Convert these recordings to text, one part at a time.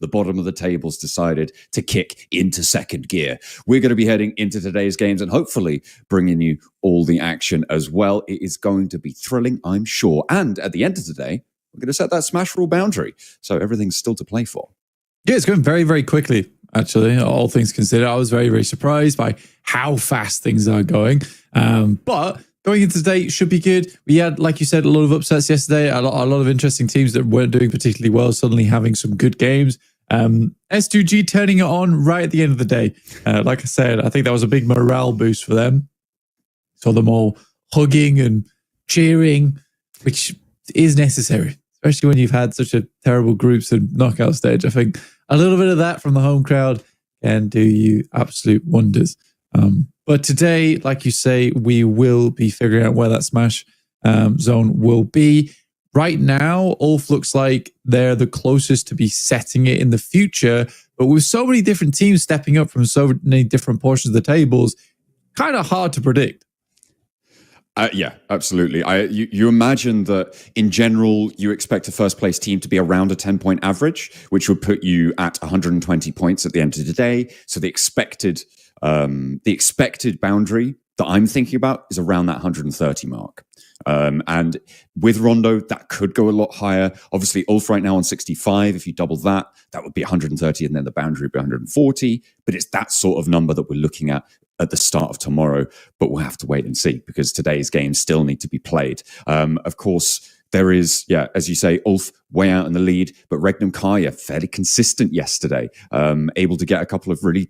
the bottom of the table's decided to kick into second gear. We're going to be heading into today's games and hopefully bringing you all the action as well. It is going to be thrilling, I'm sure. And at the end of the day, we're going to set that Smash rule boundary. So everything's still to play for. Yeah, it's going very, very quickly, actually, all things considered. I was very, very surprised by how fast things are going. But going into today should be good. We had, like you said, a lot of upsets yesterday, a lot of interesting teams that weren't doing particularly well, suddenly having some good games. S2G turning it on right at the end of the day. Like I said, I think that was a big morale boost for them. Saw them all hugging and cheering, which is necessary, especially when you've had such a terrible groups and knockout stage. I think a little bit of that from the home crowd can do you absolute wonders. But today, like you say, we will be figuring out where that Smash zone will be. Right now, Ulf looks like they're the closest to be setting it in the future. But with so many different teams stepping up from so many different portions of the tables, kind of hard to predict. Yeah, absolutely. You imagine that in general, you expect a first place team to be around a 10-point average, which would put you at 120 points at the end of the day. So the expected boundary that I'm thinking about is around that 130 mark. And with Rondo, that could go a lot higher. Obviously, Ulf right now on 65. If you double that, that would be 130, and then the boundary would be 140. But it's that sort of number that we're looking at the start of tomorrow. But we'll have to wait and see because today's games still need to be played. Of course, there is, as you say, Ulf way out in the lead, but Regnum Kaya fairly consistent yesterday, able to get a couple of really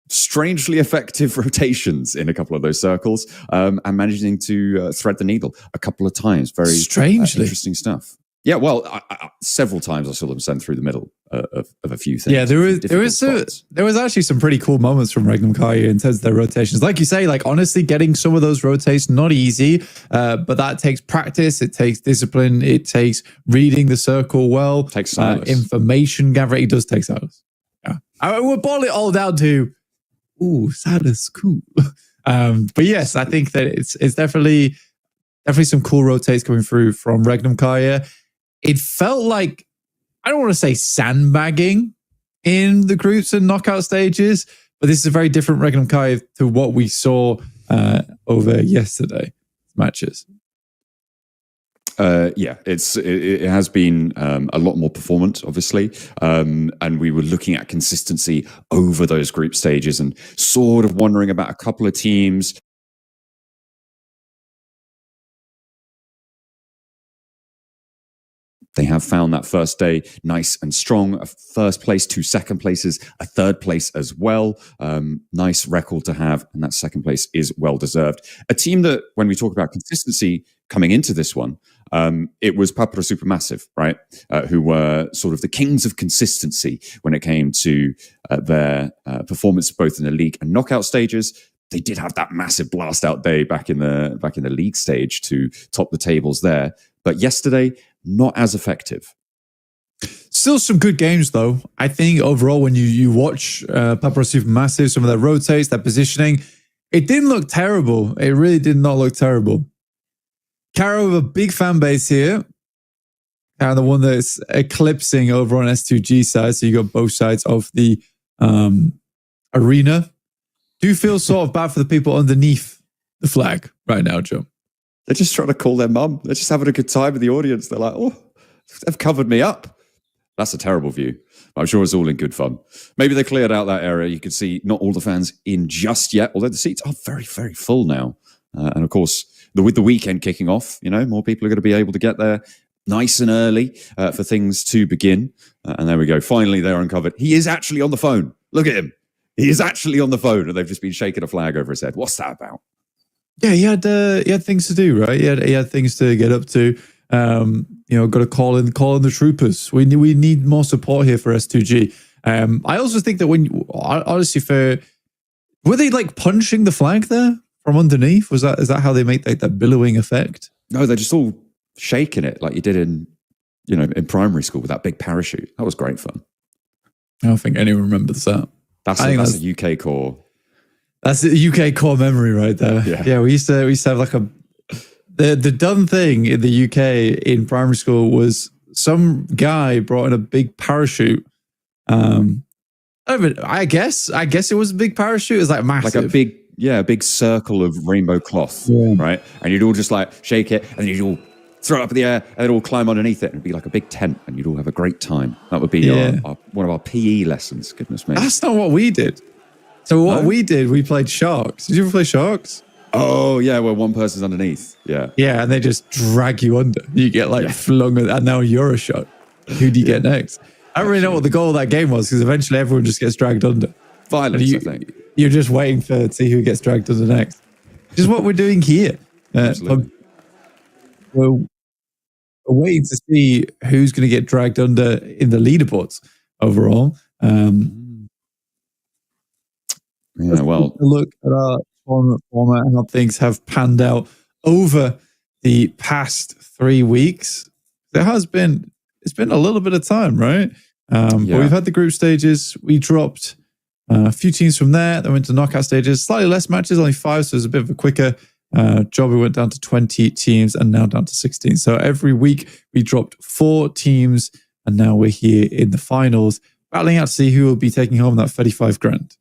strangely effective rotations in a couple of those circles, and managing to thread the needle a couple of times. Very strangely interesting stuff. Yeah, well, several times I saw them send through the middle of a few things. Yeah, there was actually some pretty cool moments from Regnum Kaya in terms of their rotations. Like you say, like honestly, getting some of those rotates not easy, but that takes practice. It takes discipline. It takes reading the circle well. It takes information gathering. It does take silence. Yeah, I will boil it all down to, silence, cool. But yes, I think that it's definitely some cool rotates coming through from Regnum Kaya. It felt like, I don't want to say sandbagging in the groups and knockout stages, but this is a very different Regnum Kaya to what we saw over yesterday matches. It has been a lot more performant, obviously, and we were looking at consistency over those group stages and sort of wondering about a couple of teams. They have found that first day nice and strong. A first place, 2 second places, a third place as well. Nice record to have, and that second place is well deserved. A team that, when we talk about consistency coming into this one, it was Papara Supermassive, right? Who were sort of the kings of consistency when it came to their performance both in the league and knockout stages. They did have that massive blast out day back in the league stage to top the tables there, but yesterday not as effective. Still some good games though. I think overall when you watch Papara Supermassive, some of their rotates, their positioning, it didn't look terrible. It really did not look terrible. Caro with a big fan base here. And the one that's eclipsing over on S2G side. So you got both sides of the arena. Do you feel sort of bad for the people underneath the flag right now, Joe? They're just trying to call their mum. They're just having a good time in the audience. They're like, they've covered me up. That's a terrible view. I'm sure it's all in good fun. Maybe they cleared out that area. You can see not all the fans in just yet, although the seats are very, very full now. And of course, with the weekend kicking off, more people are going to be able to get there nice and early for things to begin. And there we go. Finally, they're uncovered. He is actually on the phone. Look at him. He is actually on the phone, and they've just been shaking a flag over his head. What's that about? Yeah, he had things to do, right? He had things to get up to. Got to call in the troopers. We need more support here for S2G. I also think that were they like punching the flag there from underneath? Is that how they make that billowing effect? No, they're just all shaking it like you did in primary school with that big parachute. That was great fun. I don't think anyone remembers that. That's a UK core. That's a UK core memory right there. Yeah, we used to have like the done thing in the UK in primary school was some guy brought in a big parachute I guess it was a big parachute. It was like massive. Like a big circle of rainbow cloth, right? And you'd all just like shake it, and you'd all throw it up in the air, and they'd all climb underneath it, and it'd be like a big tent, and you'd all have a great time. That would be one of our PE lessons. Goodness me. That's not what we did. So what we did, we played sharks. Did you ever play sharks? Oh yeah, where one person's underneath. Yeah. Yeah, and they just drag you under. You get like flung, and now you're a shark. Who do you get next? I don't really know what the goal of that game was, because eventually everyone just gets dragged under. Violence, I think. You're just waiting to see who gets dragged under next. Which is what we're doing here. We're waiting to see who's going to get dragged under in the leaderboards overall. Look at our tournament format and how things have panned out over the past 3 weeks. It's been a little bit of time, right? But we've had the group stages. We dropped a few teams from there. Then went to knockout stages. Slightly less matches, only 5, so it was a bit of a quicker job. We went down to 20 teams and now down to 16. So every week we dropped 4 teams, and now we're here in the finals, battling out to see who will be taking home that 35 grand.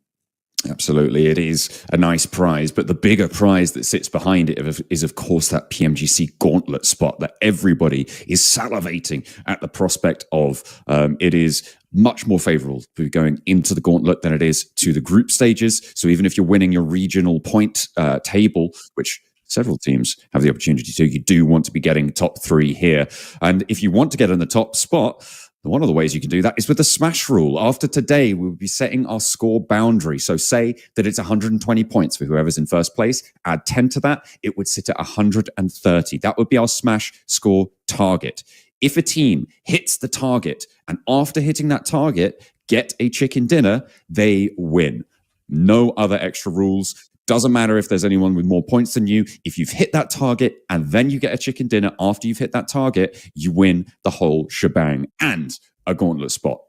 Absolutely. It is a nice prize, but the bigger prize that sits behind it is, of course, that PMGC gauntlet spot that everybody is salivating at the prospect of. It is much more favorable to be going into the gauntlet than it is to the group stages. So even if you're winning your regional point table, which several teams have the opportunity to, you do want to be getting top 3 here. And if you want to get in the top spot, one of the ways you can do that is with the smash rule. After today, we'll be setting our score boundary. So say that it's 120 points for whoever's in first place. Add 10 to that, it would sit at 130. That would be our smash score target. If a team hits the target, and after hitting that target, get a chicken dinner, they win. No other extra rules. Doesn't matter if there's anyone with more points than you. If you've hit that target and then you get a chicken dinner after you've hit that target, you win the whole shebang and a gauntlet spot.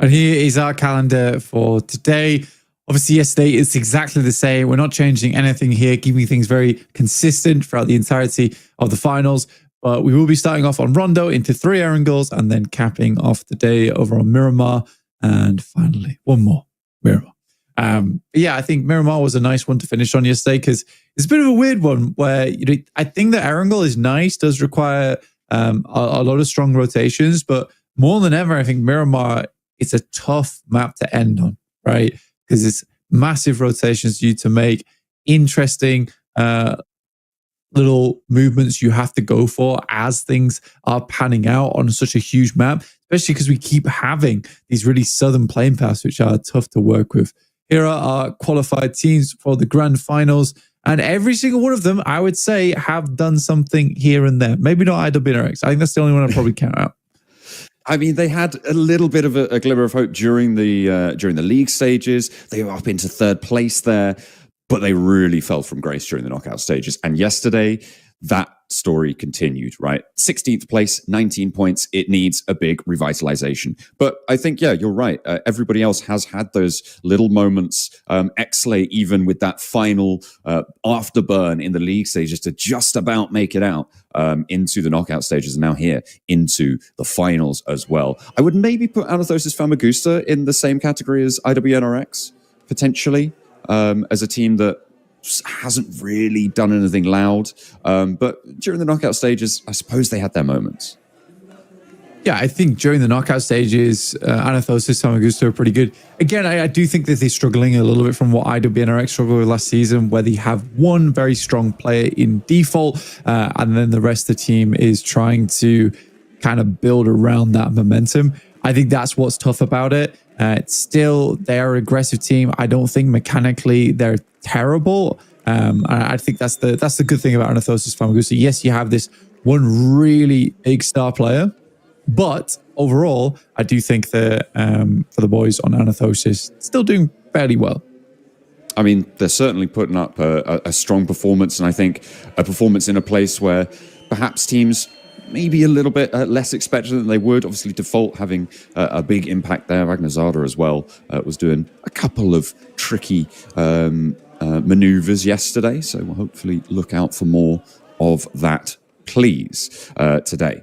And here is our calendar for today. Obviously, yesterday it's exactly the same. We're not changing anything here, keeping things very consistent throughout the entirety of the finals. But we will be starting off on Rondo into 3 Erangels and then capping off the day over on Miramar. And finally, one more, Miramar. I think Miramar was a nice one to finish on yesterday, because it's a bit of a weird one where I think that Erangel is nice, does require a lot of strong rotations, but more than ever, I think Miramar, it's a tough map to end on, right? Because it's massive rotations you to make, interesting little movements you have to go for as things are panning out on such a huge map, especially because we keep having these really southern plane paths, which are tough to work with. Here are our qualified teams for the grand finals, and every single one of them, I would say, have done something here and there. Maybe not IWNRX. I think that's the only one I'd probably count out. I mean, they had a little bit of a glimmer of hope during the league stages. They were up into 3rd place there, but they really fell from grace during the knockout stages. And yesterday, that story continued, right? 16th place, 19 points. It needs a big revitalization. But I think, you're right. Everybody else has had those little moments. Exley, even with that final afterburn in the league stages to just about make it out into the knockout stages, and now here into the finals as well. I would maybe put Anathosis Famagusta in the same category as IWNRX, potentially, as a team that hasn't really done anything loud. But during the knockout stages, I suppose they had their moments. Yeah, I think during the knockout stages, Anathosis, Famagusta are pretty good. Again, I do think that they're struggling a little bit from what IWNRX struggled with last season, where they have one very strong player in default, and then the rest of the team is trying to kind of build around that momentum. I think that's what's tough about it. Still, they're an aggressive team. I don't think mechanically they're terrible. I think that's the good thing about Anathosis Famagusta. Yes, you have this one really big star player, but overall, I do think that for the boys on Anathosis, still doing fairly well. I mean, they're certainly putting up a strong performance, and I think a performance in a place where perhaps teams maybe a little bit less expected than they would. Obviously, Default having a big impact there. Ragnazada as well was doing a couple of tricky maneuvers yesterday. So we'll hopefully look out for more of that, please, today.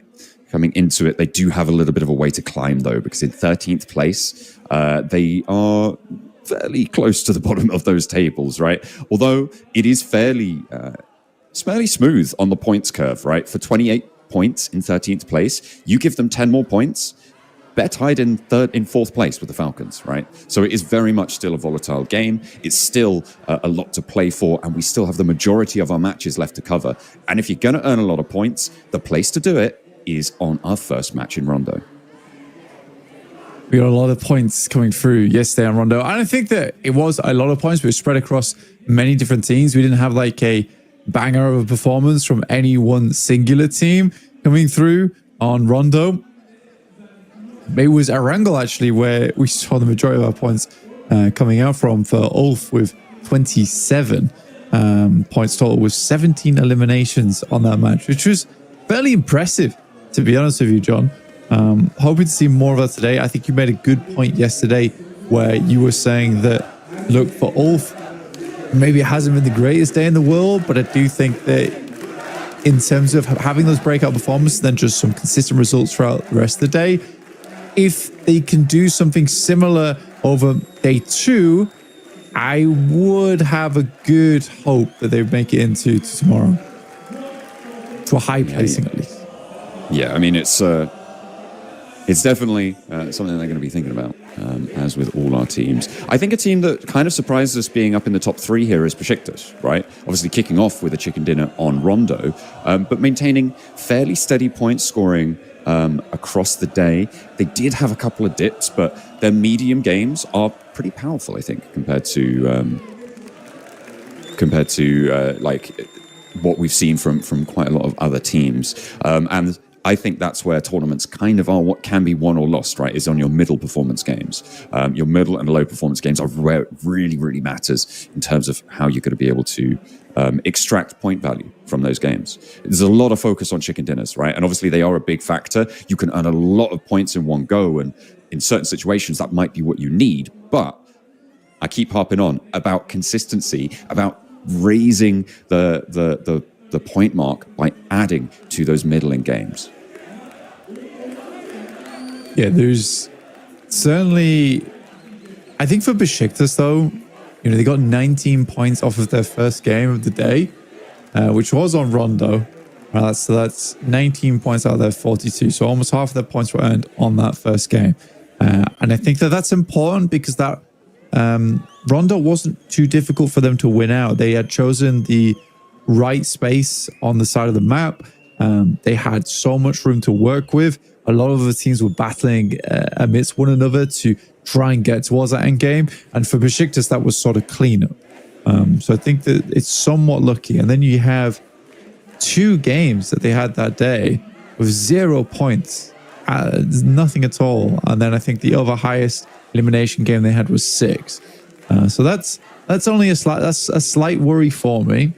coming into it. They do have a little bit of a way to climb, though, because in 13th place, they are fairly close to the bottom of those tables, right? Although it is fairly smooth on the points curve, right? For 28 points in 13th place, you give them 10 more points, they're tied in fourth place with the Falcons, right? So it is very much still a volatile game. It's still a lot to play for, and we still have the majority of our matches left to cover. And if you're going to earn a lot of points, the place to do it is on our first match in Rondo. We got a lot of points coming through yesterday on Rondo. And I think that it was a lot of points, but it was spread across many different teams. We didn't have like a banger of a performance from any one singular team coming through on Rondo. It was Erangel, actually, where we saw the majority of our points coming out from for Ulf with 27 points total, with 17 eliminations on that match, which was fairly impressive, to be honest with you, John. Hoping to see more of that today. I think you made a good point yesterday where you were saying that, look, for Ulf, maybe it hasn't been the greatest day in the world, but I do think that in terms of having those breakout performances, then just some consistent results throughout the rest of the day, if they can do something similar over day 2, I would have a good hope that they make it into tomorrow. To a high placing, at least. Yeah, I mean, it's definitely something they're going to be thinking about, as with all our teams. I think a team that kind of surprises us being up in the top 3 here is Besiktas, right? Obviously kicking off with a chicken dinner on Rondo, but maintaining fairly steady point scoring across the day. They did have a couple of dips, but their medium games are pretty powerful, I think, compared to like what we've seen from quite a lot of other teams. And I think that's where tournaments kind of are what can be won or lost, right, is on your middle performance games. Your middle and low performance games are where it really, really matters in terms of how you're going to be able to extract point value from those games. There's a lot of focus on chicken dinners, right? And obviously they are a big factor. You can earn a lot of points in one go, and in certain situations that might be what you need. But I keep harping on about consistency, about raising the point mark by adding to those middling games. Yeah, there's certainly, I think for Besiktas though, you know, they got 19 points off of their first game of the day, which was on Rondo. So that's 19 points out of their 42. So almost half of their points were earned on that first game. And I think that that's important because that Rondo wasn't too difficult for them to win out. They had chosen the right space on the side of the map. They had so much room to work with. A lot of the teams were battling amidst one another to try and get towards that end game. And for Besiktas, that was sort of cleanup. So I think that it's somewhat lucky. And then you have 2 games that they had that day with 0 points. Nothing at all. And then I think the other highest elimination game they had was 6. So that's only a slight worry for me.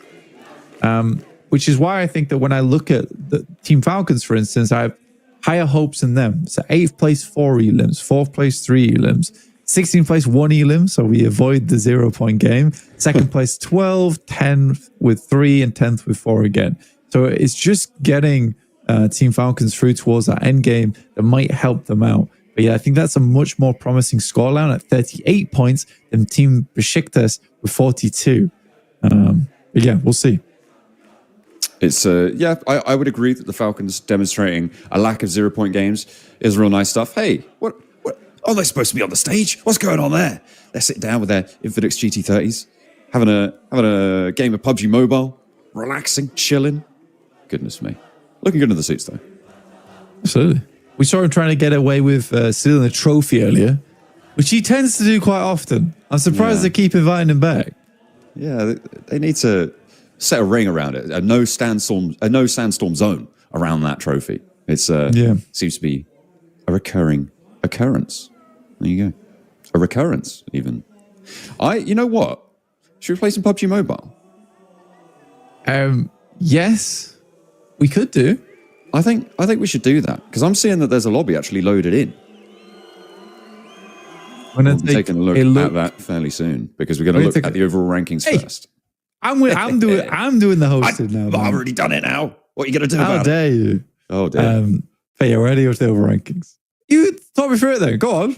Which is why I think that when I look at the Team Falcons, for instance, I have higher hopes in them. So 8th place, 4 elims, 4th place, 3 elims, 16th place, 1 elim, so we avoid the 0 point game. 2nd place, 12, 10th with 3, and 10th with 4 again. So it's just getting Team Falcons through towards that end game that might help them out. But yeah, I think that's a much more promising scoreline at 38 points than Team Besiktas with 42. But yeah, we'll see. It's I would agree that the Falcons demonstrating a lack of 0 point games is real nice stuff. Hey, what are they supposed to be on the stage? What's going on there? They're sitting down with their Infinix GT30s, having a game of PUBG Mobile, relaxing, chilling. Goodness me, looking good in the suits though. Absolutely. We saw him trying to get away with stealing a trophy earlier, which he tends to do quite often. I'm surprised they keep inviting him back. Yeah, they need to set a ring around it, a no sandstorm zone around that trophy. It's seems to be a recurring occurrence. There you go, a recurrence even. You know what? Should we play some PUBG Mobile? Yes, we could do. I think we should do that because I'm seeing that there's a lobby actually loaded in. We'll be taking a look at that fairly soon because we're going to look at the overall rankings first. I'm doing the hosting now. I've already done it now. What are you going to do How about dare it? you? Oh, dear. for your any of the over rankings. You talk me through it then. Go on.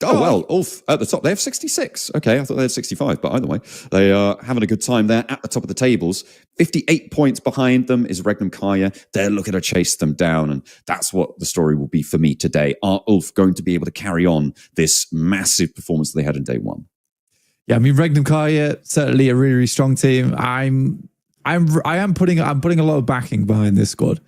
Oh, well, Ulf at the top. They have 66. Okay, I thought they had 65, but either way, they are having a good time there at the top of the tables. 58 points behind them is Regnum Kaya. They're looking to chase them down, and that's what the story will be for me today. Are Ulf going to be able to carry on this massive performance that they had in day one? Yeah, I mean, Regnum Kaya, certainly a really, really strong team. I am putting a lot of backing behind this squad.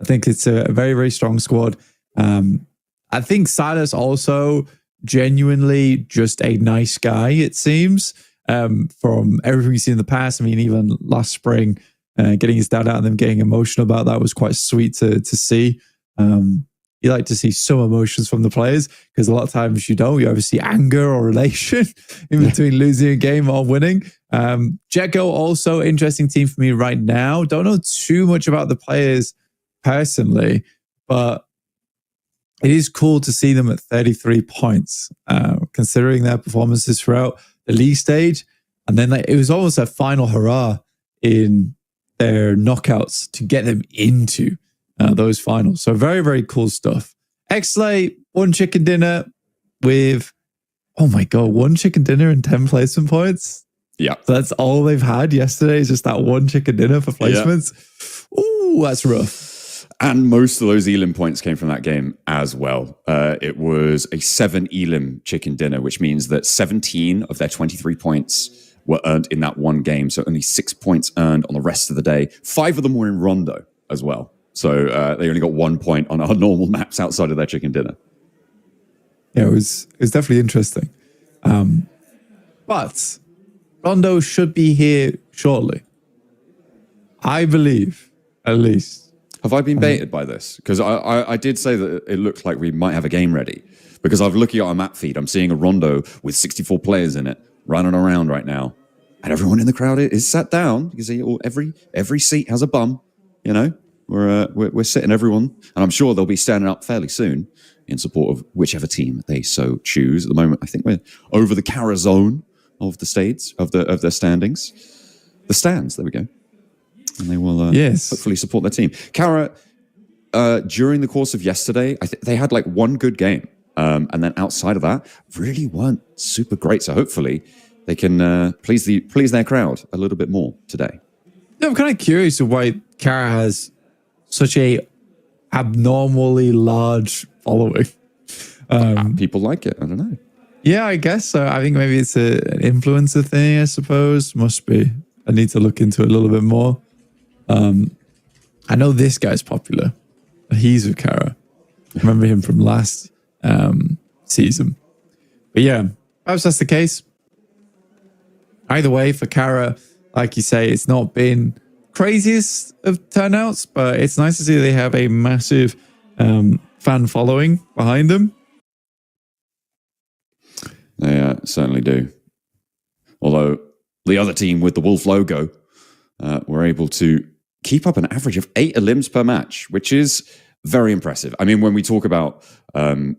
I think it's a very, very strong squad. I think Silas also genuinely just a nice guy, it seems, from everything we've seen in the past. I mean, even last spring, getting his dad out and them getting emotional about that was quite sweet to see. You like to see some emotions from the players because a lot of times you don't. You either see anger or elation in between losing a game or winning. Jetgo, also interesting team for me right now. Don't know too much about the players personally, but it is cool to see them at 33 points, considering their performances throughout the league stage. And then it was almost a final hurrah in their knockouts to get them into those finals. So very, very cool stuff. Xlay, one chicken dinner with, oh my God, one chicken dinner and 10 placement points. Yeah. So that's all they've had yesterday is just that one chicken dinner for placements. Yeah. Ooh, that's rough. And most of those Elim points came from that game as well. It was a 7 Elim chicken dinner, which means that 17 of their 23 points were earned in that one game. So only 6 points earned on the rest of the day. 5 of them were in Rondo as well. So they only got 1 point on our normal maps outside of their chicken dinner. Yeah, it was definitely interesting. But Rondo should be here shortly. I believe, at least. Have I been baited by this? Because I did say that it looked like we might have a game ready. Because I'm looking at our map feed, I'm seeing a Rondo with 64 players in it running around right now. And everyone in the crowd is sat down. You can see every seat has a bum. You know, we're sitting everyone. And I'm sure they'll be standing up fairly soon in support of whichever team they so choose. At the moment, I think we're over the Cara zone of the states, of their standings. The stands, there we go. And they will hopefully support their team. Cara, during the course of yesterday, I think they had like one good game. And then outside of that, really weren't super great. So hopefully they can please their crowd a little bit more today. Yeah, I'm kind of curious of why Cara has such a abnormally large following. People like it. I don't know. Yeah, I guess so. I think maybe it's an influencer thing, I suppose. Must be. I need to look into it a little bit more. I know this guy's popular. He's with Cara. I remember him from last season. But yeah, perhaps that's the case. Either way, for Cara, like you say, it's not been craziest of turnouts, but it's nice to see they have a massive fan following behind them. They certainly do. Although the other team with the Wolf logo were able to keep up an average of 8 elims per match, which is very impressive. I mean, when we talk about Ulf,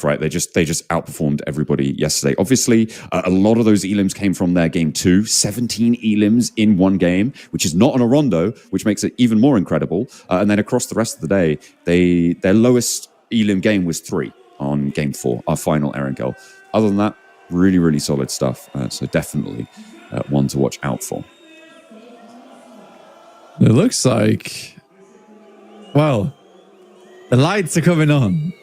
right, they just outperformed everybody yesterday. Obviously, a lot of those elims came from their game 2, 17 elims in one game, which is not on a Rondo, which makes it even more incredible. And then across the rest of the day, their lowest elim game was 3 on game 4, our final Erangel. Other than that, really, really solid stuff. So definitely one to watch out for. It looks like, well, the lights are coming on.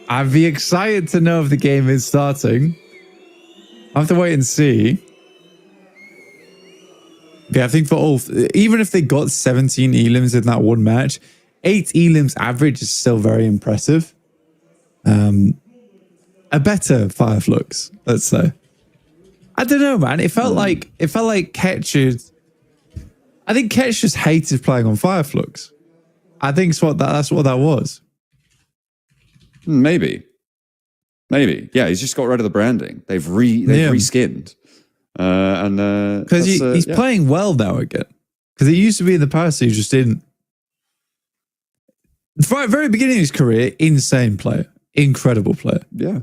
I'd be excited to know if the game is starting. I'll have to wait and see. Okay, I think for Ulf, even if they got 17 elims in that one match, 8 elims average is still very impressive. A better Fireflux, let's say. I don't know, man. It felt like Ketch I think Ketch just hated playing on Fireflux. I think that's what that was. Maybe. Yeah, he's just got rid of the branding. They've reskinned. Because he's playing well now again. Because he used to be in the past, he just didn't. From the very beginning of his career, insane player. Incredible player. Yeah.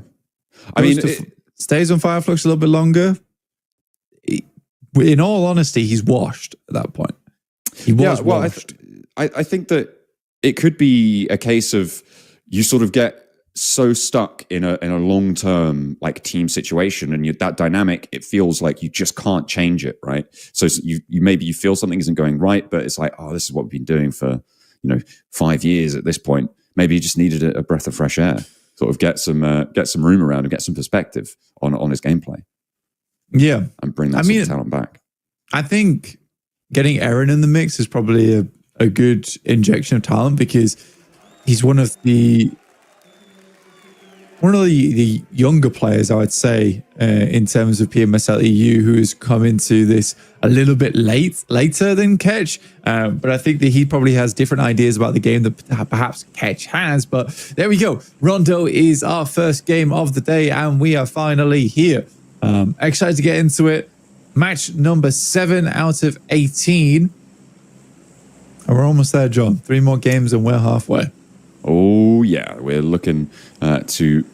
I mean, stays on Fireflux a little bit longer. In all honesty, he's washed at that point. He was washed. I think that it could be a case of you sort of get so stuck in a long-term like team situation, and that dynamic, it feels like you just can't change it, right? So you maybe you feel something isn't going right, but it's like, oh, this is what we've been doing for 5 years at this point. Maybe you just needed a breath of fresh air, sort of get some room around and get some perspective on his gameplay. Yeah, and bring that sort of talent back. I think getting Aaron in the mix is probably a good injection of talent, because he's one of the younger players, I would say, in terms of PMSL EU, who has come into this a little bit later than Ketch. But I think that he probably has different ideas about the game that perhaps Ketch has. But there we go. Rondo is our first game of the day, and we are finally here. Excited to get into it. Match number 7 out of 18. And we're almost there, John. 3 more games and we're halfway. Oh, yeah. We're looking to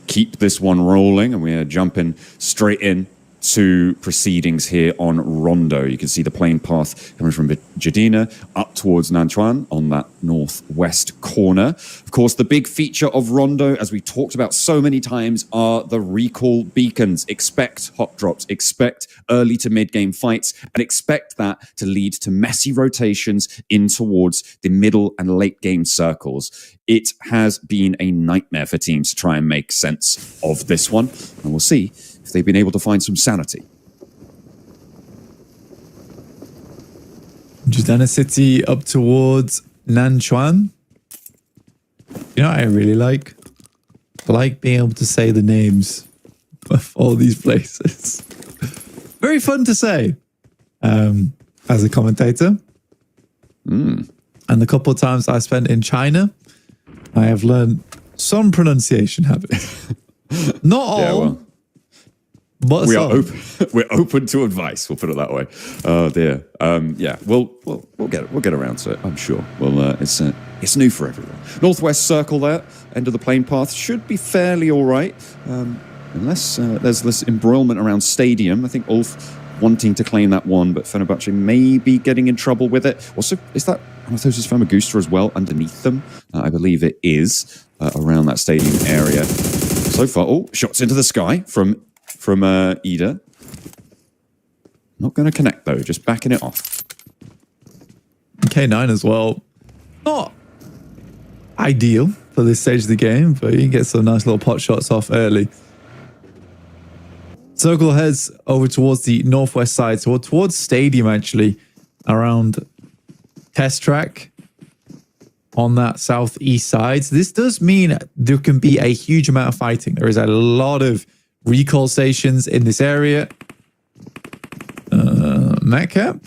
keep this one rolling, and we're jumping straight in to proceedings here on Rondo. You can see the plane path coming from Jadina up towards Nonton on that northwest corner. Of course, the big feature of Rondo, as we talked about so many times, are the recall beacons. Expect hot drops, expect early to mid-game fights, and expect that to lead to messy rotations in towards the middle and late game circles. It has been a nightmare for teams to try and make sense of this one, and we'll see if they've been able to find some sanity. Jadina City up towards Nanchuan. You know what I really like? I like being able to say the names of all these places. Very fun to say as a commentator. And the couple of times I spent in China, I have learned some pronunciation habits. Not all. Yeah, well. But we're open to advice. We'll put it that way. Oh dear. Yeah, we'll get around to it. I'm sure. Well, it's new for everyone. Northwest circle there, end of the plane path, should be fairly all right, unless there's this embroilment around stadium. I think Ulf wanting to claim that one, but Fenerbahce may be getting in trouble with it. Also, is that Amatos's Famagusta as well underneath them? I believe it is around that stadium area. So far, shots into the sky from Ida. Not going to connect though, just backing it off. K9 as well. Not ideal for this stage of the game, but you can get some nice little pot shots off early. Circle heads over towards the northwest side, so towards stadium actually, around test track on that southeast side. So this does mean there can be a huge amount of fighting. There is a lot of recall stations in this area. Matcap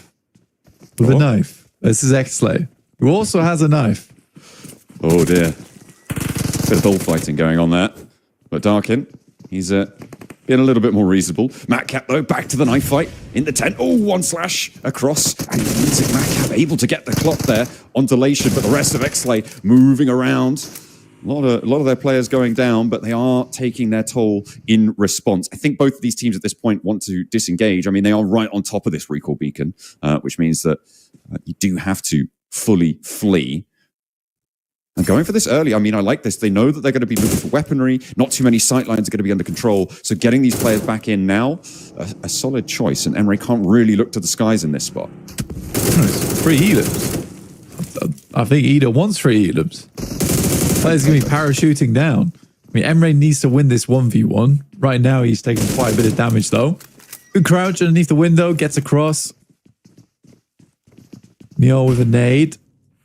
with a knife. This is Xlay, who also has a knife. Oh dear. Bit of bullfighting going on there. But Darkin, he's being a little bit more reasonable. Matcap, though, back to the knife fight in the tent. Oh, one slash across. And Matcap able to get the clock there on Delation, but the rest of Xlay moving around. A lot of their players going down, but they are taking their toll in response. I think both of these teams at this point want to disengage. I mean, they are right on top of this recall beacon, which means that you do have to fully flee. And going for this early, I mean, I like this. They know that they're going to be looking for weaponry. Not too many sight lines are going to be under control. So getting these players back in now, a solid choice. And Emre can't really look to the skies in this spot. It's 3 elims. I think Ida wants 3 elims. Players going to be parachuting down. I mean, Emre needs to win this 1v1. Right now, he's taking quite a bit of damage, though. Good crouch underneath the window, gets across. Neo with a nade.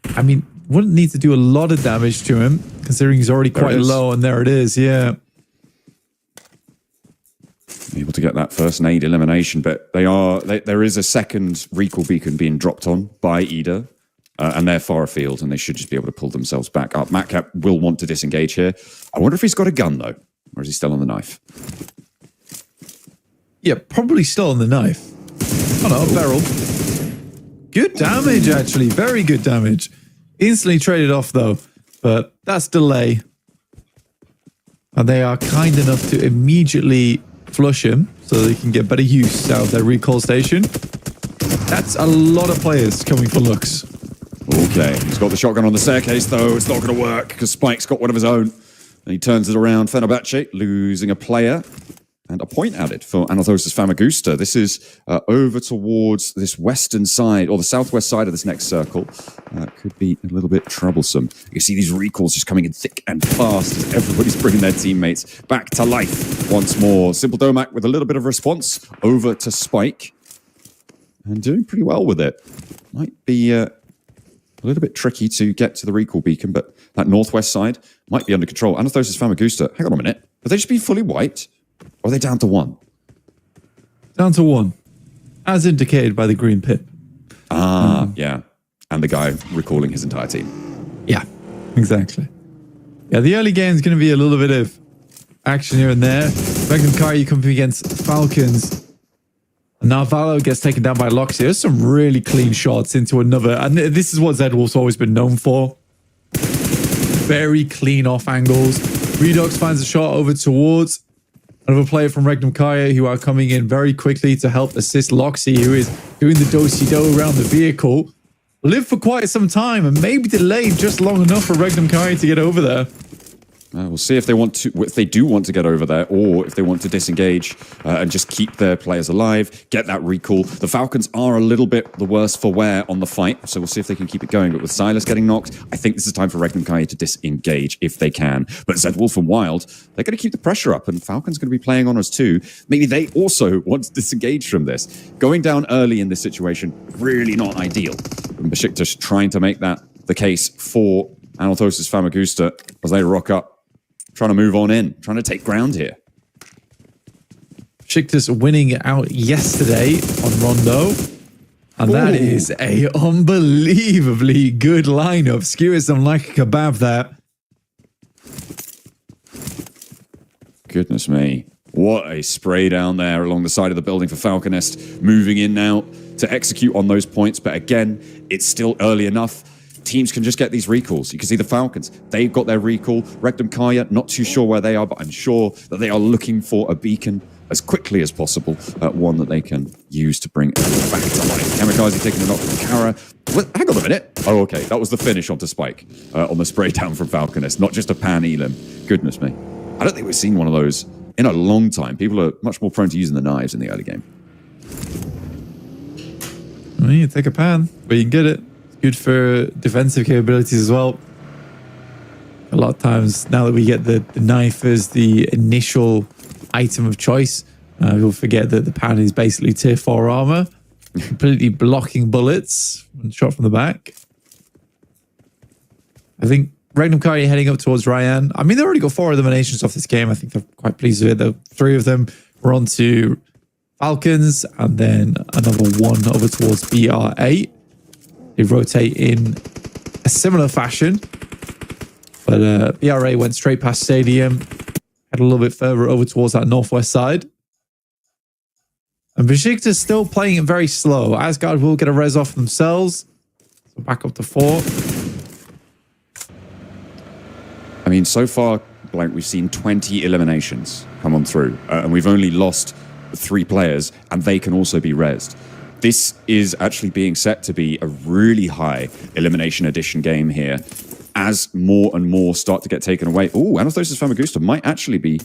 I mean, wouldn't need to do a lot of damage to him, considering he's already quite low, and there it is, yeah. Able to get that first nade elimination, but there is a second recall beacon being dropped on by Ida. And they're far afield, and they should just be able to pull themselves back up. Matcap will want to disengage here. I wonder if he's got a gun, though. Or is he still on the knife? Yeah, probably still on the knife. Oh, no, barrel. Good damage, actually. Very good damage. Instantly traded off, though. But that's delay. And they are kind enough to immediately flush him so they can get better use out of their recall station. That's a lot of players coming for looks. Okay, he's got the shotgun on the staircase, though. It's not going to work because Spike's got one of his own. And he turns it around. Fenerbahce losing a player. And a point added for Anathosis Famagusta. This is over towards this western side, or the southwest side of this next circle. Could be a little bit troublesome. You see these recalls just coming in thick and fast as everybody's bringing their teammates back to life once more. Simple Domac with a little bit of response over to Spike. And doing pretty well with it. Might be a little bit tricky to get to the recall beacon, but that northwest side might be under control. Anathosis Famagusta, hang on a minute. Have they just been fully wiped? Or are they down to 1? Down to 1. As indicated by the green pip. Yeah. And the guy recalling his entire team. Yeah, exactly. Yeah, the early game is going to be a little bit of action here and there. Magnum Kari coming against Falcons. Narvalo gets taken down by Loxy. There's some really clean shots into another. And this is what Zed Wolf's always been known for. Very clean off angles. Redox finds a shot over towards another player from Regnum Kaya who are coming in very quickly to help assist Loxy, who is doing the do-si-do around the vehicle. Lived for quite some time and maybe delayed just long enough for Regnum Kaya to get over there. We'll see if they want to, if they do want to get over there, or if they want to disengage and just keep their players alive, get that recall. The Falcons are a little bit the worse for wear on the fight, so we'll see if they can keep it going. But with Silas getting knocked, I think this is time for Regnum Kai to disengage if they can. But Zed Wolf and Wild, they're going to keep the pressure up, and Falcons going to be playing on us too. Maybe they also want to disengage from this. Going down early in this situation, really not ideal. And Besiktas trying to make that the case for Anathosis Famagusta as they rock up. Trying to move on in, trying to take ground here. Besiktas winning out yesterday on Rondo. And that is a unbelievably good lineup. Skewers them like a kebab there. Goodness me. What a spray down there along the side of the building for Falconist. Moving in now to execute on those points. But again, it's still early enough. Teams can just get these recalls. You can see the Falcons. They've got their recall. Rectum Kaya, not too sure where they are, but I'm sure that they are looking for a beacon as quickly as possible. One that they can use to bring everyone back to life. Kamikaze taking a knock from Kara. Hang on a minute. Oh, okay. That was the finish onto Spike on the spray down from Falconist. Not just a pan elim. Goodness me. I don't think we've seen one of those in a long time. People are much more prone to using the knives in the early game. Well, you take a pan, but you can get it. Good for defensive capabilities as well. A lot of times, now that we get the knife as the initial item of choice, we'll forget that the pan is basically tier 4 armor, completely blocking bullets when shot from the back. I think Regnum Kari heading up towards Ryan. I mean, they already got 4 eliminations off this game. I think they're quite pleased with it. The 3 of them were on to Falcons, and then another 1 over towards BR8. They rotate in a similar fashion, but BRA went straight past Stadium, head a little bit further over towards that northwest side. And Besiktas still playing it very slow. Asgard will get a res off themselves, so back up to 4. I mean, so far, like, we've seen 20 eliminations come on through, and we've only lost 3 players, and they can also be rezzed. This is actually being set to be a really high elimination edition game here as more and more start to get taken away. Oh, Anathosis Famagusta might actually be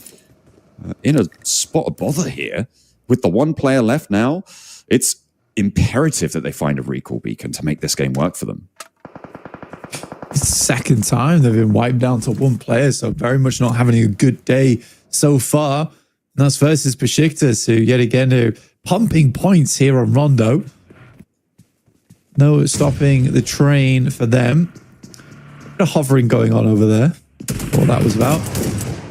in a spot of bother here. With the 1 player left now, it's imperative that they find a recall beacon to make this game work for them. It's the second time they've been wiped down to 1 player, so very much not having a good day so far. And that's versus Besiktas, who yet again are pumping points here on Rondo. No stopping the train for them. Bit of hovering going on over there. What that was about.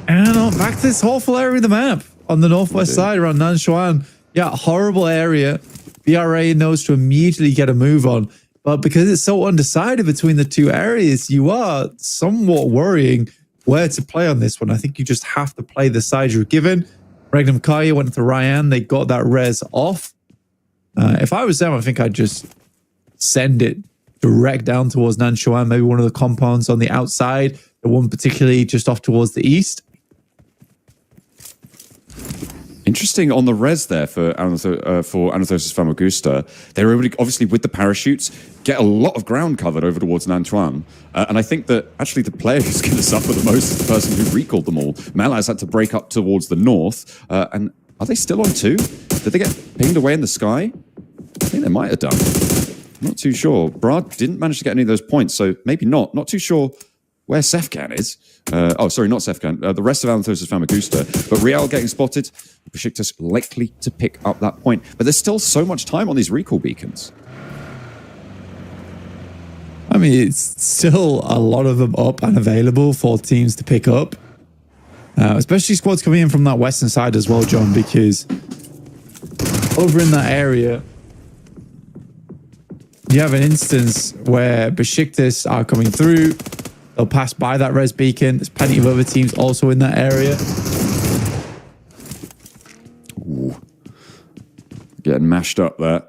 And on back to this awful area of the map on the northwest side around Nanshuan. Yeah, horrible area. BRA knows to immediately get a move on. But because it's so undecided between the 2 areas, you are somewhat worrying where to play on this one. I think you just have to play the side you're given. Regnum Kaya went to Ryan. They got that res off. If I was them, I think I'd just send it direct down towards Nanshuan, maybe one of the compounds on the outside, the one particularly just off towards the east. Interesting on the res there for Anathosis Famagusta. They were able to, obviously with the parachutes, get a lot of ground covered over towards Nonton. And I think that actually the player who's going to suffer the most is the person who recalled them all. Malaz had to break up towards the north. And are they still on 2? Did they get pinged away in the sky? I think they might have done. I'm not too sure. Brad didn't manage to get any of those points, so maybe not. Not too sure where Sefkan is. Sorry, not Sefkan. The rest of Anathosis Famagusta. But Real getting spotted. Besiktas likely to pick up that point. But there's still so much time on these recall beacons. I mean, it's still a lot of them up and available for teams to pick up. Especially squads coming in from that western side as well, John, because over in that area, you have an instance where Besiktas are coming through. They'll pass by that res beacon. There's plenty of other teams also in that area. Ooh. Getting mashed up there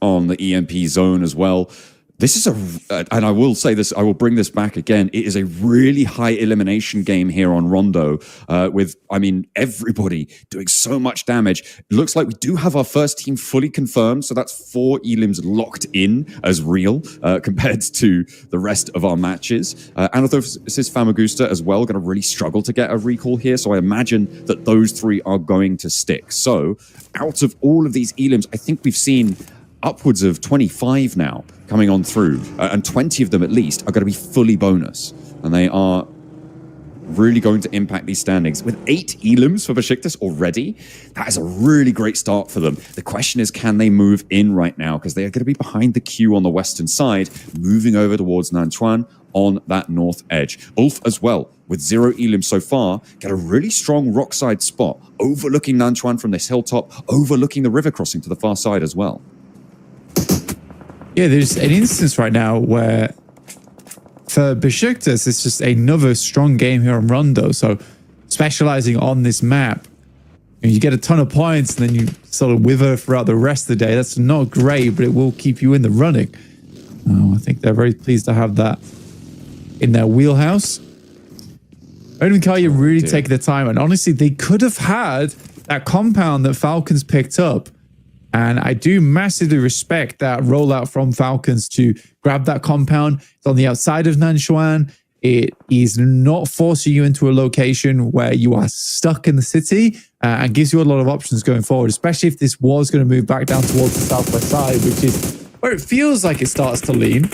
on the EMP zone as well. This is and I will say this, I will bring this back again. It is a really high elimination game here on Rondo with, I mean, everybody doing so much damage. It looks like we do have our first team fully confirmed. So that's 4 elims locked in as real compared to the rest of our matches. Anathosis Famagusta as well, going to really struggle to get a recall here. So I imagine that those 3 are going to stick. So out of all of these elims, I think we've seen upwards of 25 now coming on through, and 20 of them at least are going to be fully bonus, and they are really going to impact these standings. With 8 elims for Besiktas already, that is a really great start for them. The question is, can they move in right now? Because they are going to be behind the queue on the western side, moving over towards Nonton on that north edge. Ulf as well, with 0 elims so far, get a really strong rockside spot, overlooking Nonton from this hilltop, overlooking the river crossing to the far side as well. Yeah, there's an instance right now where for Besiktas, it's just another strong game here on Rondo. So specializing on this map, you get a ton of points and then you sort of wither throughout the rest of the day. That's not great, but it will keep you in the running. I think they're very pleased to have that in their wheelhouse. Odin Kaya really take the time, and honestly, they could have had that compound that Falcons picked up. And I do massively respect that rollout from Falcons to grab that compound. It's on the outside of Nanchuan. It is not forcing you into a location where you are stuck in the city, and gives you a lot of options going forward, especially if this was going to move back down towards the southwest side, which is where it feels like it starts to lean.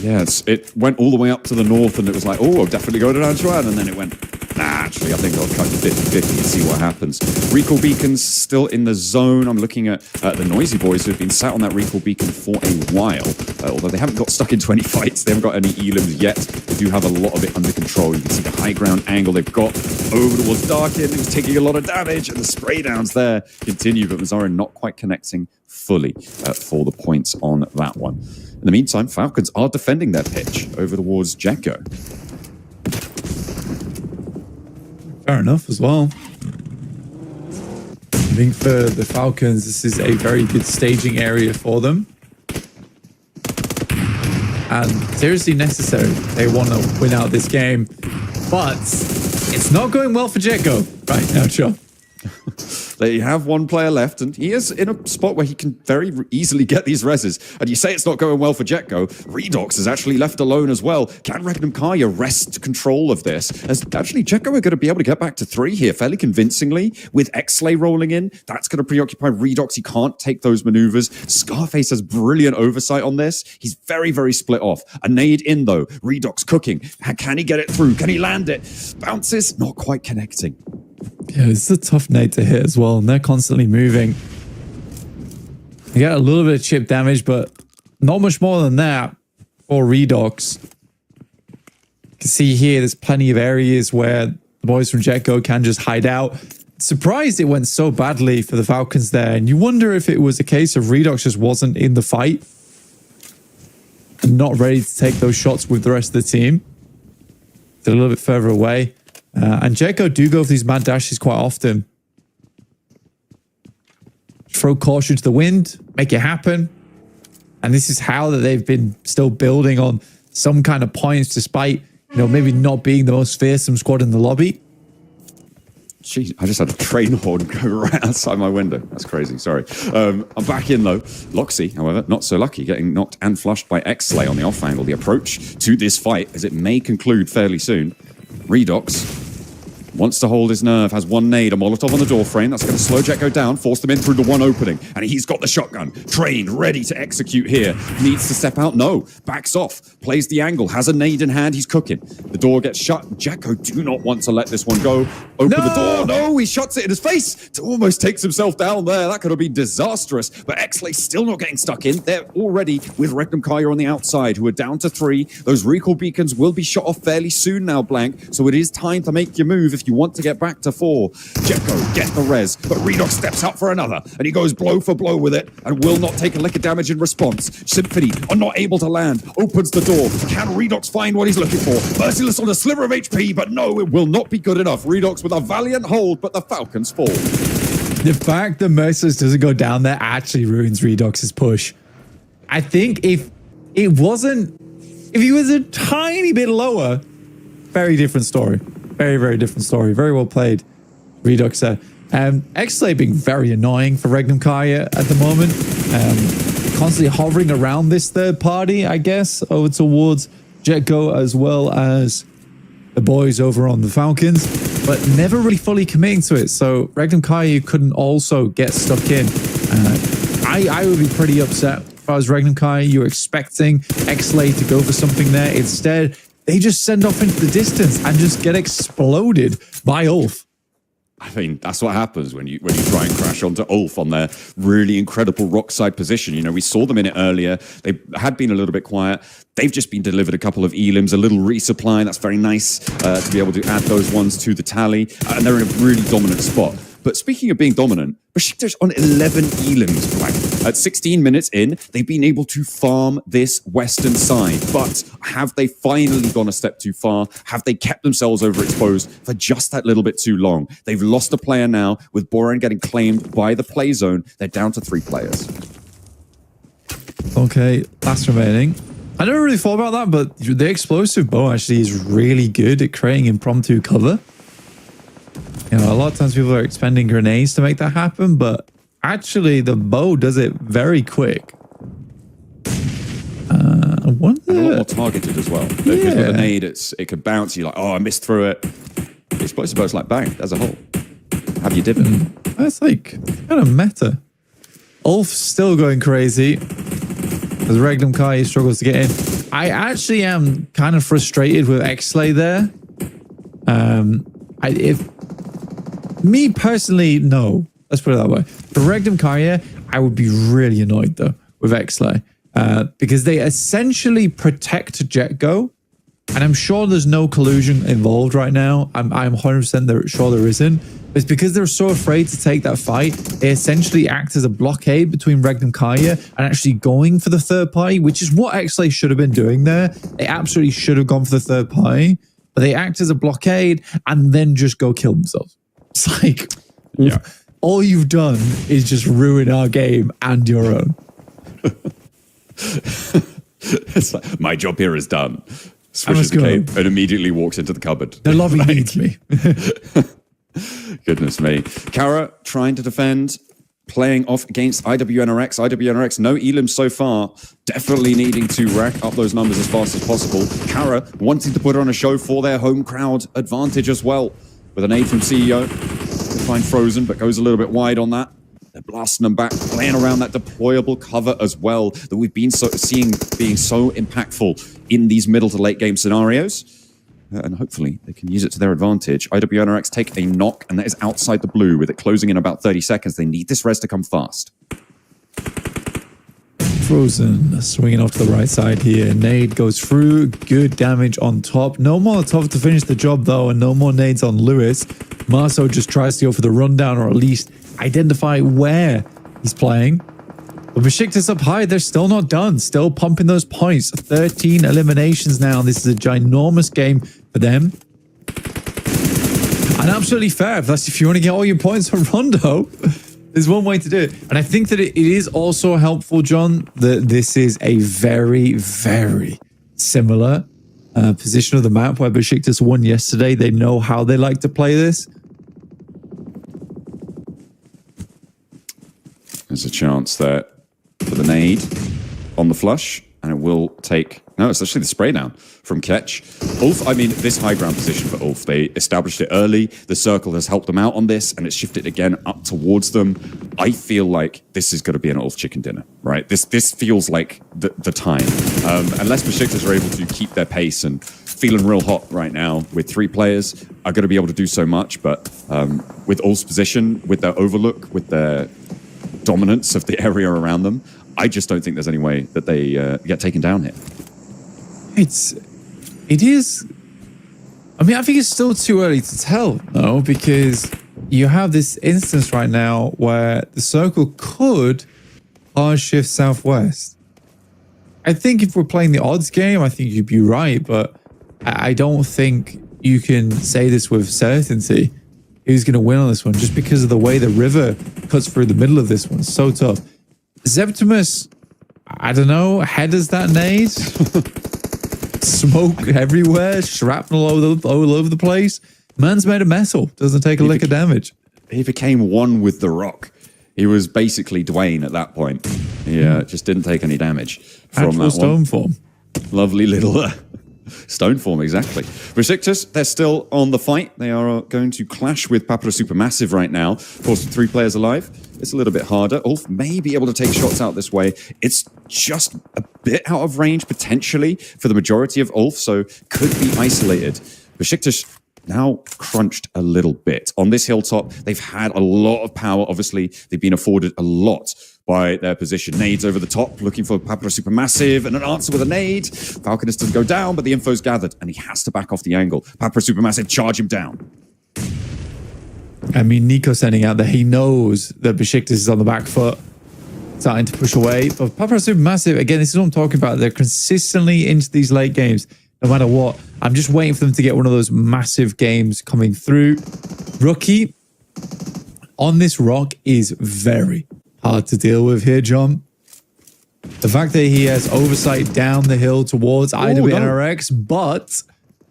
Yeah, it went all the way up to the north, and it was like, oh, I'll definitely go to Nanchuan, and then it went, nah, actually, I think I'll cut to 50-50 and see what happens. Recall beacons still in the zone. I'm looking at the Noisy Boys who've been sat on that recall beacon for a while. Although they haven't got stuck in 20 fights. They haven't got any elims yet. They do have a lot of it under control. You can see the high ground angle they've got over towards Darkin, who's taking a lot of damage, and the spray downs there continue, but Mazarin not quite connecting fully for the points on that one. In the meantime, Falcons are defending their pitch over towards Jekko. Fair enough as well. I think for the Falcons, this is a very good staging area for them. And seriously necessary. They want to win out this game. But it's not going well for Jekko right now, Joe. They have 1 player left, and he is in a spot where he can very easily get these reses. And you say it's not going well for Jekko. Redox is actually left alone as well. Can Regnum Kaya wrest control of this? As actually Jekko are going to be able to get back to 3 here fairly convincingly with X-Slay rolling in. That's going to preoccupy Redox. He can't take those maneuvers. Scarface has brilliant oversight on this. He's very, very split off. A nade in though. Redox cooking. Can he get it through? Can he land it? Bounces, not quite connecting. Yeah, this is a tough nade to hit as well, and they're constantly moving. You get a little bit of chip damage, but not much more than that for Redox. You can see here, there's plenty of areas where the boys from Jekko can just hide out. Surprised it went so badly for the Falcons there, and you wonder if it was a case of Redox just wasn't in the fight and not ready to take those shots with the rest of the team. They're a little bit further away. And Jekko do go for these mad dashes quite often. Throw caution to the wind, make it happen. And this is how that they've been still building on some kind of points despite, maybe not being the most fearsome squad in the lobby. Jeez, I just had a train horn go right outside my window. That's crazy. Sorry. I'm back in though. Loxy, however, not so lucky, getting knocked and flushed by Xlay on the off angle. The approach to this fight, as it may conclude fairly soon. Redox wants to hold his nerve, has one nade, a Molotov on the door frame. That's going to slow Jetco down, force them in through the one opening. And he's got the shotgun, trained, ready to execute here. Needs to step out, no. Backs off, plays the angle, has a nade in hand, he's cooking. The door gets shut. Jetco do not want to let this one go. Open the door, no, he shuts it in his face. Almost takes himself down there. That could have been disastrous. But Xlay still not getting stuck in. They're already with Regnum Kaya on the outside, who are down to 3. Those recall beacons will be shot off fairly soon now, Blank. So it is time to make your move if you want to get back to 4. Jetco get the res, but Redox steps up for another, and he goes blow for blow with it, and will not take a lick of damage in response. Symphony are not able to land, opens the door. Can Redox find what he's looking for? Merciless on a sliver of HP, but no, it will not be good enough. Redox with a valiant hold, but the Falcons fall. The fact that Merciless doesn't go down there actually ruins Redox's push. I think if he was a tiny bit lower, very different story. Very, very different story. Very well played, Redox there. Xlay being very annoying for Regnum Kaya at the moment. Constantly hovering around this third party, I guess, over towards Jetco as well as the boys over on the Falcons, but never really fully committing to it. So Regnum Kaya couldn't also get stuck in. I would be pretty upset if I was Regnum Kaya. You were expecting Xlay to go for something there. Instead, they just send off into the distance and just get exploded by Ulf. I mean, that's what happens when you try and crash onto Ulf on their really incredible rockside position. You know, we saw them in it earlier. They had been a little bit quiet. They've just been delivered a couple of elims, a little resupply. That's very nice to be able to add those ones to the tally. And they're in a really dominant spot. But speaking of being dominant, Besiktas on 11 elims, Blank. At 16 minutes in, they've been able to farm this western side. But have they finally gone a step too far? Have they kept themselves overexposed for just that little bit too long? They've lost a player now, with Boran getting claimed by the play zone. They're down to 3 players. Okay, last remaining. I never really thought about that, but the explosive bow actually is really good at creating impromptu cover. You know, a lot of times people are expending grenades to make that happen, but actually the bow does it very quick. I wonder... And a lot more targeted as well. Yeah. With a nade, it could bounce. You're like, oh, I missed through it. The explosive bow's like, bang, there's a hole. Have you dipping? That's like kind of meta. Ulf's still going crazy as Regnum Kai struggles to get in. I actually am kind of frustrated with Xlay there. Me personally, no. Let's put it that way. For Regnum Kaya, I would be really annoyed though with Xlay because they essentially protect Jetco, and I'm sure there's no collusion involved right now. I'm 100% sure there isn't. But it's because they're so afraid to take that fight. They essentially act as a blockade between Regnum Kaya and actually going for the third party, which is what Xlay should have been doing there. They absolutely should have gone for the third party, but they act as a blockade and then just go kill themselves. It's like, yeah, all you've done is just ruin our game and your own. It's like, my job here is done. Swishes the cape and immediately walks into the cupboard. The lobby needs me. Goodness me. Kara trying to defend, playing off against IWNRX. IWNRX, no elims so far. Definitely needing to rack up those numbers as fast as possible. Kara wanting to put on a show for their home crowd advantage as well. With an aid from CEO. Find Frozen, but goes a little bit wide on that. They're blasting them back, playing around that deployable cover as well that we've been seeing being so impactful in these middle to late game scenarios. And hopefully they can use it to their advantage. IWNRX take a knock, and that is outside the blue with it closing in about 30 seconds. They need this res to come fast. Frozen swinging off to the right side here. Nade goes through. Good damage on top. No Molotov to finish the job though, and no more nades on Lewis. Marceau just tries to go for the rundown, or at least identify where he's playing. But Besiktas up high, they're still not done. Still pumping those points. 13 eliminations now. This is a ginormous game for them. And absolutely fair. If you want to get all your points from Rondo, there's one way to do it. And I think that it is also helpful, John, that this is a very, very similar position of the map where Besiktas won yesterday. They know how they like to play this. There's a chance there for the nade on the flush, and it will take... No, it's actually the spray down from Ketch. Ulf, I mean, this high ground position for Ulf, they established it early. The circle has helped them out on this, and it's shifted again up towards them. I feel like this is going to be an Ulf chicken dinner, right? This feels like the time. Unless Besiktas are able to keep their pace and feeling real hot right now with 3 players, are going to be able to do so much. But with Ulf's position, with their overlook, with their dominance of the area around them, I just don't think there's any way that they get taken down here. It is. I mean, I think it's still too early to tell, though, because you have this instance right now where the circle could hard shift southwest. I think if we're playing the odds game, I think you'd be right, but I don't think you can say this with certainty. Who's going to win on this one, just because of the way the river cuts through the middle of this one. So tough. Zeptimus, I don't know, headers that nade. Smoke everywhere, shrapnel all over the place. Man's made of metal, doesn't take a lick of damage. He became one with the rock. He was basically Dwayne at that point. He just didn't take any damage from Actual that stone one. form. Lovely little stone form, exactly. Besiktas, they're still on the fight. They are going to clash with Papara Supermassive right now. Of course, 3 players alive. It's a little bit harder. Ulf may be able to take shots out this way. It's just a bit out of range, potentially, for the majority of Ulf, so could be isolated. Besiktas now crunched a little bit. On this hilltop, they've had a lot of power. Obviously, they've been afforded a lot by their position. Nades over the top, looking for Papara Supermassive, and an answer with a nade. Falconist doesn't go down, but the info's gathered, and he has to back off the angle. Papara Supermassive, charge him down. I mean, Nico sending out that he knows that Besiktas is on the back foot, starting to push away. But Papara Supermassive, again, this is what I'm talking about. They're consistently into these late games, no matter what. I'm just waiting for them to get one of those massive games coming through. Rookie on this rock is very hard to deal with here, John. The fact that he has oversight down the hill towards IWNRX, but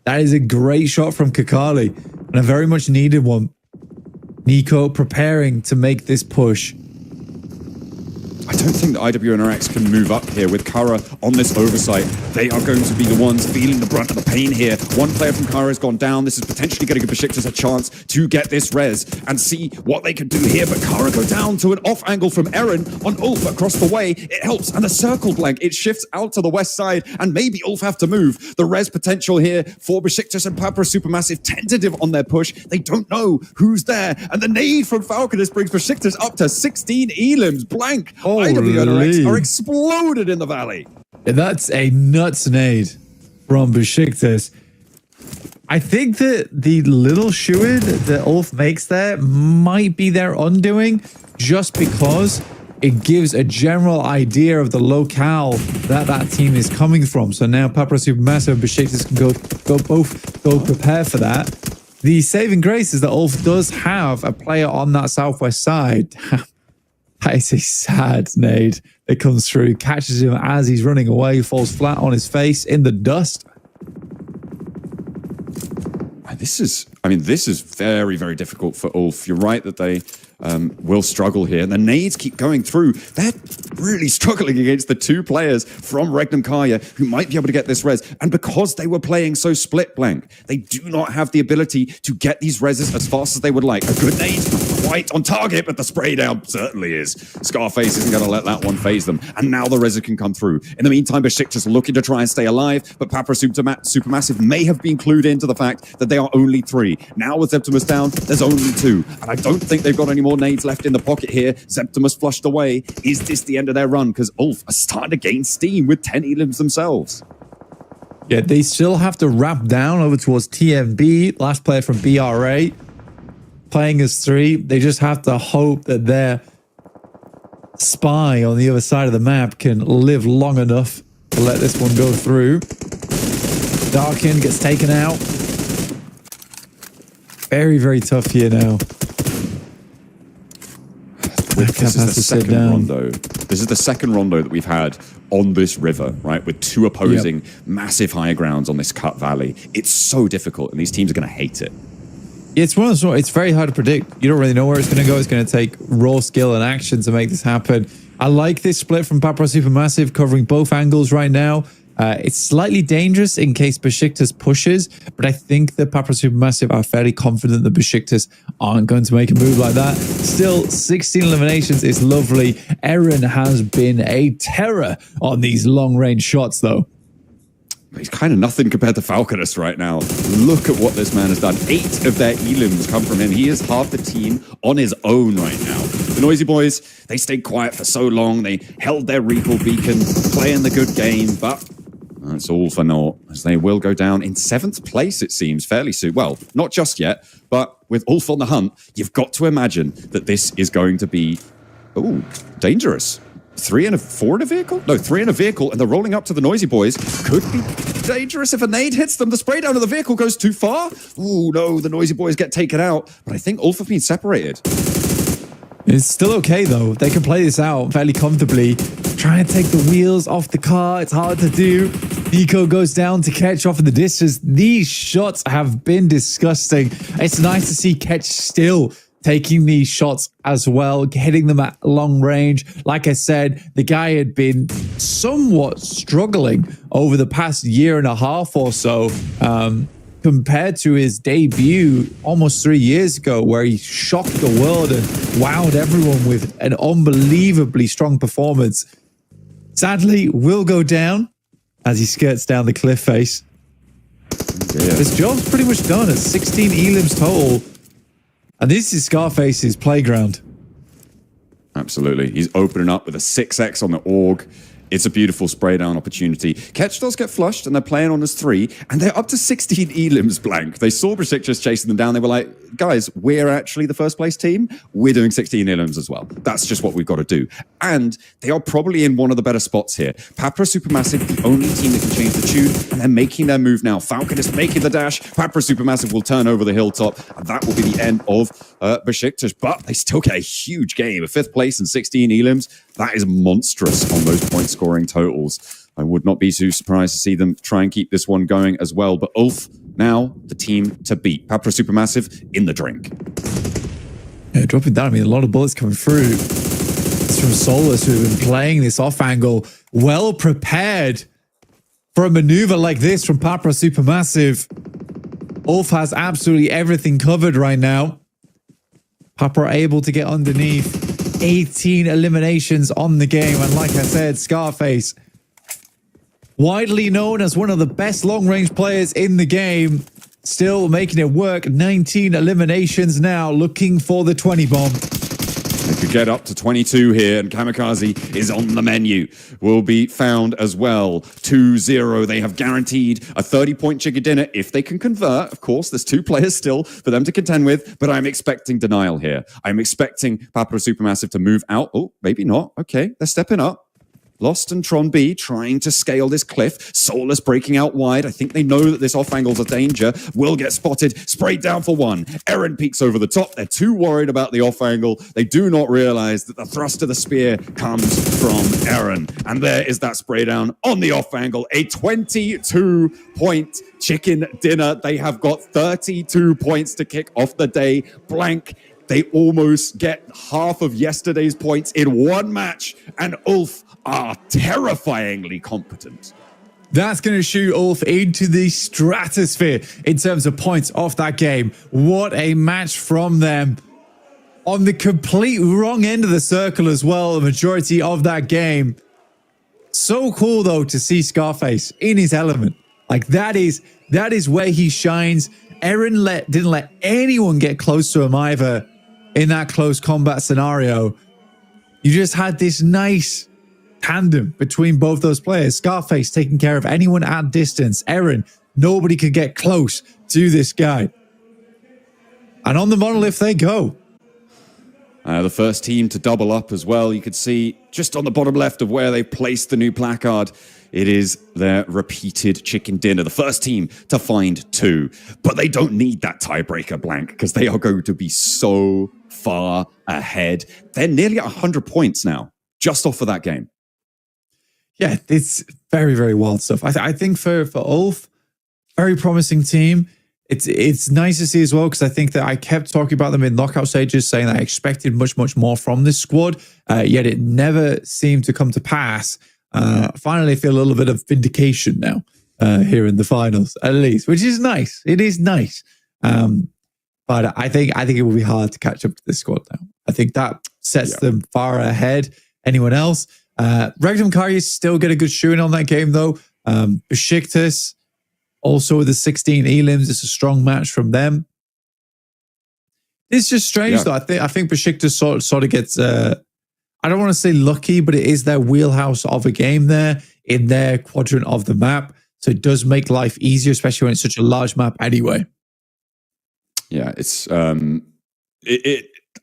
that is a great shot from Kakali and a very much needed one. Nico preparing to make this push. I don't think that IWNRX can move up here with Kara on this oversight. They are going to be the ones feeling the brunt of the pain here. One player from Kara has gone down. This is potentially going to give Besiktas a chance to get this res and see what they can do here. But Kara go down to an off angle from Eren on Ulf across the way. It helps. And a circle blank. It shifts out to the west side. And maybe Ulf have to move. The res potential here for Besiktas and Papara Supermassive tentative on their push. They don't know who's there. And the nade from Falconist brings Besiktas up to 16 elims. Blank. IWNRX are exploded in the valley. That's a nuts nade from Besiktas. I think that the little shoeid that Ulf makes there might be their undoing, just because it gives a general idea of the locale that team is coming from. So now Papara Supermassive and Besiktas can go prepare for that. The saving grace is that Ulf does have a player on that southwest side. That is a sad nade that comes through, catches him as he's running away, falls flat on his face in the dust. This is very, very difficult for Ulf. You're right that they will struggle here. The nades keep going through. They're really struggling against the 2 players from Regnum Kaya who might be able to get this res. And because they were playing so split blank, they do not have the ability to get these reses as fast as they would like. A good nade, not quite on target, but the spray down certainly is. Scarface isn't going to let that one phase them. And now the reses can come through. In the meantime, Besiktas looking to try and stay alive, but Papara Supermassive may have been clued into the fact that they are only 3. Now with Zeptimus down, there's only 2. And I don't think they've got any more nades left in the pocket here. Zeptimus flushed away. Is this the end of their run? Because Ulf are starting to gain steam with 10 elims themselves. Yeah, they still have to wrap down over towards TMB, last player from BRA, playing as 3. They just have to hope that their spy on the other side of the map can live long enough to let this one go through. Darkin gets taken out. Very, very tough here now. This is the second rondo. This is the second rondo that we've had on this river, right? With 2 opposing massive high grounds on this cut valley. It's so difficult, and these teams are going to hate it. It's one of those. It's very hard to predict. You don't really know where it's going to go. It's going to take raw skill and action to make this happen. I like this split from Papra Supermassive, covering both angles right now. It's slightly dangerous in case Besiktas pushes, but I think that Papra Supermassive are fairly confident that Besiktas aren't going to make a move like that. Still, 16 eliminations is lovely. Eren has been a terror on these long-range shots, though. He's kind of nothing compared to Falconist right now. Look at what this man has done. 8 of their elims come from him. He is half the team on his own right now. The Noisy Boys, they stayed quiet for so long. They held their recall beacon, playing the good game, but that's all for naught, as they will go down in 7th place, it seems, fairly soon. Well, not just yet, but with Ulf on the hunt, you've got to imagine that this is going to be, dangerous. 4 in a vehicle? No, 3 in a vehicle, and they're rolling up to the Noisy Boys. Could be dangerous if a nade hits them. The spray down of the vehicle goes too far. Ooh, no, the Noisy Boys get taken out. But I think Ulf have been separated. It's still okay, though. They can play this out fairly comfortably. Try and take the wheels off the car. It's hard to do. Nico goes down to Ketch off in the distance. These shots have been disgusting. It's nice to see Ketch still taking these shots as well, hitting them at long range. Like I said, the guy had been somewhat struggling over the past year and a half or so, compared to his debut almost 3 years ago, where he shocked the world and wowed everyone with an unbelievably strong performance. Sadly, will go down as he skirts down the cliff face. Yeah. His job's pretty much done at 16 elims total. And this is Scarface's playground. Absolutely. He's opening up with a 6x on the AUG. It's a beautiful spray down opportunity. Ketch does get flushed, and they're playing on his 3, and they're up to 16 elims blank. They saw Besiktas chasing them down. They were like, guys, we're actually the first place team. We're doing 16 elims as well. That's just what we've got to do. And they are probably in one of the better spots here. Papra Supermassive, the only team that can change the tune, and they're making their move now. Falcon is making the dash. Papra Supermassive will turn over the hilltop, and that will be the end of Besiktas. But they still get a huge game. A 5th place and 16 elims. That is monstrous on those point scoring totals. I would not be too surprised to see them try and keep this one going as well. But Ulf, now the team to beat. Papra Supermassive in the drink. Yeah, dropping down. I mean, a lot of bullets coming through. It's from Solus, who have been playing this off angle, well prepared for a maneuver like this from Papra Supermassive. Ulf has absolutely everything covered right now. Papra are able to get underneath. 18 eliminations on the game, and like I said, Scarface, widely known as one of the best long-range players in the game, still making it work. 19 eliminations now, looking for the 20 bomb. They could get up to 22 here, and Kamikaze is on the menu. Will be found as well. 2-0. They have guaranteed a 30-point chicken dinner if they can convert. Of course, there's 2 players still for them to contend with, but I'm expecting denial here. I'm expecting Papra Supermassive to move out. Oh, maybe not. Okay, they're stepping up. Lost and Tron B trying to scale this cliff. Solus breaking out wide. I think they know that this off angle's a danger. Will get spotted. Sprayed down for 1. Eren peeks over the top. They're too worried about the off angle. They do not realize that the thrust of the spear comes from Eren. And there is that spray down on the off angle. A 22-point chicken dinner. They have got 32 points to kick off the day. Blank. They almost get half of yesterday's points in one match. And Ulf are terrifyingly competent. That's going to shoot Ulf into the stratosphere in terms of points off that game. What a match from them. On the complete wrong end of the circle as well, the majority of that game. So cool, though, to see Scarface in his element. Like, that is where he shines. Eren didn't let anyone get close to him either in that close combat scenario. You just had this nice tandem between both those players. Scarface taking care of anyone at distance. Eren, nobody could get close to this guy. And on the monolith they go. The first team to double up as well. You could see just on the bottom left of where they placed the new placard, it is their repeated chicken dinner. The first team to find 2. But they don't need that tiebreaker, Blank, because they are going to be so far ahead. They're nearly at 100 points now, just off of that game. Yeah, it's very, very wild stuff. I think for Ulf, very promising team. It's nice to see as well, because I think that I kept talking about them in knockout stages, saying that I expected much, much more from this squad, yet it never seemed to come to pass. Finally, I feel a little bit of vindication now here in the finals, at least, which is nice. It is nice. But I think it will be hard to catch up to this squad now. I think that sets them far ahead anyone else. Regnum Karjas still get a good shooting on that game, though. Besiktas, also with the 16 elims, it's a strong match from them. It's just strange, though. I think Besiktas sort of gets, I don't want to say lucky, but it is their wheelhouse of a game there in their quadrant of the map. So it does make life easier, especially when it's such a large map anyway. Yeah, it's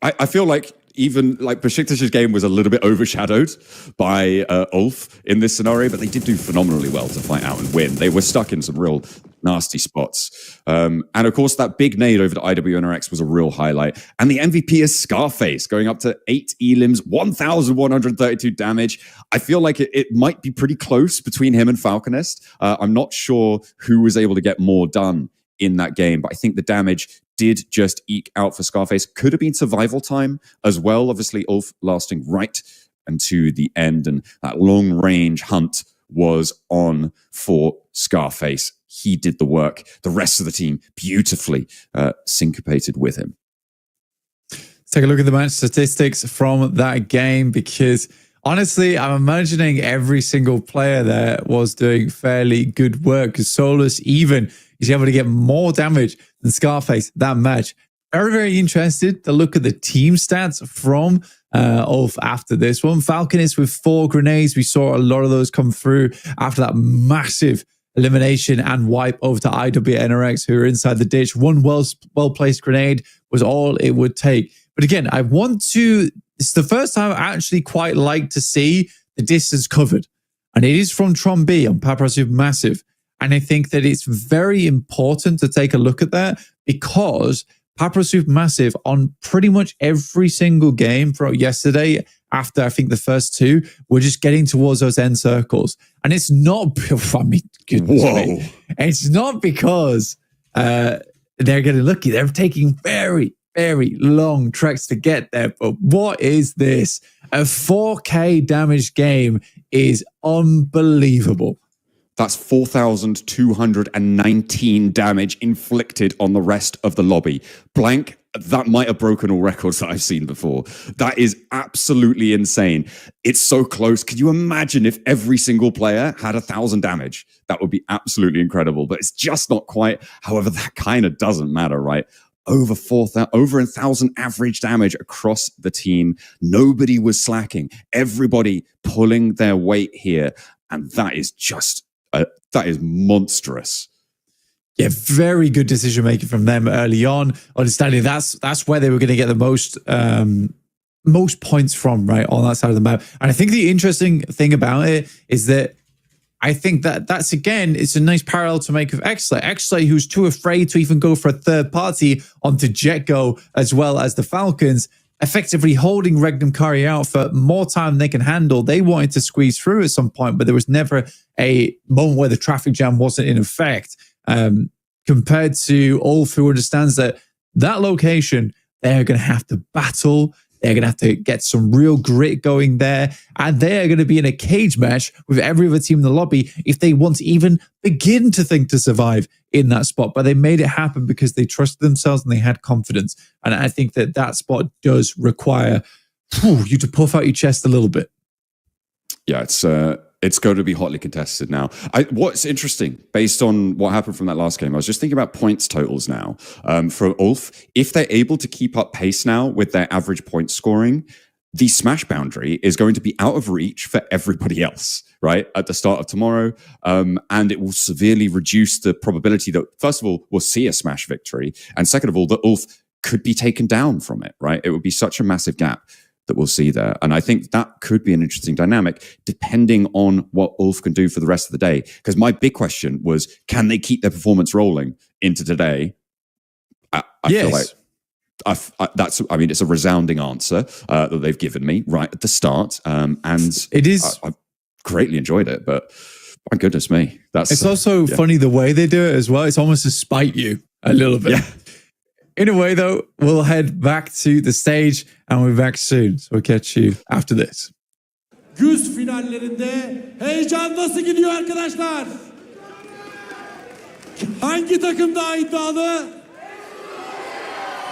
I feel like even like Besiktas' game was a little bit overshadowed by Ulf in this scenario, but they did do phenomenally well to fight out and win. They were stuck in some real nasty spots. And of course, that big nade over to IWNRX was a real highlight. And the MVP is Scarface, going up to 8 elims, 1,132 damage. I feel like it might be pretty close between him and Falconist. I'm not sure who was able to get more done in that game, but I think the damage did just eke out for Scarface. Could have been survival time as well. Obviously, Ulf lasting right until the end, and that long range hunt was on for Scarface. He did the work. The rest of the team beautifully syncopated with him. Let's take a look at the match statistics from that game, because honestly, I'm imagining every single player there was doing fairly good work, because Solus even is able to get more damage than Scarface that match. Very, very interested to look at the team stats from Ulf after this one. Falconist with 4 grenades. We saw a lot of those come through after that massive elimination and wipe over to IWNRX, who are inside the ditch. One well-placed grenade was all it would take. But again, it's the first time I actually quite like to see the distance covered. And it is from Tron B on Papra Supermassive. And I think that it's very important to take a look at that, because Papra Supermassive on pretty much every single game throughout yesterday, after I think the first 2, were just getting towards those end circles. And it's not, I mean, goodness me, it's not because they're getting lucky. They're taking very, very long treks to get there. But what is this? A 4K damage game is unbelievable. That's 4,219 damage inflicted on the rest of the lobby. Blank, that might have broken all records that I've seen before. That is absolutely insane. It's so close. Can you imagine if every single player had 1,000 damage? That would be absolutely incredible, but it's just not quite. However, that kind of doesn't matter, right? Over 1,000 average damage across the team. Nobody was slacking. Everybody pulling their weight here. And that is just... that is monstrous. Yeah, very good decision making from them early on. Understanding that's where they were going to get the most points from, right, on that side of the map. And I think the interesting thing about it is that I think that's again, it's a nice parallel to make with Xlay. Xlay, who's too afraid to even go for a third party onto Jetgo as well as the Falcons, effectively holding Regnum Kari out for more time than they can handle. They wanted to squeeze through at some point, but there was never a moment where the traffic jam wasn't in effect. Compared to Ulf, who understands that location, they're going to have to battle. They're going to have to get some real grit going there. And they are going to be in a cage match with every other team in the lobby if they want to even begin to think to survive in that spot. But they made it happen because they trusted themselves and they had confidence. And I think that spot does require you to puff out your chest a little bit. Yeah, it's going to be hotly contested now. What's interesting, based on what happened from that last game, I was just thinking about points totals now. For Ulf, if they're able to keep up pace now with their average point scoring, the smash boundary is going to be out of reach for everybody else, right, at the start of tomorrow. And it will severely reduce the probability that, first of all, we'll see a smash victory. And second of all, that Ulf could be taken down from it, right? It would be such a massive gap that we'll see there. And I think that could be an interesting dynamic, depending on what Ulf can do for the rest of the day. Because my big question was, can they keep their performance rolling into today? I feel like it's a resounding answer that they've given me right at the start. And it is. I've greatly enjoyed it, but My goodness me. It's also funny the way they do it as well. It's almost to spite you a little bit. Yeah. In a way, though, we'll head back to the stage and we'll be back soon. So we'll catch you after this. Güz finallerinde heyecan nasıl gidiyor arkadaşlar? Hangi takım daha iddialı?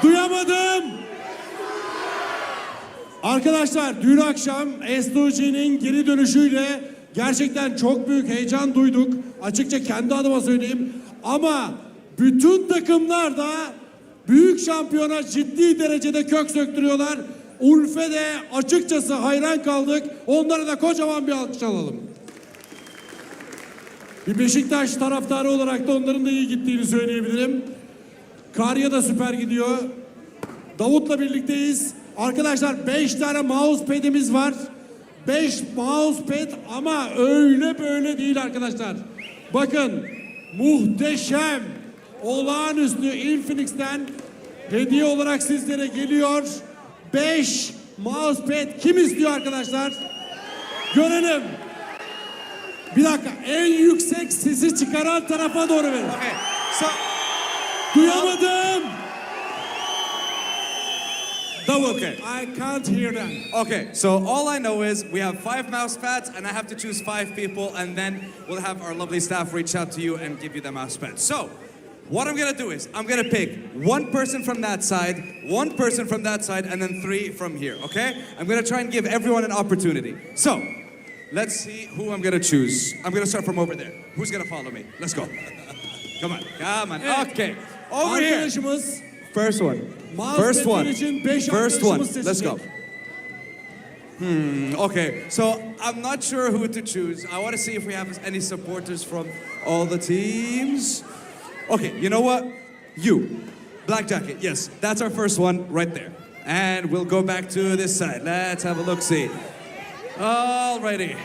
Duyamadım. Arkadaşlar dün akşam S2G'nin geri dönüşüyle gerçekten çok büyük heyecan duyduk. Açıkça kendi adıma söyleyeyim. Ama bütün takımlar da büyük şampiyona ciddi derecede kök söktürüyorlar. Ulf'e de açıkçası hayran kaldık. Onlara da kocaman bir alkış alalım. Bir Beşiktaş taraftarı olarak da onların da iyi gittiğini söyleyebilirim. Karya da süper gidiyor. Davut'la birlikteyiz. Arkadaşlar 5 tane mousepad'imiz var. 5 mousepad ama öyle böyle değil arkadaşlar. Bakın muhteşem, olağanüstü Infinix'ten hediye olarak sizlere geliyor. 5 mousepad kim istiyor arkadaşlar? Görelim. Bir dakika, en yüksek sesi çıkaran tarafa doğru verin. Okay, so Duyamadım. okay. I can't hear them. Okay, so all I know is we have 5 mouse pads, and I have to choose 5 people, and then we'll have our lovely staff reach out to you and give you the mouse pads. So, what I'm gonna do is I'm gonna pick 1 person from that side, 1 person from that side, and then 3 from here. Okay? I'm gonna try and give everyone an opportunity. So, let's see who I'm gonna choose. I'm gonna start from over there. Who's gonna follow me? Let's go. Come on, come on. Evet. Okay, over here. Arkadaşımız First one. mousepad'ler First one. için 5 First one. arkadaşımız Let's seçecek. go. Okay, so I'm not sure who to choose. I want to see if we have any supporters from all the teams. Okay, you know what? You. Black jacket. Yes, that's our first one right there. And we'll go back to this side. Let's have a look-see. Alrighty.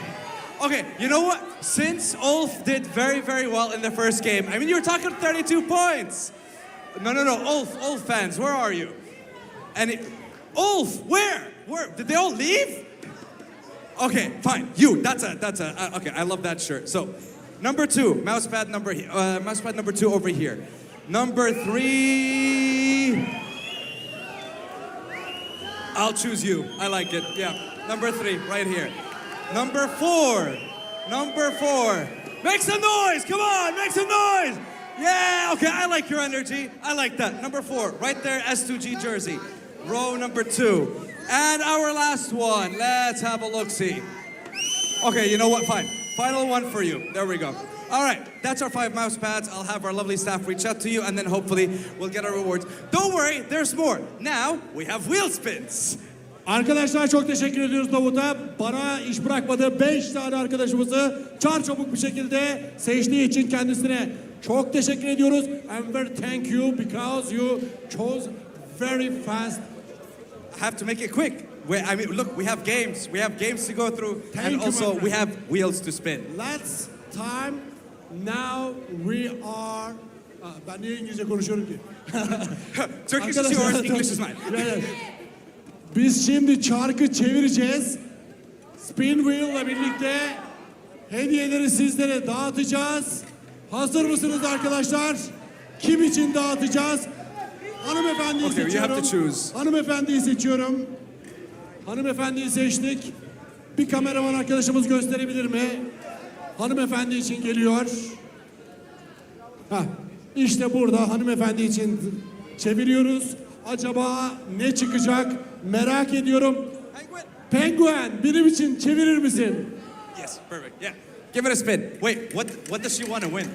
Okay, you know what? Since Ulf did very, very well in the first game, I mean, you were talking 32 points. No, Ulf fans, where are you? Ulf, where? Did they all leave? Okay, fine. You, that's a, okay, I love that shirt. So, number 2, mousepad number 2 over here. Number 3, I'll choose you. I like it, yeah. Number 3, right here. Number 4, make some noise, come on, make some noise. Yeah, okay, I like your energy. I like that. Number 4, right there, S2G jersey. Row number 2. And our last one, let's have a look-see. Okay, you know what, fine. Final one for you. There we go. All right, that's our 5 mouse pads. I'll have our lovely staff reach out to you, and then hopefully we'll get our rewards. Don't worry, there's more. Now, we have wheel spins. Arkadaşlar çok teşekkür ediyoruz Davut'a. Bana iş bırakmadığı 5 tane arkadaşımızı çarçabuk bir şekilde seçtiği için kendisine çok teşekkür ediyoruz. And very thank you because you chose very fast. I have to make it quick. I mean, look, we have games. We have games to go through. Thank and you, also, my we friend. have wheels to spin. Let's time. Now we are... Ben niye İngilizce konuşuyorum ki? Turkish is Arkadaşlar, yours, English is mine. Evet. Biz şimdi çarkı çevireceğiz. Spin wheel ile birlikte hediyeleri sizlere dağıtacağız. Hazır mısınız arkadaşlar? Kim için dağıtacağız? Hanımefendiyi Okay, you have to seçiyorum. choose. Hanımefendiyi seçiyorum. Hanımefendiyi seçtik. Bir kameraman arkadaşımız gösterebilir mi? Hanımefendi için geliyor. İşte burada hanımefendi için çeviriyoruz. Acaba ne çıkacak? Merak ediyorum. Penguin, benim için çevirir misin? Yes, perfect. Yeah. Give it a spin. Wait, what does she want to win?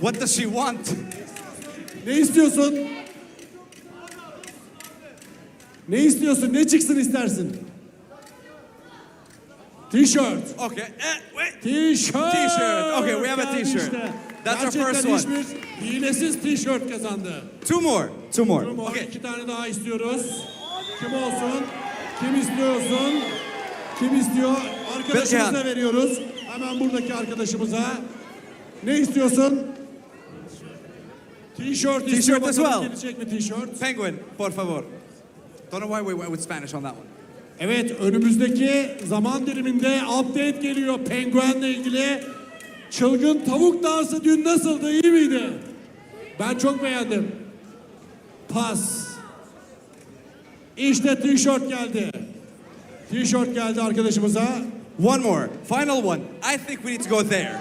What does she want? Ne istiyorsun? Ne istiyorsun? Ne çıksın istersin? T-shirt. Okay. Wait. T-shirt. T-shirt. Okay, we have a Geldi t-shirt. işte. That's our Gerçekten first one. hiçbir hilesiz t-shirt kazandı. Two more. Okay. Okay. 2 tane daha istiyoruz. Kim olsun? Kim istiyorsun? Kim istiyor? Arkadaşımıza Bilgehan. veriyoruz. Hemen buradaki arkadaşımıza. Ne istiyorsun? T-shirt istiyor. T-shirt as Bakalım well. gelecek mi t-shirt? Penguin, por favor. Don't know why we went with Spanish on that one. Evet, önümüzdeki zaman diliminde update geliyor Penguen'le ilgili. Çılgın tavuk dansı dün nasıldı, iyi miydi? Ben çok beğendim. Pas. İşte tişört geldi. Tişört geldi arkadaşımıza. One more, final one. I think we need to go there.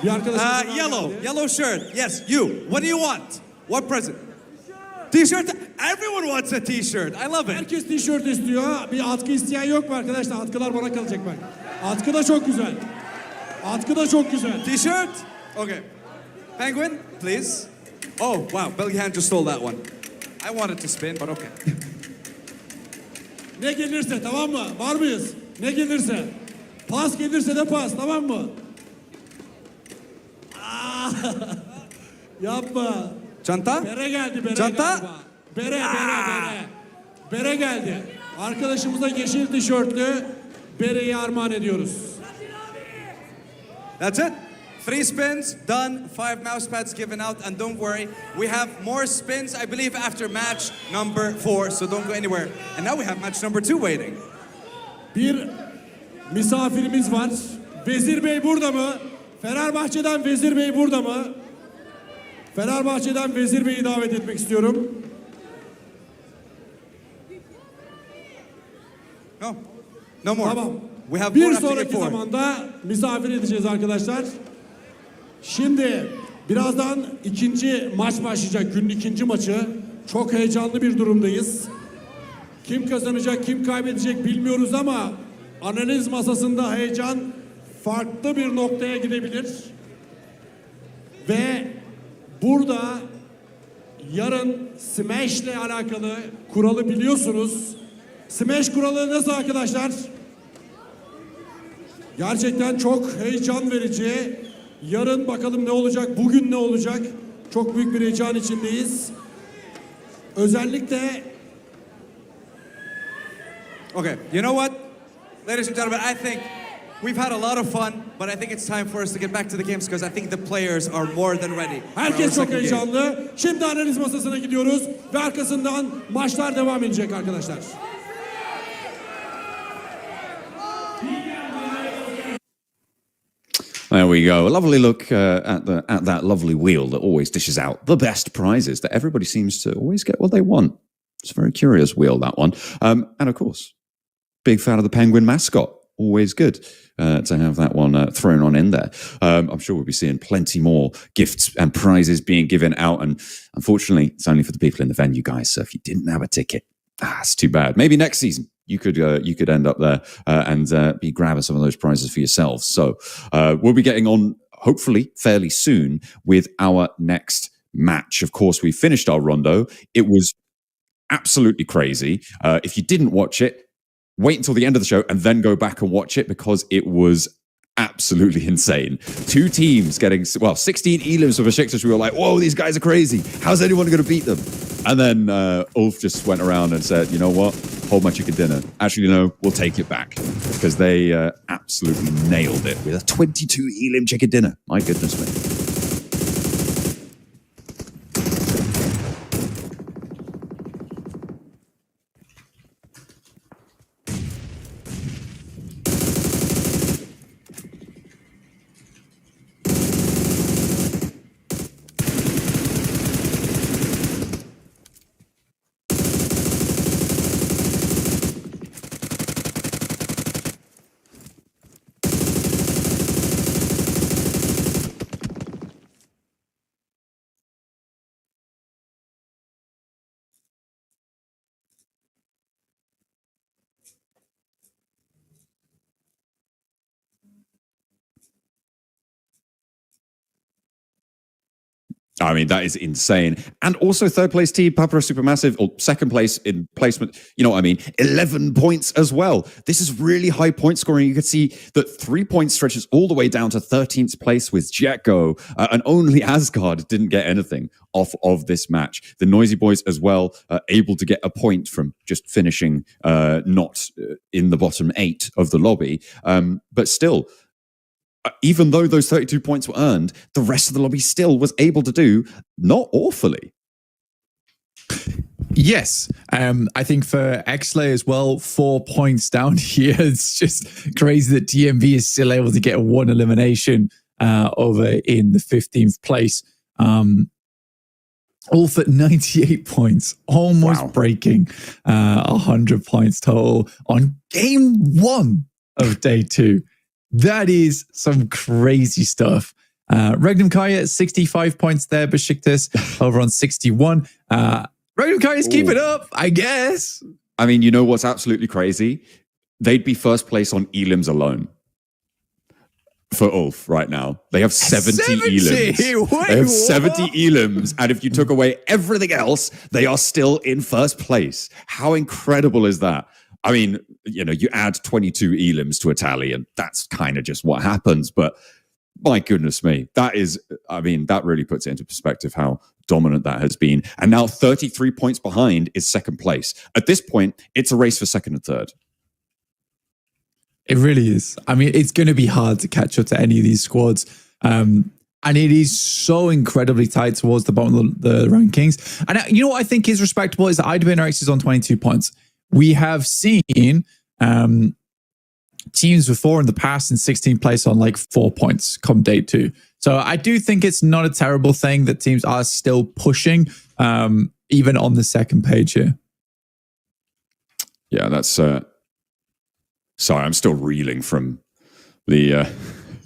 Bir arkadaşımıza Yellow, geldi. yellow shirt. Yes, you. What do you want? What present? T-shirt. Everyone wants a T-shirt. I love it. Herkes tişört istiyor. Bir atkı isteyen yok mu arkadaşlar? Atkılar bana kalacak bak. Atkı da çok güzel. Atkı da çok güzel. T-shirt. Okay. Penguin, please. Oh wow, Belgian just stole that one. I wanted to spin, but okay. Ne gelirse, tamam mı? Var mıyız? Ne gelirse. Pas gelirse de pas, tamam mı? Aa, yapma. Çanta. Bere geldi, bere Çanta. galiba. Bere. Bere geldi. Arkadaşımıza yeşil tişörtlü bereyi armağan ediyoruz. That's it. 3 spins, done. 5 mouse pads given out. And don't worry, we have more spins, I believe, after match number 4. So don't go anywhere. And now we have match number 2 waiting. Bir misafirimiz var. Vezir Bey burada mı? Fenerbahçe'den Vezir Bey burada mı? Fenerbahçe'den Vezir Bey'i davet etmek istiyorum. No. No more. Tamam. We have Bir more after sonraki game 4. zamanda misafir edeceğiz arkadaşlar. Şimdi birazdan ikinci maç başlayacak. Günün ikinci maçı. Çok heyecanlı bir durumdayız. Kim kazanacak, kim kaybedecek bilmiyoruz ama analiz masasında heyecan farklı bir noktaya gidebilir. Ve burada yarın Smash ile alakalı kuralı biliyorsunuz. Smash kuralı nasıl arkadaşlar? Gerçekten çok heyecan verici. Yarın bakalım ne olacak, bugün ne olacak? Çok büyük bir heyecan içindeyiz. Özellikle Okay, you know what? Ladies and gentlemen, I think we've had a lot of fun, but I think it's time for us to get back to the games because I think the players are more than ready. for our herkes çok second game. heyecanlı. Şimdi analiz masasına gidiyoruz ve arkasından maçlar devam edecek arkadaşlar. There we go. A lovely look at that lovely wheel that always dishes out the best prizes that everybody seems to always get what they want. It's a very curious wheel, that one. And of course, big fan of the penguin mascot. Always good to have that one thrown on in there. I'm sure we'll be seeing plenty more gifts and prizes being given out. And unfortunately, it's only for the people in the venue, guys. So if you didn't have a ticket, it's too bad. Maybe next season you could end up there and be grabbing some of those prizes for yourselves. So we'll be getting on hopefully fairly soon with our next match. Of course, we finished our rondo. It was absolutely crazy. If you didn't watch it, wait until the end of the show and then go back and watch it because it was absolutely insane. Two teams getting, 16 elims for Besiktas. We were like, whoa, these guys are crazy. How's anyone going to beat them? And then Ulf just went around and said, you know what? Hold my chicken dinner. Actually, no, we'll take it back because they absolutely nailed it with a 22 elim chicken dinner. My goodness me. I mean, that is insane. And also third place team, Papara Supermassive, or second place in placement, you know what I mean? 11 points as well. This is really high point scoring. You can see that 3 point stretches all the way down to 13th place with Jetgo, and only Asgard didn't get anything off of this match. The Noisy Boys as well, able to get a point from just finishing not in the bottom 8 of the lobby. But still, even though those 32 points were earned, the rest of the lobby still was able to do not awfully. Yes. I think for Exley as well, 4 points down here. It's just crazy that DMV is still able to get one elimination over in the 15th place. Ulf at 98 points, almost breaking 100 points total on game 1 of day 2. That is some crazy stuff. Regnum Kaya at 65 points there, Besiktas over on 61. Regnum Kaya's keep it up, I guess. I mean, you know what's absolutely crazy? They'd be first place on elims alone. For Ulf right now. They have 70 elims. Wait, they have what? 70 elims. And if you took away everything else, they are still in first place. How incredible is that? I mean, you know, you add 22 elims to a tally, and that's kind of just what happens. But my goodness me, that really puts it into perspective how dominant that has been. And now 33 points behind is second place. At this point, it's a race for second and third. It really is. I mean, it's going to be hard to catch up to any of these squads. And it is so incredibly tight towards the bottom of the rankings. And you know what I think is respectable is that IWNRX is on 22 points. We have seen teams before in the past in 16th place on like 4 points come day 2. So I do think it's not a terrible thing that teams are still pushing, even on the second page here. Yeah, that's... Sorry, I'm still reeling from the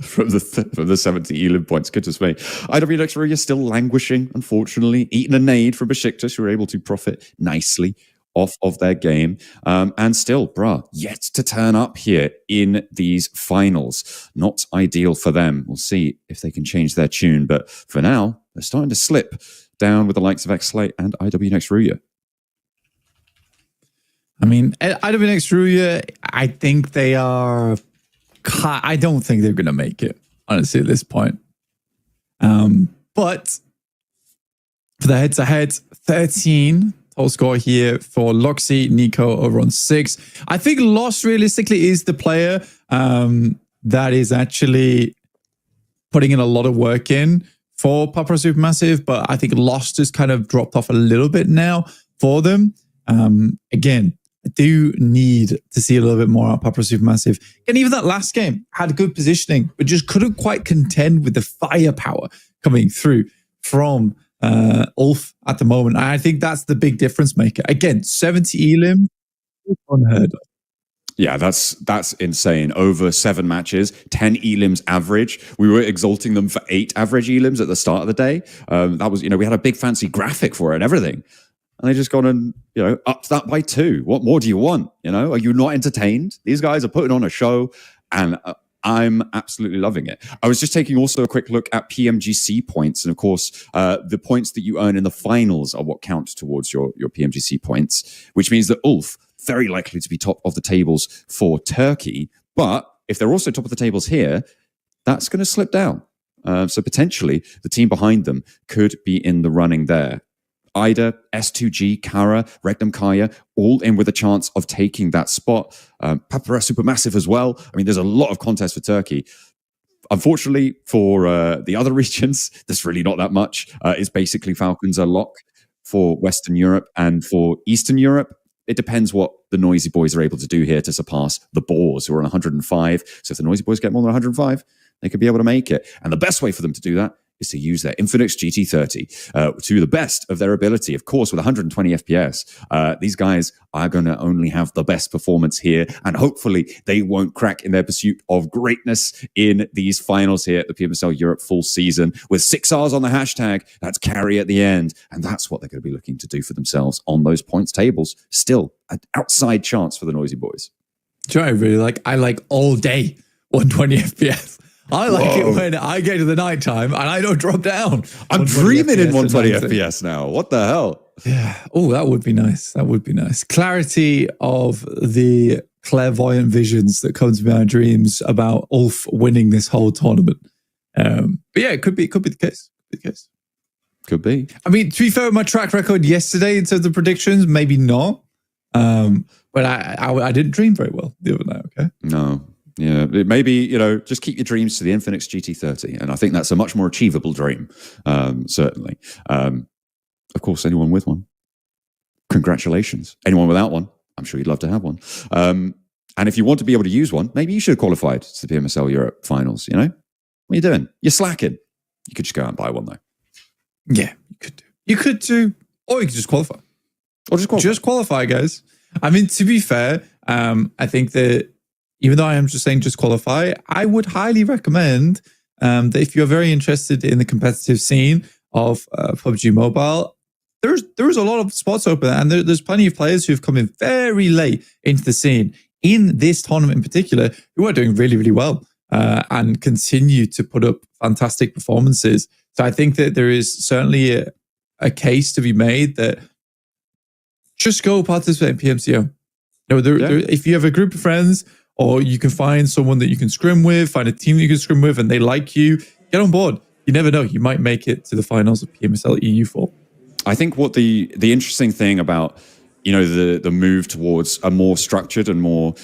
70 elim points. Goodness me. IWX Rouge still languishing, unfortunately. Eating a nade from Besiktas, who were able to profit nicely off of their game. And still, yet to turn up here in these finals. Not ideal for them. We'll see if they can change their tune. But for now, they're starting to slip down with the likes of X-Slate and IWX Rouge. I mean, IWNX Rouge, I think they are... I don't think they're going to make it, honestly, at this point. But for the head-to-head, 13 total score here for Loxy, Nico over on 6. I think Lost realistically is the player that is actually putting in a lot of work in for Papara Supermassive, but I think Lost has kind of dropped off a little bit now for them. Again, I do need to see a little bit more out of Papara Supermassive. And even that last game had good positioning, but just couldn't quite contend with the firepower coming through from Ulf at the moment. And I think that's the big difference maker. Again, 70 elim, unheard of. Yeah, that's insane. Over 7 matches, 10 elims average. We were exalting them for 8 average elims at the start of the day. That was, we had a big fancy graphic for it and everything. And they just gone and, upped that by 2. What more do you want? Are you not entertained? These guys are putting on a show, and I'm absolutely loving it. I was just taking also a quick look at PMGC points. And of course, the points that you earn in the finals are what count towards your PMGC points, which means that Ulf, very likely to be top of the tables for Turkey. But if they're also top of the tables here, that's going to slip down. So potentially the team behind them could be in the running there. Ida, S2G, Kara, Regnum Kaya, all in with a chance of taking that spot. Papara Supermassive as well. I mean, there's a lot of contest for Turkey. Unfortunately, for the other regions, there's really not that much. It's basically Falcons are lock for Western Europe, and for Eastern Europe, it depends what the Noisy Boys are able to do here to surpass the Boars, who are on 105. So if the Noisy Boys get more than 105, they could be able to make it. And the best way for them to do that is to use their Infinix GT30 to the best of their ability. Of course, with 120 FPS, these guys are going to only have the best performance here, and hopefully they won't crack in their pursuit of greatness in these finals here at the PMSL Europe full season. With 6 Rs on the hashtag, that's carry at the end, and that's what they're going to be looking to do for themselves on those points tables. Still, an outside chance for the Noisy Boys. Do you know what I really like? I like all day 120 FPS. I like it when I get to the nighttime and I don't drop down. I'm dreaming in 120 FPS now. What the hell? Yeah. Oh, that would be nice. That would be nice. Clarity of the clairvoyant visions that come to me in my dreams about Ulf winning this whole tournament. But yeah, it could be the case. Could be. I mean, to be fair, with my track record yesterday in terms of predictions, maybe not. But I didn't dream very well the other night. Okay. No. Yeah, maybe, just keep your dreams to the Infinix GT30. And I think that's a much more achievable dream, certainly. Of course, anyone with one Congratulations. Anyone without one, I'm sure you'd love to have one. And if you want to be able to use one, maybe you should have qualified to the PMSL Europe finals, you know? What are you doing? You're slacking. You could just go out and buy one, though. Yeah, you could do. You could do, or you could just qualify. Or just qualify. Just qualify, guys. I mean, to be fair, I think that even though I am just saying just qualify, I would highly recommend that if you're very interested in the competitive scene of PUBG Mobile, there's a lot of spots open, and there's plenty of players who've come in very late into the scene in this tournament in particular, who are doing really, really well and continue to put up fantastic performances. So I think that there is certainly a case to be made that just go participate in PMCO. You know, if you have a group of friends, or you can find someone that you can scrim with, find a team that you can scrim with, and they like you, get on board. You never know, you might make it to the finals of PMSL EU4. I think what the interesting thing about, you know, the move towards a more structured and more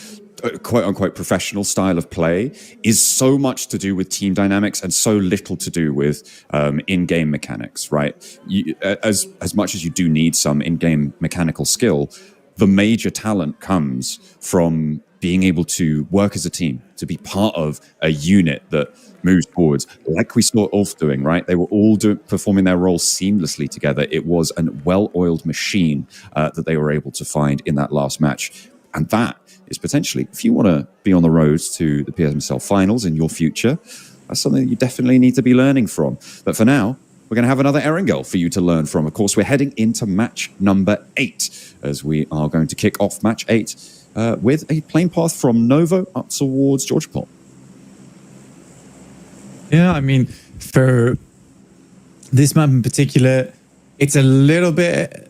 quote unquote professional style of play is so much to do with team dynamics and so little to do with in-game mechanics, right? As much as you do need some in-game mechanical skill, the major talent comes from being able to work as a team, to be part of a unit that moves forwards, like we saw Ulf doing, right? They were all performing their roles seamlessly together. It was a well-oiled machine that they were able to find in that last match. And that is potentially, if you want to be on the road to the PMSL finals in your future, that's something that you definitely need to be learning from. But for now, we're going to have another Erangel for you to learn from. Of course, we're heading into match number 8, as we are going to kick off match 8 with a plane path from Novo up towards George Pol. Yeah, I mean, for this map in particular, it's a little bit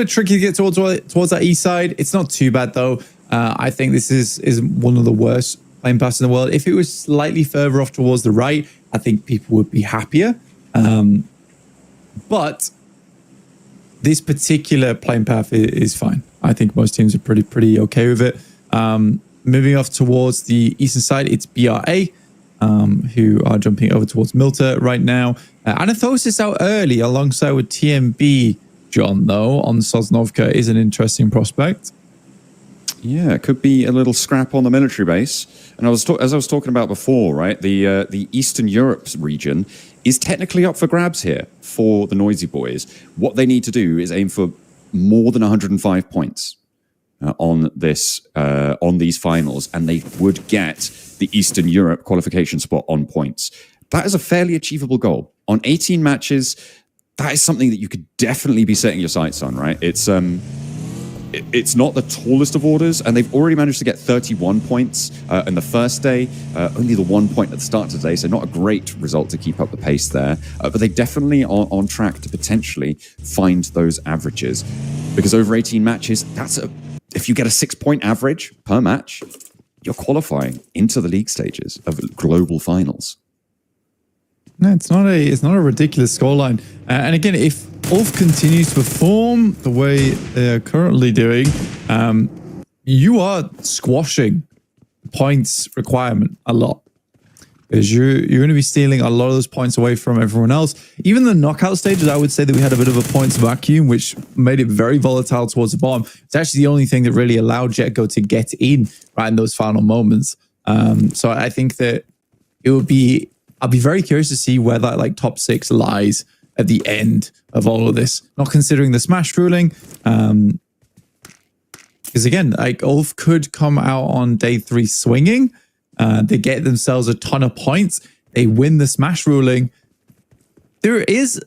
tricky to get towards that east side. It's not too bad though. I think this is one of the worst plane paths in the world. If it was slightly further off towards the right, I think people would be happier. But this particular plane path is fine. I think most teams are pretty okay with it. Moving off towards the eastern side, it's BRA, who are jumping over towards Milta right now. Anathosis out early alongside with TMB, John, though, on Sosnovka is an interesting prospect. Yeah, it could be a little scrap on the military base. And as I was talking about before, right, the Eastern Europe region is technically up for grabs here for the Noisy Boys. What they need to do is aim for more than 105 points on these finals, and they would get the Eastern Europe qualification spot on points. That is a fairly achievable goal. On 18 matches, that is something that you could definitely be setting your sights on, right? It's not the tallest of orders, and they've already managed to get 31 points in the first day, only the 1 point at the start of today, so not a great result to keep up the pace there. But they definitely are on track to potentially find those averages, because over 18 matches, if you get a 6-point average per match, you're qualifying into the league stages of global finals. No, it's not a ridiculous scoreline. And again, if Ulf continues to perform the way they're currently doing, you are squashing points requirement a lot. Because you're going to be stealing a lot of those points away from everyone else. Even the knockout stages, I would say that we had a bit of a points vacuum, which made it very volatile towards the bottom. It's actually the only thing that really allowed Jetgo to get in right in those final moments. So I think that I'll be very curious to see where that like top 6 lies at the end of all of this, not considering the smash ruling. Because again, like Ulf could come out on day 3 swinging. They get themselves a ton of points. They win the smash ruling. There is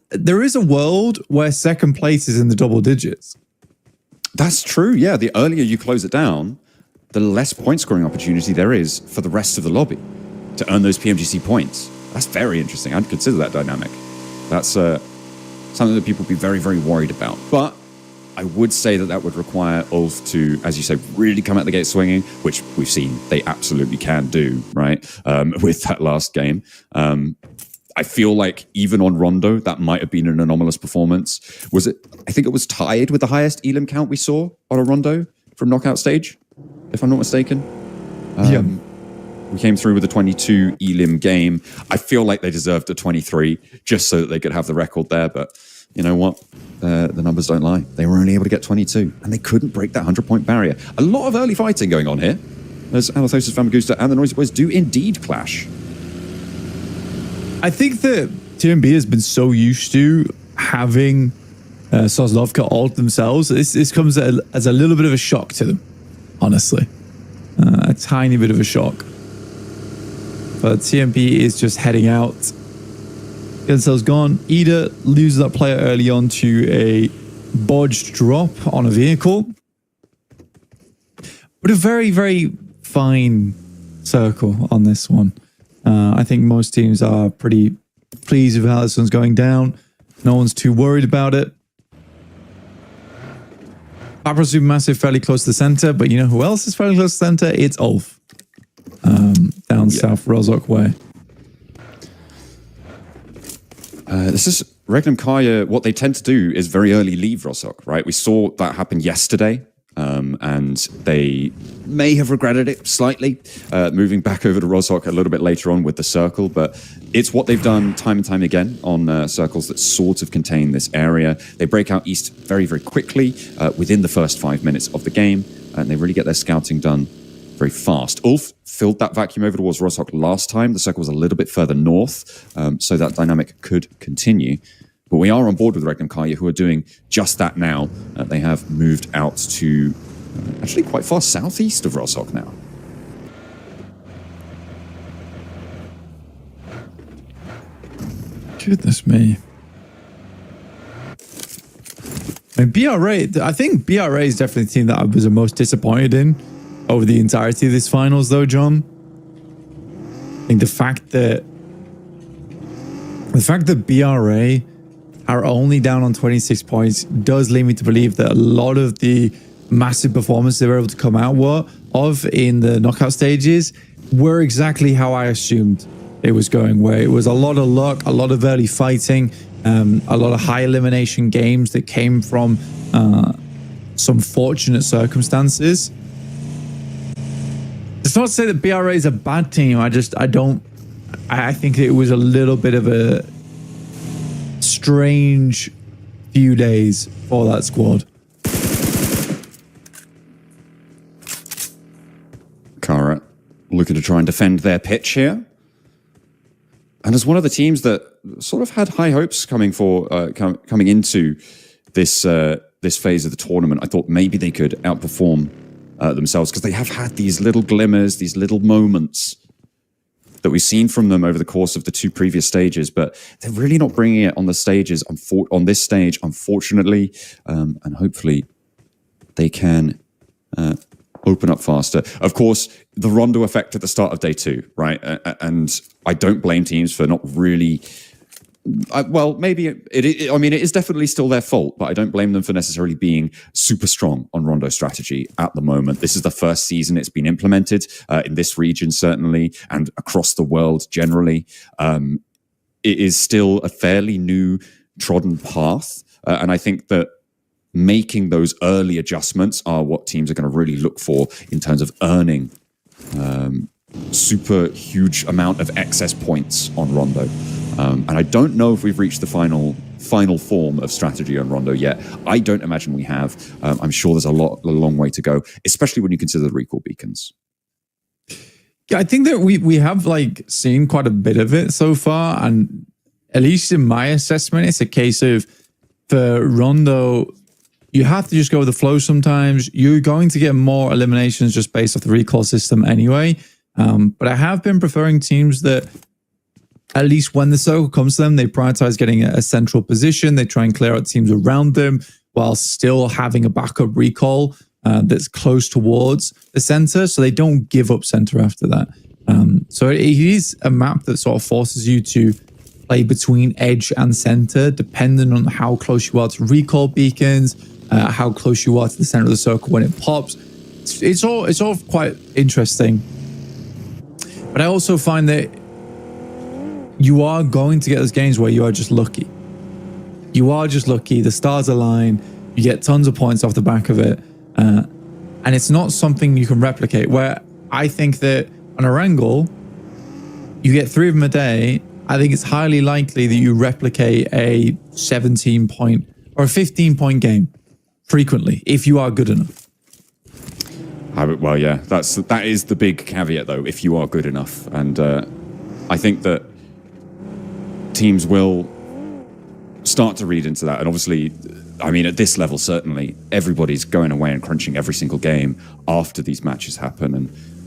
a world where second place is in the double digits. That's true. Yeah, the earlier you close it down, the less point scoring opportunity there is for the rest of the lobby to earn those PMGC points. That's very interesting. I'd consider that dynamic. That's something that people would be very, very worried about. But I would say that would require Ulf to, as you say, really come out the gate swinging, which we've seen they absolutely can do, right? With that last game. I feel like even on Rondo, that might have been an anomalous performance. I think it was tied with the highest Elim count we saw on a Rondo from knockout stage, if I'm not mistaken. Yeah. We came through with a 22 Elim game. I feel like they deserved a 23 just so that they could have the record there. But you know what? the numbers don't lie. They were only able to get 22, and they couldn't break that 100-point barrier. A lot of early fighting going on here, as Alathosis, Famagusta, and the Noisy Boys do indeed clash. I think that TMB has been so used to having Sosnovka ult themselves. This comes as a little bit of a shock to them, honestly. A tiny bit of a shock. But TMP is just heading out. Gensel's gone. Ida loses that player early on to a bodged drop on a vehicle. But a very, very fine circle on this one. I think most teams are pretty pleased with how this one's going down. No one's too worried about it. Papa Supermassive fairly close to the center, but you know who else is fairly close to the center? It's Ulf. Down south Rozhok way. This is Regnum Kaya. What they tend to do is very early leave Rozhok, right? We saw that happen yesterday, and they may have regretted it slightly, moving back over to Rozhok a little bit later on with the circle, but it's what they've done time and time again on circles that sort of contain this area. They break out east very, very quickly within the first 5 minutes of the game, and they really get their scouting done very fast. Ulf filled that vacuum over towards Rozhok last time. The circle was a little bit further north, so that dynamic could continue. But we are on board with Regnum Kaya, who are doing just that now. They have moved out to actually quite far southeast of Rozhok now. Goodness me. And BRA, I think BRA is definitely the team that I was the most disappointed in over the entirety of this finals, though, John. I think the fact that BRA are only down on 26 points does lead me to believe that a lot of the massive performance they were able to come out of in the knockout stages were exactly how I assumed it was going, where it was a lot of luck, a lot of early fighting, a lot of high elimination games that came from some fortunate circumstances. It's not to say that BRA is a bad team. I think it was a little bit of a strange few days for that squad. Kara looking to try and defend their pitch here. And as one of the teams that sort of had high hopes coming into this phase of the tournament, I thought maybe they could outperform themselves, because they have had these little glimmers, these little moments that we've seen from them over the course of the two previous stages, but they're really not bringing it on the stages, on this stage, unfortunately, and hopefully they can open up faster. Of course, the Rondo effect at the start of day two, right? And I don't blame teams for not really... well, maybe it is definitely still their fault, but I don't blame them for necessarily being super strong on Rondo strategy at the moment. This is the first season it's been implemented in this region, certainly, and across the world generally. It is still a fairly new trodden path, and I think that making those early adjustments are what teams are going to really look for in terms of earning super huge amount of excess points on Rondo. And I don't know if we've reached the final form of strategy on Rondo yet. I don't imagine we have. I'm sure there's a long way to go, especially when you consider the recall beacons. Yeah, I think that we have seen quite a bit of it so far, and at least in my assessment, it's a case of for Rondo, you have to just go with the flow sometimes. You're going to get more eliminations just based off the recall system anyway. But I have been preferring teams that, at least when the circle comes to them, they prioritize getting a central position. They try and clear out teams around them while still having a backup recall that's close towards the center, so they don't give up center after that. So it is a map that sort of forces you to play between edge and center, depending on how close you are to recall beacons, how close you are to the center of the circle when it pops. It's all quite interesting. But I also find that you are going to get those games where you are just lucky. You are just lucky. The stars align. You get tons of points off the back of it. And it's not something you can replicate. Where I think that on a Erangel, you get 3 of them a day. I think it's highly likely that you replicate a 17-point or a 15-point game frequently if you are good enough. Well, yeah, that is the big caveat, though, if you are good enough. And I think that teams will start to read into that. And obviously, I mean, at this level, certainly, everybody's going away and crunching every single game after these matches happen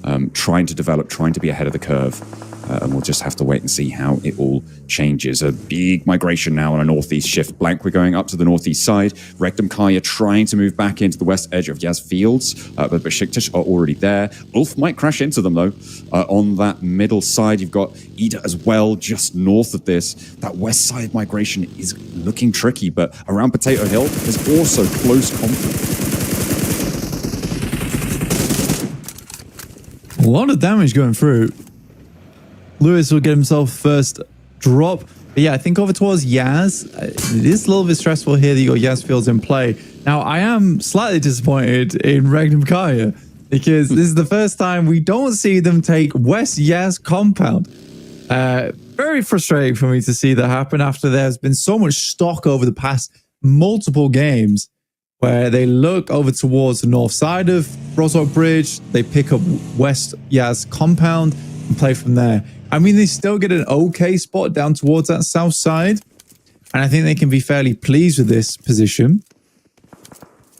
and trying to develop, trying to be ahead of the curve. And we'll just have to wait and see how it all changes. A big migration now on a northeast shift. Blank, we're going up to the northeast side. Rectum Kaya trying to move back into the west edge of Yaz Fields, but Besiktas are already there. Ulf might crash into them, though. On that middle side, you've got Ida as well, just north of this. That west side migration is looking tricky, but around Potato Hill, there's also close conflict. A lot of damage going through. Lewis will get himself first drop. But yeah, I think over towards Yaz, it is a little bit stressful here that you got Yaz Fields in play. Now, I am slightly disappointed in Regnum Kaya because this is the first time we don't see them take West Yaz compound. Very frustrating for me to see that happen after there's been so much stock over the past multiple games where they look over towards the north side of Rosok Bridge, they pick up West Yaz compound and play from there. I mean, they still get an okay spot down towards that south side. And I think they can be fairly pleased with this position.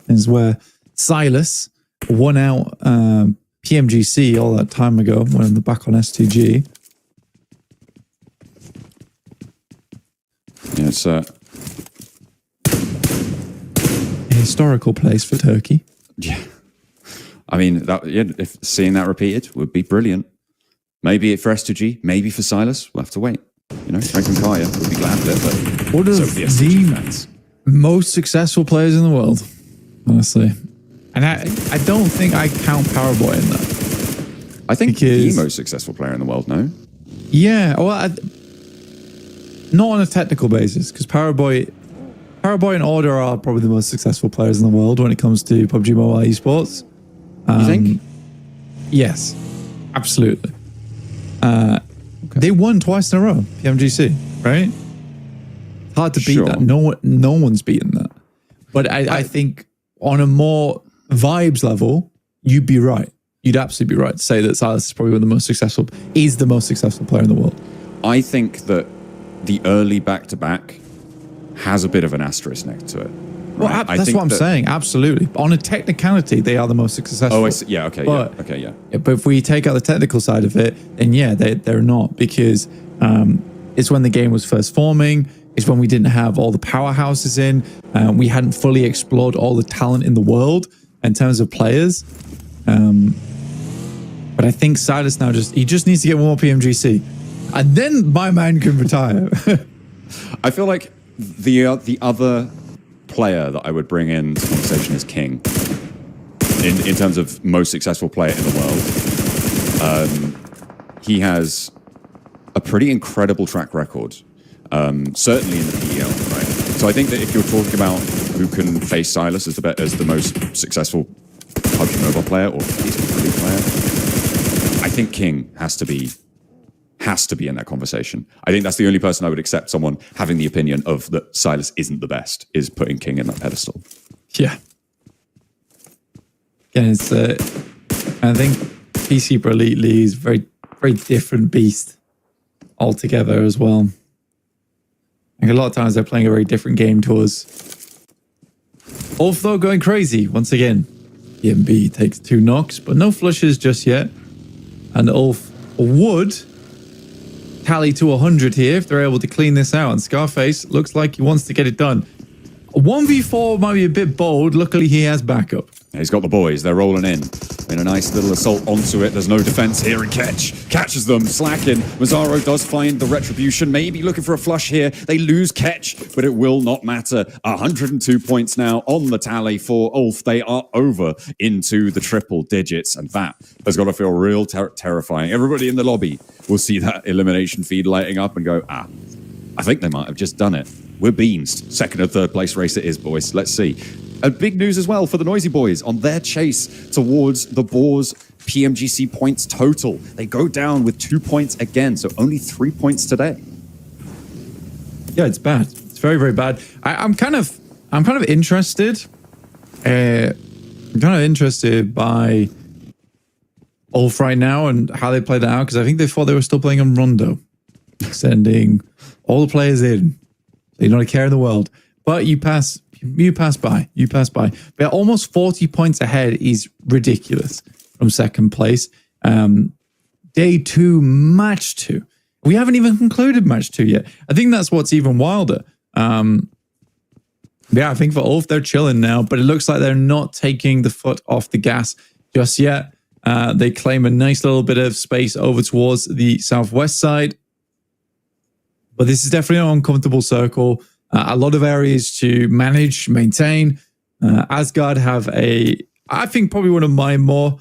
This is where Silas won out PMGC all that time ago when they're back on S2G. Yeah, it's a historical place for Turkey. Yeah. I mean, if seeing that repeated would be brilliant. Maybe for S2G, maybe for Silas. We'll have to wait. You know, Frank and Kaya would be glad of it, but what are so the STG fans. Most successful players in the world, honestly. And I don't think I count Powerboy in that. I think the most successful player in the world, no? Yeah, well, not on a technical basis, because Powerboy and Order are probably the most successful players in the world when it comes to PUBG Mobile esports. You think? Yes, absolutely. They won twice in a row, PMGC, right? Hard to beat that. No one's beaten that. But I think on a more vibes level, you'd be right. You'd absolutely be right to say that Silas is probably one of the most successful player in the world. I think that the early back-to-back has a bit of an asterisk next to it. Right? Well, that's what I'm saying. Absolutely. On a technicality, they are the most successful. Oh, I see. Yeah, okay. But if we take out the technical side of it, then yeah, they're not, because it's when the game was first forming. It's when we didn't have all the powerhouses in. We hadn't fully explored all the talent in the world in terms of players. But I think Silas now just needs to get one more PMGC. And then my man can retire. I feel like the other player that I would bring in this conversation is King. In terms of most successful player in the world. He has a pretty incredible track record. Certainly in the PEL, right? So I think that if you're talking about who can face Silas as the most successful PUBG Mobile player or esports elite player, I think King has to be in that conversation. I think that's the only person I would accept someone having the opinion of that Silas isn't the best, is putting King in that pedestal. Yeah. And it's, I think Peacekeeper Elite League is very, very different beast altogether as well. Like a lot of times they're playing a very different game to us. Ulf though going crazy once again. EMB takes 2 knocks, but no flushes just yet. And Ulf would tally to 100 here if they're able to clean this out. And Scarface looks like he wants to get it done. A 1v4 might be a bit bold. Luckily, he has backup. He's got the boys. They're rolling in a nice little assault onto it. There's no defense here, and catches them, slacking. Mazzaro does find the retribution, maybe looking for a flush here. They lose catch, but it will not matter. 102 points now on the tally for Ulf. They are over into the triple digits, and that has got to feel real terrifying. Everybody in the lobby will see that elimination feed lighting up and go, I think they might have just done it. We're beans. 2nd or 3rd place race it is, boys. Let's see. And big news as well for the Noisy Boys on their chase towards the Boars PMGC points total. They go down with 2 points again, so only 3 points today. Yeah, it's bad. It's very, very bad. I'm kind of I'm kind of interested. I'm kind of interested by Ulf right now and how they played that out, because I think they thought they were still playing on Rondo, sending all the players in. So you're not a care in the world. But you pass by. But almost 40 points ahead is ridiculous from second place. Day 2, match 2. We haven't even concluded match 2 yet. I think that's what's even wilder. Yeah, I think for Ulf, they're chilling now, but it looks like they're not taking the foot off the gas just yet. They claim a nice little bit of space over towards the southwest side. But this is definitely an uncomfortable circle. A lot of areas to manage, maintain. Asgard have I think probably one of my more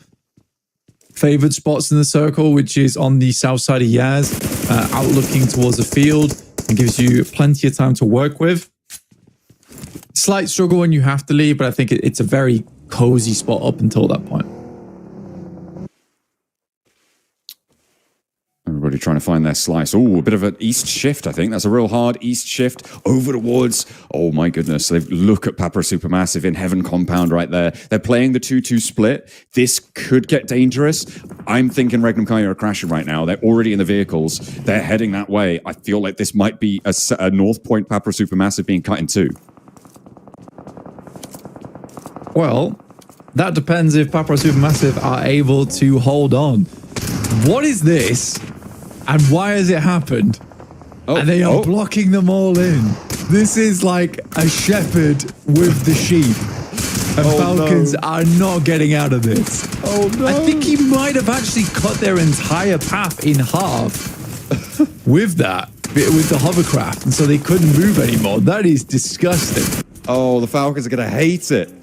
favored spots in the circle, which is on the south side of Yaz, out looking towards the field, and gives you plenty of time to work with. Slight struggle when you have to leave, but I think it's a very cozy spot up until that point. Everybody trying to find their slice. Oh, a bit of an east shift, I think. That's a real hard east shift over towards, oh my goodness. They look at Papra Supermassive in Heaven Compound right there. They're playing the 2-2 split. This could get dangerous. I'm thinking Regnum Kaya are crashing right now. They're already in the vehicles. They're heading that way. I feel like this might be a North Point Papra Supermassive being cut in two. Well, that depends if Papra Supermassive are able to hold on. What is this? And why has it happened? And they are blocking them all in. This is like a shepherd with the sheep. And Falcons are not getting out of this. Oh no. I think he might have actually cut their entire path in half with the hovercraft. And so they couldn't move anymore. That is disgusting. Oh, the Falcons are going to hate it.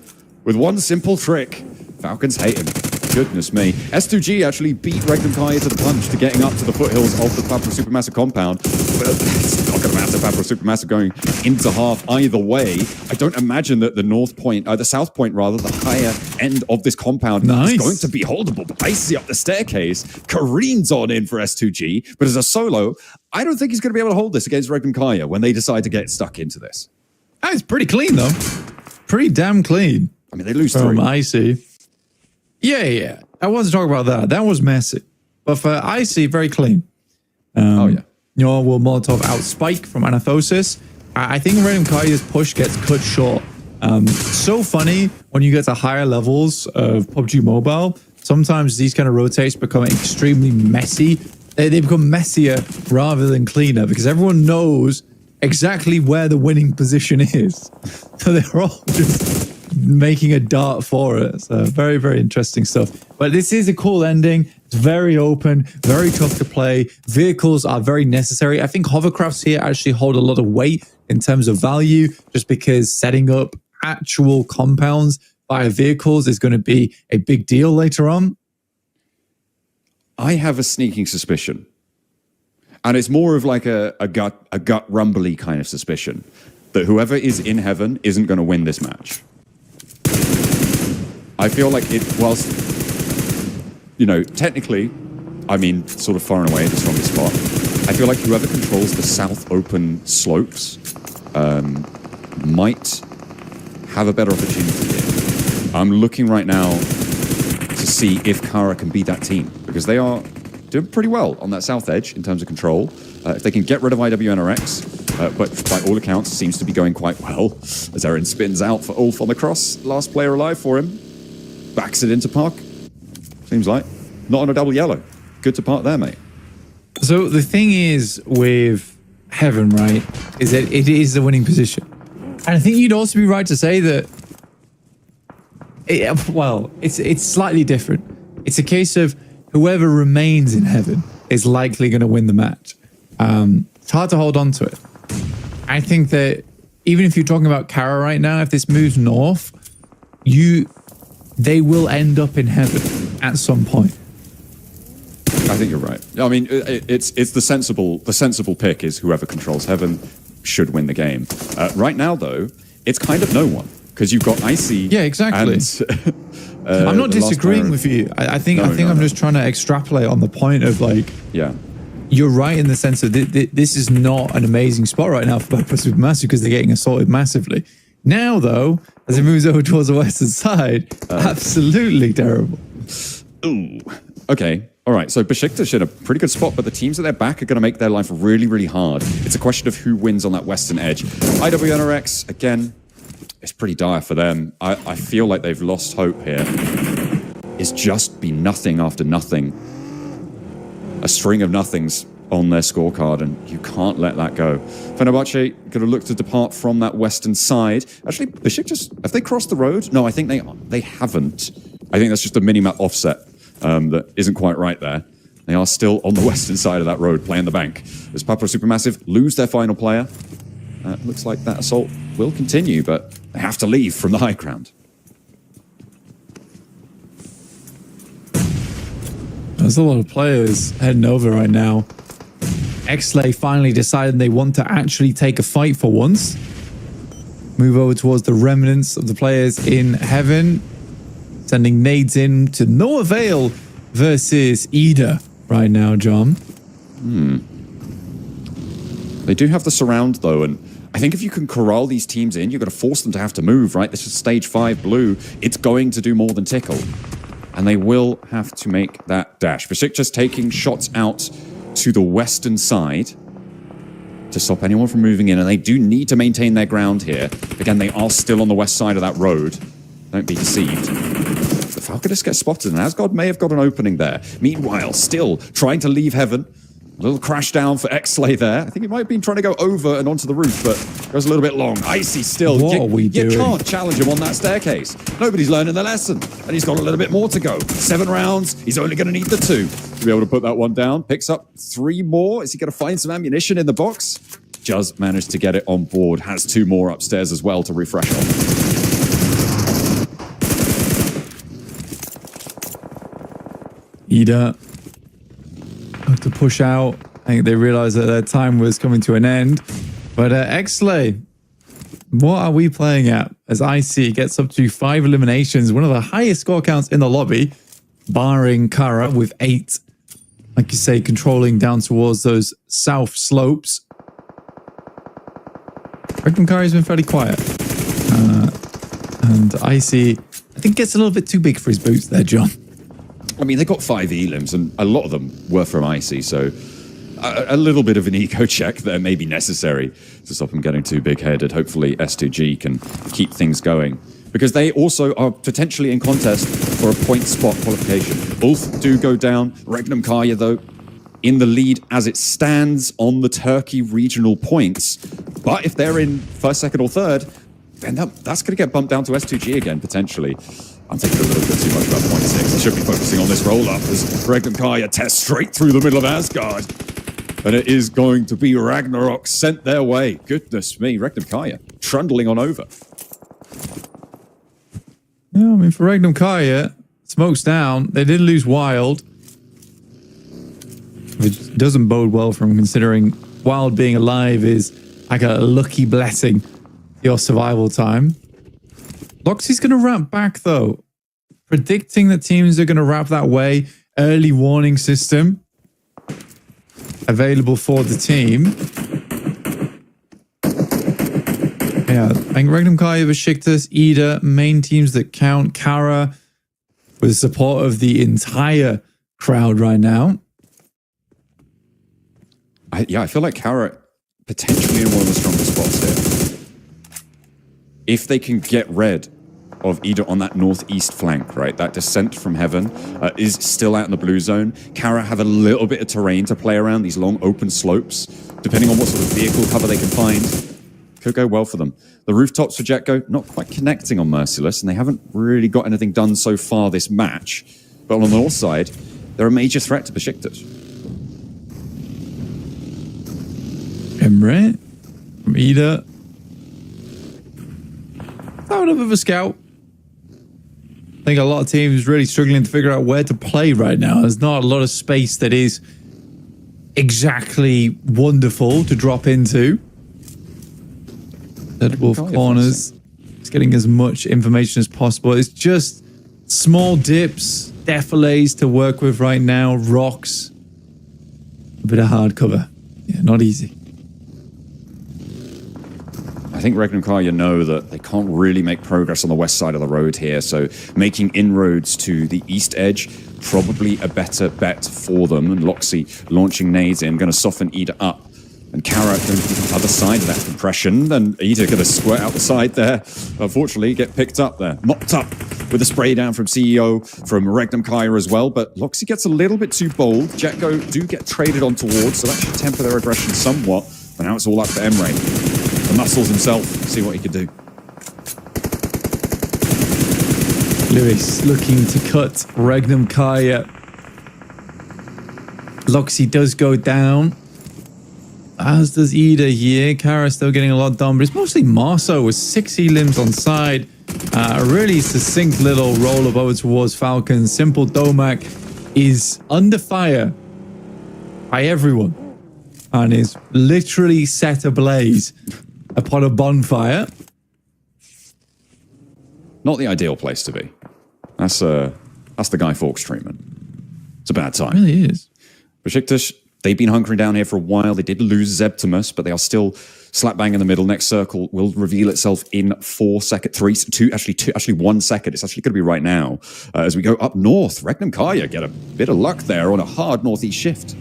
With one simple trick, Falcons hate him. Goodness me. S2G actually beat Regnum Kaya to the punch to getting up to the foothills of the Papra Supermassive compound. But it's not going to matter. Papra Supermassive going into half either way. I don't imagine that the North Point, the South Point rather, the higher end of this compound is going to be holdable. But Icy up the staircase, careens on in for S2G. But as a solo, I don't think he's going to be able to hold this against Regnum Kaya when they decide to get stuck into this. It's pretty clean though. Pretty damn clean. I mean, they lose from 3. Icy. Yeah. I wasn't talking about that. That was messy. But for Icy, very clean. We'll Molotov out Spike from Anathosis. I think Regnum Kaya's push gets cut short. So funny when you get to higher levels of PUBG Mobile. Sometimes these kind of rotates become extremely messy. They become messier rather than cleaner because everyone knows exactly where the winning position is. So they're all just making a dart for it. So very, very interesting stuff. But this is a cool ending. It's very open, very tough to play. Vehicles are very necessary. I think hovercrafts here actually hold a lot of weight in terms of value, just because setting up actual compounds via vehicles is going to be a big deal later on. I have a sneaking suspicion. And it's more of like a gut rumbly kind of suspicion that whoever is in heaven isn't going to win this match. I feel like whilst, technically, I mean, sort of far and away the strongest spot, I feel like whoever controls the south open slopes might have a better opportunity here. I'm looking right now to see if Kara can be that team, because they are doing pretty well on that south edge in terms of control. If they can get rid of IWNRX, but by all accounts seems to be going quite well, as Aaron spins out for Ulf on the cross. Last player alive for him. Backs it into Park. Seems like. Not on a double yellow. Good to Park there, mate. So the thing is with Heaven, right, is that it is the winning position. And I think you'd also be right to say that, it's slightly different. It's a case of whoever remains in Heaven is likely going to win the match. It's hard to hold on to it. I think that even if you're talking about Kara right now, if this moves north, they will end up in Heaven at some point. I think you're right. I mean, it's the sensible pick is whoever controls Heaven should win the game. Right now, though, it's kind of no one, because you've got Icy. Yeah, exactly. And, I'm not disagreeing with you. I think I'm just trying to extrapolate on the point of you're right in the sense of this is not an amazing spot right now for Papra Supermassive because they're getting assaulted massively. Now, though, as it moves over towards the western side, absolutely terrible. Ooh. Okay. All right. So Besiktas in a pretty good spot, but the teams at their back are going to make their life really, really hard. It's a question of who wins on that western edge. IWNRX, again, it's pretty dire for them. I feel like they've lost hope here. It's just been nothing after nothing. A string of nothings on their scorecard, and you can't let that go. Fenerbahce going to look to depart from that western side. Actually, Besiktas, have they crossed the road? No, I think they haven't. I think that's just a mini-map offset that isn't quite right there. They are still on the western side of that road, playing the bank. As Papua Supermassive lose their final player, looks like that assault will continue, but they have to leave from the high ground. There's a lot of players heading over right now. Exley finally decided they want to actually take a fight for once. Move over towards the remnants of the players in heaven. Sending nades in to no avail versus Ida right now, John. They do have the surround, though, and I think if you can corral these teams in, you've got to force them to have to move, right? This is stage 5 blue. It's going to do more than tickle. And they will have to make that dash. Besiktas taking shots out to the western side to stop anyone from moving in, and they do need to maintain their ground here. Again, they are still on the west side of that road. Don't be deceived. The Falconists get spotted, and Asgard may have got an opening there. Meanwhile, still trying to leave heaven. A little crash down for Exley there. I think he might have been trying to go over and onto the roof, but goes a little bit long. Icy still. What are we doing? You can't challenge him on that staircase. Nobody's learning the lesson, and he's got a little bit more to go. 7 rounds. He's only going to need the 2 to be able to put that one down. Picks up 3 more. Is he going to find some ammunition in the box? Just managed to get it on board. Has 2 more upstairs as well to refresh on. Ida have to push out. I think they realized that their time was coming to an end. But Exley, what are we playing at? As IC gets up to 5 eliminations, one of the highest score counts in the lobby, barring Kara with 8. Like you say, controlling down towards those south slopes. Regnum Kara's been fairly quiet. And IC, I think, gets a little bit too big for his boots there, John. I mean, they got 5 elims, and a lot of them were from Icy, so a little bit of an ego check there may be necessary to stop them getting too big-headed. Hopefully S2G can keep things going, because they also are potentially in contest for a point spot qualification. Both do go down. Regnum Kaya, though, in the lead as it stands on the Turkey regional points. But if they're in 1st, 2nd, or 3rd, then that's going to get bumped down to S2G again, potentially. I'm thinking a little bit too much about point 6. I should be focusing on this roll-up as Regnum Kaya tests straight through the middle of Asgard. And it is going to be Ragnarok sent their way. Goodness me, Regnum Kaya trundling on over. Yeah, I mean, for Regnum Kaya, smoke's down. They did lose Wild, which doesn't bode well for him, considering Wild being alive is like a lucky blessing, your survival time. Loxy's going to wrap back, though. Predicting that teams are going to wrap that way. Early warning system available for the team. Yeah, I think Regnum Kaya, Besiktas, Ida, main teams that count. Kara, with the support of the entire crowd right now. I feel like Kara potentially in one of the strongest spots here. If they can get rid of Ida on that northeast flank, right? That descent from heaven is still out in the blue zone. Kara have a little bit of terrain to play around, these long open slopes. Depending on what sort of vehicle cover they can find, could go well for them. The rooftops for Jetgo, not quite connecting on Merciless, and they haven't really got anything done so far this match. But on the north side, they're a major threat to Besiktas. Emre from Ida. Out of a scout. I think a lot of teams really struggling to figure out where to play right now. There's not a lot of space that is exactly wonderful to drop into. Dead Wolf corners. It's getting as much information as possible. It's just small dips, defilés to work with right now, rocks, a bit of hard cover. Yeah, not easy. I think Regnum Kaya know that they can't really make progress on the west side of the road here, so making inroads to the east edge, probably a better bet for them. And Loxy launching nades in, going to soften Ida up. And Kara going to the other side of that compression, and Ida going to squirt out the side there. Unfortunately, get picked up there. Mopped up with a spray down from CEO, from Regnum Kaya as well, but Loxy gets a little bit too bold. Jetgo do get traded on towards, so that should temper their aggression somewhat. But now it's all up to Emre. The muscles himself, see what he could do. Lewis looking to cut Regnum Kaya. Loxy does go down, as does Ida here. Kara still getting a lot done, but it's mostly Marceau with 6 limbs on side. A really succinct little roll over towards Falcon. Simple Domak is under fire by everyone and is literally set ablaze upon a bonfire. Not the ideal place to be. That's the Guy Fawkes treatment. It's a bad time. It really is. Besiktas, they've been hunkering down here for a while. They did lose Zeptimus, but they are still slap bang in the middle. Next circle will reveal itself in 4 seconds. 1 second. It's actually going to be right now. As we go up north, Regnum Kaya get a bit of luck there on a hard northeast shift.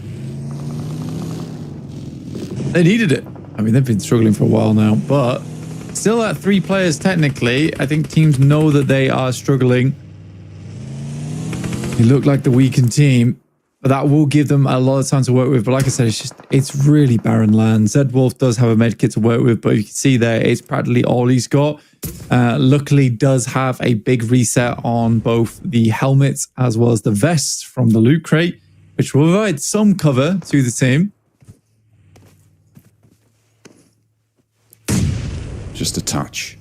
They needed it. I mean, they've been struggling for a while now, but still at 3 players technically. I think teams know that they are struggling. They look like the weakened team, but that will give them a lot of time to work with. But like I said, it's really barren land. Zed Wolf does have a med kit to work with, but you can see there, it's practically all he's got. Luckily does have a big reset on both the helmets as well as the vests from the loot crate, which will provide some cover to the team. Just a touch.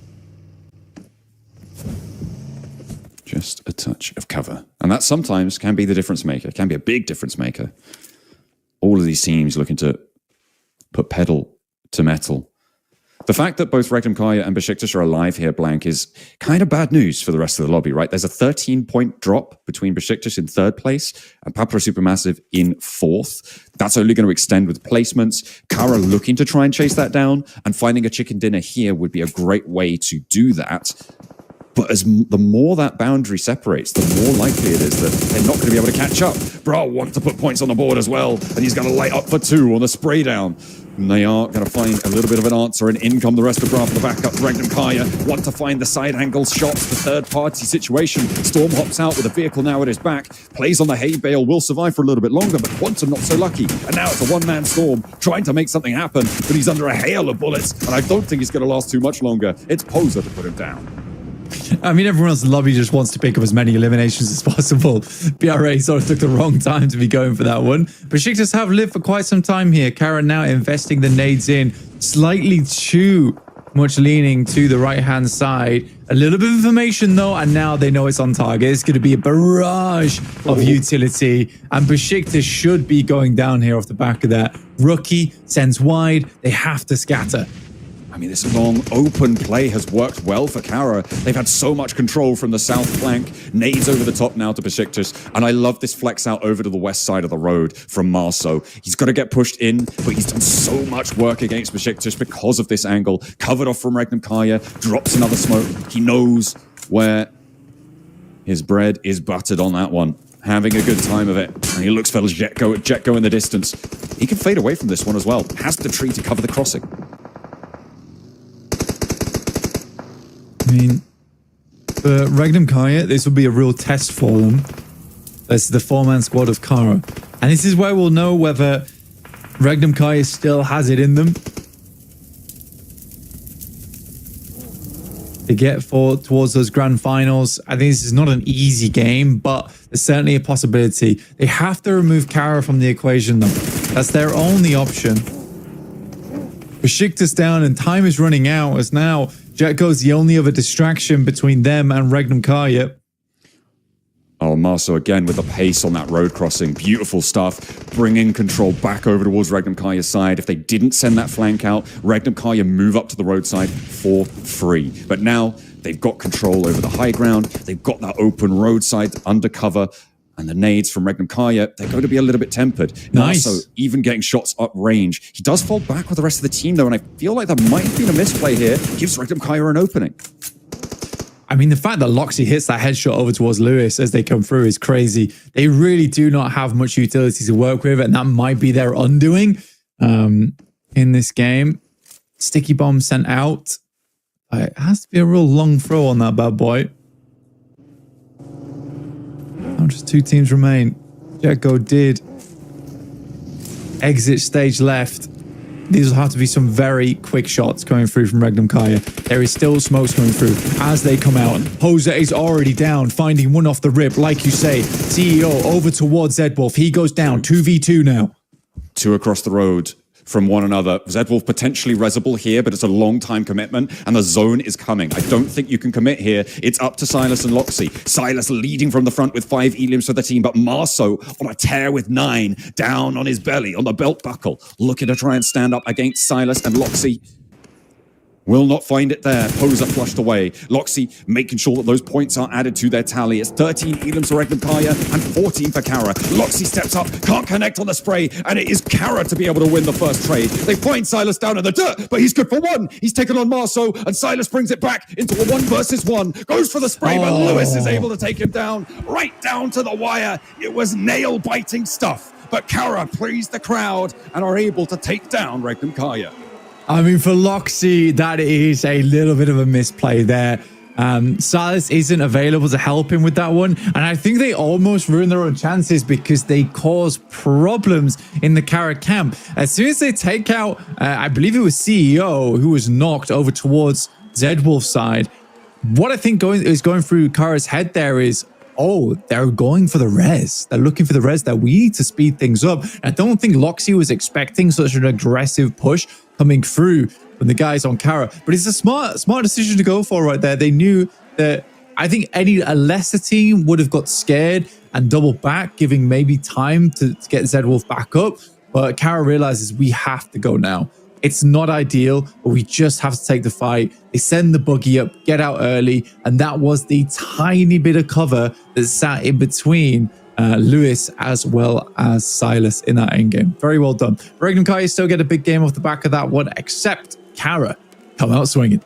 Just a touch of cover. And that sometimes can be the difference maker. Can be a big difference maker. All of these teams looking to put pedal to metal. The fact that both Regnum Kaya and Besiktas are alive here, Blank, is kind of bad news for the rest of the lobby, right? There's a 13-point drop between Besiktas in 3rd place and Papra Supermassive in 4th. That's only going to extend with placements. Kara looking to try and chase that down, and finding a chicken dinner here would be a great way to do that. But the more that boundary separates, the more likely it is that they're not going to be able to catch up. Bra wants to put points on the board as well, and he's going to light up for 2 on the spray down. And they are going to find a little bit of an answer, and in come the rest of Bra for the backup. Regnum Kaya want to find the side angle shots, the third-party situation. Storm hops out with a vehicle now at his back, plays on the hay bale, will survive for a little bit longer, but Quantum not so lucky. And now it's a one-man Storm trying to make something happen, but he's under a hail of bullets, and I don't think he's going to last too much longer. It's Poser to put him down. I mean, everyone else in the lobby just wants to pick up as many eliminations as possible. BRA sort of took the wrong time to be going for that one. Besiktas have lived for quite some time here. Karen now investing the nades in, slightly too much leaning to the right-hand side. A little bit of information, though, and now they know it's on target. It's going to be a barrage of utility, and Besiktas should be going down here off the back of that. Rookie sends wide. They have to scatter. I mean, this long open play has worked well for Kara. They've had so much control from the south flank. Nades over the top now to Besiktas. And I love this flex out over to the west side of the road from Marceau. He's got to get pushed in, but he's done so much work against Besiktas because of this angle. Covered off from Regnum Kaya, drops another smoke. He knows where his bread is buttered on that one. Having a good time of it. And he looks for Jetgo in the distance. He can fade away from this one as well. Has the tree to cover the crossing. I mean, for Regnum Kaya, this will be a real test for them. This is the 4-man squad of Kara. And this is where we'll know whether Regnum Kaya still has it in them. They get towards those grand finals. I think this is not an easy game, but there's certainly a possibility. They have to remove Kara from the equation, though. That's their only option. Besiktas down and time is running out, as now Jetgo's the only other distraction between them and Regnum Kaya. Oh, Marceau again with the pace on that road crossing. Beautiful stuff. Bringing control back over towards Regnum Kaya's side. If they didn't send that flank out, Regnum Kaya move up to the roadside for free. But now they've got control over the high ground. They've got that open roadside undercover. And the nades from Regnum Kaya, they're going to be a little bit tempered. Nice. Also, even getting shots up range. He does fall back with the rest of the team, though, and I feel like there might have been a misplay here. Gives Regnum Kaya an opening. I mean, the fact that Loxy hits that headshot over towards Lewis as they come through is crazy. They really do not have much utility to work with, and that might be their undoing in this game. Sticky bomb sent out. It has to be a real long throw on that bad boy. Now just 2 teams remain. Jekko did exit stage left. These will have to be some very quick shots coming through from Regnum Kaya. There is still smoke coming through as they come out. Jose is already down, finding one off the rip. Like you say, CEO over towards Zedwolf. He goes down, 2v2 now. 2 across the road from one another. Zedwolf potentially resable here, but it's a long time commitment, and the zone is coming. I don't think you can commit here. It's up to Silas and Loxy. Silas leading from the front with 5 elims for the team, but Marceau on a tear with 9, down on his belly, on the belt buckle, looking to try and stand up against Silas, and Loxy will not find it there. Poser flushed away. Loxy making sure that those points are added to their tally. It's 13 elims for Regnum Kaya and 14 for Kara. Loxy steps up, can't connect on the spray, and it is Kara to be able to win the first trade. They find Silas down in the dirt, but he's good for 1. He's taken on Marceau, and Silas brings it back into a 1 versus 1. Goes for the spray, but Lewis is able to take him down, right down to the wire. It was nail-biting stuff, but Kara pleased the crowd and are able to take down Regnum Kaya. I mean, for Loxy, that is a little bit of a misplay there. Silas isn't available to help him with that one. And I think they almost ruin their own chances because they cause problems in the Kara camp. As soon as they take out, I believe it was CEO who was knocked over towards Zedwolf's side. What I think is going through Kara's head there is, oh, they're going for the res. They're looking for the res that we need to speed things up. I don't think Loxy was expecting such an aggressive push coming through from the guys on Kara. But it's a smart decision to go for right there. They knew that I think a lesser team would have got scared and doubled back, giving maybe time to get Zedwolf back up. But Kara realizes we have to go now. It's not ideal, but we just have to take the fight. They send the buggy up, get out early, and that was the tiny bit of cover that sat in between Lewis as well as Silas in that endgame. Very well done. Regnum Kaya still get a big game off the back of that one, except Kara come out swinging.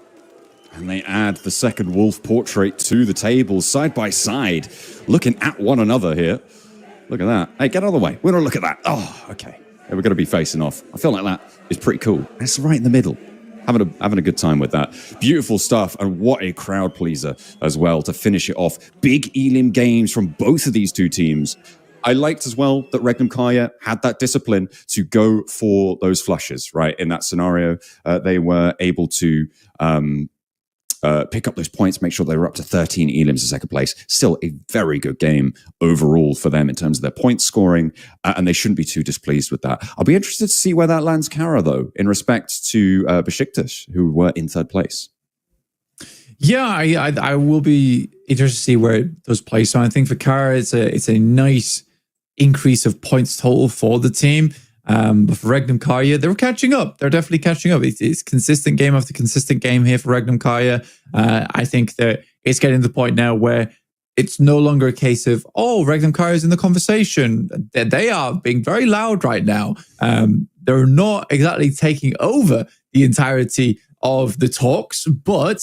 And they add the second wolf portrait to the table, side by side, looking at one another here. Look at that. Hey, get out of the way. We don't look at that. Oh, okay. Yeah, we're going to be facing off. I feel like that is pretty cool. It's right in the middle. Having a good time with that. Beautiful stuff, and what a crowd pleaser as well to finish it off. Big elim games from both of these 2 teams. I liked as well that Regnum Kaya had that discipline to go for those flushes, right? In that scenario, they were able to pick up those points, make sure they were up to 13 elims in second place. Still a very good game overall for them in terms of their point scoring, and they shouldn't be too displeased with that. I'll be interested to see where that lands Kara, though, in respect to Besiktas, who were in third place. Yeah, I will be interested to see where it does play. So I think for Kara, it's a nice increase of points total for the team. But for Regnum Kaya, they were catching up. They're definitely catching up. It's consistent game after consistent game here for Regnum Kaya. I think that it's getting to the point now where it's no longer a case of, oh, Regnum Kaya is in the conversation. They are being very loud right now. They're not exactly taking over the entirety of the talks, but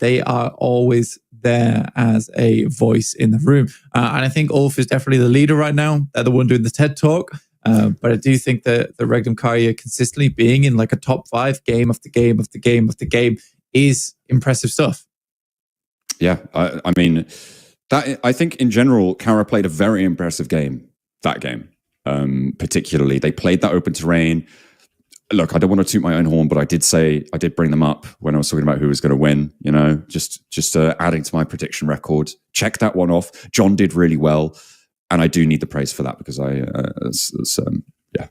they are always there as a voice in the room. And I think Ulf is definitely the leader right now. They're the one doing the TED Talk. But I do think that the Regnum Kaya consistently being in like a top 5 game after game after game after game is impressive stuff. Yeah, I mean, that I think in general, Kara played a very impressive game, that game. Particularly, they played that open terrain. Look, I don't want to toot my own horn, but I did bring them up when I was talking about who was going to win, you know, just adding to my prediction record. Check that one off. John did really well. And I do need the praise for that because it's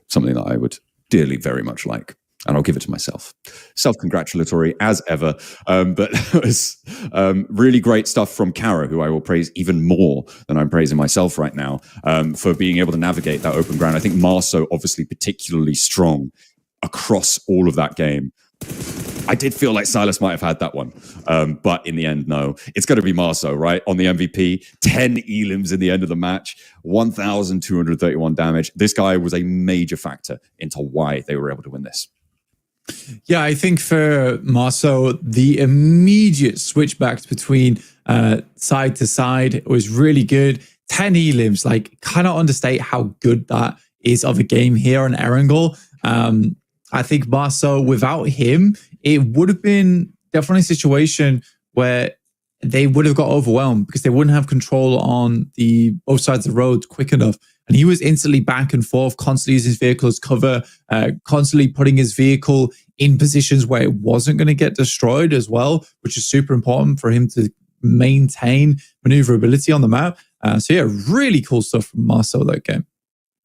something that I would dearly very much like. And I'll give it to myself. Self-congratulatory as ever. But it was really great stuff from Kara, who I will praise even more than I'm praising myself right now, for being able to navigate that open ground. I think Marceau obviously particularly strong across all of that game. I did feel like Silas might have had that one. But in the end, no. It's going to be Marceau, right? On the MVP, 10 elims in the end of the match, 1,231 damage. This guy was a major factor into why they were able to win this. Yeah, I think for Marceau, the immediate switchbacks between side to side was really good. 10 elims, like, cannot understate how good that is of a game here on Erangel. I think Marceau, without him, it would have been definitely a situation where they would have got overwhelmed because they wouldn't have control on the both sides of the road quick enough. And he was instantly back and forth, constantly using his vehicle as cover, constantly putting his vehicle in positions where it wasn't going to get destroyed as well, which is super important for him to maintain maneuverability on the map. So yeah, really cool stuff from Marceau that game.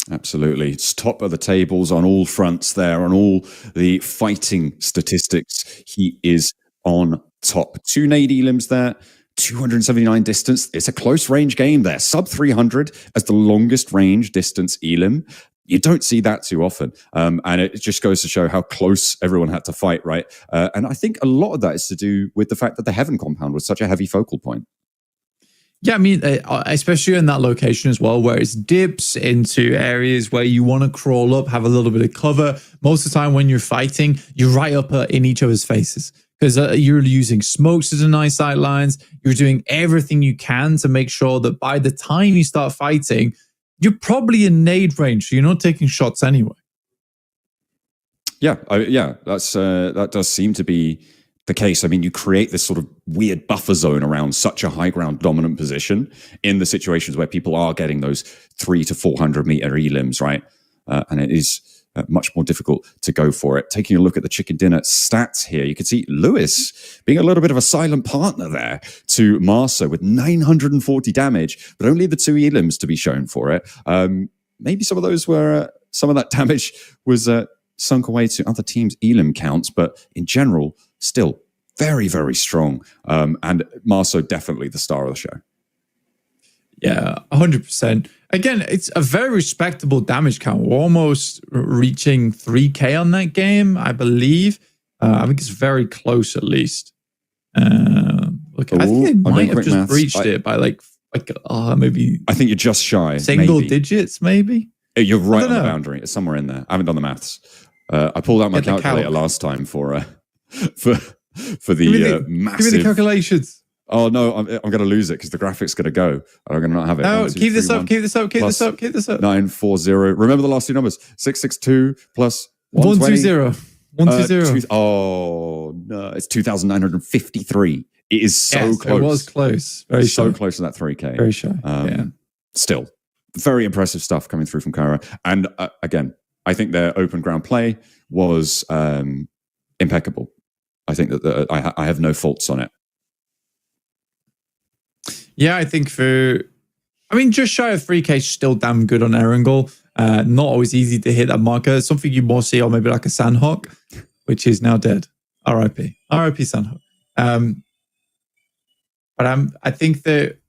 Absolutely. It's top of the tables on all fronts there, on all the fighting statistics. He is on top. 2 nade elims there, 279 distance. It's a close range game there. Sub 300 as the longest range distance elim. You don't see that too often. And it just goes to show how close everyone had to fight, right? And I think a lot of that is to do with the fact that the Heaven compound was such a heavy focal point. Yeah, I mean, especially in that location as well, where it's dips into areas where you want to crawl up, have a little bit of cover. Most of the time when you're fighting, you're right up in each other's faces because you're using smokes to deny sight lines. You're doing everything you can to make sure that by the time you start fighting, you're probably in nade range, so you're not taking shots anyway. Yeah, that does seem to be the case. I mean, you create this sort of weird buffer zone around such a high ground dominant position in the situations where people are getting those 300 to 400 meter elims, right? And it is much more difficult to go for it. Taking a look at the chicken dinner stats here, you can see Lewis being a little bit of a silent partner there to Marceau with 940 damage, but only the 2 elims to be shown for it. Maybe some of those were, some of that damage was sunk away to other teams' elim counts, but in general, still very, very strong. And Marceau definitely the star of the show. Yeah, 100%. Again, it's a very respectable damage count. We're almost reaching 3K on that game, I believe. I think it's very close at least. Look, I think they might have just breached it by maybe. I think you're just shy. Single digits, maybe. You're right on the boundary. It's somewhere in there. I haven't done the maths. I pulled out my calculator last time for the massive. Give me the calculations. Oh no, I'm going to lose it because the graphic's going to go. I'm going to not have it. No, 1, 2, keep 3, this up. 1, keep this up. Keep this up. Keep this up. 940. Remember the last 2 numbers. 662 plus 120. 120. Oh no, it's 2,953. It is so close. It was close. Very so close to that 3K. Very shy. Still, very impressive stuff coming through from Cairo. And again, I think their open ground play was impeccable. I think that I have no faults on it. Yeah, I think just shy of 3K is still damn good on Erangel. Not always easy to hit that marker. Something you more see on maybe like a Sandhawk, which is now dead. RIP. RIP Sandhawk. But I think that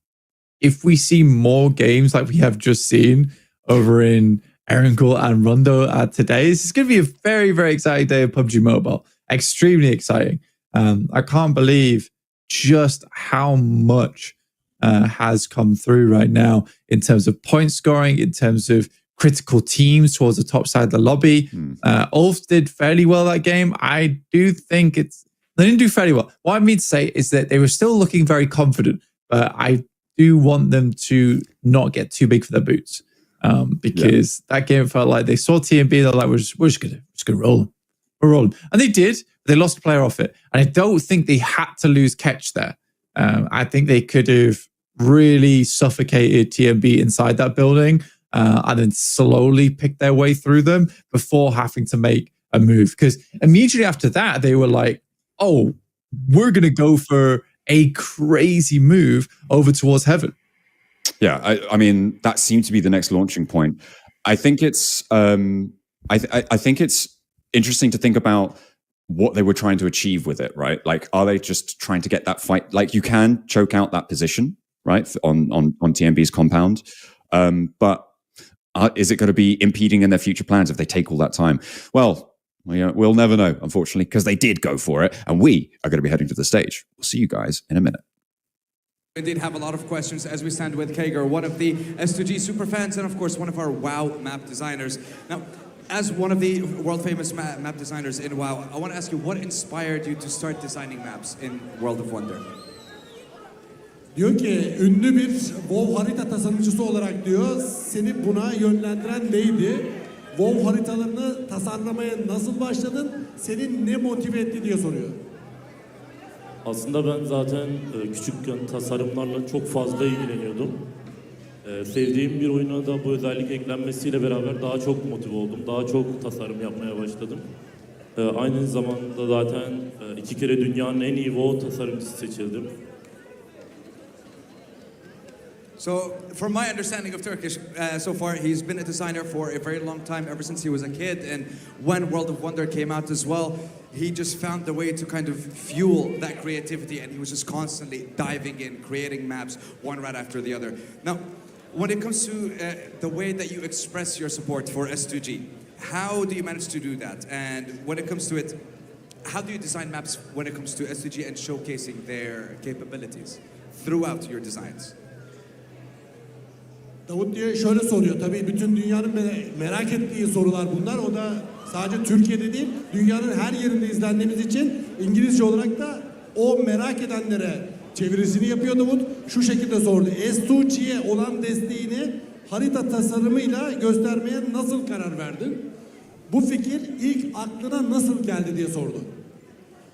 if we see more games like we have just seen over in Erangel and Rondo today, this is going to be a very, very exciting day of PUBG Mobile. Extremely exciting. I can't believe just how much has come through right now in terms of point scoring, in terms of critical teams towards the top side of the lobby. Ulf did fairly well that game. I do think they didn't do fairly well. What I mean to say is that they were still looking very confident, but I do want them to not get too big for their boots because that game felt like they saw TMB. They're like, we're just gonna roll them. We're rolling, and they did. They lost a player off it, and I don't think they had to lose catch there. I think they could have really suffocated TMB inside that building and then slowly picked their way through them before having to make a move. Because immediately after that, they were like, oh, we're going to go for a crazy move over towards Heaven. Yeah, I mean, that seemed to be the next launching point. I think it's I think it's interesting to think about what they were trying to achieve with it, right? Like, are they just trying to get that fight? Like, you can choke out that position, right, on TMB's compound, but is it going to be impeding in their future plans if they take all that time? Well, We'll never know, unfortunately, because they did go for it, and we are going to be heading to the stage. We'll see you guys in a minute. Indeed have a lot of questions as we stand with Kager, one of the S2G superfans and of course one of our WoW map designers. Now, as one of the world famous map designers in WoW, I want to ask you what inspired you to start designing maps in World of Wonder? Diyor ki ünlü bir WoW harita tasarımcısı olarak diyor seni buna yönlendiren neydi? WoW haritalarını tasarlamaya nasıl başladın? Seni ne motive etti diye soruyor. Aslında ben zaten küçükken tasarımlarla çok fazla ilgileniyordum. Sevdiğim bir oyuna da bu özellik eklenmesiyle beraber daha çok motive oldum. Daha çok tasarım yapmaya başladım. Aynı zamanda zaten 2 kere dünyanın en iyi WoW tasarımcısı seçildim. So, from my understanding of Turkish so far, he's been a designer for a very long time, ever since he was a kid. And when World of Wonder came out as well, he just found the way to kind of fuel that creativity, and he was just constantly diving in, creating maps, one right after the other. Now, when it comes to the way that you express your support for S2G, how do you manage to do that? And when it comes to it, how do you design maps when it comes to S2G and showcasing their capabilities throughout your designs? Davut diye şöyle soruyor. Tabii bütün dünyanın merak ettiği sorular bunlar. O da sadece Türkiye'de değil, dünyanın her yerinde izlendiğimiz için İngilizce olarak da o merak edenlere çevirisini yapıyor Davut. Şu şekilde sordu. S2G'ye olan desteğini harita tasarımıyla göstermeye nasıl karar verdin? Bu fikir ilk aklına nasıl geldi diye sordu.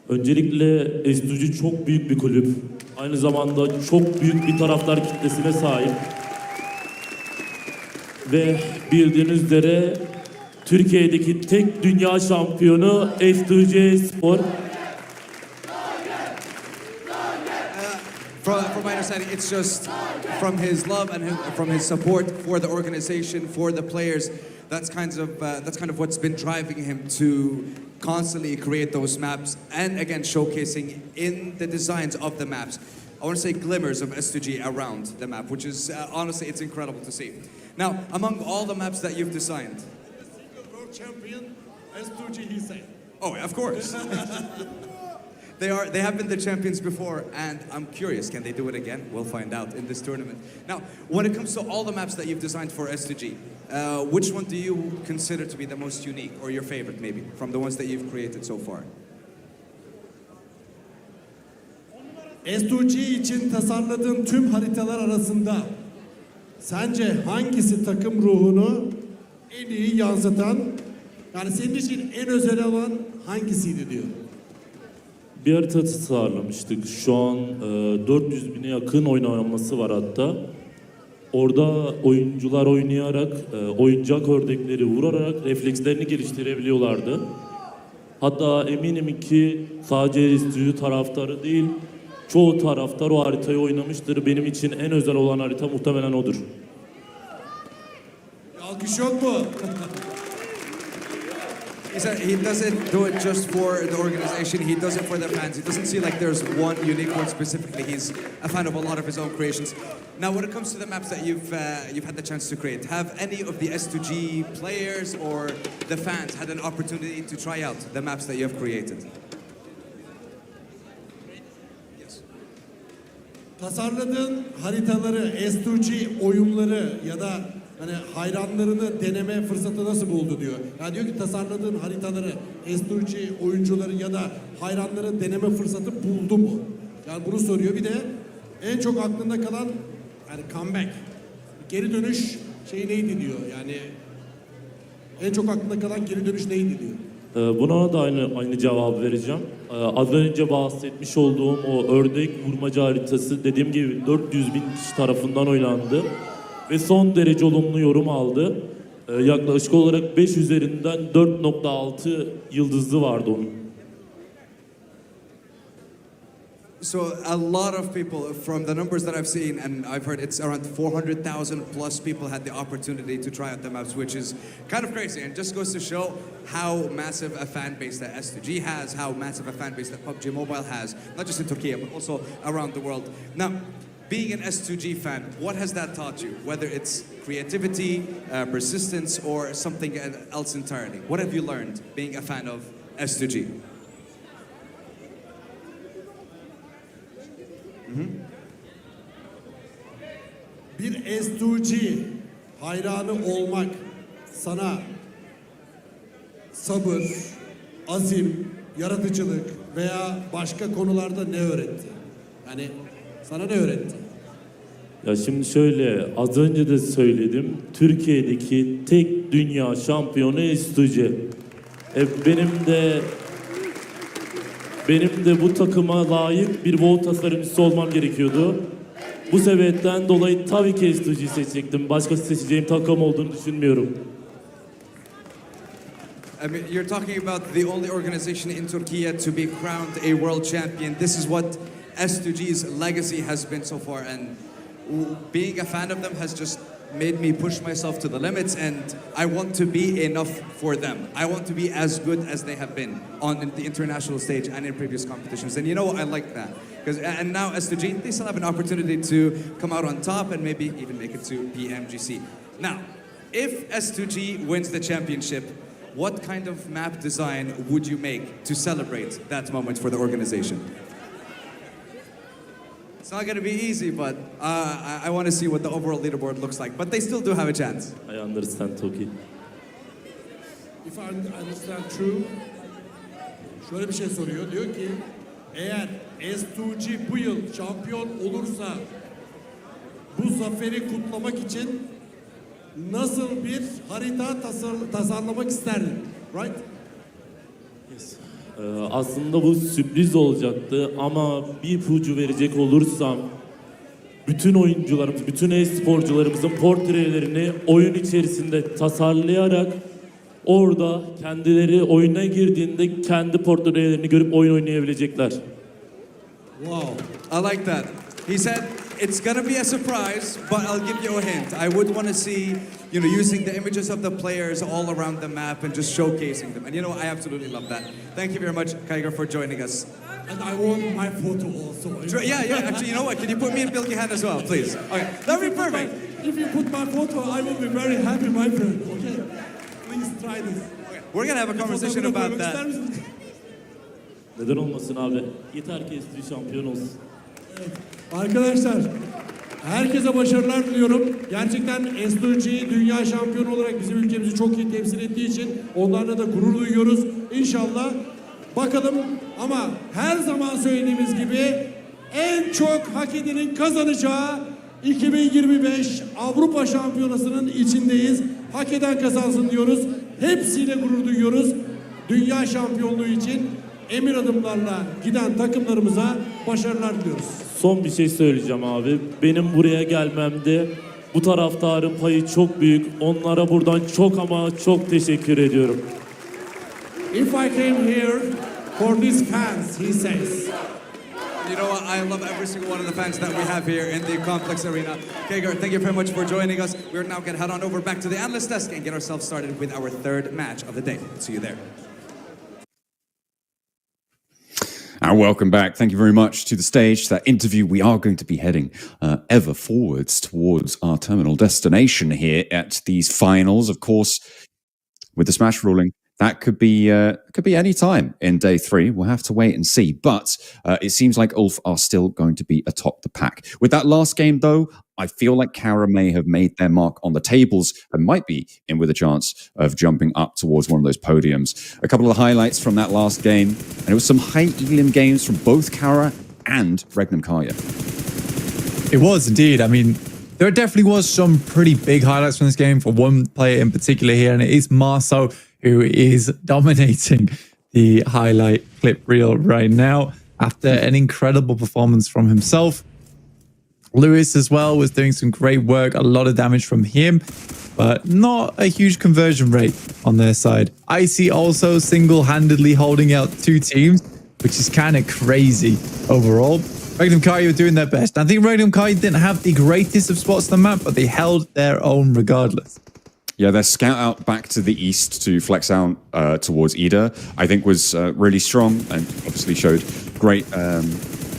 Öncelikle S2G çok büyük bir kulüp. Aynı zamanda çok büyük bir taraftar kitlesine sahip. Ve bildiğiniz üzere Türkiye'deki tek dünya şampiyonu S2G Spor. From my understanding, it's just from his love and from his support for the organization, for the players. That's kind of what's been driving him to constantly create those maps and again showcasing in the designs of the maps. I want to say glimmers of S2G around the map, which is honestly it's incredible to see. Now, among all the maps that you've designed, World champion S2G he said. oh, of course. They have been the champions before, and I'm curious, can they do it again? We'll find out in this tournament. Now, when it comes to all the maps that you've designed for S2G, which one do you consider to be the most unique, or your favorite maybe, from the ones that you've created so far? S2G için tasarladığın tüm haritalar arasında sence hangisi takım ruhunu en iyi yansıtan, yani senin için en özel olan hangisiydi diyor. Bir harita tasarlamıştık. Şu an 400 bine yakın oynaması var hatta. Orada oyuncular oynayarak, oyuncak ördekleri vurarak reflekslerini geliştirebiliyorlardı. Hatta eminim ki sadece S2G taraftarı değil, çoğu taraftar o haritayı oynamıştır. Benim için en özel olan harita muhtemelen odur. Alkış yok mu? He said he doesn't do it just for the organization, he does it for the fans. He doesn't see like there's one unique one specifically. He's a fan of a lot of his own creations. Now, when it comes to the maps that you've had the chance to create, have any of the S2G players or the fans had an opportunity to try out the maps that you have created? Tasarladığın haritaları, S2G oyunları ya da hani hayranlarını deneme fırsatı nasıl buldu diyor. Yani diyor ki tasarladığın haritaları, S2G oyuncuları ya da hayranları deneme fırsatı buldu mu? Yani bunu soruyor. Bir de en çok aklında kalan yani comeback, geri dönüş şey neydi diyor. Yani en çok aklında kalan geri dönüş neydi diyor. Buna da aynı cevabı vereceğim. Az önce bahsetmiş olduğum o ördek vurmaca haritası dediğim gibi 400 bin kişi tarafından oynandı. Ve son derece olumlu yorum aldı. Yaklaşık olarak 5 üzerinden 4.6 yıldızı vardı onun. So a lot of people, from the numbers that I've seen, and I've heard it's around 400,000 plus people had the opportunity to try out the maps, which is kind of crazy, and just goes to show how massive a fan base that S2G has, how massive a fan base that PUBG Mobile has, not just in Turkey, but also around the world. Now, being an S2G fan, what has that taught you? Whether it's creativity, persistence, or something else entirely. What have you learned being a fan of S2G? Bir S2G hayranı olmak sana sabır, azim, yaratıcılık veya başka konularda ne öğretti? Yani sana ne öğretti? Ya şimdi şöyle, az önce de söyledim. Türkiye'deki tek dünya şampiyonu S2G. Benim de bu takıma layık bir Volt tasarımcısı olmam gerekiyordu. Bu sebepten dolayı tabii ki S2G'yi seçecektim. Başka seçeceğim takım olduğunu düşünmüyorum. I mean, you're talking about the only organization in Turkey to be crowned a world champion. This is what S2G's legacy has been so far, and being a fan of them has just made me push myself to the limits, and I want to be enough for them. I want to be as good as they have been on the international stage and in previous competitions. And you know what? I like that. And now S2G, they still have an opportunity to come out on top and maybe even make it to PMGC. Now, if S2G wins the championship, what kind of map design would you make to celebrate that moment for the organization? It's not going to be easy, but I want to see what the overall leaderboard looks like. But they still do have a chance. I understand, Toki. If I understand true, şöyle bir şey soruyor. Diyor ki eğer S2G bu yıl şampiyon olursa bu zaferi kutlamak için nasıl bir harita tasarlamak isterdin? Right? Aslında bu sürpriz olacaktı ama bir ipucu verecek olursam bütün oyuncularımız, bütün e-sporcularımızın portrelerini oyun içerisinde tasarlayarak orada kendileri oyuna girdiğinde kendi portrelerini görüp oyun oynayabilecekler. Wow. I like that. He said it's gonna be a surprise, but I'll give you a hint. I would want to see, using the images of the players all around the map and just showcasing them. And I absolutely love that. Thank you very much, Kaiger, for joining us. And I want my photo also. Yeah. Actually, you know what? Can you put me and Bilge hand as well, please? Okay, that'd be perfect. If you put my photo, I will be very happy, my friend. Okay, please try this. Okay. We're gonna have a conversation about that. Neden olmasın abi? Yeter ki S2G şampiyon olsun. Arkadaşlar, herkese başarılar diliyorum. Gerçekten S2G dünya şampiyonu olarak bizim ülkemizi çok iyi temsil ettiği için onlarla da gurur duyuyoruz. İnşallah bakalım, ama her zaman söylediğimiz gibi en çok hak edenin kazanacağı 2025 Avrupa Şampiyonası'nın içindeyiz. Hak eden kazansın diyoruz. Hepsiyle gurur duyuyoruz. Dünya şampiyonluğu için emir adımlarla giden takımlarımıza başarılar diliyoruz. Son bir şey söyleyeceğim abi. Benim buraya gelmemde bu taraftarın payı çok büyük. Onlara buradan çok ama çok teşekkür ediyorum. If I came here for these fans, he says. You know what? I love every single one of the fans that we have here in the complex arena. Kaiger, thank you very much for joining us. We're now going to head on over back to the analyst desk and get ourselves started with our third match of the day. See you there. And welcome back. Thank you very much to the stage, to that interview. We are going to be heading ever forwards towards our terminal destination here at these finals. Of course, with the smash ruling, that could be any time in day 3. We'll have to wait and see. But it seems like Ulf are still going to be atop the pack. With that last game, though, I feel like Kara may have made their mark on the tables and might be in with a chance of jumping up towards one of those podiums. A couple of the highlights from that last game, and it was some high elim games from both Kara and Regnum Karya. It was indeed. I mean, there definitely was some pretty big highlights from this game for one player in particular here, and it is Marceau, who is dominating the highlight clip reel right now after an incredible performance from himself. Lewis as well was doing some great work, a lot of damage from him, but not a huge conversion rate on their side. Icy also single-handedly holding out 2 teams, which is kind of crazy overall. Regnum Karya were doing their best. I think Regnum Karya didn't have the greatest of spots on the map, but they held their own regardless. Yeah, their scout out back to the east to flex out towards Ida, I think was really strong and obviously showed great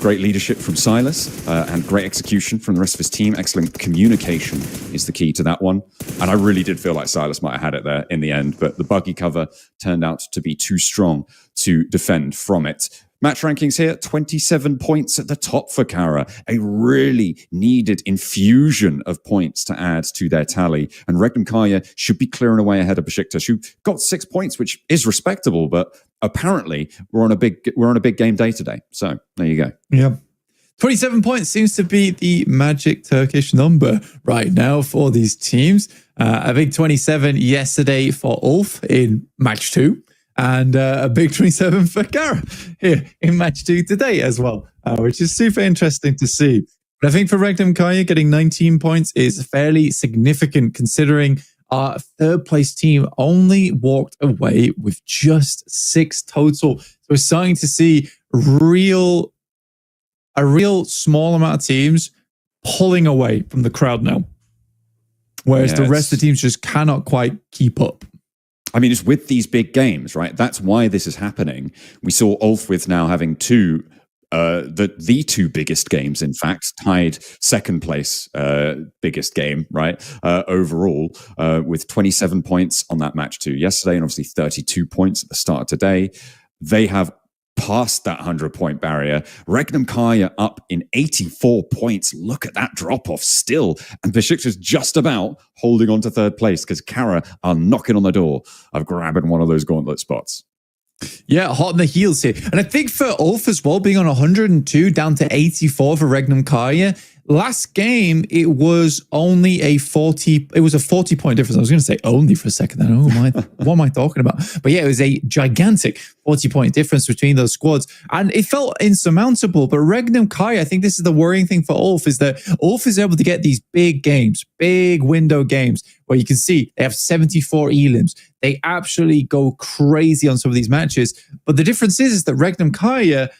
great leadership from Silas and great execution from the rest of his team. Excellent communication is the key to that one. And I really did feel like Silas might have had it there in the end, but the buggy cover turned out to be too strong to defend from it. Match rankings here, 27 points at the top for Kara. A really needed infusion of points to add to their tally. And Regnum Kaya should be clearing away ahead of Besiktas, who got 6 points, which is respectable, but apparently we're on a big game day today. So there you go. Yeah. 27 points seems to be the magic Turkish number right now for these teams. A big 27 yesterday for Ulf in match 2. And a big 27 for Kara here in match 2 today as well, which is super interesting to see. But I think for Regnum Kaya, getting 19 points is fairly significant considering our third place team only walked away with just 6 total. So we're starting to see a real small amount of teams pulling away from the crowd now. Whereas the rest of the teams just cannot quite keep up. I mean, it's with these big games, right? That's why this is happening. We saw Ulfwith now having the two biggest games, in fact, tied second place biggest game, right? Overall, with 27 points on that match 2 yesterday, and obviously 32 points at the start of today. They have past that 100-point barrier. Regnum Kaya up in 84 points. Look at that drop-off still. And Besiktas just about holding on to third place because Kara are knocking on the door of grabbing one of those gauntlet spots. Yeah, hot on the heels here. And I think for Ulf as well, being on 102 down to 84 for Regnum Kaya, last game, it was only a 40-point difference. I was going to say only for a second. Then, what am I talking about? But yeah, it was a gigantic 40-point difference between those squads. And it felt insurmountable. But Regnum Kaya, I think this is the worrying thing for Ulf, is that Ulf is able to get these big games, big window games, where you can see they have 74 elims. They absolutely go crazy on some of these matches. But the difference is that Regnum Kaya,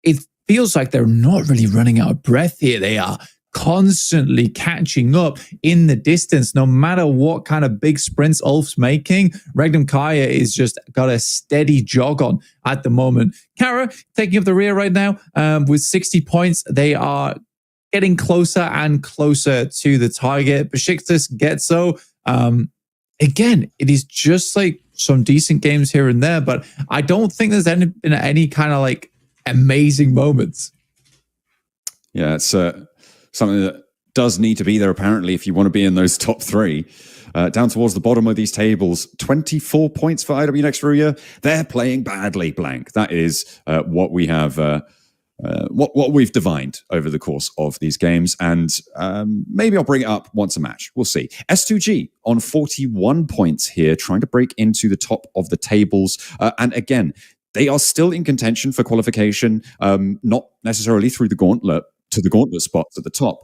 it feels like they're not really running out of breath here. They are constantly catching up in the distance. No matter what kind of big sprints Ulf's making, Regnum Kaya is just got a steady jog on at the moment. Kara taking up the rear right now with 60 points. They are getting closer and closer to the target. Besiktas gets so. Again, it is just like some decent games here and there, but I don't think there's been any kind of like amazing moments. Yeah, it's something that does need to be there, apparently, if you want to be in those top 3. Down towards the bottom of these tables, 24 points for IW Next Ruya. They're playing badly, blank. That is what we have, what we've divined over the course of these games. And maybe I'll bring it up once a match. We'll see. S2G on 41 points here, trying to break into the top of the tables. And again, they are still in contention for qualification, not necessarily through the gauntlet to the gauntlet spots at the top,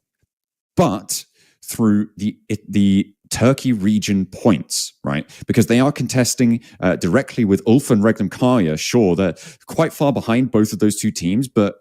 but through the Turkey region points, right? Because they are contesting directly with Ulf and Regnum Kaya. Sure, they're quite far behind both of those two teams, but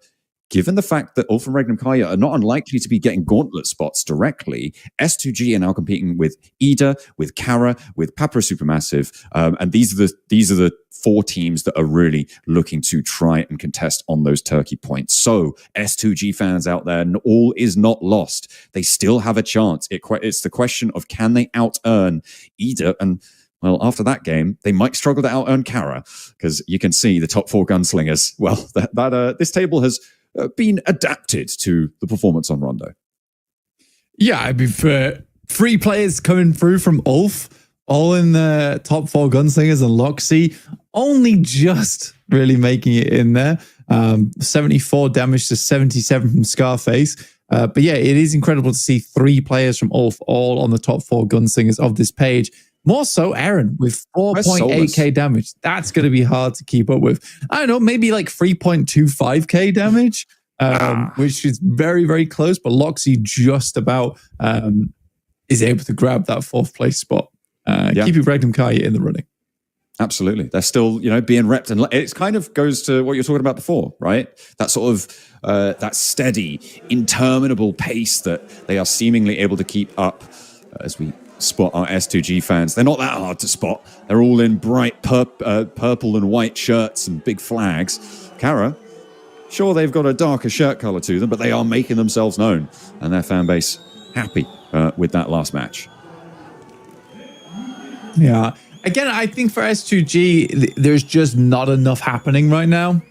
given the fact that Ulf and Regnum Kaya are not unlikely to be getting gauntlet spots directly, S2G are now competing with Ida, with Kara, with Papra Supermassive, and these are the 4 teams that are really looking to try and contest on those Turkey points. So S2G fans out there, all is not lost. They still have a chance. It's the question of, can they out-earn Ida? And well, after that game, they might struggle to out-earn Kara, because you can see the top 4 gunslingers. Well, this table has been adapted to the performance on Rondo. Yeah, I mean, for 3 players coming through from Ulf, all in the top 4 gunslingers, and Loxy only just really making it in there. 74 damage to 77 from Scarface. But yeah, it is incredible to see 3 players from Ulf all on the top 4 gunslingers of this page. More so, Aaron, with 4.8k damage. That's going to be hard to keep up with. I don't know, maybe like 3.25k damage, which is very, very close. But Loxy just about is able to grab that 4th place spot. Keeping Regnum Kaya in the running. Absolutely. They're still, being repped. And it kind of goes to what you were talking about before, right? That sort of, that steady, interminable pace that they are seemingly able to keep up as we spot our S2G fans. They're not that hard to spot. They're all in bright purple and white shirts and big flags. Kara, Sure, they've got a darker shirt color to them, but they are making themselves known, and their fan base happy with that last match. Yeah. Again, I think for S2G, there's just not enough happening right now.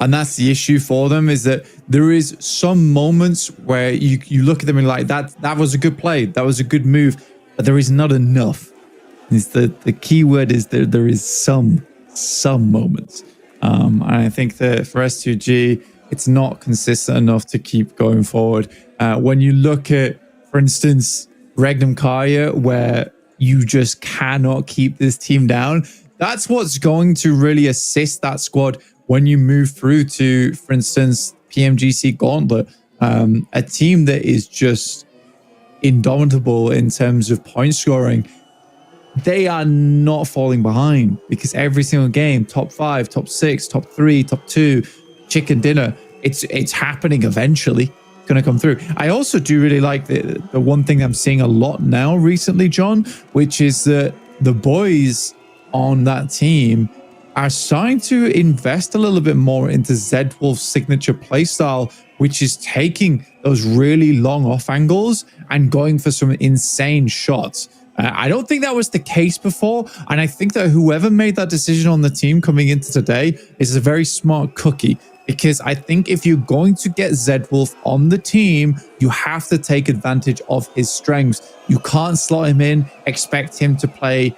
And that's the issue for them, is that there is some moments where you look at them and like, that was a good play. That was a good move. But there is not enough. It's the key word is there is some moments. And I think that for S2G, it's not consistent enough to keep going forward. When you look at, for instance, Regnum Karya, where you just cannot keep this team down, that's what's going to really assist that squad when you move through to, for instance, PMGC Gauntlet, a team that is just indomitable in terms of point scoring. They are not falling behind because every single game, top 5, top 6, top 3, top 2, chicken dinner, it's happening eventually. It's going to come through. I also do really like the one thing I'm seeing a lot now recently, John, which is that the boys on that team are starting to invest a little bit more into Zed Wolf's signature playstyle, which is taking those really long off angles and going for some insane shots. I don't think that was the case before, and I think that whoever made that decision on the team coming into today is a very smart cookie, because I think if you're going to get Zed Wolf on the team, you have to take advantage of his strengths. You can't slot him in, expect him to play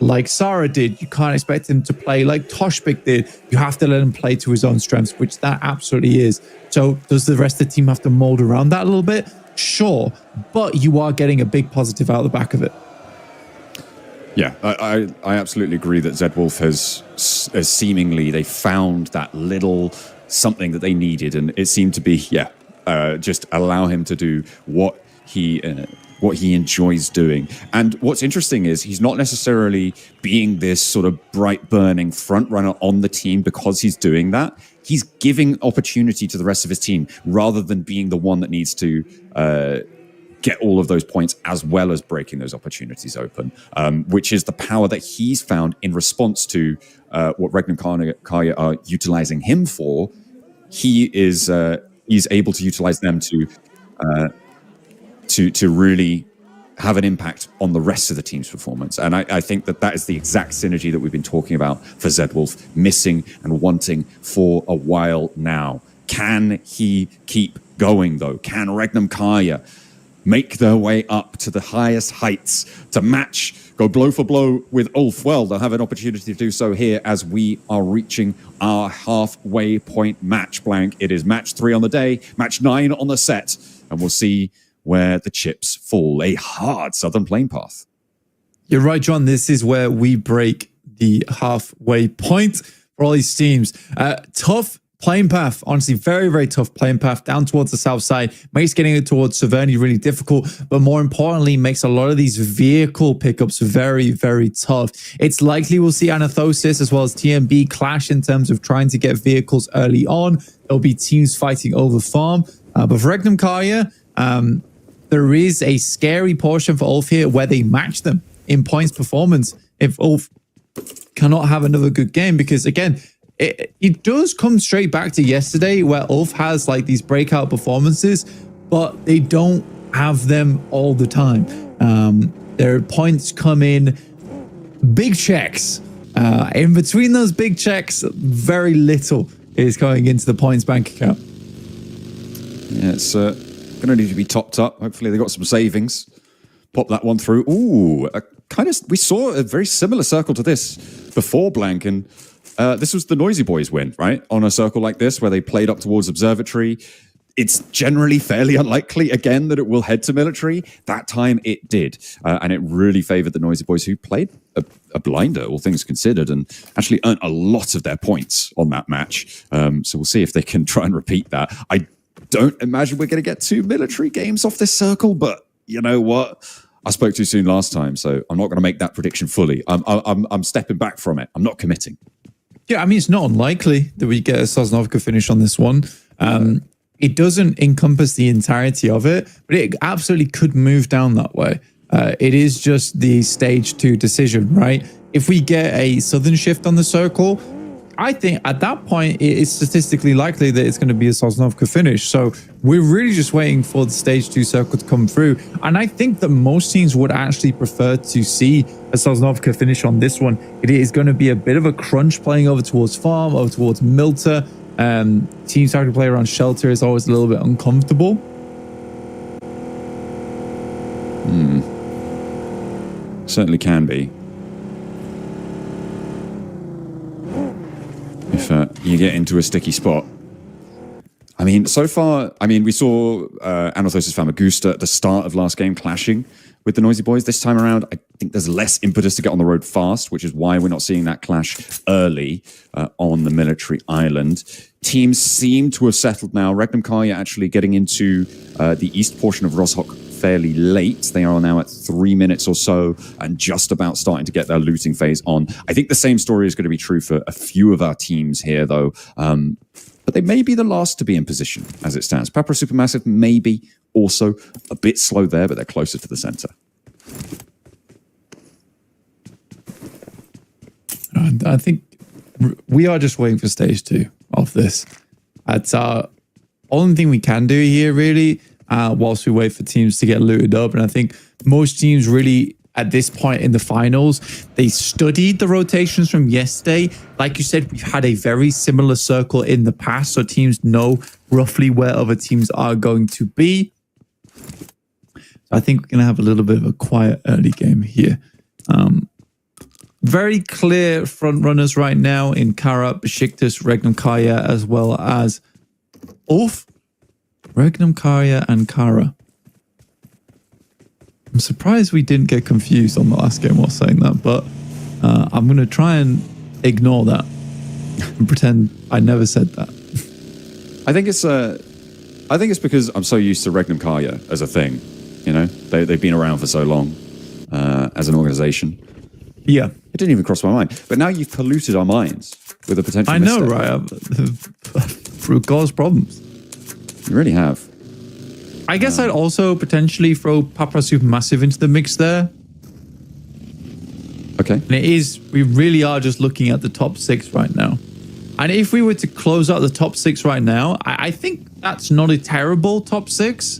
like Sarah did. You can't expect him to play like Toshbik did. You have to let him play to his own strengths, which that absolutely is. So does the rest of the team have to mold around that a little bit? Sure, but you are getting a big positive out the back of it. Yeah, I absolutely agree that Zed Wolf has seemingly, they found that little something that they needed, and it seemed to be, just allow him to do what he enjoys doing. And what's interesting is he's not necessarily being this sort of bright burning front runner on the team because he's doing that. He's giving opportunity to the rest of his team rather than being the one that needs to get all of those points as well as breaking those opportunities open, which is the power that he's found in response to what Regnum Karya are utilizing him for. He's able to utilize them to really have an impact on the rest of the team's performance. And I think that is the exact synergy that we've been talking about for Zed Wolf, missing and wanting for a while now. Can he keep going, though? Can Regnum Karya make their way up to the highest heights to match, go blow for blow with Ulf? Well, they'll have an opportunity to do so here as we are reaching our halfway point match blank. It is match 3 on the day, match 9 on the set, and we'll see where the chips fall. A hard Southern Plain path. You're right, John. This is where we break the halfway point for all these teams. Tough playing path, honestly, very, very tough playing path down towards the south side. Makes getting it towards Severny really difficult, but more importantly, makes a lot of these vehicle pickups very, very tough. It's likely we'll see Anathosis as well as TMB clash in terms of trying to get vehicles early on. There'll be teams fighting over farm, but for Regnum Karya, there is a scary portion for Ulf here where they match them in points performance if Ulf cannot have another good game, because again, it does come straight back to yesterday where Ulf has like these breakout performances, but they don't have them all the time. Their points come in big checks. In between those big checks, very little is going into the points bank account. Yeah, it's going to need to be topped up. Hopefully they got some savings. Pop that one through. Ooh, we saw a very similar circle to this before blank, and this was the Noisy Boys win, right? On a circle like this where they played up towards Observatory. It's generally fairly unlikely, again, that it will head to Military. That time it did. And it really favored the Noisy Boys, who played a blinder, all things considered, and actually earned a lot of their points on that match. So we'll see if they can try and repeat that. I don't imagine we're going to get 2 Military games off this circle, but you know what? I spoke too soon last time, so I'm not going to make that prediction fully. I'm stepping back from it. I'm not committing. Yeah, I mean, it's not unlikely that we get a Sosnovka finish on this one. It doesn't encompass the entirety of it, but it absolutely could move down that way. It is just the stage 2 decision, right? If we get a Southern shift on the circle, I think at that point, it is statistically likely that it's going to be a Sosnovka finish. So we're really just waiting for the stage 2 circle to come through. And I think that most teams would actually prefer to see a Sosnovka finish on this one. It is going to be a bit of a crunch playing over towards Farm, over towards Milta. Teams having to play around Shelter is always a little bit uncomfortable. Certainly can be. If you get into a sticky spot. I mean, so far, we saw Anorthosis Famagusta at the start of last game clashing with the Noisy Boys. This time around, I think there's less impetus to get on the road fast, which is why we're not seeing that clash early on the military island. Teams seem to have settled now. Regnum Karya actually getting into the east portion of Roshok fairly late. They are now at 3 minutes or so and just about starting to get their looting phase on. I think the same story is going to be true for a few of our teams here, though. But they may be the last to be in position as it stands. Papra Supermassive may be also a bit slow there, but they're closer to the center. I think we are just waiting for stage 2 of this. That's our only thing we can do here, really, whilst we wait for teams to get looted up. And I think most teams really, at this point in the finals, they studied the rotations from yesterday. Like you said, we've had a very similar circle in the past, so teams know roughly where other teams are going to be. So I think we're going to have a little bit of a quiet early game here. Very clear front runners right now in Kara, Besiktas, Regnum Karya, as well as Ulf, Regnum Karya, and Kara. I'm surprised we didn't get confused on the last game while saying that, but I'm going to try and ignore that and pretend I never said that. I think it's because I'm so used to Regnum Karya as a thing. You know, they've been around for so long as an organization. Yeah. It didn't even cross my mind. But now you've polluted our minds with a potential misstep. I know, right? Through cause problems. You really have. I guess I'd also potentially throw Papra Supermassive into the mix there. Okay. And we really are just looking at the top 6 right now. And if we were to close out the top 6 right now, I think that's not a terrible top 6.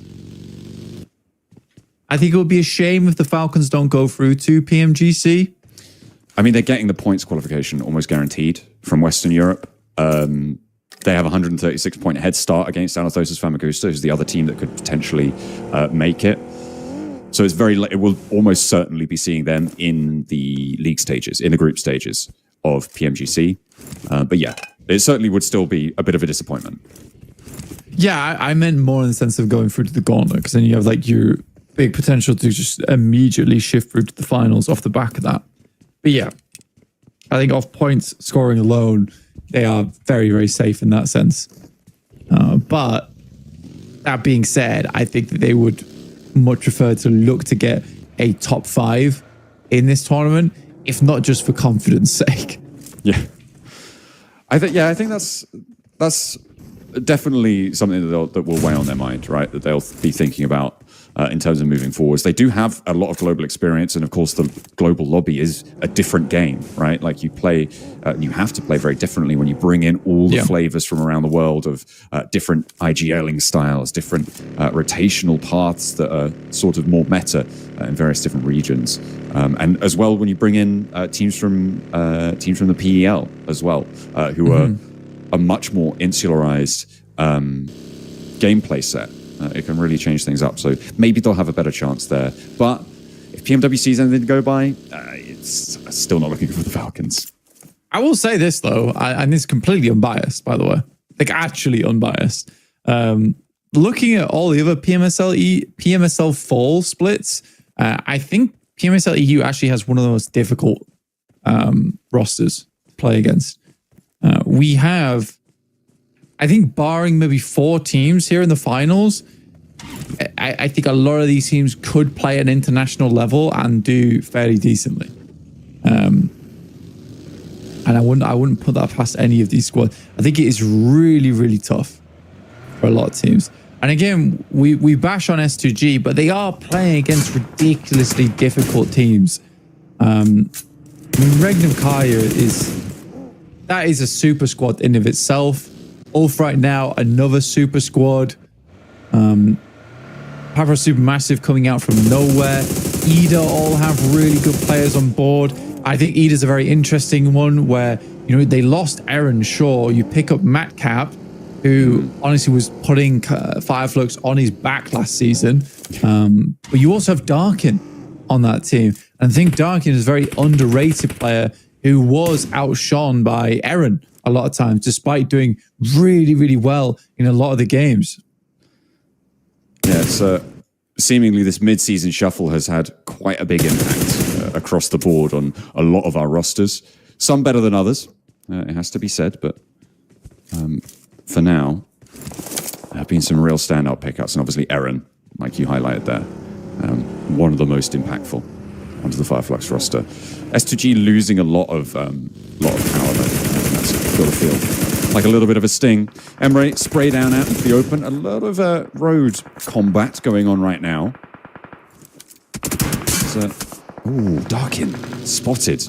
I think it would be a shame if the Falcons don't go through to PMGC. I mean, they're getting the points qualification almost guaranteed from Western Europe. They have a 136-point head start against Anorthosis Famagusta, who's the other team that could potentially make it. So it will almost certainly be seeing them in the league stages, in the group stages of PMGC. But yeah, it certainly would still be a bit of a disappointment. Yeah, I meant more in the sense of going through to the gauntlet, because then you have like your big potential to just immediately shift through to the finals off the back of that. But yeah, I think off points scoring alone, they are very, very safe in that sense. But that being said, I think that they would much prefer to look to get a top 5 in this tournament, if not just for confidence sake. Yeah. I think that's definitely something that will weigh on their mind, right? That they'll be thinking about in terms of moving forwards. They do have a lot of global experience, and of course the global lobby is a different game, right? Like you have to play very differently when you bring in all the flavors from around the world of different IGLing styles, different rotational paths that are sort of more meta in various different regions. And as well, when you bring in teams from the PEL as well, who are a much more insularized gameplay set. It can really change things up. So maybe they'll have a better chance there. But if PMW sees anything to go by, it's still not looking good for the Falcons. I will say this, though, and it's completely unbiased, by the way. Like, actually unbiased. Looking at all the other PMSL fall splits, I think PMSL EU actually has one of the most difficult rosters to play against. We have, I think, barring maybe 4 teams here in the finals, I think a lot of these teams could play at an international level and do fairly decently. And I wouldn't put that past any of these squads. I think it is really, really tough for a lot of teams. And again, we bash on S2G, but they are playing against ridiculously difficult teams. I mean, Regnum Karya is that is a super squad in of itself. Ulf right now, another super squad. Pavra Supermassive coming out from nowhere. Ida all have really good players on board. I think Ida's a very interesting one where, you know, they lost Aaron Shaw. You pick up Matt Cap, who honestly was putting Fireflux on his back last season. But you also have Darkin on that team. And I think Darkin is a very underrated player who was outshone by Aaron a lot of times, despite doing really, really well in a lot of the games. Yeah, it's seemingly this mid-season shuffle has had quite a big impact across the board on a lot of our rosters. Some better than others, it has to be said, but for now, there have been some real standout pickups, and obviously Eren, like you highlighted there, one of the most impactful onto the Fireflux roster. S2G losing a lot of power, though. That's got to feel like a little bit of a sting. Emre spray down out into the open. A lot of road combat going on right now. Ooh, Darkin spotted.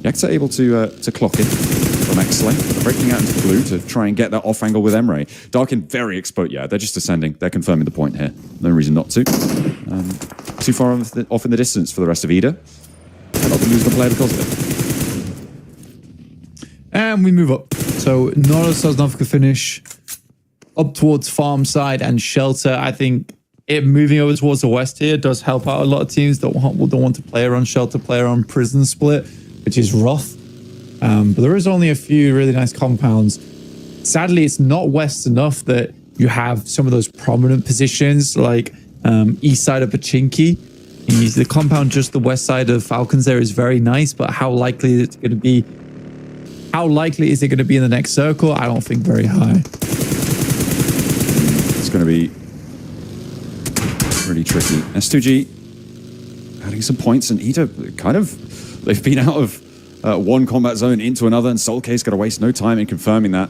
Yekta able to clock it from X-Lane, breaking out into the blue to try and get that off angle with Emre. Darkin very exposed. Yeah, they're just descending. They're confirming the point here. No reason not to. Too far off in the distance for the rest of Ida. And not to lose the player because of it. And we move up. So Norris Sosnovka finish up towards farm side and shelter. I think it moving over towards the west here does help out a lot of teams that don't want to play around shelter, play around prison split, which is rough. But there is only a few really nice compounds. Sadly, it's not west enough that you have some of those prominent positions like east side of Pachinki. The compound just the west side of Falcons there is very nice, but how likely is it going to be? How likely is it going to be in the next circle? I don't think very high. It's going to be really tricky. S2G adding some points, and Ida kind of, they've been out of one combat zone into another, and Soulcase's got to waste no time in confirming that.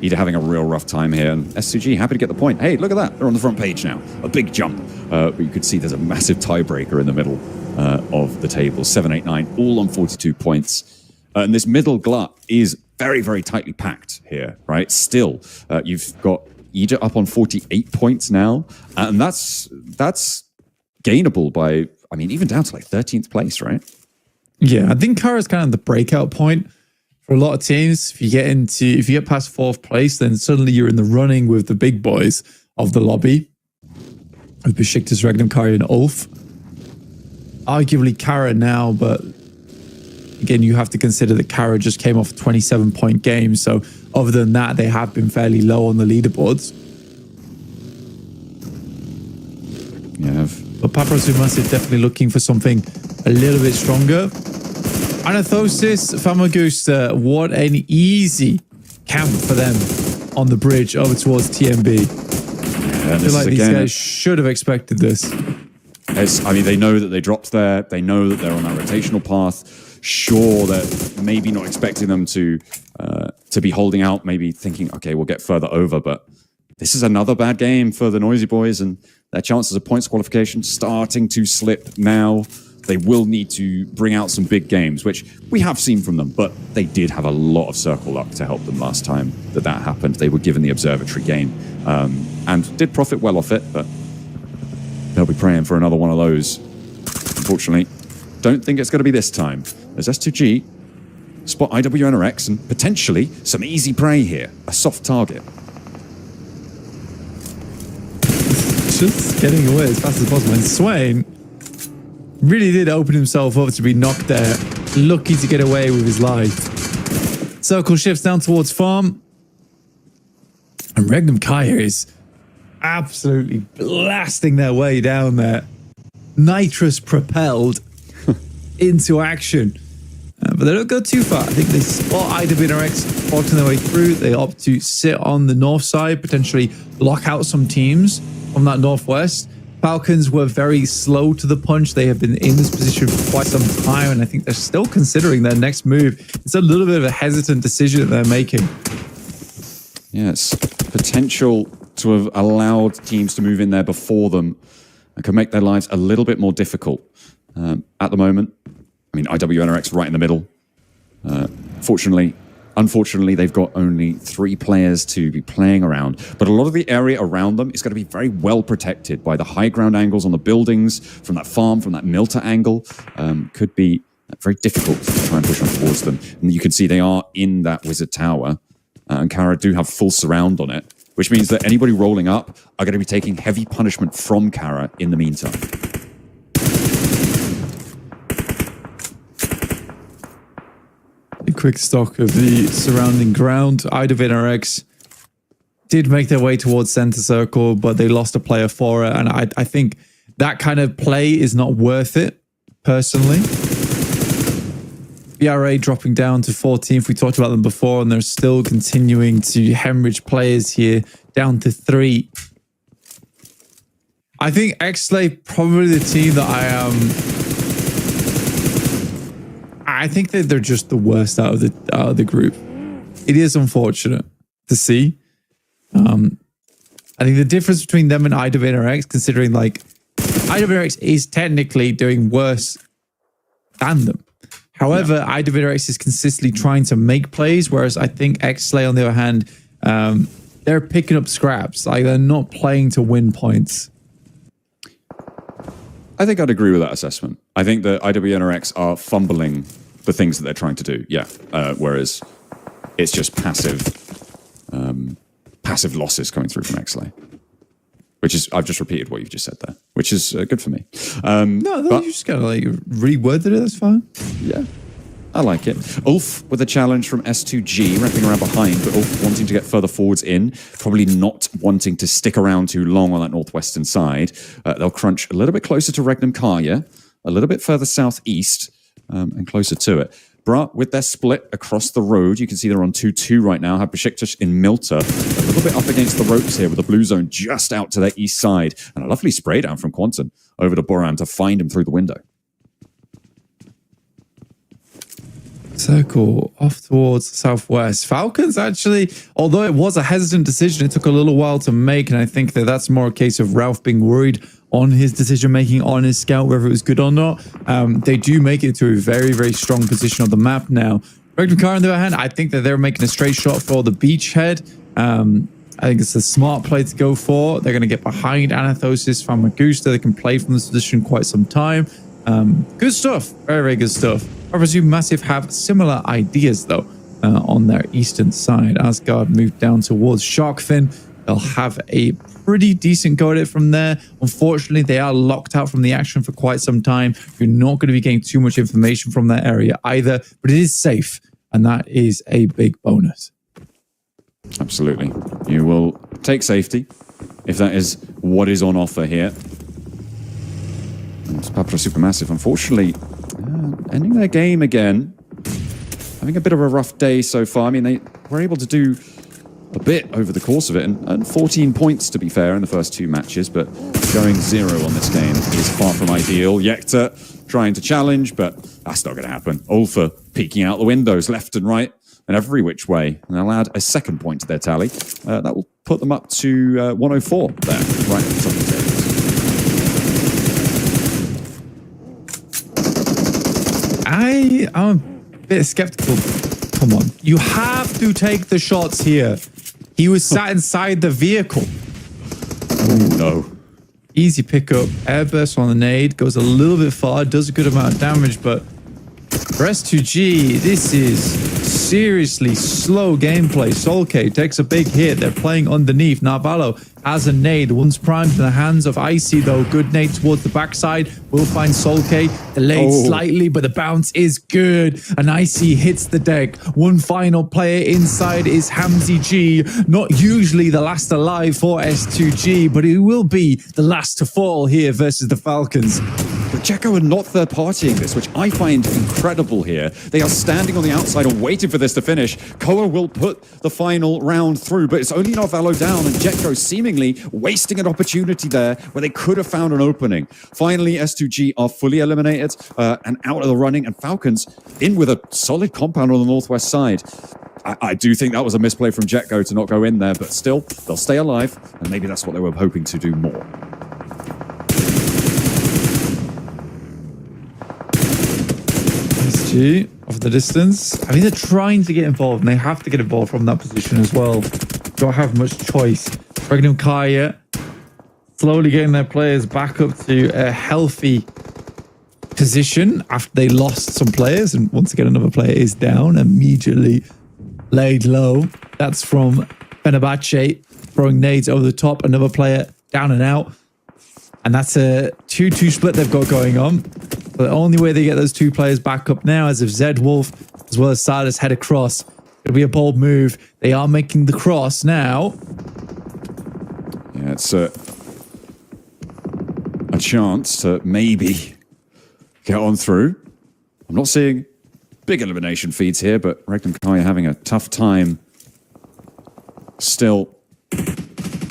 Ida having a real rough time here, and S2G happy to get the point. Hey, look at that. They're on the front page now. A big jump. But you could see there's a massive tiebreaker in the middle of the table. 7, 8, 9, all on 42 points. And this middle glut is very, very tightly packed here, right? Still, you've got Ida up on 48 points now. And that's gainable by, I mean, even down to like 13th place, right? Yeah, I think Kara's kind of the breakout point for a lot of teams. If you get past 4th place, then suddenly you're in the running with the big boys of the lobby. With Besiktas, Regnum, Kari, and Ulf. Arguably Kara now, but again, you have to consider that Kara just came off a 27-point game. So other than that, they have been fairly low on the leaderboards. Yeah. But Paprasumas is definitely looking for something a little bit stronger. Anathosis, Famagusta, what an easy camp for them on the bridge over towards TMB. Yeah, I feel like these guys should have expected this. I mean, they know that they dropped there. They know that they're on that rotational path. Sure, that maybe not expecting them to be holding out, maybe thinking, okay, we'll get further over. But this is another bad game for the Noisy Boys, and their chances of points qualification starting to slip now. They will need to bring out some big games, which we have seen from them, but they did have a lot of circle luck to help them last time that happened. They were given the observatory game and did profit well off it, but they'll be praying for another one of those. Unfortunately, don't think it's going to be this time. There's S2G, spot IWNRX, and potentially some easy prey here. A soft target. Just getting away as fast as possible. And Swain really did open himself up to be knocked there. Lucky to get away with his life. Circle shifts down towards farm. And Regnum Kaya is absolutely blasting their way down there. Nitrous propelled into action. But they don't go too far. I think they spot IWNRX walking their way through. They opt to sit on the north side, potentially lock out some teams from that northwest. Falcons were very slow to the punch. They have been in this position for quite some time, and I think they're still considering their next move. It's a little bit of a hesitant decision that they're making. Yes, potential to have allowed teams to move in there before them and can make their lives a little bit more difficult at the moment. I mean, IWNRX right in the middle. Fortunately, Unfortunately, they've got only 3 players to be playing around, but a lot of the area around them is going to be very well protected by the high ground angles on the buildings, from that farm, from that Milta angle. Could be very difficult to try and push on towards them. And you can see they are in that wizard tower, and Kara do have full surround on it, which means that anybody rolling up are going to be taking heavy punishment from Kara in the meantime. A quick stock of the surrounding ground. IWNRX did make their way towards center circle, but they lost a player for it. And I think that kind of play is not worth it, personally. BRA dropping down to 14th. We talked about them before, and they're still continuing to hemorrhage players here, down to 3. I think X-Slay probably the team that I think that they're just the worst out of the group. It is unfortunate to see. I think the difference between them and IWNRX, considering like IWNRX is technically doing worse than them. However, IWNRX is consistently trying to make plays, whereas I think X-Slay, on the other hand, they're picking up scraps. Like, they're not playing to win points. I think I'd agree with that assessment. I think that IWNRX are fumbling the things that they're trying to do, whereas it's just passive losses coming through from X-Slay. Which is, I've just repeated what you've just said there, which is good for me. No, you just gotta like reworded it, that's fine. Yeah, I like it. Ulf with a challenge from S2G, wrapping around behind, but Ulf wanting to get further forwards in, probably not wanting to stick around too long on that northwestern side. They'll crunch a little bit closer to Regnum Karya, a little bit further southeast, and closer to it. Bra, with their split across the road, you can see they're on 2-2 right now, have Besiktas in Milta, a little bit up against the ropes here with the blue zone just out to their east side, and a lovely spray down from Quantum over to Boran to find him through the window. Circle off towards southwest. Falcons actually, although it was a hesitant decision, it took a little while to make, and I think that that's more a case of Ralph being worried on his decision making on his scout, whether it was good or not. They do make it to a very, very strong position on the map now. Regnum Karya, on the other hand, I think that they're making a straight shot for the beachhead. I think it's a smart play to go for. They're going to get behind Anathosis, Famagusta. They can play from this position quite some time. Good stuff. Very, very good stuff. I presume Massive have similar ideas, though, on their eastern side. Asgard moved down towards Sharkfin. They'll have a pretty decent go at it from there. Unfortunately, they are locked out from the action for quite some time. You're not going to be getting too much information from that area either, but it is safe, and that is a big bonus. Absolutely. You will take safety if that is what is on offer here. And Papra Supermassive, unfortunately, ending their game again. Having a bit of a rough day so far. I mean, they were able to do a bit over the course of it, and 14 points, to be fair, in the first 2 matches, but showing 0 on this game is far from ideal. Yekta trying to challenge, but that's not going to happen. Ulfa peeking out the windows left and right and every which way, and they'll add a 2nd point to their tally. That will put them up to 104 there, right at the top of the table. I'm a bit skeptical. Come on. You have to take the shots here. He was sat inside the vehicle. Oh, no. Easy pickup. Airburst on the nade. Goes a little bit far. Does a good amount of damage, but for S2G, this is seriously slow gameplay. Solke takes a big hit. They're playing underneath. Narvalo has a nade. One's primed in the hands of Icy, though. Good nade towards the backside. Will find Solke. Delayed slightly, but the bounce is good. And Icy hits the deck. One final player inside is Hamzy G. Not usually the last alive for S2G, but it will be the last to fall here versus the Falcons. But Jekko are not third-partying this, which I find incredible here. They are standing on the outside and waiting for this to finish. Koa will put the final round through, but it's only Narvalo down, and Jekko seemingly wasting an opportunity there where they could have found an opening. Finally, S2G are fully eliminated and out of the running, and Falcons in with a solid compound on the northwest side. I do think that was a misplay from Jekko to not go in there, but still, they'll stay alive, and maybe that's what they were hoping to do more. SG off the distance. I mean, they're trying to get involved, and they have to get involved from that position as well. Don't have much choice. Regnum Kaya slowly getting their players back up to a healthy position after they lost some players, and once again another player is down, immediately laid low. That's from Fenerbahce throwing nades over the top. Another player down and out, and that's a 2-2 split they've got going on. But the only way they get those two players back up now is if Zed Wolf as well as Silas head across. It'll be a bold move. They are making the cross now. Yeah, it's a chance to maybe get on through. I'm not seeing big elimination feeds here, but Regnum Kai having a tough time still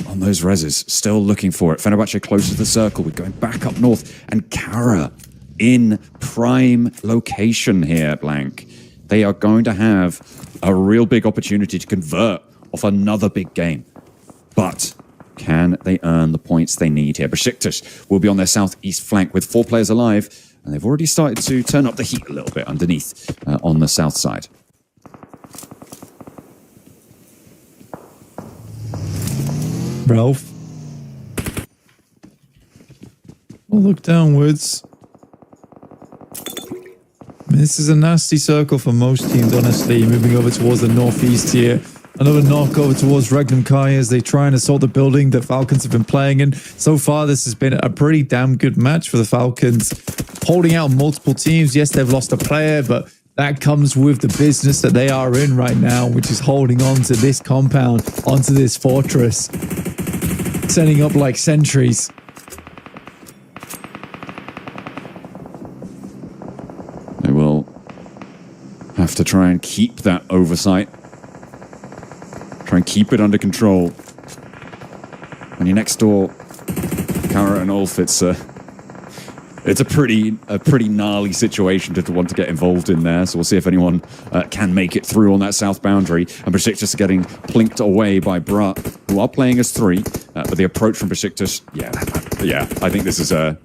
on those reses, still looking for it. Fenerbahce close to the circle. We're going back up north, and Kara in prime location here, Blank. They are going to have a real big opportunity to convert off another big game. But can they earn the points they need here? Besiktas will be on their southeast flank with 4 players alive, and they've already started to turn up the heat a little bit underneath on the south side. Ralph. We'll look downwards. I mean, this is a nasty circle for most teams, honestly. Moving over towards the northeast here. Another knock over towards Regnum Kai as they try and assault the building that Falcons have been playing in. So far, this has been a pretty damn good match for the Falcons. Holding out multiple teams. Yes, they've lost a player, but that comes with the business that they are in right now, which is holding on to this compound, onto this fortress. Setting up like sentries. They will have to try and keep that oversight. Try and keep it under control. When you're next door, Kara and Ulf, it's a pretty gnarly situation to want to get involved in there. So we'll see if anyone can make it through on that south boundary. And Besiktas are getting plinked away by Brat, who are playing as 3. But the approach from Besiktas, yeah, I think this is a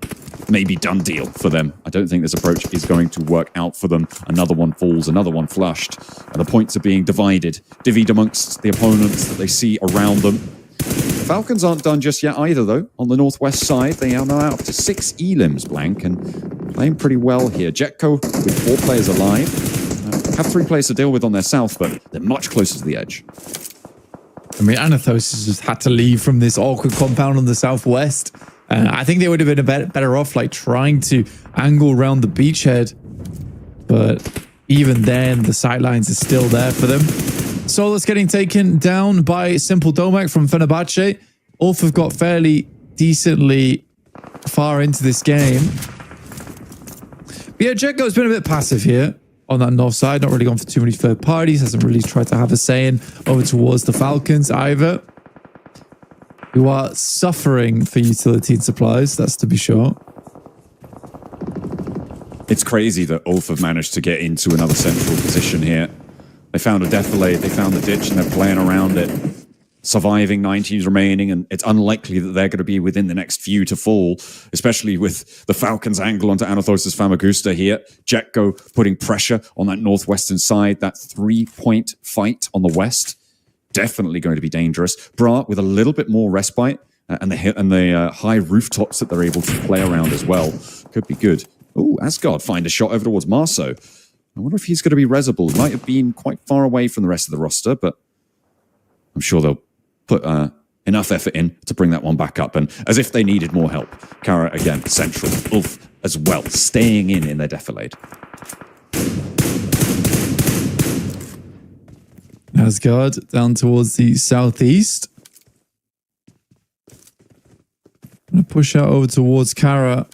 maybe done deal for them. I don't think this approach is going to work out for them. Another one falls, another one flushed. And the points are being divvied amongst the opponents that they see around them. The Falcons aren't done just yet either, though. On the northwest side, they are now up to 6 elims, Blank, and playing pretty well here. Jetco with 4 players alive. Have 3 players to deal with on their south, but they're much closer to the edge. I mean, Anathos has just had to leave from this awkward compound on the southwest. I think they would have been better off like trying to angle around the beachhead. But even then, the sightlines are still there for them. Solus getting taken down by Simple Domak from Fenerbahce. Ulf have got fairly decently far into this game. But yeah, Jetko's been a bit passive here on that north side. Not really gone for too many third parties. Hasn't really tried to have a say-in over towards the Falcons either, who are suffering for utility and supplies, that's to be sure. It's crazy that Ulf have managed to get into another central position here. They found a defilade, they found the ditch, and they're playing around it. Surviving, 9 teams remaining, and it's unlikely that they're going to be within the next few to fall, especially with the Falcons' angle onto Anathos' Famagusta here. Jetko putting pressure on that northwestern side, that 3-point fight on the west. Definitely going to be dangerous. Brat with a little bit more respite, and the high rooftops that they're able to play around as well. Could be good. Oh, Asgard find a shot over towards Marceau. I wonder if he's going to be resable. He might have been quite far away from the rest of the roster, but I'm sure they'll put enough effort in to bring that one back up. And as if they needed more help, Kara again, central. Ulf as well, staying in their defilade. Asgard down towards the southeast. I'm going to push out over towards Kara,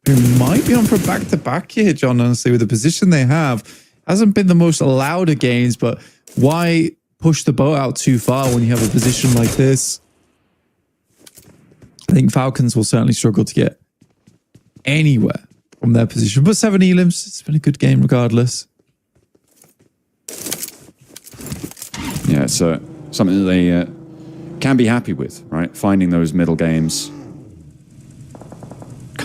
who might be on for back-to-back here, John, honestly, with the position they have. Hasn't been the most allowed of games, but why push the boat out too far when you have a position like this? I think Falcons will certainly struggle to get anywhere from their position. But 7 elims, it's been a good game regardless. Yeah, it's something that they can be happy with, right? Finding those middle games.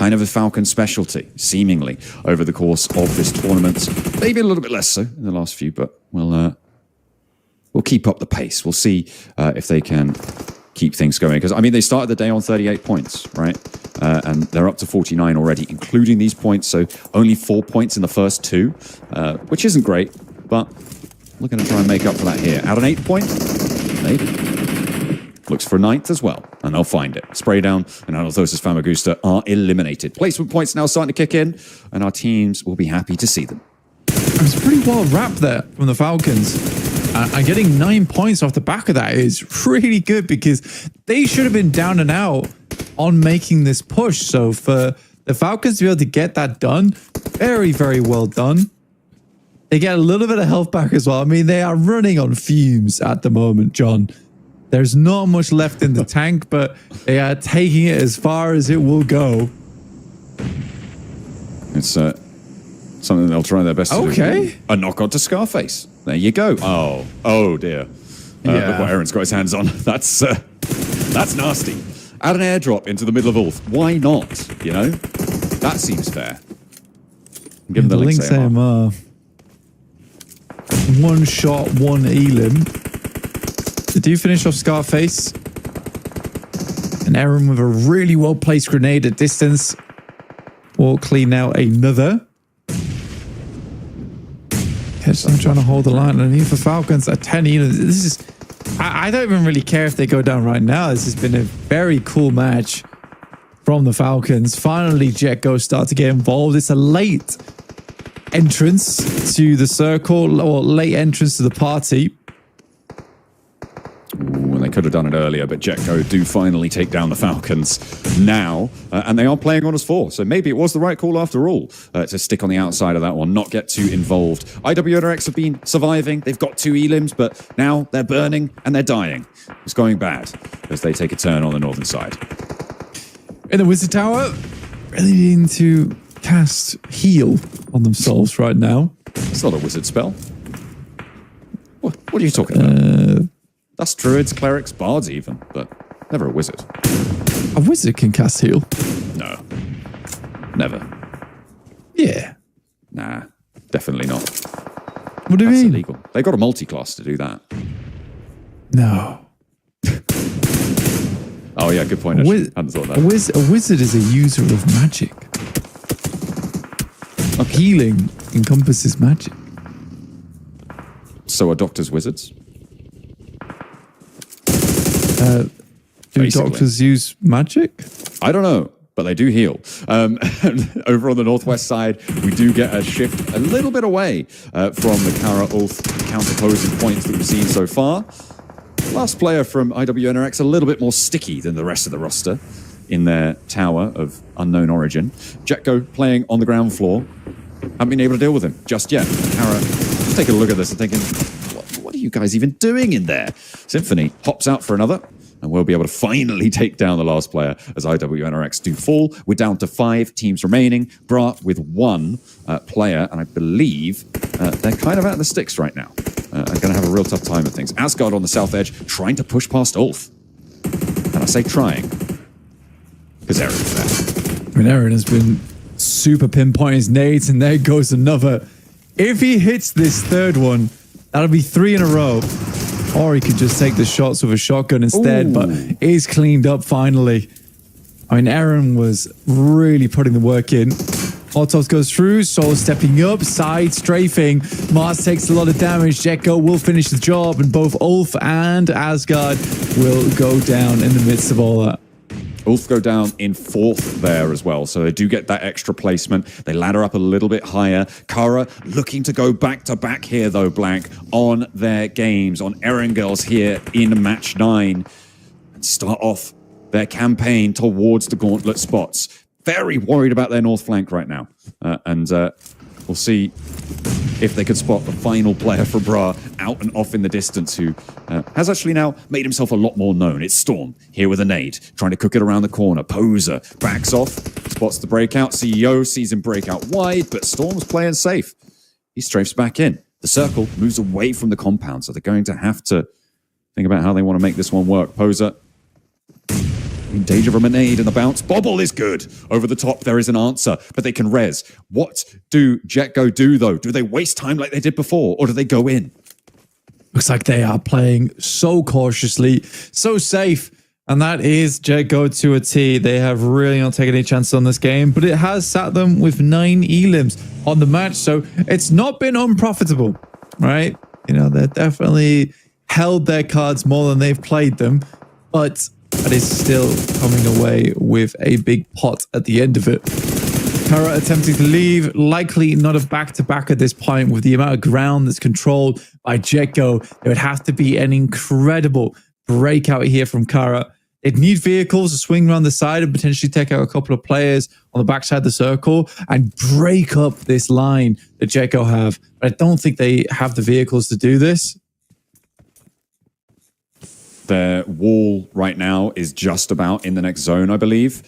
kind of a Falcon specialty, seemingly, over the course of this tournament. Maybe a little bit less so in the last few, but we'll keep up the pace. We'll see if they can keep things going. Because, I mean, they started the day on 38 points, right? And they're up to 49 already, including these points. So only 4 points in the first two, which isn't great, but we're going to try and make up for that here. At an 8 point, maybe. Looks for a 9th as well, and they'll find it. Spray down and Anathosis Famagusta are eliminated. Placement points now starting to kick in, and our teams will be happy to see them. It was pretty well wrapped there from the Falcons. And getting 9 points off the back of that is really good because they should have been down and out on making this push. So for the Falcons to be able to get that done, very, very well done. They get a little bit of health back as well. I mean, they are running on fumes at the moment, John. There's not much left in the tank, but they are taking it as far as it will go. It's something they'll try their best to do. A knock on to Scarface. There you go. Oh dear. Look what Aaron's got his hands on. That's nasty. Add an airdrop into the middle of Ulf. Why not? You know? That seems fair. Give them the Lynx AMR. One shot, one elim. They do finish off Scarface. And Aaron with a really well-placed grenade at distance will clean out another. I'm trying to hold the line underneath the Falcons at 10 elim. This is... I don't even really care if they go down right now. This has been a very cool match from the Falcons. Finally, Jetgo start to get involved. It's a late entrance to the circle, or late entrance to the party. Ooh, and they could have done it earlier, but Jetgo do finally take down the Falcons now, and they are playing on as 4. So maybe it was the right call after all to stick on the outside of that one, not get too involved. IWNRX have been surviving. They've got 2 elims, but now they're burning and they're dying. It's going bad as they take a turn on the northern side. In the Wizard Tower, really needing to cast heal on themselves right now. It's not a wizard spell. What are you talking about? That's druids, clerics, bards even, but never a wizard. A wizard can cast heal? No. Never. Yeah. Nah, definitely not. What do you mean? That's illegal. They got a multi-class to do that. No. Oh yeah, good point. Hadn't thought that. A wizard is a user of magic. Okay. Healing encompasses magic. So are doctors wizards? Do Basically. doctors use magic? I don't know, but they do heal. Over on the northwest side, we do get a shift a little bit away from the Kara Ulf counterposing points that we've seen so far. Last player from IWNRX a little bit more sticky than the rest of the roster in their tower of unknown origin. Jetgo playing on the ground floor. Haven't been able to deal with him just yet. Kara just taking a look at this and thinking, what are you guys even doing in there? Symphony hops out for another, and we'll be able to finally take down the last player as IWNRX do fall. We're down to 5 teams remaining. Bra with 1 player, and I believe they're kind of out of the sticks right now. Are going to have a real tough time with things. Asgard on the south edge, trying to push past Ulf. And I say trying, because Aaron's there. I mean, Aaron has been super pinpointing his nades, and there goes another. If he hits this third one, that'll be 3 in a row. Or he could just take the shots with a shotgun instead, Ooh. but is cleaned up finally. I mean, Aaron was really putting the work in. Molotov goes through, Soul stepping up, side strafing. Mars takes a lot of damage. Jetgo will finish the job, and both Ulf and Asgard will go down in the midst of all that. Ulf go down in 4th there as well, so they do get that extra placement. They ladder up a little bit higher. Kara looking to go back-to-back here, though, Blank, on their games, on Erangels here in match 9, and start off their campaign towards the gauntlet spots. Very worried about their north flank right now, and we'll see if they could spot the final player for Bra out and off in the distance, who has actually now made himself a lot more known. It's Storm here with a nade, trying to cook it around the corner. Poser backs off, spots the breakout. CEO sees him break out wide, but Storm's playing safe. He strafes back in. The circle moves away from the compound, so they're going to have to think about how they want to make this one work. Poser In danger of a nade and the bounce. Bobble is good. Over the top, there is an answer, but they can res. What do Jetgo do, though? Do they waste time like they did before, or do they go in? Looks like they are playing so cautiously, so safe. And that is Jetgo to a T. They have really not taken any chances on this game, but it has sat them with 9 elims on the match. So it's not been unprofitable, right? You know, they've definitely held their cards more than they've played them, but that is still coming away with a big pot at the end of it. Kara attempting to leave, likely not a back-to-back at this point with the amount of ground that's controlled by Jetgo. There would have to be an incredible breakout here from Kara. They'd need vehicles to swing around the side and potentially take out a couple of players on the backside of the circle and break up this line that Jetgo have. But I don't think they have the vehicles to do this. Their wall right now is just about in the next zone, I believe.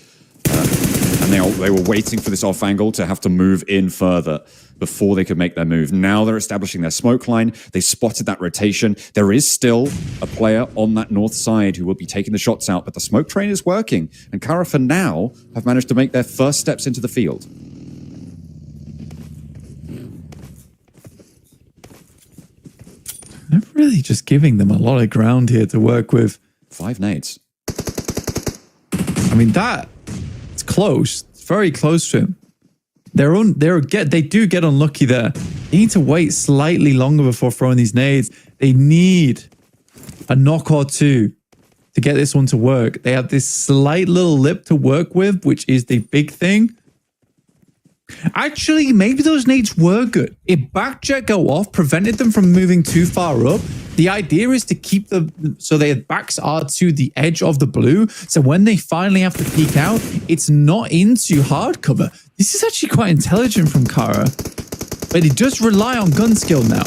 And they were waiting for this off angle to have to move in further before they could make their move. Now they're establishing their smoke line. They spotted that rotation. There is still a player on that north side who will be taking the shots out, but the smoke train is working. And Kara, for now, have managed to make their first steps into the field. They're really just giving them a lot of ground here to work with. 5 nades. I mean, it's close. It's very close to him. They do get unlucky there. They need to wait slightly longer before throwing these nades. They need a knock or two to get this one to work. They have this slight little lip to work with, which is the big thing. Actually, maybe those nades were good. It backed Jetgo off, prevented them from moving too far up. The idea is to keep them so their backs are to the edge of the blue. So when they finally have to peek out, it's not into hard cover. This is actually quite intelligent from Kara. But he does rely on gun skill now.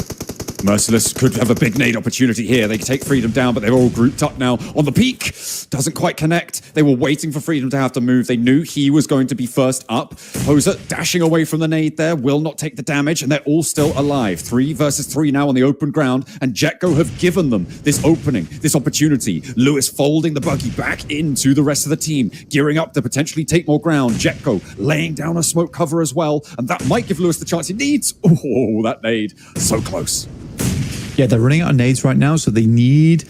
Merciless could have a big nade opportunity here. They take Freedom down, but they're all grouped up now on the peak. Doesn't quite connect. They were waiting for Freedom to have to move. They knew he was going to be first up. Hoser dashing away from the nade there, will not take the damage, and they're all still alive. 3 versus 3 now on the open ground, and Jetgo have given them this opening, this opportunity. Lewis folding the buggy back into the rest of the team, gearing up to potentially take more ground. Jetgo laying down a smoke cover as well, and that might give Lewis the chance he needs. Oh, that nade, so close. Yeah, they're running out of nades right now, so they need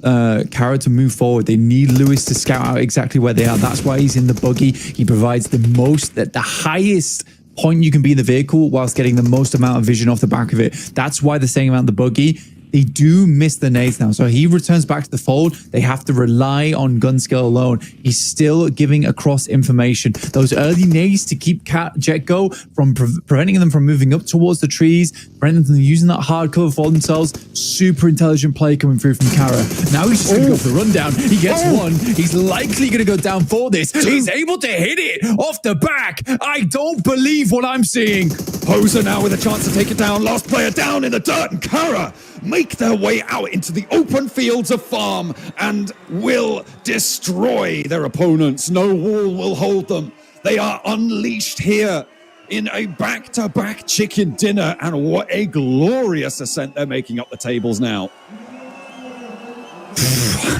Kara to move forward. They need Lewis to scout out exactly where they are. That's why he's in the buggy. He provides the highest point you can be in the vehicle whilst getting the most amount of vision off the back of it. That's why they're saying about the buggy. They do miss the nades now. So he returns back to the fold. They have to rely on gun skill alone. He's still giving across information. Those early nades to keep Jetgo from preventing them from moving up towards the trees, preventing them from using that hard cover for themselves. Super intelligent play coming through from Kara. Now he's just going to go for the rundown. He gets one. He's likely going to go down for this. He's able to hit it off the back. I don't believe what I'm seeing. Hoser now with a chance to take it down. Last player down in the dirt, and Kara make their way out into the open fields of farm and will destroy their opponents. No wall will hold them. They are unleashed here in a back-to-back chicken dinner, and what a glorious ascent they're making up the tables now.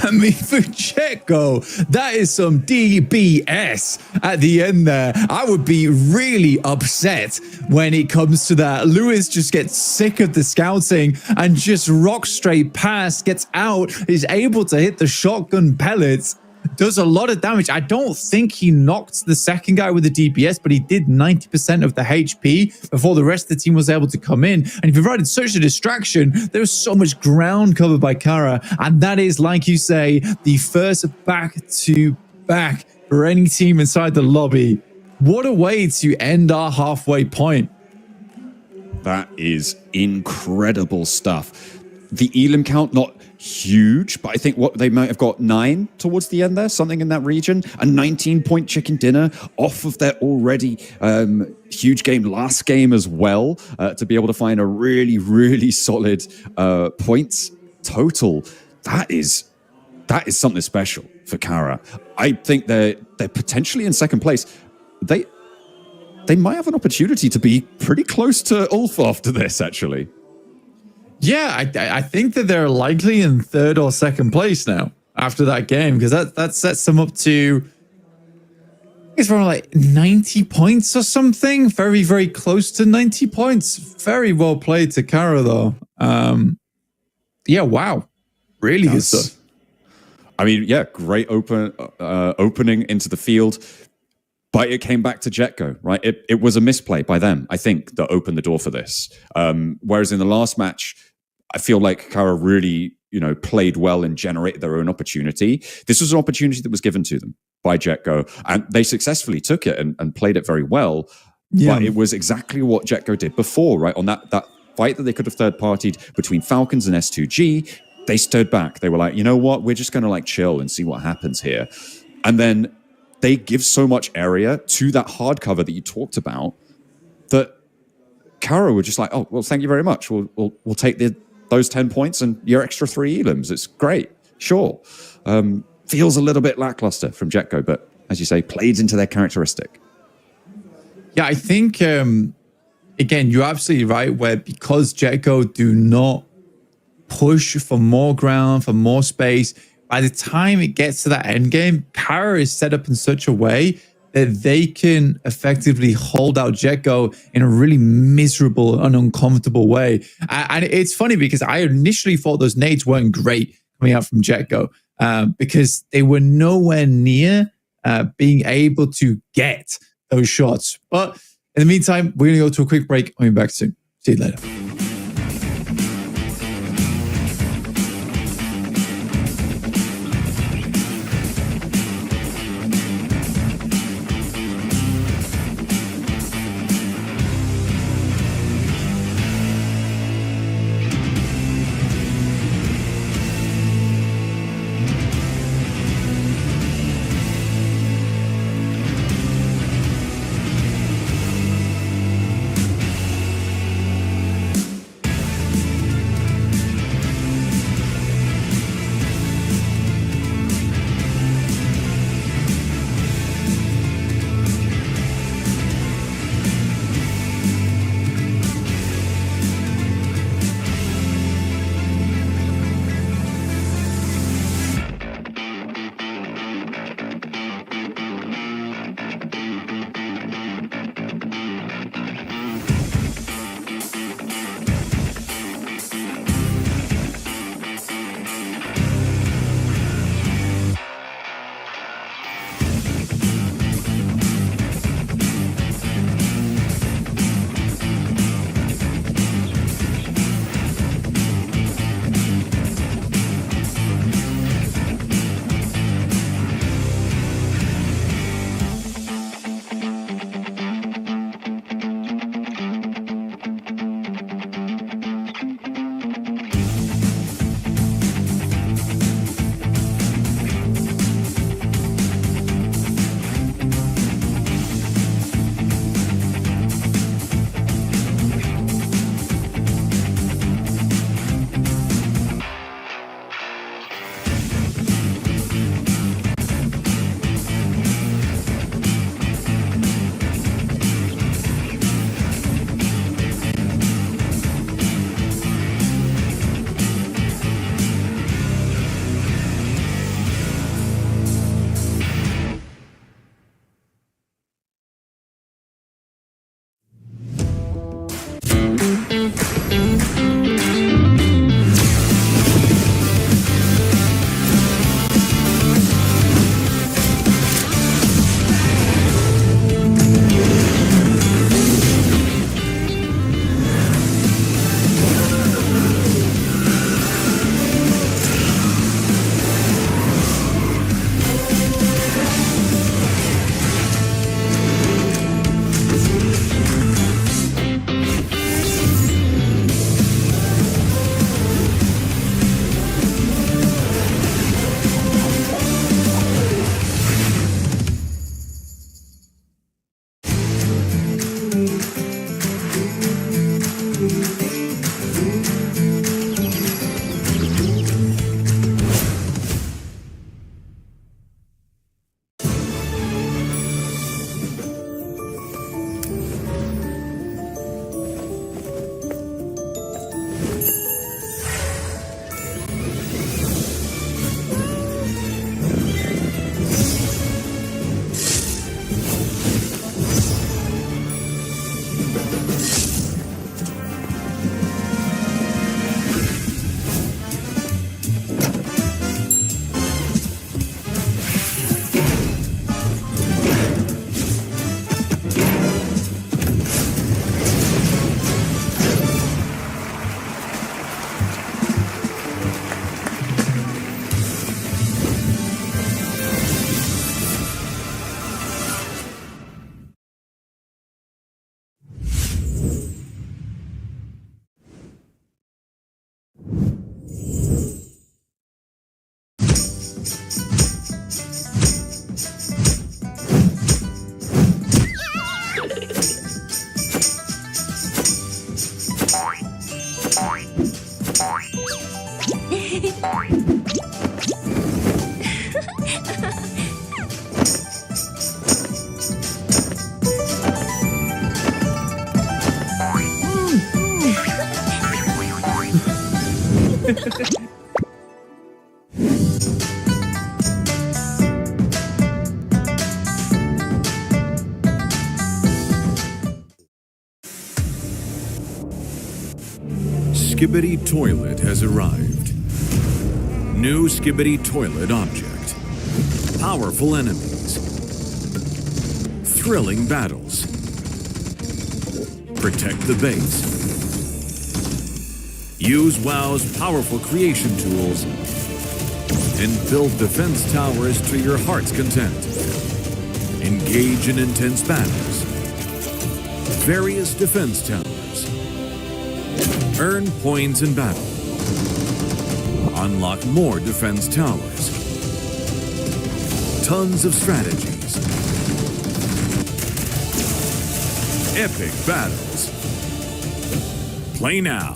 I mean, for Jetgo, that is some DBS at the end there. I would be really upset when it comes to that. Lewis just gets sick of the scouting and just rocks straight past, gets out, is able to hit the shotgun pellets, does a lot of damage. I don't think he knocked the second guy with the DPS, but he did 90% of the HP before the rest of the team was able to come in. And he provided such a distraction. There was so much ground covered by Kara. And that is, like you say, the first back-to-back for any team inside the lobby. What a way to end our halfway point. That is incredible stuff. The elim count, not huge, but I think what they might have got 9 towards the end there, something in that region. A 19-point chicken dinner off of their already huge game last game as well, to be able to find a really, really solid points total. That is something special for Kara. I think they're potentially in second place. They might have an opportunity to be pretty close to Ulf after this, actually. Yeah, I think that they're likely in third or second place now. after that game, because that sets them up to, I think it's around like 90 points or something. Very, very close to 90 points. Very well played to Kara, though. Yeah, wow. Really good stuff. I mean, yeah, great opening into the field. But it came back to Jetgo, right? It was a misplay by them, I think, that opened the door for this. Whereas in the last match, I feel like Kara really, played well and generated their own opportunity. This was an opportunity that was given to them by Jetgo, and they successfully took it and played it very well. Yeah. But it was exactly what Jetgo did before, right? On that fight that they could have third-partied between Falcons and S2G, they stood back. They were like, you know what? We're just going to chill and see what happens here. And then they give so much area to that hard cover that you talked about that Kara were just like, oh, well, thank you very much. We'll take those 10 points and your extra 3 elims. It's great. Sure. Feels a little bit lackluster from Jetgo, but as you say, plays into their characteristic. Yeah, I think, again, you're absolutely right, where because Jetgo do not push for more ground, for more space, by the time it gets to that end game, Kara is set up in such a way that they can effectively hold out Jetgo in a really miserable and uncomfortable way. And it's funny because I initially thought those nades weren't great coming out from Jetgo because they were nowhere near being able to get those shots. But in the meantime, we're going to go to a quick break. I'll be back soon. See you later. Skibidi Toilet has arrived. New Skibidi Toilet object. Powerful enemies. Thrilling battles. Protect the base. Use WoW's powerful creation tools and build defense towers to your heart's content. Engage in intense battles. Various defense towers. Earn points in battle. Unlock more defense towers. Tons of strategies. Epic battles. Play now.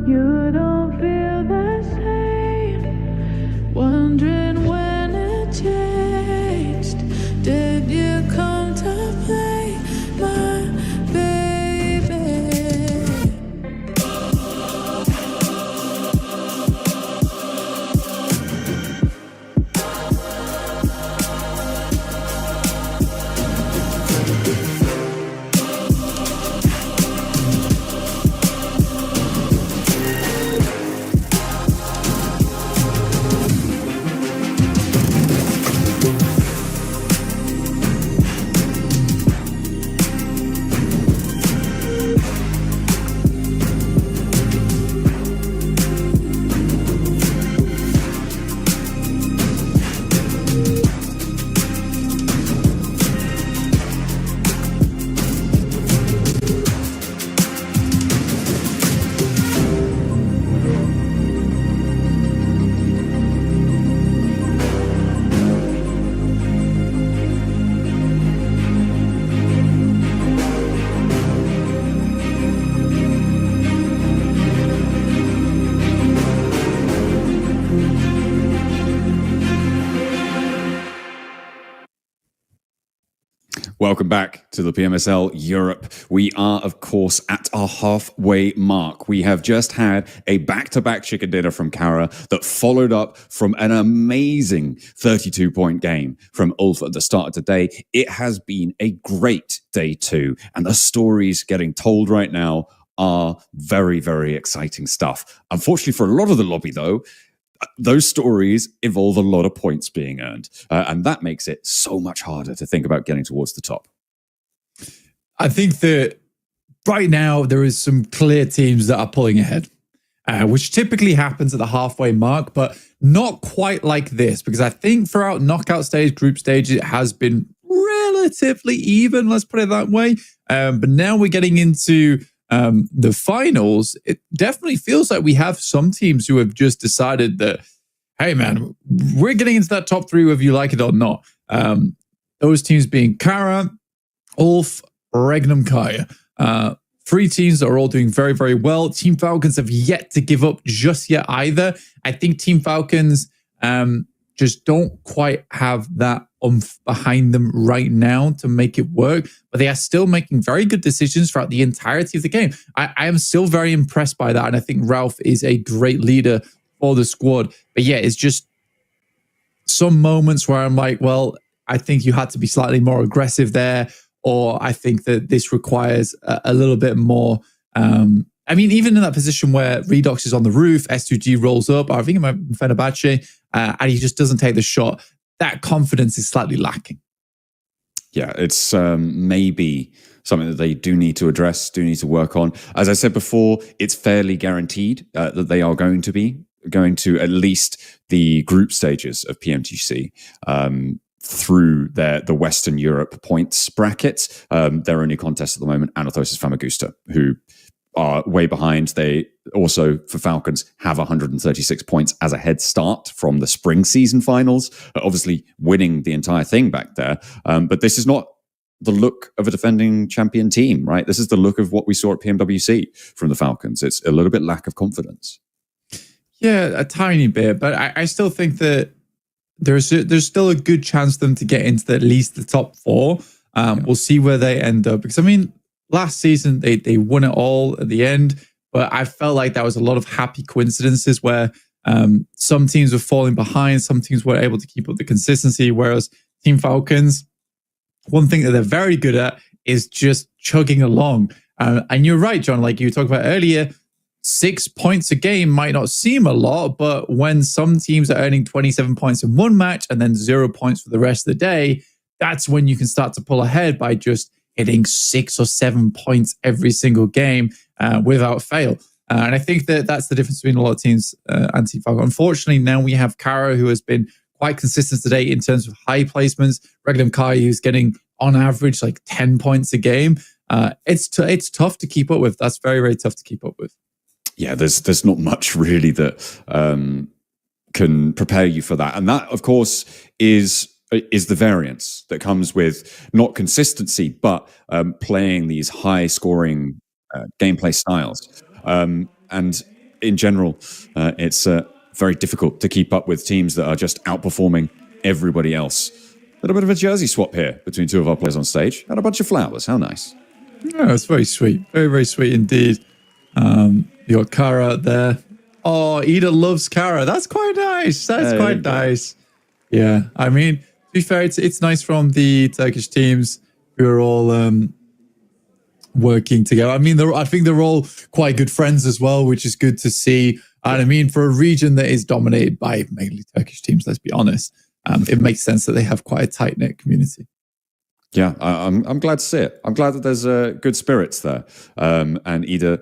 You don't feel the same. Wondering when it changed. Did you come to play, my baby? Welcome back to the PMSL Europe. We are, of course, at our halfway mark. We have just had a back-to-back chicken dinner from Kara that followed up from an amazing 32-point game from Ulf at the start of today. It has been a great day two, and the stories getting told right now are very, very exciting stuff. Unfortunately for a lot of the lobby, though, those stories involve a lot of points being earned. And that makes it so much harder to think about getting towards the top. I think that right now there is some clear teams that are pulling ahead, which typically happens at the halfway mark, but not quite like this, because I think throughout knockout stage, group stage, it has been relatively even, let's put it that way. But now we're getting into the finals. It definitely feels like we have some teams who have just decided that, hey, man, we're getting into that top three whether you like it or not. Those teams being Kara, Ulf, Regnum, Kaya. Three teams that are all doing very, very well. Team Falcons have yet to give up just yet either. I think Team Falcons just don't quite have that oomph behind them right now to make it work, but they are still making very good decisions throughout the entirety of the game. I am still very impressed by that, and I think Ralph is a great leader for the squad. But yeah, it's just some moments where I'm like, well, I think you had to be slightly more aggressive there, or I think that this requires a little bit more. I mean, even in that position where Redox is on the roof, S2G rolls up, I think it might be Fenerbahce, and he just doesn't take the shot. That confidence is slightly lacking. Yeah, it's maybe something that they do need to address, do need to work on. As I said before, it's fairly guaranteed that they are going to at least the group stages of PMTC. Through the Western Europe points bracket. Their only contest at the moment, Anathosis Famagusta, who are way behind. They also, for Falcons, have 136 points as a head start from the spring season finals, obviously winning the entire thing back there. But this is not the look of a defending champion team, right? This is the look of what we saw at PMWC from the Falcons. It's a little bit lack of confidence. Yeah, a tiny bit, but I still think that there's still a good chance for them to get into at least the top four. We'll see where they end up. Because, I mean, last season, they won it all at the end, but I felt like there was a lot of happy coincidences where some teams were falling behind, some teams weren't able to keep up the consistency, whereas Team Falcons, one thing that they're very good at is just chugging along. And you're right, John, like you talked about earlier, 6 points a game might not seem a lot, but when some teams are earning 27 points in one match and then 0 points for the rest of the day, that's when you can start to pull ahead by just hitting 6 or 7 points every single game without fail. And I think that that's the difference between a lot of teams and Team Falcon. Unfortunately, now we have Kara, who has been quite consistent today in terms of high placements. Regnum Kai, who's getting on average like 10 points a game. It's tough to keep up with. That's very, very tough to keep up with. Yeah, there's not much really that can prepare you for that. And that, of course, is the variance that comes with not consistency, but playing these high-scoring gameplay styles. And in general, it's very difficult to keep up with teams that are just outperforming everybody else. A little bit of a jersey swap here between two of our players on stage. And a bunch of flowers. How nice. Yeah, it's very sweet. Very, very sweet indeed. You got Kara there. Oh, Ida loves Kara. That's quite nice. That's quite nice. Yeah, I mean, to be fair, it's nice from the Turkish teams who are all working together. I mean, I think they're all quite good friends as well, which is good to see. And I mean, for a region that is dominated by mainly Turkish teams, let's be honest, it makes sense that they have quite a tight-knit community. Yeah, I'm glad to see it. I'm glad that there's good spirits there. And Ida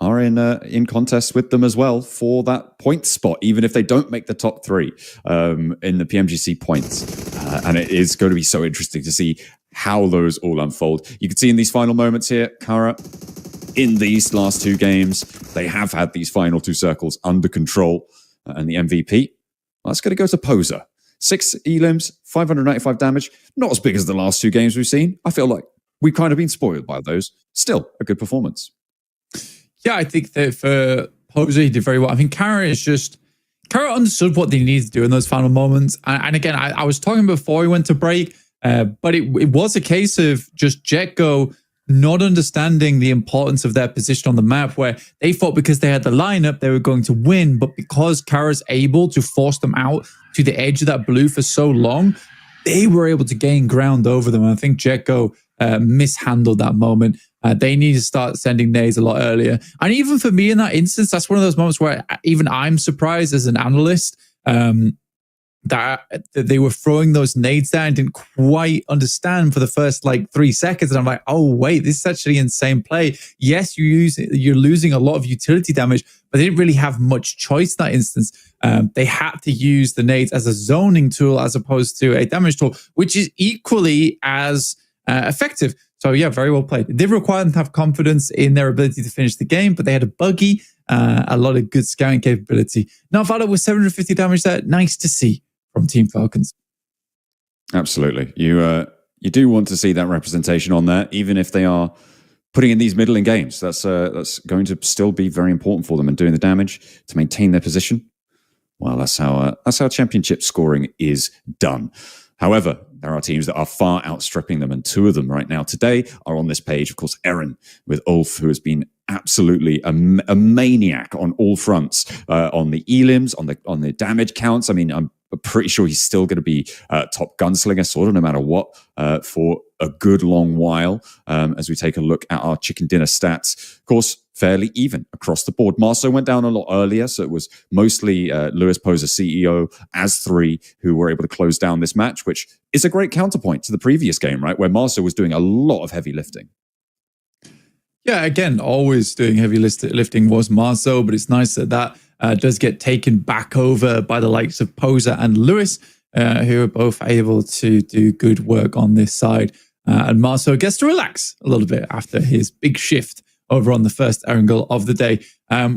are in contest with them as well for that point spot, even if they don't make the top three in the PMGC points. And it is going to be so interesting to see how those all unfold. You can see in these final moments here, Kara, in these last two games, they have had these final two circles under control. And the MVP, well, that's going to go to Poser. 6 elims, 595 damage. Not as big as the last two games we've seen. I feel like we've kind of been spoiled by those. Still a good performance. Yeah, I think that for Poser, he did very well. I think Kara understood what they needed to do in those final moments. And again, I was talking before we went to break, but it was a case of just Jetgo not understanding the importance of their position on the map, where they thought because they had the lineup, they were going to win. But because Kara's able to force them out to the edge of that blue for so long, they were able to gain ground over them. And I think Jetgo mishandled that moment. They need to start sending nades a lot earlier. And even for me in that instance, that's one of those moments where even I'm surprised as an analyst that they were throwing those nades there and didn't quite understand for the first like 3 seconds. And I'm like, oh, wait, this is actually insane play. Yes, you're losing a lot of utility damage, but they didn't really have much choice in that instance. They had to use the nades as a zoning tool as opposed to a damage tool, which is equally as effective. So yeah, very well played. It did require them to have confidence in their ability to finish the game, but they had a buggy, a lot of good scouting capability. Nonton with 750 damage there. Nice to see from Team Falcons. Absolutely. You do want to see that representation on there, even if they are putting in these middling games. That's going to still be very important for them, and doing the damage to maintain their position. Well, that's how championship scoring is done. However, there are teams that are far outstripping them, and two of them right now today are on this page. Of course, Eren with Ulf, who has been absolutely a maniac on all fronts, on the elims, on the damage counts. I mean, I'm pretty sure he's still going to be top gunslinger, sort of, no matter what, for a good long while. As we take a look at our chicken dinner stats, of course, fairly even across the board. Marceau went down a lot earlier, so it was mostly Lewis Poser, CEO, as three who were able to close down this match, which is a great counterpoint to the previous game, right, where Marceau was doing a lot of heavy lifting. Yeah, again, always doing heavy lifting was Marceau, but it's nice that does get taken back over by the likes of Poser and Lewis, who are both able to do good work on this side. And Marceau gets to relax a little bit after his big shift over on the first Erangel of the day.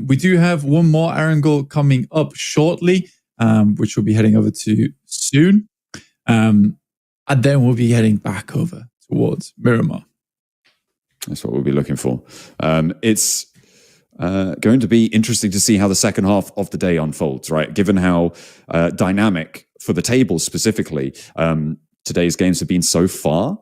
We do have one more Erangel coming up shortly, which we'll be heading over to soon. And then we'll be heading back over towards Miramar. That's what we'll be looking for. It's going to be interesting to see how the second half of the day unfolds, right? Given how dynamic for the table specifically today's games have been so far,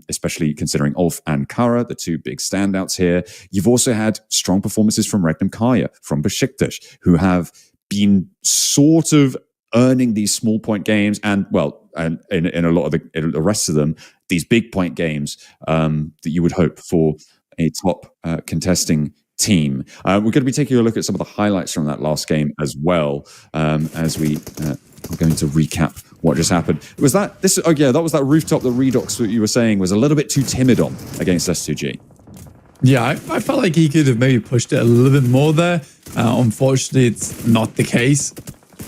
especially considering Ulf and Kara, the two big standouts here. You've also had strong performances from Regnum Kaya, from Besiktas, who have been sort of earning these small point games, and well, and in a lot of the rest of them, these big point games that you would hope for a top contesting team. We're going to be taking a look at some of the highlights from that last game as well, as we are going to recap what just happened. Was that this? Oh yeah, that was that rooftop that Redox, what you were saying, was a little bit too timid on against S2G. Yeah, I felt like he could have maybe pushed it a little bit more there. Unfortunately, it's not the case.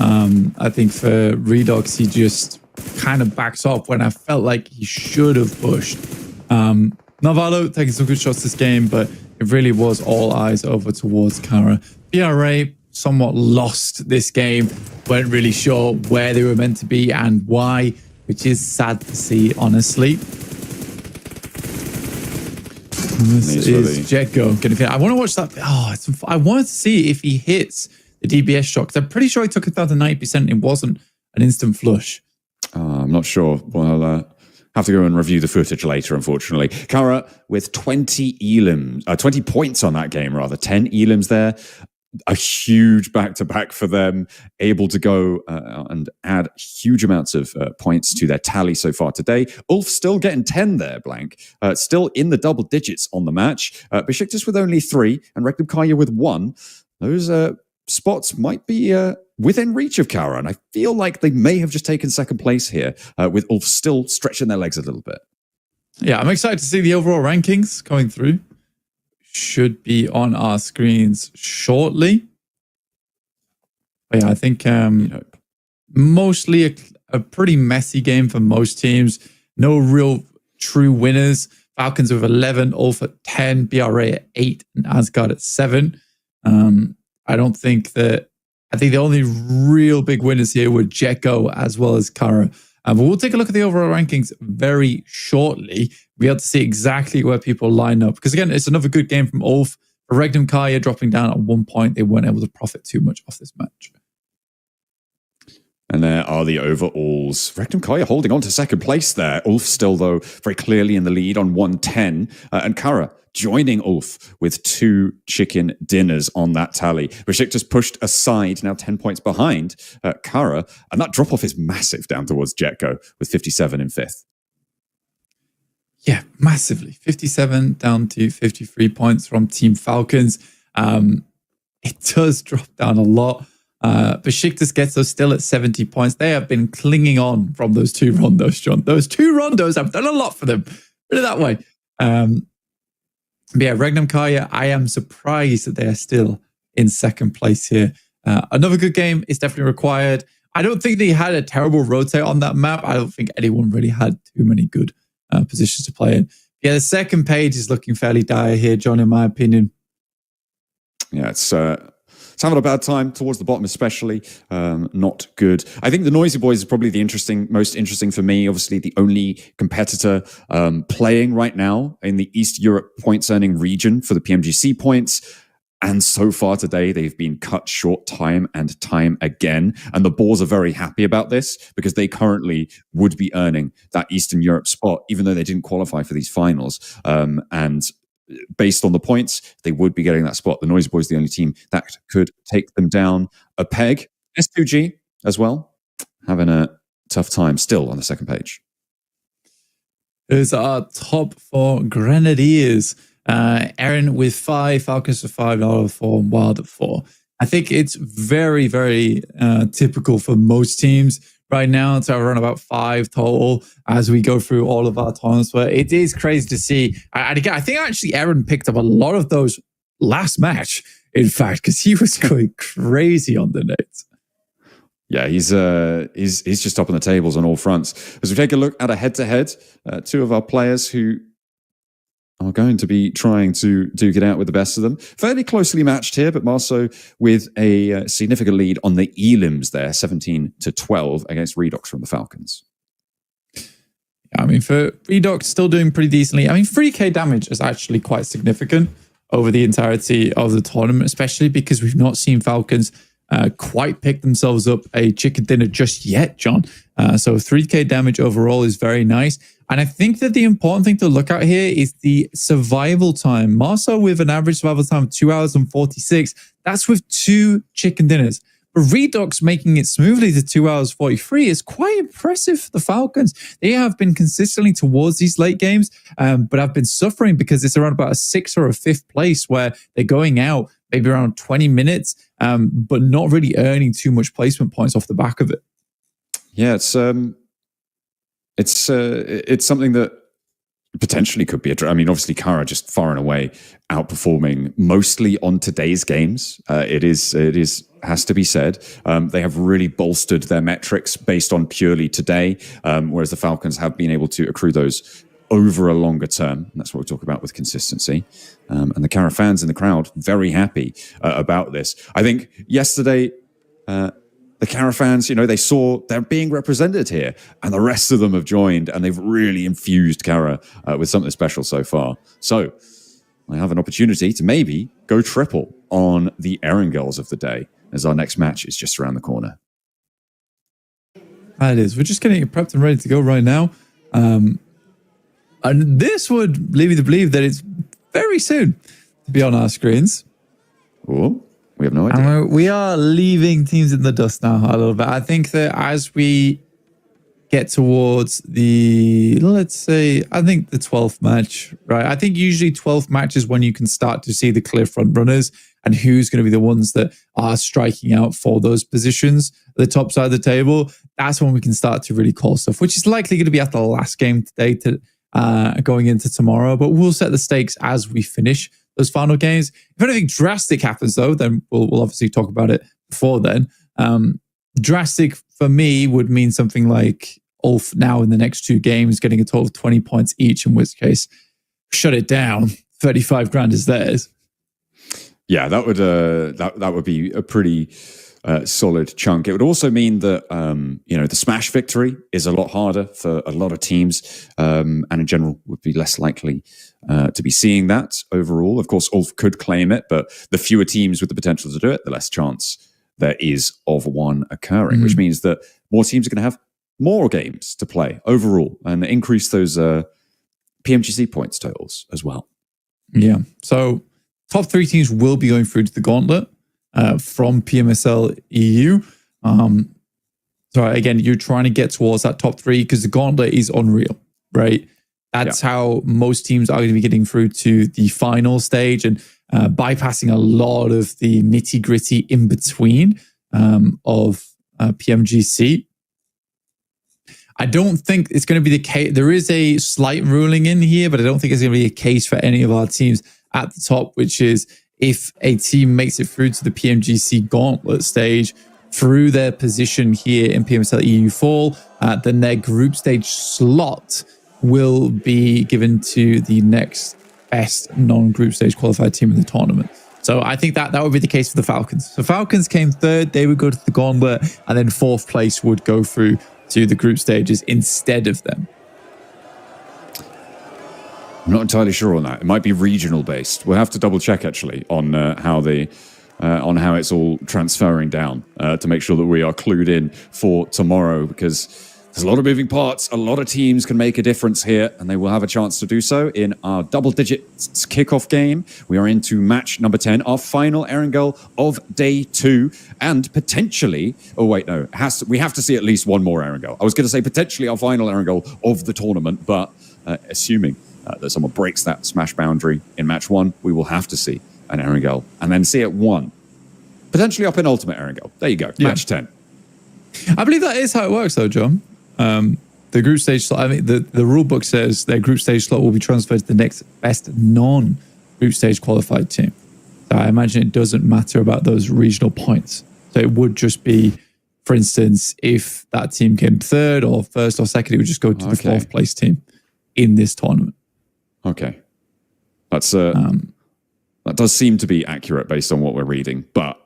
I think for Redox, he just kind of backs off when I felt like he should have pushed. Navarro taking some good shots this game, but it really was all eyes over towards Kara. BRA somewhat lost this game, weren't really sure where they were meant to be and why, which is sad to see, honestly. This is Jetgo going to. I want to watch that. I wanted to see if he hits the DBS shot, because I'm pretty sure he took it down to 90%. It wasn't an instant flush. I'm not sure. Well, have to go and review the footage later, unfortunately. Kara with 20 elims, 20 points on that game, rather. 10 elims there. A huge back-to-back for them, able to go and add huge amounts of points to their tally so far today. Ulf still getting 10 there, Blank. Still in the double digits on the match. Besiktas with only 3 and Regnum Kaya with 1. Those spots might be within reach of Kara, and I feel like they may have just taken second place here, with Ulf still stretching their legs a little bit. Yeah, I'm excited to see the overall rankings coming through. Should be on our screens shortly. But yeah, I think mostly a pretty messy game for most teams. No real true winners. Falcons with 11, Ulf at 10, BRA at 8, and Asgard at 7. I think the only real big winners here were Jetgo as well as Kara. But we'll take a look at the overall rankings very shortly. We have to see exactly where people line up. Because again, it's another good game from Ulf. For Regnum Kaya dropping down at 1 point, they weren't able to profit too much off this match. And there are the overalls. Regnum Kaya holding on to second place there. Ulf still, though, very clearly in the lead on 110. And Kara joining Ulf with 2 chicken dinners on that tally. Besiktas pushed aside, now 10 points behind Kara. And that drop-off is massive down towards Jetgo with 57 in 5th. Yeah, massively. 57 down to 53 points from Team Falcons. It does drop down a lot. Besiktas gets us still at 70 points. They have been clinging on from those 2 rondos, John. Those 2 rondos have done a lot for them. Put it that way. But yeah, Regnum Kaya, I am surprised that they are still in second place here. Another good game is definitely required. I don't think they had a terrible rotate on that map. I don't think anyone really had too many good positions to play in. Yeah, the second page is looking fairly dire here, John, in my opinion. Yeah, it's having a bad time towards the bottom, especially. Not good. I think the Noisy Boys is probably the most interesting for me. Obviously, the only competitor playing right now in the East Europe points earning region for the PMGC points. And so far today, they've been cut short time and time again. And the Boars are very happy about this because they currently would be earning that Eastern Europe spot, even though they didn't qualify for these finals. And based on the points, they would be getting that spot. The Noisy Boys, the only team that could take them down a peg. S2G as well, having a tough time still on the second page. Here's our top 4 Grenadiers. Aaron with 5, Falcons with 5, Nala with 4, and Wild at 4. I think it's very, very typical for most teams right now to run about 5 total as we go through all of our tournaments. But it is crazy to see. And again, I think actually Aaron picked up a lot of those last match, in fact, because he was going crazy on the nets. Yeah, he's just up on the tables on all fronts. As we take a look at a head-to-head, 2 of our players who are going to be trying to duke it out with the best of them. Fairly closely matched here, but Marceau with a significant lead on the Elims there, 17-12 against Redox from the Falcons. I mean, for Redox, still doing pretty decently. I mean, 3k damage is actually quite significant over the entirety of the tournament, especially because we've not seen Falcons quite pick themselves up a chicken dinner just yet, John. So 3k damage overall is very nice. And I think that the important thing to look at here is the survival time. Marceau with an average survival time of 2 hours and 46. That's with 2 chicken dinners. But Redox making it smoothly to 2 hours 43 is quite impressive for the Falcons. They have been consistently towards these late games, but have been suffering because it's around about a 6th or a 5th place where they're going out maybe around 20 minutes, but not really earning too much placement points off the back of it. Yeah, it's something that potentially could be I mean, obviously, Kara just far and away outperforming mostly on today's games. It has to be said. They have really bolstered their metrics based on purely today, whereas the Falcons have been able to accrue those over a longer term. And that's what we talk about with consistency. And the Kara fans in the crowd very happy about this. I think yesterday, the Kara fans, they saw they're being represented here, and the rest of them have joined, and they've really infused Kara with something special so far. So I have an opportunity to maybe go triple on the Erangels of the day, as our next match is just around the corner. It is. We're just getting it prepped and ready to go right now. And this would lead me to believe that it's very soon to be on our screens. Oh, we have no idea. We are leaving teams in the dust now a little bit. I think that as we get towards the 12th match, right? I think usually 12th match is when you can start to see the clear front runners and who's going to be the ones that are striking out for those positions at the top side of the table. That's when we can start to really call stuff, which is likely going to be at the last game today going into tomorrow. But we'll set the stakes as we finish those final games. If anything drastic happens, though, then we'll obviously talk about it before then. Drastic for me would mean something like Ulf now in the next 2 games getting a total of 20 points each, in which case, shut it down. 35 grand is theirs. Yeah, that would be a pretty solid chunk. It would also mean that the Smash victory is a lot harder for a lot of teams, and in general would be less likely to be seeing that overall. Of course, Ulf could claim it, but the fewer teams with the potential to do it, the less chance there is of one occurring, which means that more teams are going to have more games to play overall and increase those PMGC points totals as well. Yeah. So top 3 teams will be going through to the gauntlet from PMSL EU. So again, you're trying to get towards that top 3 because the gauntlet is unreal, right? That's how most teams are going to be getting through to the final stage and bypassing a lot of the nitty gritty in between of PMGC. I don't think it's going to be the case. There is a slight ruling in here, but I don't think it's going to be a case for any of our teams at the top, which is if a team makes it through to the PMGC Gauntlet stage through their position here in PMSL EU Fall, then their group stage slot will be given to the next best non-group stage qualified team in the tournament. So I think that would be the case for the Falcons. So Falcons came third, they would go to the Gauntlet, and then fourth place would go through to the group stages instead of them. I'm not entirely sure on that. It might be regional based. We'll have to double check actually on how it's all transferring down to make sure that we are clued in for tomorrow, because there's a lot of moving parts. A lot of teams can make a difference here, and they will have a chance to do so in our double-digit kickoff game. We are into match number 10, our final Erangel of day 2, and potentially... Oh, wait, no. We have to see at least one more Erangel. I was going to say potentially our final Erangel of the tournament, but assuming that someone breaks that smash boundary in match 1, we will have to see an Erangel, and then see it 1. Potentially our penultimate Erangel. There you go. Yeah. Match 10. I believe that is how it works, though, John. The group stage slot, I mean, the rule book says their group stage slot will be transferred to the next best non-group stage qualified team. So I imagine it doesn't matter about those regional points. So it would just be, for instance, if that team came third or first or second, it would just go to the fourth place team in this tournament. Okay. That's that does seem to be accurate based on what we're reading, but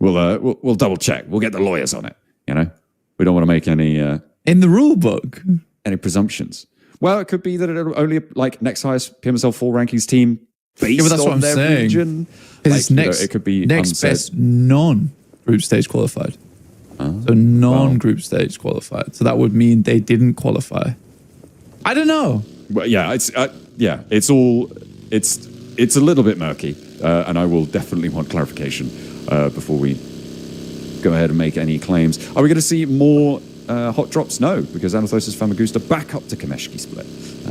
we'll double check. We'll get the lawyers on it, you know? We don't want to make any... in the rule book? Any presumptions. Well, it could be that it only, like, next highest PMSL 4 rankings team based but that's on what I'm their saying. region. Like, it's next, it could be next unsaid. best non-group stage qualified. So non-group stage qualified. So that would mean they didn't qualify. I don't know. Well, yeah, it's a little bit murky, and I will definitely want clarification before we go ahead and make any claims. Are we going to see more hot drops? No, because Anathosis Famagusta back up to Kameshki split.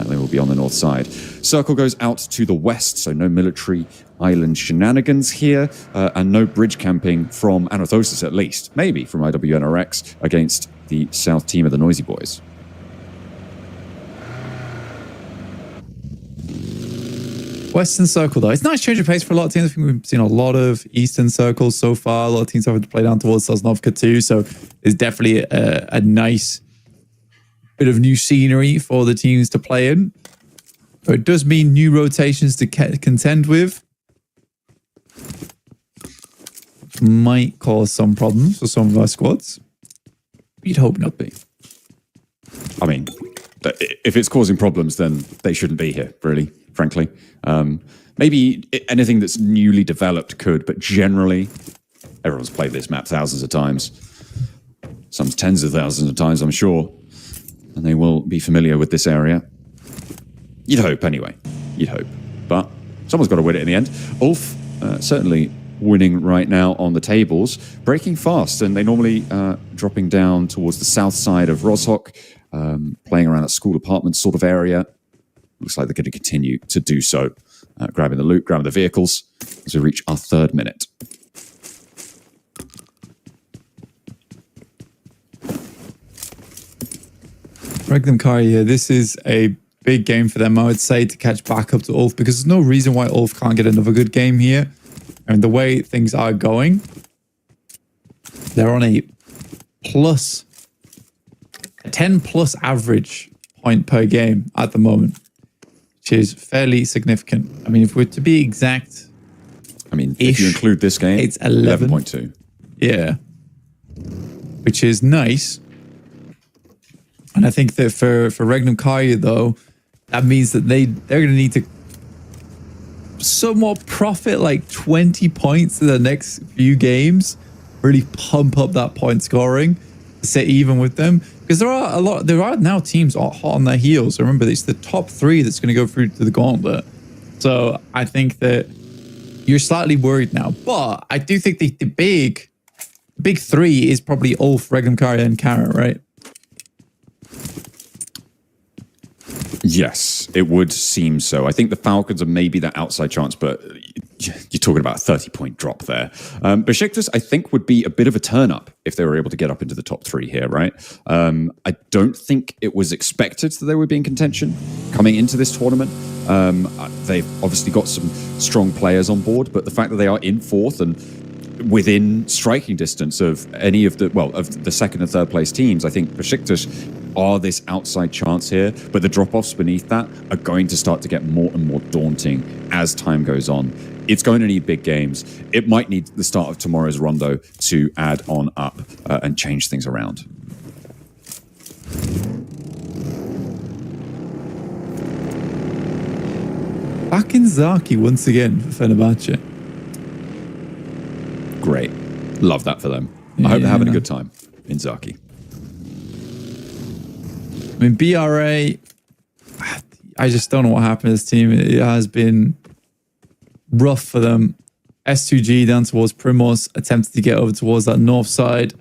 They will be on the north side. Circle goes out to the west, so no military island shenanigans here, and no bridge camping from Anathosis at least. Maybe from IWNRX against the south team of the Noisy Boys. Western Circle, though. It's a nice change of pace for a lot of teams. I think we've seen a lot of Eastern Circles so far. A lot of teams having to play down towards Sosnovka too. So it's definitely a nice bit of new scenery for the teams to play in. But it does mean new rotations to contend with. Might cause some problems for some of our squads. You'd hope not be. I mean, if it's causing problems, then they shouldn't be here, really, frankly. Maybe anything that's newly developed could, but generally, everyone's played this map thousands of times. Some tens of thousands of times, I'm sure. And they will be familiar with this area. You'd hope, anyway. You'd hope. But someone's got to win it in the end. Ulf, certainly winning right now on the tables. Breaking fast, and they normally dropping down towards the south side of Rozhok, playing around that school apartment sort of area. Looks like they're going to continue to do so. Grabbing the loot, grabbing the vehicles as we reach our 3rd minute. Regnum Kari, this is a big game for them, I would say, to catch back up to Ulf, because there's no reason why Ulf can't get another good game here. And the way things are going, they're on a 10 plus average point per game at the moment, which is fairly significant. I mean, if we're to be exact, I mean, if you include this game, it's 11.2. Yeah, which is nice. And I think that for Regnum Karya, though, that means that they're going to need to somewhat profit like 20 points in the next few games, really pump up that point scoring, sit even with them, because there are now teams hot on their heels. So remember, it's the top 3 that's going to go through to the gauntlet. So I think that you're slightly worried now, but I do think the big 3 is probably Ulf, Regnum Karya, and Kara, right? Yes, it would seem so. I think the Falcons are maybe that outside chance, but you're talking about a 30-point drop there. Besiktas, I think, would be a bit of a turn-up if they were able to get up into the top 3 here, right? I don't think it was expected that they would be in contention coming into this tournament. They've obviously got some strong players on board, but the fact that they are in 4th and within striking distance of any of the second and third place teams, I think Besiktas are this outside chance here, but the drop-offs beneath that are going to start to get more and more daunting as time goes on. It's going to need big games. It might need the start of tomorrow's Rondo to add on up and change things around. Back in Zaki once again for Fenerbahce. Great. Love that for them. I hope they're having a good time in Zaki. I mean, BRA, I just don't know what happened to this team. It has been rough for them. S2G down towards Primos, attempted to get over towards that north side.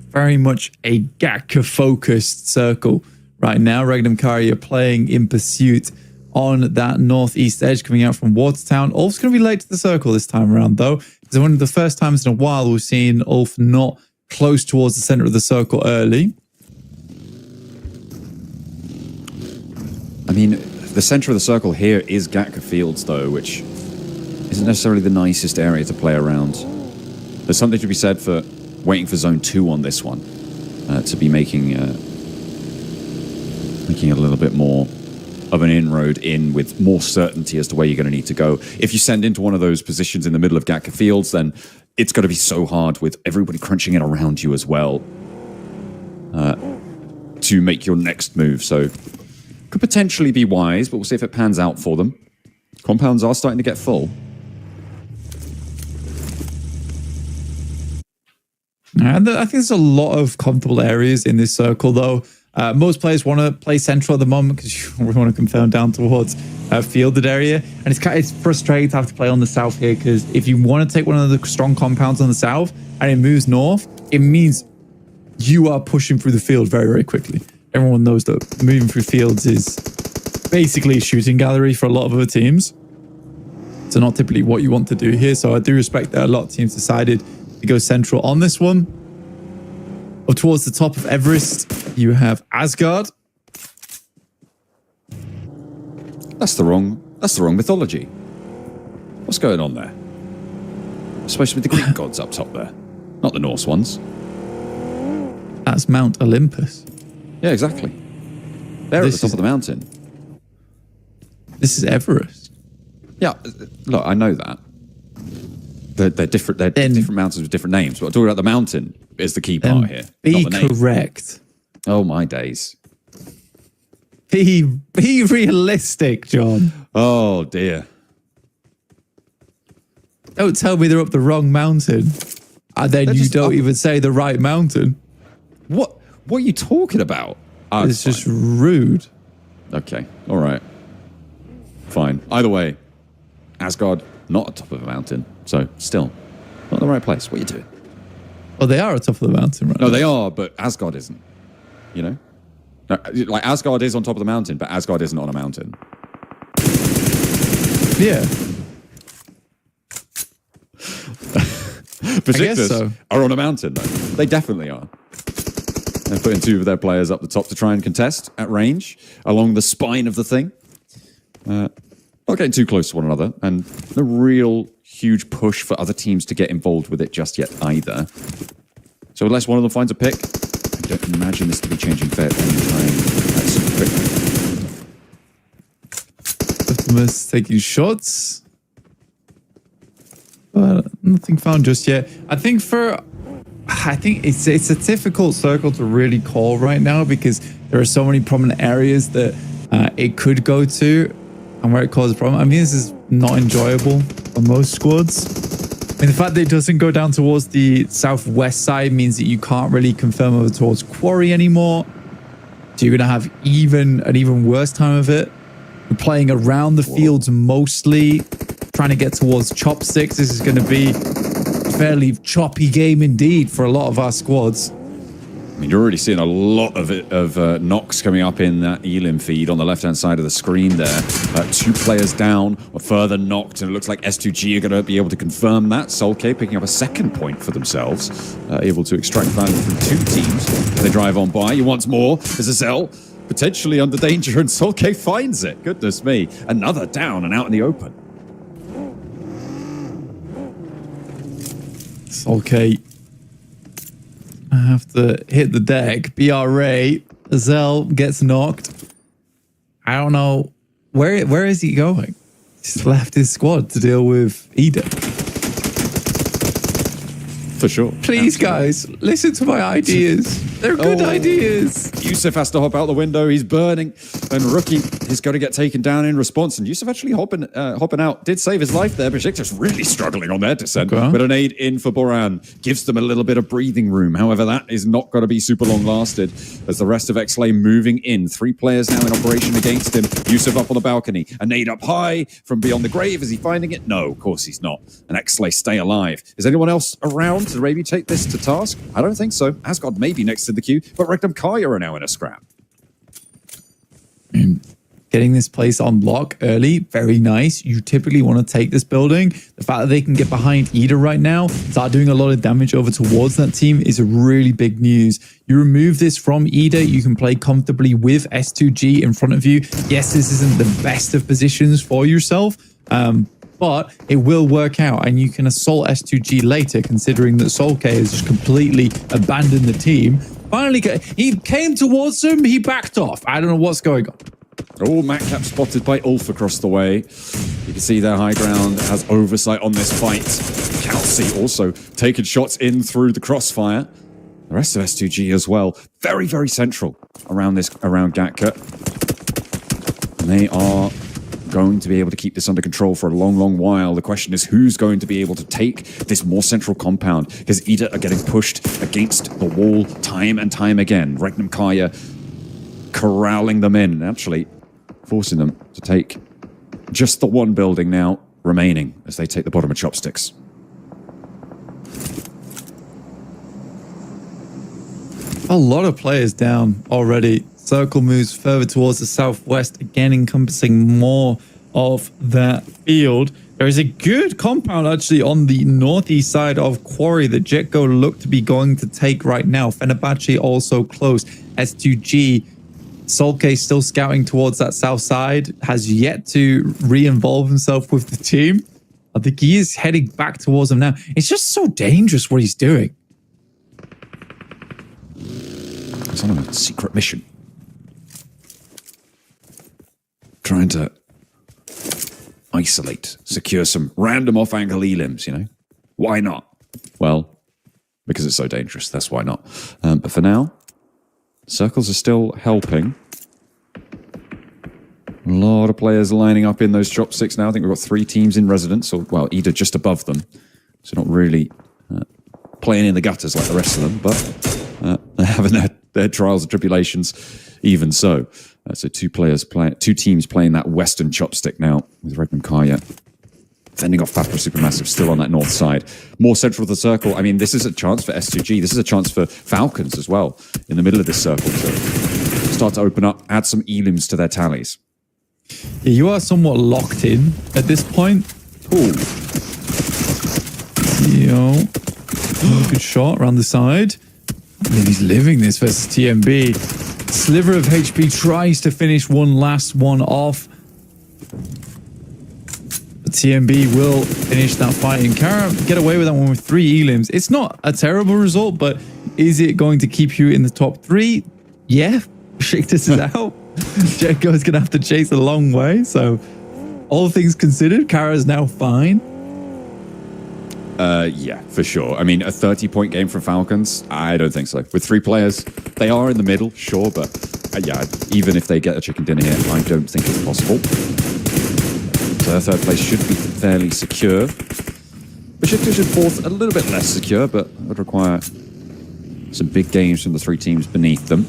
Very much a Gatka-focused circle right now. Regnum Kari are playing in pursuit on that northeast edge coming out from Watertown. Ulf's going to be late to the circle this time around, though. It's one of the first times in a while we've seen Ulf not close towards the center of the circle early. I mean, the center of the circle here is Gatka Fields, though, which isn't necessarily the nicest area to play around. There's something to be said for waiting for Zone 2 on this one, to be making a little bit more of an inroad in with more certainty as to where you're going to need to go. If you send into one of those positions in the middle of Gatka Fields, then it's going to be so hard with everybody crunching in around you as well to make your next move. So could potentially be wise, but we'll see if it pans out for them. Compounds are starting to get full. And I think there's a lot of comfortable areas in this circle, though. Most players want to play central at the moment because you want to confirm down towards fielded area. And it's frustrating to have to play on the south here because if you want to take one of the strong compounds on the south and it moves north, it means you are pushing through the field very, very quickly. Everyone knows that moving through fields is basically a shooting gallery for a lot of other teams. So not typically what you want to do here. So I do respect that a lot of teams decided to go central on this one. Up towards the top of Everest, you have Asgard. That's the wrong mythology. What's going on there? It's supposed to be the Greek gods up top there, not the Norse ones. That's Mount Olympus. Yeah, exactly. They're at the top of the mountain. This is Everest. Yeah, look, I know that. They're different. They're different mountains with different names. But I'm talking about the mountain is the key part here. Be not the name. correct. Oh my days. Be realistic, John. Oh dear. Don't tell me they're up the wrong mountain. And then you don't even say the right mountain. What are you talking about? Oh, It's just rude. Okay. All right. Fine. Either way, Asgard, not at top of a mountain. So still, not the right place. What are you doing? Well, they are at top of the mountain right No, now. they are, but Asgard isn't. You know? No, like Asgard is on top of the mountain, but Asgard isn't on a mountain. Yeah. Besiktas so. are on a mountain, though. They definitely are. They're putting 2 of their players up the top to try and contest at range along the spine of the thing. Not getting too close to one another, and no real huge push for other teams to get involved with it just yet either. So unless one of them finds a pick, I don't imagine this to be changing fair anytime super quickly. Optimus taking shots. But nothing found just yet. I think it's a difficult circle to really call right now because there are so many prominent areas that it could go to and where it causes a problem. I mean, this is not enjoyable for most squads. I mean, the fact that it doesn't go down towards the southwest side means that you can't really confirm over towards Quarry anymore. So you're going to have an even worse time of it. We're playing around the fields mostly, trying to get towards chopsticks. This is going to be a fairly choppy game indeed for a lot of our squads. I mean, you're already seeing a lot of knocks coming up in that Elim feed on the left-hand side of the screen there. 2 players down, or further knocked, and it looks like S2G are going to be able to confirm that. Solke picking up a second point for themselves, able to extract value from 2 teams. They drive on by. Once more, there's a Zell potentially under danger, and Solke finds it. Goodness me. Another down and out in the open. Solke. I have to hit the deck. BRA. Zell gets knocked. I don't know. Where is he going? He's left his squad to deal with Ida. For sure. Please, guys, listen to my ideas. They're good ideas. Yusuf has to hop out the window. He's burning. And Rookie is going to get taken down in response. And Yusuf actually hopping out. Did save his life there. Besiktas really struggling on their descent. Okay. But an aid in for Boran gives them a little bit of breathing room. However, that is not going to be super long lasted as the rest of Xlay moving in. 3 players now in operation against him. Yusuf up on the balcony. A nade up high from beyond the grave. Is he finding it? No, of course he's not. And Xlay stay alive. Is anyone else around to maybe take this to task? I don't think so. Asgard maybe next to the queue, but Regnum Kaya are now in a scrap. Getting this place on lock early, very nice. You typically want to take this building. The fact that they can get behind Ida right now, start doing a lot of damage over towards that team is a really big news. You remove this from Ida, you can play comfortably with S2G in front of you. Yes, this isn't the best of positions for yourself, but it will work out and you can assault S2G later, considering that Solke has just completely abandoned the team. Finally, he came towards him, he backed off. I don't know what's going on. Oh, Matcap spotted by Ulf across the way. You can see their high ground has oversight on this fight. Kelsey also taking shots in through the crossfire. The rest of S2G as well. Very, very central around Gatka. And they are going to be able to keep this under control for a long, long while. The question is who's going to be able to take this more central compound, because Ida are getting pushed against the wall time and time again. Regnum Kaya corralling them in, actually forcing them to take just the one building now remaining as they take the bottom of Chopsticks. A lot of players down already. Circle moves further towards the southwest, again encompassing more of that field. There is a good compound actually on the northeast side of Quarry that Jetgo look to be going to take right now. Fenerbahce also close. S2G, Solke still scouting towards that south side, has yet to re-involve himself with the team. I think he is heading back towards them now. It's just so dangerous what he's doing. It's on a secret mission. Trying to isolate, secure some random off-angle elims, you know? Why not? Well, because it's so dangerous, that's why not. But for now, circles are still helping. A lot of players lining up in those chopsticks now. I think we've got 3 teams in residence, or, well, Ida just above them. So not really playing in the gutters like the rest of them, but they're having their trials and tribulations even so. So 2 teams playing that western chopstick now with Regnum Kaya fending off Fapra Supermassive still on that north side. More central to the circle. I mean, this is a chance for S2G. This is a chance for Falcons as well in the middle of this circle to start to open up, add some elims to their tallies. Yeah, you are somewhat locked in at this point. Ooh. Yo. Good shot around the side. I mean, he's living this versus TMB. Sliver of HP tries to finish one last one off. But TMB will finish that fight. And Kara get away with that one with 3 elims. It's not a terrible result, but is it going to keep you in the top 3? Yeah. Besiktas is out. Jetgo is going to have to chase a long way. So all things considered, Kara is now fine. Yeah, for sure. I mean, a 30-point game from Falcons? I don't think so. With 3 players, they are in the middle, sure, but yeah, even if they get a chicken dinner here, I don't think it's possible. So their 3rd place should be fairly secure. Besiktas in 4th, a little bit less secure, but would require some big games from the 3 teams beneath them.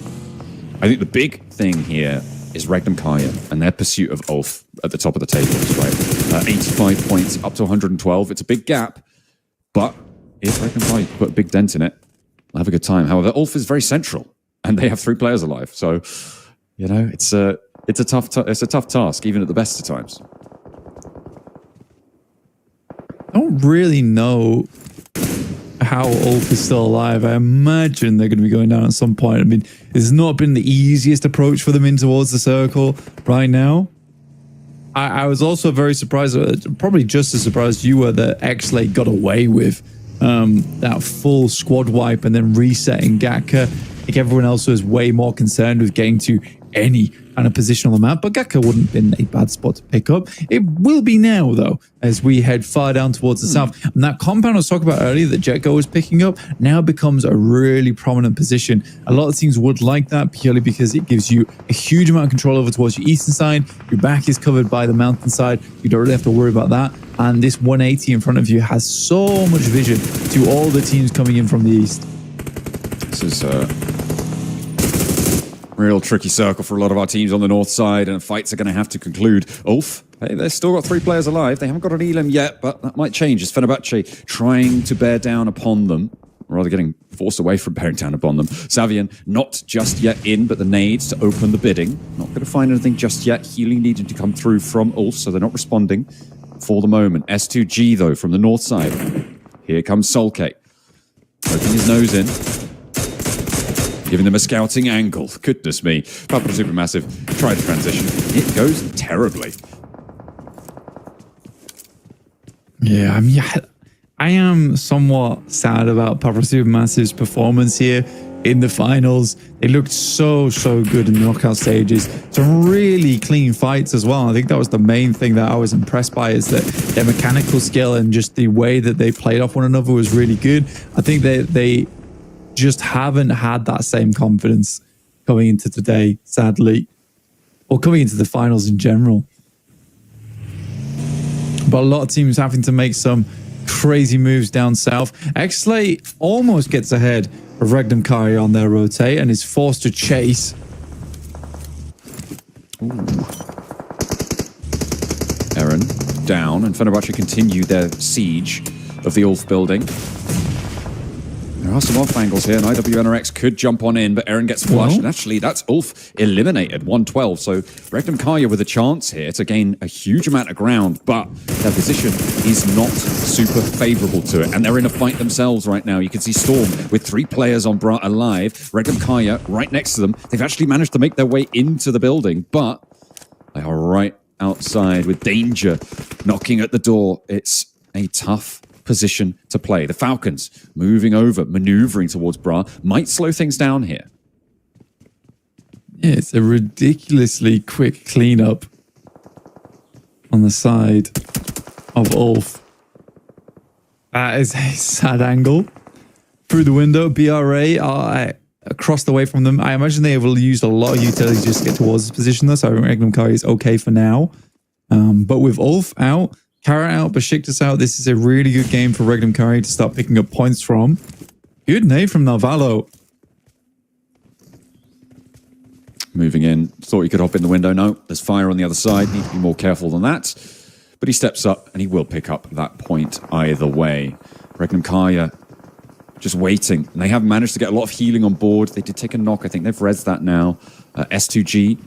I think the big thing here is Regnum Kaya and their pursuit of Ulf at the top of the tables, right? 85 points up to 112. It's a big gap. But if Regnum Kaya put a big dent in it, have a good time. However, Ulf is very central, and they have 3 players alive. So, you know, it's a tough task, even at the best of times. I don't really know how Ulf is still alive. I imagine they're going to be going down at some point. I mean, it's not been the easiest approach for them in towards the circle right now. I was also very surprised, probably just as surprised you were, that X-Late got away with that full squad wipe and then resetting Gatka. I think everyone else was way more concerned with getting to any kind of position on the map, but Gatka wouldn't have been a bad spot to pick up. It will be now, though, as we head far down towards the south. And that compound I was talking about earlier that Jetgo was picking up now becomes a really prominent position. A lot of teams would like that purely because it gives you a huge amount of control over towards your eastern side. Your back is covered by the mountain side. You don't really have to worry about that. And this 180 in front of you has so much vision to all the teams coming in from the east. This is real tricky circle for a lot of our teams on the north side, and fights are going to have to conclude. Ulf, they've still got 3 players alive. They haven't got an Elim yet, but that might change as Fenerbahce trying to bear down upon them, or rather getting forced away from bearing down upon them. Savian not just yet in, but the nades to open the bidding. Not going to find anything just yet. Healing needed to come through from Ulf, so they're not responding for the moment. S2G, though, from the north side. Here comes Solke, poking his nose in, giving them a scouting angle. Goodness me. Papa Supermassive tried to transition. It goes terribly. Yeah, I mean, I am somewhat sad about Papa Supermassive's performance here in the finals. They looked so good in the knockout stages. Some really clean fights as well. I think that was the main thing that I was impressed by, is that their mechanical skill and just the way that they played off one another was really good. I think they just haven't had that same confidence coming into today, sadly, or coming into the finals in general. But a lot of teams having to make some crazy moves down south. X-Slate almost gets ahead of Regnum Kari on their rotate and is forced to chase. Eren down, and Fenerbahce continue their siege of the Ulf building. There are some off angles here, and IWNRX could jump on in, but Eren gets flushed, and actually that's Ulf eliminated, 112. So Regnum Kaya with a chance here to gain a huge amount of ground, but their position is not super favorable to it, and they're in a fight themselves right now. You can see Storm with 3 players on Brat alive, Regnum Kaya right next to them. They've actually managed to make their way into the building, but they are right outside with danger knocking at the door. It's a tough position to play. The Falcons moving over, maneuvering towards Bra, might slow things down here. Yeah, it's a ridiculously quick cleanup on the side of Ulf. That is a sad angle. Through the window, BRA are across the way from them. I imagine they will use a lot of utilities just to get towards this position, though, so Regnum Kari is okay for now. But with Ulf out, Kara out, Besiktas out, this is a really good game for Regnum Kari to start picking up points from. Good nade from Narvalo. Moving in, thought he could hop in the window. No, there's fire on the other side. Need to be more careful than that. But he steps up and he will pick up that point either way. Regnum Kari just waiting. And they have managed to get a lot of healing on board. They did take a knock. I think they've res that now. S2G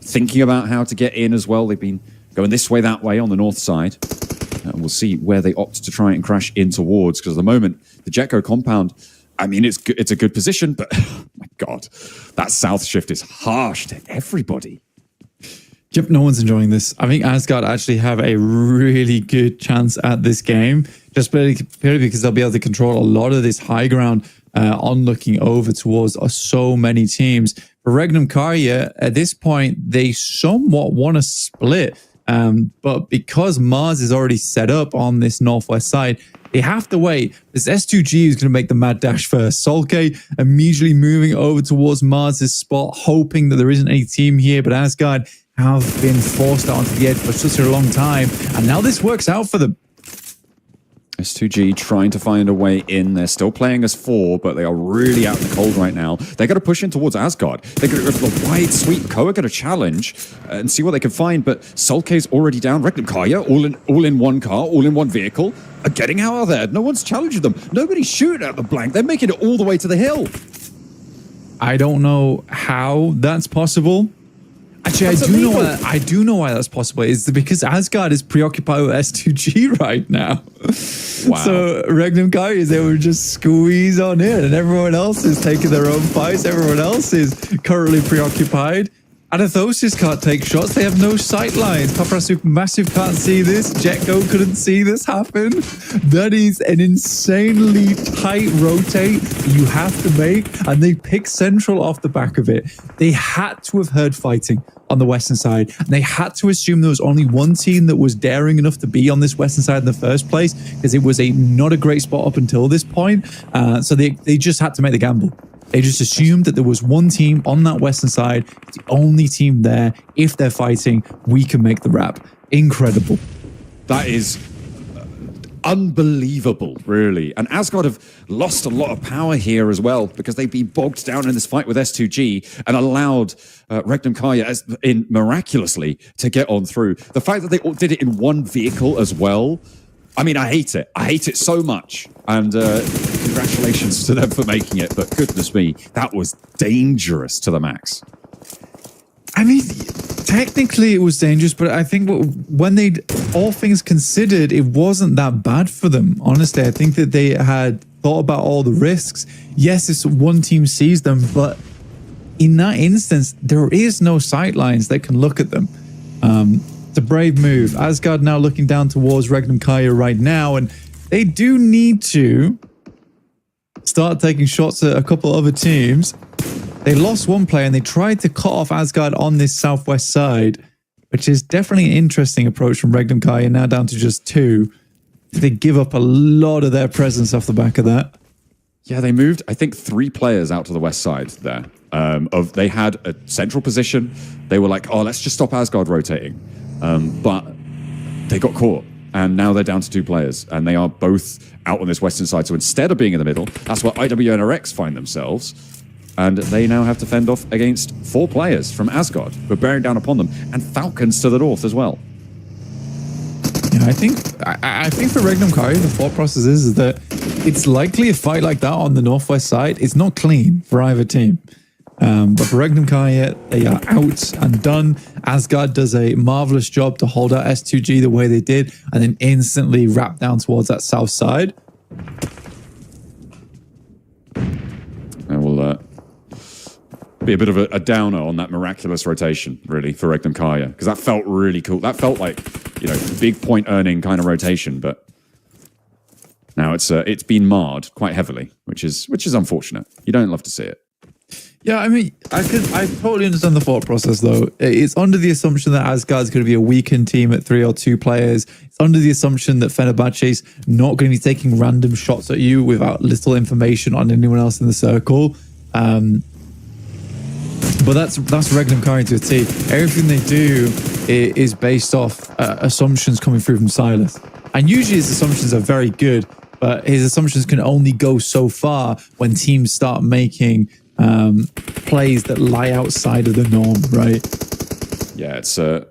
thinking about how to get in as well. They've been going this way, that way on the north side. And we'll see where they opt to try and crash in towards. Because at the moment, the Jetco compound, I mean, it's a good position, but oh my God, that south shift is harsh to everybody. Yep, no one's enjoying this. I think Asgard actually have a really good chance at this game, just purely because they'll be able to control a lot of this high ground on looking over towards so many teams. For Regnum Kari, at this point, they somewhat want to split. But because Mars is already set up on this northwest side, they have to wait. This S2G is going to make the mad dash first. Solke immediately moving over towards Mars' spot, hoping that there isn't any team here, but Asgard have been forced out onto the edge for such a long time, and now this works out for them. S2G trying to find a way in. They're still playing as 4, but they are really out in the cold right now. They're going to push in towards Asgard. They're going to go for the wide sweep. Koa going to challenge and see what they can find, but Sulke's already down. Regnum Kaya, all in one car, all in one vehicle, are getting out of there. No one's challenging them. Nobody's shooting at the blank. They're making it all the way to the hill. I don't know how that's possible. Actually, I do know why that's possible. It's because Asgard is preoccupied with S2G right now. Wow. So Regnum Kai is able to just squeeze on in, and everyone else is taking their own fights. Everyone else is currently preoccupied. Adathosis can't take shots. They have no sight lines. Paparazzi Massive can't see this. Jetgo couldn't see this happen. That is an insanely tight rotate you have to make, and they pick Central off the back of it. They had to have heard fighting on the western side, and they had to assume there was only one team that was daring enough to be on this western side in the first place, because it was not a great spot up until this point. So they just had to make the gamble. They just assumed that there was one team on that western side, the only team there. If they're fighting, we can make the wrap. Incredible. That is unbelievable, really. And Asgard have lost a lot of power here as well, because they've been bogged down in this fight with S2G and allowed Regnum Kaya miraculously to get on through. The fact that they all did it in one vehicle as well, I mean, I hate it. I hate it so much. And congratulations to them for making it. But goodness me, that was dangerous to the max. I mean, technically it was dangerous, but I think when they, all things considered, it wasn't that bad for them. Honestly, I think that they had thought about all the risks. Yes, this one team sees them, but in that instance, there is no sight lines that can look at them. It's a brave move. Asgard now looking down towards Regnum Kaya right now, and they do need to start taking shots at a couple other teams. They lost one player and they tried to cut off Asgard on this southwest side, which is definitely an interesting approach from Regnum Kaya, now down to just 2. They give up a lot of their presence off the back of that. Yeah, they moved, I think, 3 players out to the west side there. They had a central position. They were like, oh, let's just stop Asgard rotating. But they got caught, and now they're down to 2 players, and they are both out on this western side. So instead of being in the middle, that's where IWNRX find themselves, and they now have to fend off against 4 players from Asgard, who are bearing down upon them, and Falcons to the north as well. Yeah, I think for Regnum Kaya, the thought process is that it's likely a fight like that on the northwest side. It's not clean for either team. But for Regnum Kaya, they are out and done. Asgard does a marvelous job to hold out S2G the way they did, and then instantly wrap down towards that south side. And will be a bit of a downer on that miraculous rotation, really, for Regnum Kaya, because that felt really cool. That felt like, you know, big point earning kind of rotation, but now it's been marred quite heavily, which is unfortunate. You don't love to see it. Yeah, I mean, I totally understand the thought process, though. It's under the assumption that Asgard's going to be a weakened team at 3 or 2 players. It's under the assumption that Fenerbahce's not going to be taking random shots at you without little information on anyone else in the circle. But that's Regnum Kaya to a T. Everything they do is based off assumptions coming through from Silas. And usually his assumptions are very good, but his assumptions can only go so far when teams start making plays that lie outside of the norm, right? Yeah,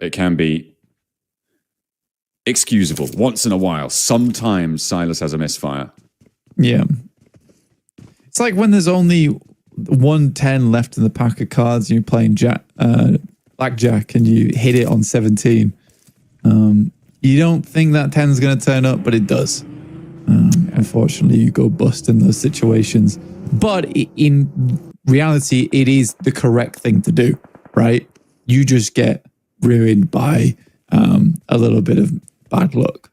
it can be excusable once in a while. Sometimes Silas has a misfire. Yeah. It's like when there's only 110 left in the pack of cards and you're playing blackjack and you hit it on 17. You don't think that 10 is going to turn up, but it does. Unfortunately, you go bust in those situations. But in reality, it is the correct thing to do, right? You just get ruined by a little bit of bad luck.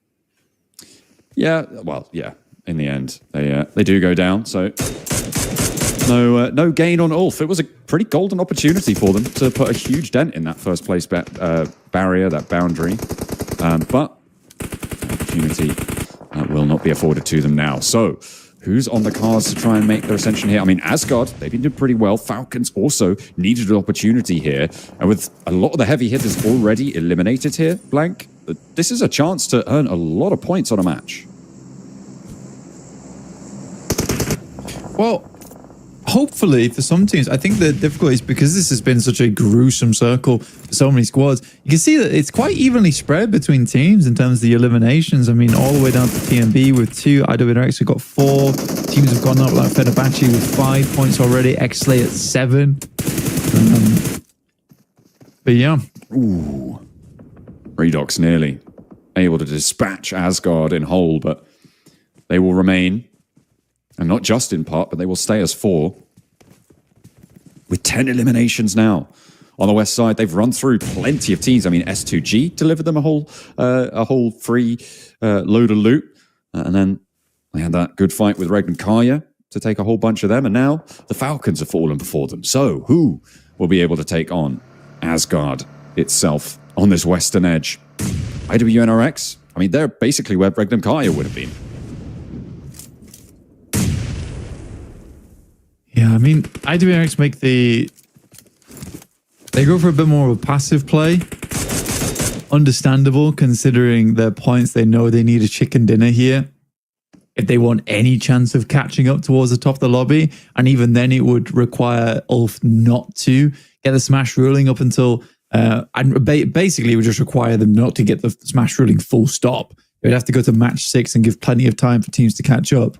Yeah, well, yeah. In the end, they do go down. So no gain on Ulf. It was a pretty golden opportunity for them to put a huge dent in that first place barrier, that boundary. But opportunity will not be afforded to them now. So who's on the cards to try and make their ascension here? I mean, Asgard, they've been doing pretty well. Falcons also needed an opportunity here. And with a lot of the heavy hitters already eliminated here, Blank, this is a chance to earn a lot of points on a match. Well, hopefully for some teams, I think the difficulty is because this has been such a gruesome circle for so many squads. You can see that it's quite evenly spread between teams in terms of the eliminations. I mean, all the way down to TMB with 2, IWNRX have got 4. Teams have gone up like Fenerbahce with 5 points already, Xlay at 7. But yeah. Ooh. Redox nearly able to dispatch Asgard in whole, but they will remain, and not just in part, but they will stay as 4. With 10 eliminations now. On the west side, they've run through plenty of teams. I mean, S2G delivered them a whole free load of loot. And then they had that good fight with Regnum Karya to take a whole bunch of them. And now the Falcons have fallen before them. So who will be able to take on Asgard itself on this western edge? IWNRX? I mean, they're basically where Regnum Karya would have been. Yeah, I mean, IWNRX they go for a bit more of a passive play. Understandable, considering their points. They know they need a chicken dinner here if they want any chance of catching up towards the top of the lobby. And even then, it would require Ulf not to get the smash ruling up until... and basically, it would just require them not to get the smash ruling full stop. They'd have to go to match 6 and give plenty of time for teams to catch up.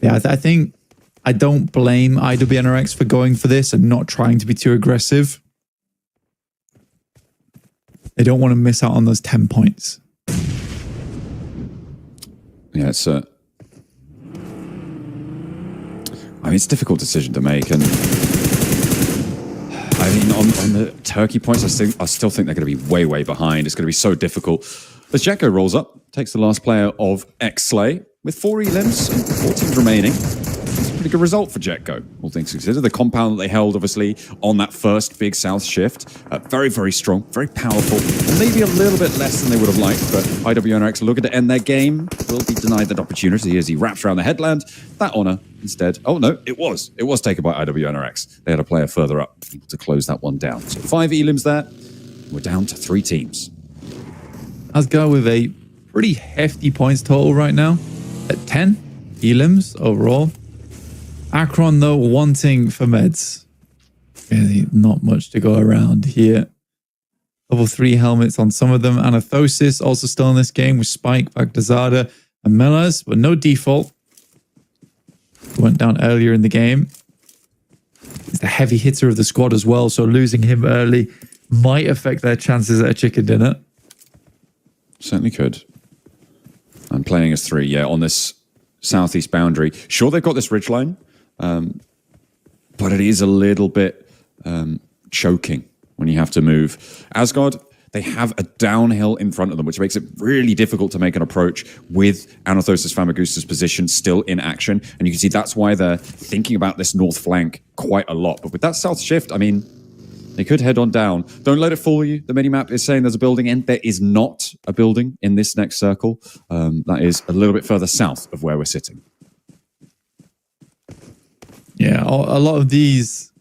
Yeah, I think... I don't blame IWNRX for going for this and not trying to be too aggressive. They don't want to miss out on those 10 points. Yeah, it's I mean, it's a difficult decision to make, and I mean, on the Turkey points, I still think they're going to be way behind. It's going to be so difficult. As Jekko rolls up, takes the last player of Xlay with 4 elims and 4 teams remaining. Pretty good result for Jekko, all things considered. The compound that they held, obviously, on that first big south shift, very strong, very powerful, and maybe a little bit less than they would have liked, but IWNRX looking to end their game, will be denied that opportunity as he wraps around the headland. That honor instead, oh no, it was taken by IWNRX. They had a player further up, able to close that one down. So 5 elims there, we're down to 3 teams. Asgard with a pretty hefty points total right now, at 10 elims overall. Akron, though, wanting for meds. Really not much to go around here. Level 3 helmets on some of them. Anathosis also still in this game with Spike, Bagdazada, and Melas, but no default. Went down earlier in the game. He's the heavy hitter of the squad as well, so losing him early might affect their chances at a chicken dinner. Certainly could. And playing as 3, yeah, on this southeast boundary. Sure, they've got this ridgeline. But it is a little bit choking when you have to move. Asgard, they have a downhill in front of them, which makes it really difficult to make an approach with Anathosis Famagusta's position still in action. And you can see that's why they're thinking about this north flank quite a lot. But with that south shift, I mean, they could head on down. Don't let it fool you. The minimap is saying there's a building in. There is not a building in this next circle. That is a little bit further south of where we're sitting. Yeah, a lot of these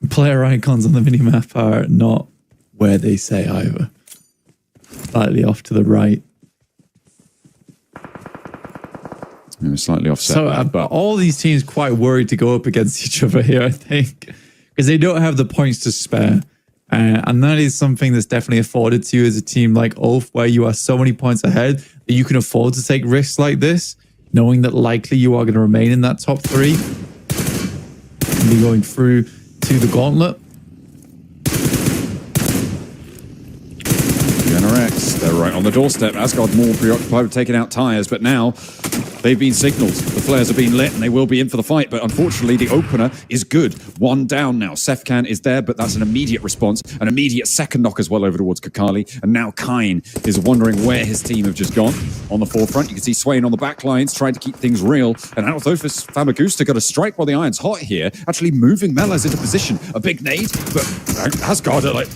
player icons on the minimap are not where they say either. Slightly off to the right. Slightly offset. So but all these teams quite worried to go up against each other here, I think, because they don't have the points to spare. And that is something that's definitely afforded to you as a team like Ulf, where you are so many points ahead that you can afford to take risks like this, knowing that likely you are going to remain in that top 3 and be going through to the gauntlet. NRX, they're right on the doorstep. Asgard more preoccupied with taking out tires, but now they've been signaled. The flares have been lit and they will be in for the fight, but unfortunately the opener is good. 1 down now. Sefkan is there, but that's an immediate response. An immediate second knock as well over towards Kakali. And now Kine is wondering where his team have just gone. On the forefront, you can see Swain on the back lines trying to keep things real. And Anathosis Famagusta got a strike while the iron's hot here, actually moving Melas into position. A big nade, but Asgard are like,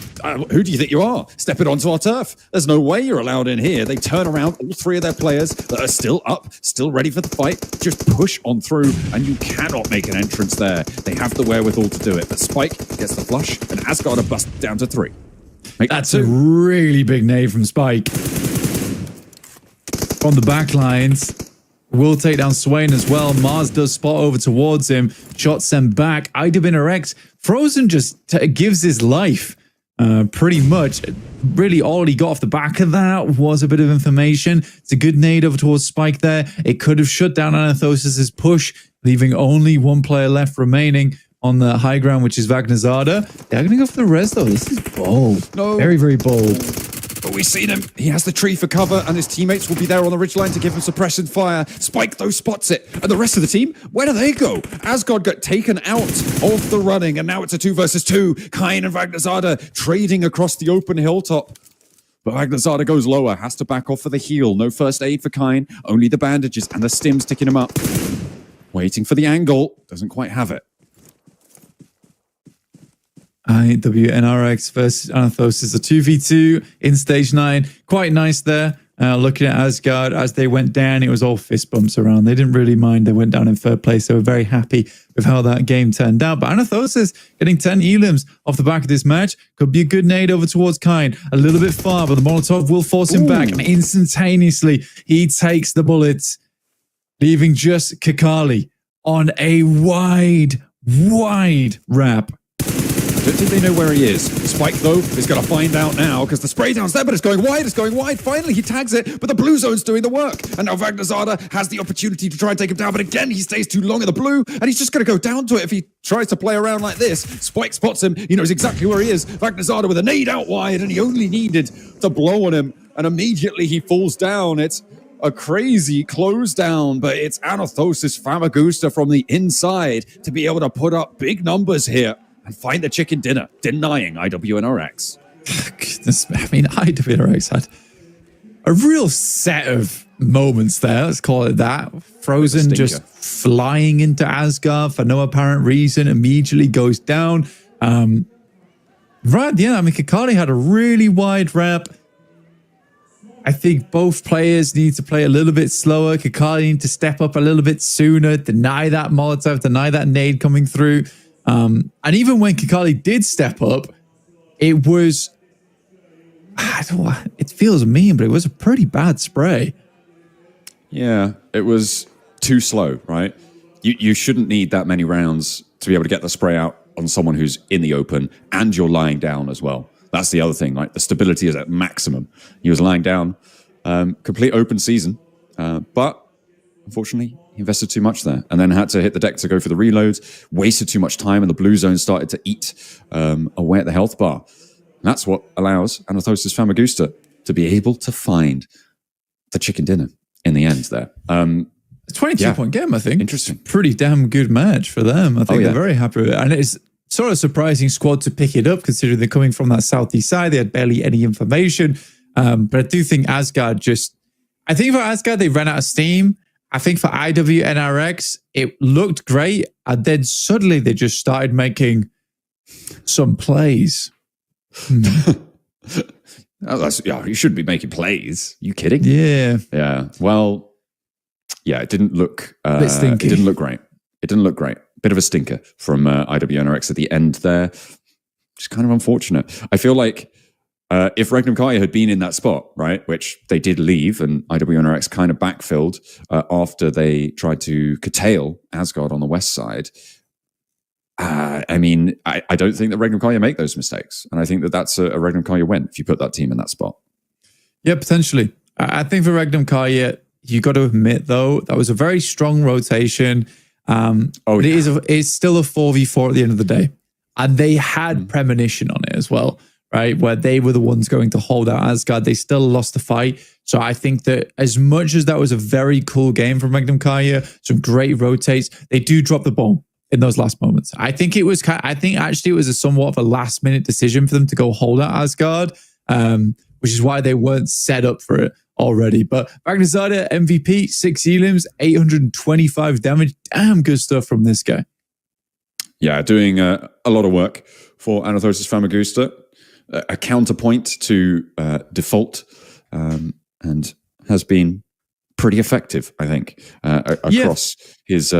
who do you think you are? Step it onto our turf. There's no way you're allowed in here. They turn around all 3 of their players that are still up, still ready for the fight. Just push on through, and you cannot make an entrance there. They have the wherewithal to do it, but Spike gets the flush, and Asgard are busted down to 3. That's a really big nade from Spike. From the back lines, Will take down Swain as well. Mars does spot over towards him. Shot sent back. IWNRX. Frozen just gives his life. Pretty much. Really all he got off the back of that was a bit of information. It's a good nade over towards Spike there. It could have shut down Anathosis's push, leaving only one player left remaining on the high ground, which is Vagnazada. They're going to go for the res, though. This is bold. No. Very, very bold. But we've seen him. He has the tree for cover, and his teammates will be there on the ridgeline to give him suppression fire. Spike, though, spots it. And the rest of the team, where do they go? Asgard got taken out of the running, and now it's a 2 versus 2. Kain and Vagnazada trading across the open hilltop. But Vagnazada goes lower, has to back off for the heal. No first aid for Kain, only the bandages and the stims ticking him up. Waiting for the angle, doesn't quite have it. IWNRX versus Anathosis, a 2v2 in stage 9. Quite nice there. Looking at Asgard, as they went down, it was all fist bumps around. They didn't really mind. They went down in third place. They were very happy with how that game turned out. But Anathosis getting 10 elims off the back of this match. Could be a good nade over towards Kain. A little bit far, but the Molotov will force him back. And instantaneously, he takes the bullets, leaving just Kakali on a wide wrap. I don't think they know where he is. Spike, though, is going to find out now because the spray down's there, but it's going wide. Finally, he tags it, but the blue zone's doing the work. And now Vagnazada has the opportunity to try and take him down, but again, he stays too long in the blue, and he's just going to go down to it if he tries to play around like this. Spike spots him. He knows exactly where he is. Vagnazada with a nade out wide, and he only needed to blow on him, and immediately he falls down. It's a crazy close down, but it's Anathosis Famagusta from the inside to be able to put up big numbers here and find the chicken dinner, denying IWNRX. Goodness, I mean, IWNRX had a real set of moments there, let's call it that. Frozen just flying into Asgard for no apparent reason, immediately goes down. Right at the end, I mean, Kakali had a really wide rep. I think both players need to play a little bit slower. Kakali need to step up a little bit sooner, deny that Molotov, deny that nade coming through. And even when Kakali did step up, it was, it feels mean, but it was a pretty bad spray. Yeah, it was too slow, right? You shouldn't need that many rounds to be able to get the spray out on someone who's in the open and you're lying down as well. That's the other thing, like the stability is at maximum. He was lying down, complete open season, but unfortunately, he invested too much there and then had to hit the deck to go for the reloads, wasted too much time, and the blue zone started to eat away at the health bar. And that's what allows Anathosis Famagusta to be able to find the chicken dinner in the end there. A 22-point game, I think. Interesting. Pretty damn good match for them. I think they're very happy with it. And it's sort of surprising squad to pick it up, considering they're coming from that southeast side. They had barely any information. But I do think Asgard I think for Asgard, they ran out of steam. I think for IWNRX, it looked great. And then suddenly they just started making some plays. You shouldn't be making plays. You kidding? Yeah. Yeah. Well, yeah, it didn't look it didn't look great. It didn't look great. Bit of a stinker from IWNRX at the end there. Just kind of unfortunate. I feel like if Regnum Kaya had been in that spot, right, which they did leave, and IWNRX kind of backfilled after they tried to curtail Asgard on the west side. I mean, I don't think that Regnum Kaya make those mistakes. And I think that that's a Regnum Kaya win if you put that team in that spot. Yeah, potentially. I think for Regnum Kaya, you got to admit, though, that was a very strong rotation. It's still a 4v4 at the end of the day. And they had premonition on it as well, right? Where they were the ones going to hold out Asgard. They still lost the fight. So I think that as much as that was a very cool game from Regnum Kaya, some great rotates, they do drop the ball in those last moments. I think actually it was a somewhat of a last minute decision for them to go hold out Asgard, which is why they weren't set up for it already. But Vagnazada, MVP, 6 elims, 825 damage. Damn good stuff from this guy. Yeah, doing a lot of work for Anathosis Famagusta. A counterpoint to default, and has been pretty effective, I think, across his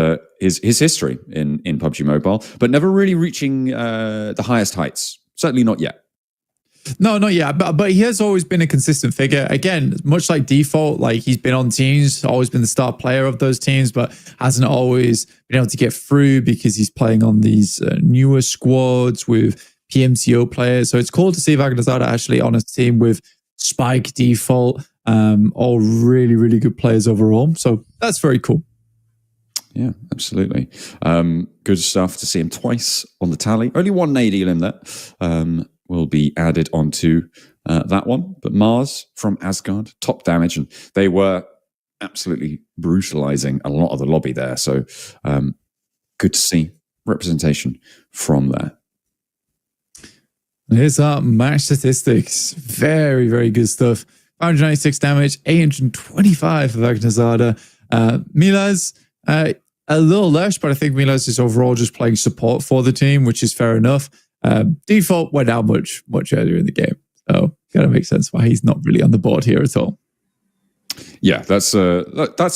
history in PUBG Mobile, but never really reaching the highest heights. Certainly not yet. No, not yet. But he has always been a consistent figure. Again, much like Default, like he's been on teams, always been the star player of those teams, but hasn't always been able to get through because he's playing on these newer squads with PMCO players. So it's cool to see Vagnazada actually on a team with Spike, Default, all really, really good players overall. So that's very cool. Yeah, absolutely. Good stuff to see him twice on the tally. Only one nade in there will be added onto that one. But Mars from Asgard, top damage. And they were absolutely brutalizing a lot of the lobby there. So good to see representation from there. Here's our match statistics. Very, very good stuff. 596 damage, 825 for Vagnazada. Milas, a little less, but I think Milas is overall just playing support for the team, which is fair enough. Default went out much earlier in the game. So gotta make sense why he's not really on the board here at all. Yeah, that's a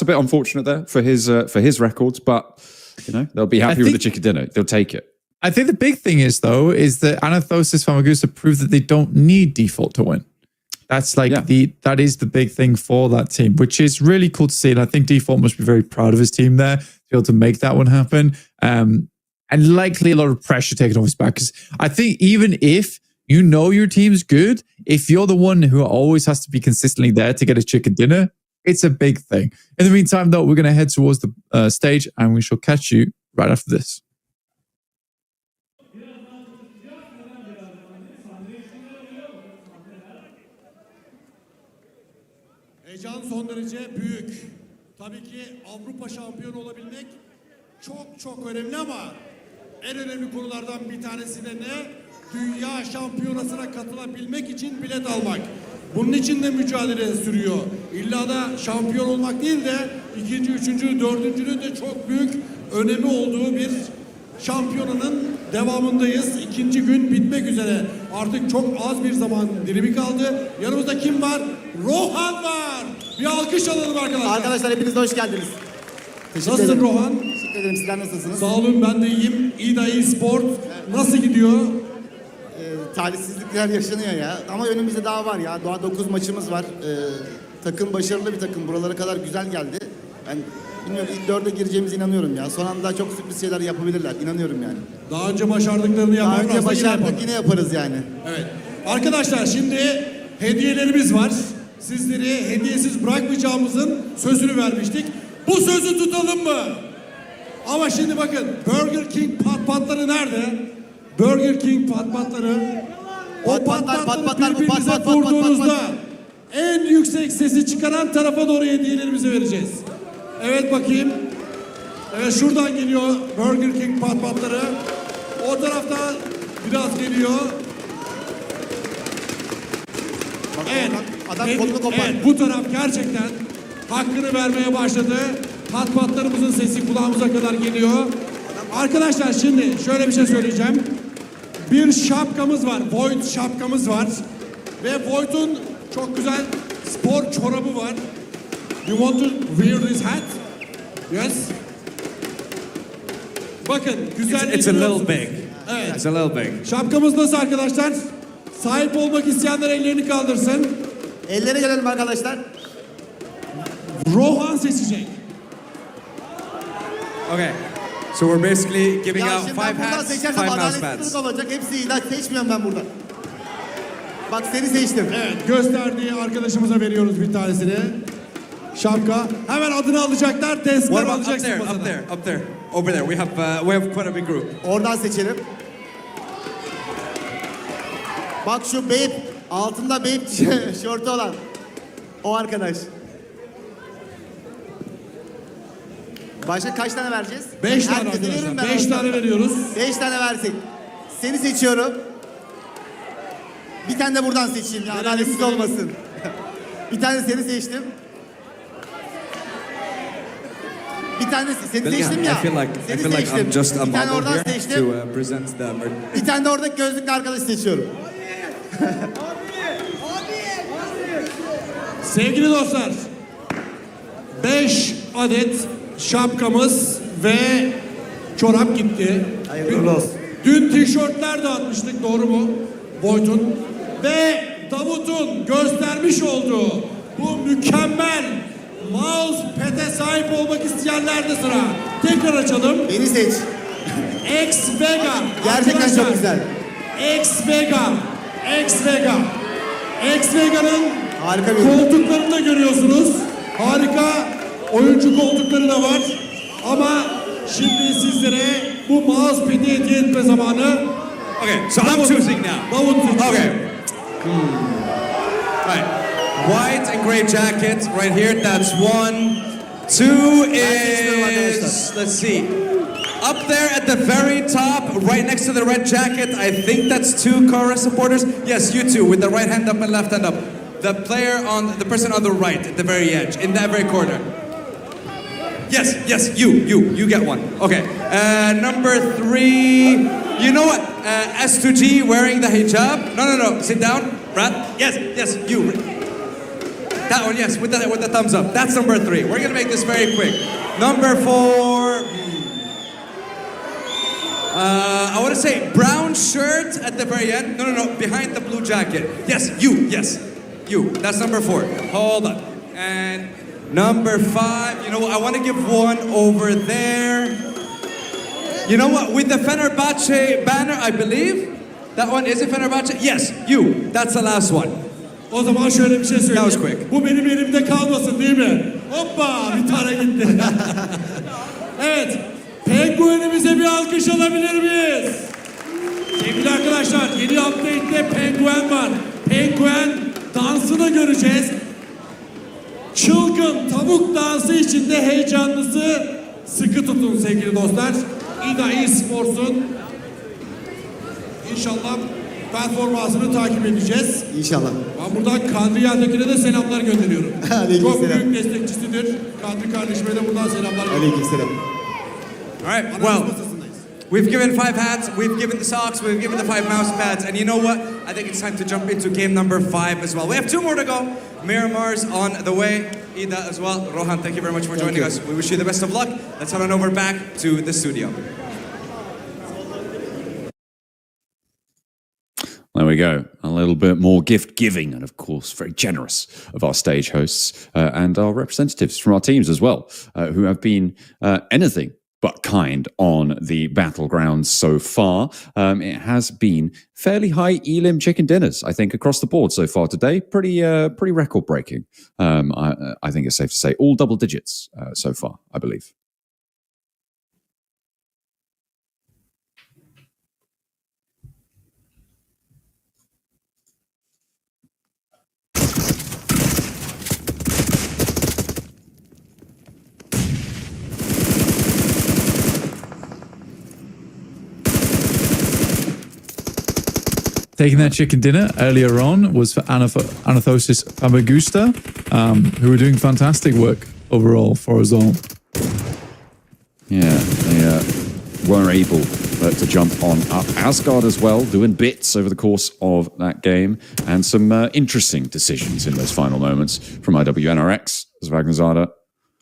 bit unfortunate there for his records, but you know, they'll be happy with the chicken dinner. They'll take it. I think the big thing is, though, is that Anathosis Famagusta proved that they don't need Default to win. That's like that is the big thing for that team, which is really cool to see. And I think Default must be very proud of his team there to be able to make that one happen. And likely a lot of pressure taken off his back. Because I think even if you know your team's good, if you're the one who always has to be consistently there to get a chicken dinner, it's a big thing. In the meantime, though, we're going to head towards the stage and we shall catch you right after this. Heyecan son derece büyük. Tabii ki Avrupa şampiyonu olabilmek çok önemli ama en önemli konulardan bir tanesi de ne? Dünya şampiyonasına katılabilmek için bilet almak. Bunun için de mücadele sürüyor. İlla da şampiyon olmak değil de ikinci, üçüncü, dördüncünün de çok büyük önemi olduğu bir şampiyonanın devamındayız. İkinci gün bitmek üzere. Artık çok az bir zaman dilimi kaldı. Yanımızda kim var? Rohan var. Bir alkış alalım arkadaşlar. Arkadaşlar hepiniz hoş geldiniz. Nasılsın Rohan? Teşekkür ederim. Sizler nasılsınız? Sağ olun, ben de iyiyim. İda Sport. Nasıl gidiyor? Talihsizlikler yaşanıyor ya. Ama önümüzde daha var ya. Daha 9 maçımız var. Takım başarılı bir takım. Buralara kadar güzel geldi. Ben bilmiyorum, ilk 4'e gireceğimize inanıyorum ya. Son anda çok sürpriz şeyler yapabilirler. İnanıyorum yani. Daha önce başardıklarını Daha yaparlarsa önce başardık, yine yaparız yani. Evet. Arkadaşlar şimdi hediyelerimiz var. Sizleri hediyesiz bırakmayacağımızın sözünü vermiştik. Bu sözü tutalım mı? Ama şimdi bakın, Burger King patpatları nerede? Burger King patpatları. O patpatları birbirinize vurduğunuzda en yüksek sesi çıkaran tarafa doğru hediyelerimizi vereceğiz. Evet bakayım. Evet, şuradan geliyor Burger King patpatları. O tarafta biraz geliyor. Evet. Adam kolunu kopar. Evet, bu taraf gerçekten hakkını vermeye başladı. Patpatlarımızın sesi kulağımıza kadar geliyor. Arkadaşlar şimdi şöyle bir şey söyleyeceğim. Bir şapkamız var. Void şapkamız var. Ve Void'un çok güzel spor çorabı var. You want to wear this hat? Yes. Bakın güzel. It's a little big. Evet. It's a little big. Şapkamız nasıl arkadaşlar? Sahip olmak isteyenler ellerini kaldırsın. Ellere gelelim arkadaşlar. Rohan seçecek. Okay. So we're basically giving Ya out şimdi 5 ben buradan hats, 5 seçersem mouse adaletsizlik pads. olacak. Hepsi ilaç, seçmiyorum ben burada. Bak seni seçtim. Evet, gösterdiği arkadaşımıza veriyoruz bir tanesini. Şapka. Hemen adını alacaklar. What Testler about up alacaksın there? masada. Up there. Over there. We have quite a big group. Oradan seçelim. Bak şu beyp, altında beyp şortu olan. O arkadaş. Başka kaç tane vereceğiz? 5 tane Herkese veririm arkadaşlar. ben 5 aslında. tane veriyoruz. 5 tane versek. Seni seçiyorum. Bir tane de buradan seçeyim ya. Adaletsiz olmasın. Bir tane seni seçtim. Bir tane seni seçtim ya. I feel like I'm just a Bir tane model oradan here seçtim. to present the Bir tane de oradaki gözlüklü arkadaşı seçiyorum. Sevgili dostlar, 5 adet şapkamız ve çorap gitti. Hayırlı olsun. Dün tişörtler dağıtmıştık, doğru mu? Voigt'un. Ve Davut'un göstermiş olduğu bu mükemmel mouse pad'e sahip olmak isteyenlerde sıra. Tekrar açalım. Beni seç. X Vega. Gerçekten Arkadaşlar, çok güzel. X Vega. X Vega. X Vega'nın Harika bir koltuklarını da görüyorsunuz. Harika oyuncu koltukları da var. Ama şimdi sizlere bu mouse pad'i hediye etme zamanı. Okay, so I'm choosing now. Davut seçiyor. Okay. Right. White and gray jacket right here. That's one. Two is, let's see. Up there at the very top, right next to the red jacket, I think that's two Kara supporters. Yes, you two, with the right hand up and left hand up. The person on the right at the very edge, in that very corner. Yes, you get one. Okay, number 3, you know what? S2G wearing the hijab. No, sit down, Brad. Yes, you. That one, yes, with the thumbs up. That's number 3. We're gonna make this very quick. Number 4, I want to say brown shirt at the very end. No, behind the blue jacket. Yes, you. That's number 4. Hold on. And number 5, you know what? I want to give one over there. You know what? With the Fenerbahce banner, I believe. That one, is it Fenerbahce? Yes, you. That's the last one. O zaman şöyle bir şey söyleyeyim. That was quick. Bu benim elimde kalmasın değil mi? Hoppa, bir tane gitti. Evet, Penguen'imize bir alkış alabilir miyiz? Sevgili arkadaşlar, yeni update'te Penguin var. Penguin dansını göreceğiz. Çılgın tavuk dansı içinde heyecanınızı sıkı tutun sevgili dostlar. İda Esports'un İnşallah performansını takip edeceğiz. İnşallah. Ben buradan Kadri Yeltekin'e de selamlar gönderiyorum. Çok Aleykümselam. büyük destekçisidir. Kadri kardeşime de buradan selamlar gönderiyorum. Aleykümselam. All right, well, we've given 5 hats, we've given the socks, we've given the 5 mouse pads, and you know what? I think it's time to jump into game number 5 as well. We have 2 more to go. Miramar's on the way. Ida as well. Rohan, thank you very much for joining us. We wish you the best of luck. Let's head on over back to the studio. There we go. A little bit more gift giving, and of course, very generous of our stage hosts and our representatives from our teams as well, who have been anything but kind on the battlegrounds so far. It has been fairly high elim chicken dinners, I think, across the board so far today. Pretty record breaking. I think it's safe to say all double digits so far, I believe. Taking their chicken dinner earlier on was for Anathosis Famagusta, who were doing fantastic work overall for us all. Yeah, they were able to jump on up. Asgard as well, doing bits over the course of that game, and some interesting decisions in those final moments from IWNRX as Vagnazada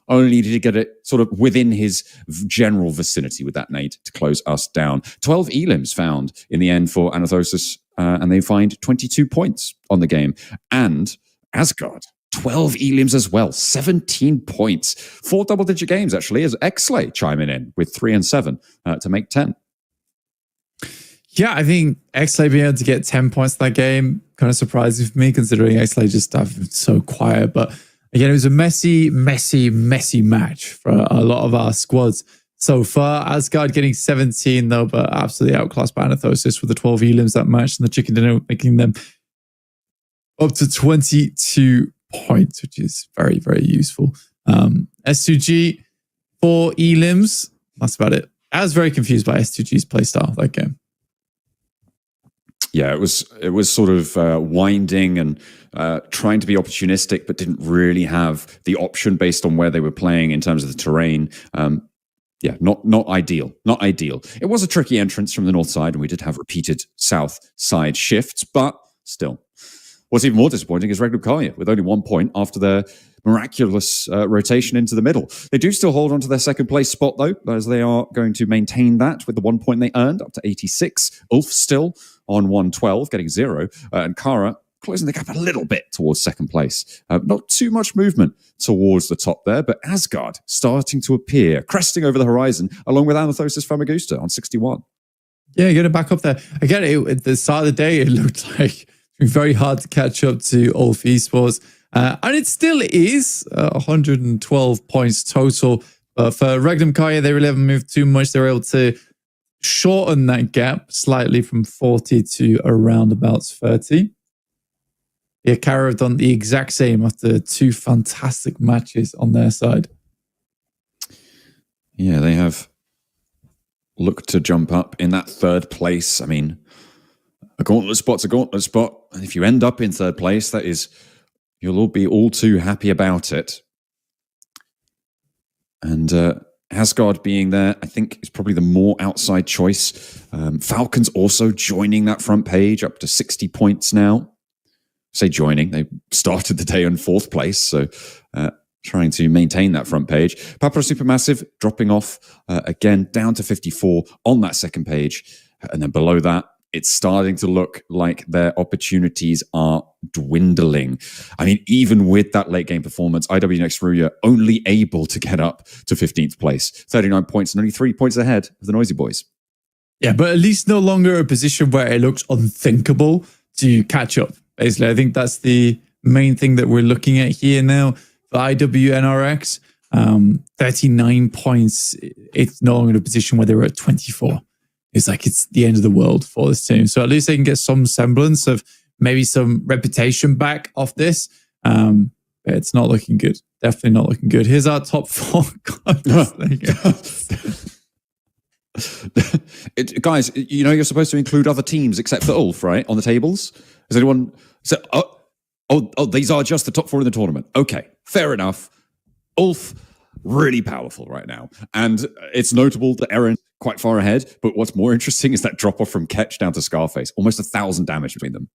only needed to get it sort of within his general vicinity with that nade to close us down. 12 elims found in the end for Anathosis, and they find 22 points on the game. And Asgard, 12 elims as well, 17 points. 4 double-digit games, actually, as Exley chiming in with 3 and 7 to make 10. Yeah, I think Exley being able to get 10 points in that game kind of surprising for me, considering Exley just been so quiet. But again, it was a messy match for a lot of our squads so far. Asgard getting 17 though, but absolutely outclassed by Anathosis with the 12 elims that match and the chicken dinner, making them up to 22 points, which is very, very useful. S2G, 4 elims. That's about it. I was very confused by S2G's playstyle that game. Yeah, it was sort of winding and trying to be opportunistic, but didn't really have the option based on where they were playing in terms of the terrain. Yeah, not ideal. Not ideal. It was a tricky entrance from the north side, and we did have repeated south side shifts, but still. What's even more disappointing is Regnum Karya with only 1 point after their miraculous rotation into the middle. They do still hold on to their second place spot, though, as they are going to maintain that with the 1 point they earned up to 86. Ulf still on 112, getting 0. And Kara closing the gap a little bit towards second place. Not too much movement towards the top there, but Asgard starting to appear, cresting over the horizon, along with Anathosis Famagusta on 61. Yeah, getting back up there. Again, at the start of the day, it looked like it was very hard to catch up to Ulf Esports. And it still is 112 points total. But for Regnum Kaya, they really haven't moved too much. They were able to shorten that gap slightly from 40 to around about 30. Yeah, Kara have done the exact same after 2 fantastic matches on their side. Yeah, they have looked to jump up in that third place. I mean, a gauntlet spot's a gauntlet spot. And if you end up in third place, that is, you'll all be all too happy about it. And Asgard being there, I think, is probably the more outside choice. Falcons also joining that front page up to 60 points now. Say joining, they started the day in 4th place, so trying to maintain that front page. Papara Supermassive dropping off again down to 54 on that second page, and then below that, it's starting to look like their opportunities are dwindling. I mean, even with that late game performance, IW Next Ruya only able to get up to 15th place, 39 points and only 3 points ahead of the Noisy Boys. Yeah, but at least no longer a position where it looks unthinkable to catch up. Basically, I think that's the main thing that we're looking at here now for IWNRX. 39 points. It's no longer in a position where they were at 24. It's like it's the end of the world for this team. So at least they can get some semblance of maybe some reputation back off this. But it's not looking good. Definitely not looking good. Here's our top 4. Guys, you know you're supposed to include other teams except for Ulf, right? On the tables? Has anyone said, oh, these are just the top 4 in the tournament. Okay, fair enough. Ulf, really powerful right now. And it's notable that Eren quite far ahead, but what's more interesting is that drop off from Ketch down to Scarface. Almost 1,000 damage between them.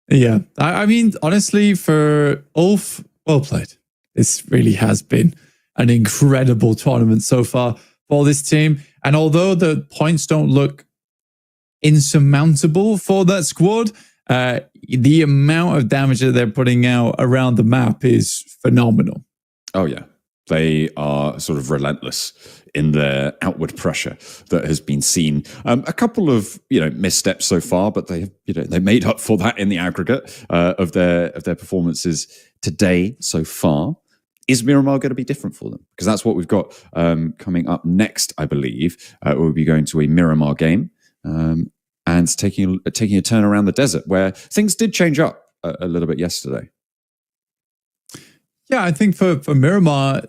Yeah, I mean, honestly, for Ulf, well played. This really has been an incredible tournament so far for this team. And although the points don't look insurmountable for that squad, the amount of damage that they're putting out around the map is phenomenal. Oh, yeah. They are sort of relentless in their outward pressure that has been seen. A couple of missteps so far, but they made up for that in the aggregate of their performances today so far. Is Miramar going to be different for them? Because that's what we've got coming up next, I believe. We'll be going to a Miramar game and taking a turn around the desert where things did change up a little bit yesterday. Yeah, I think for Miramar,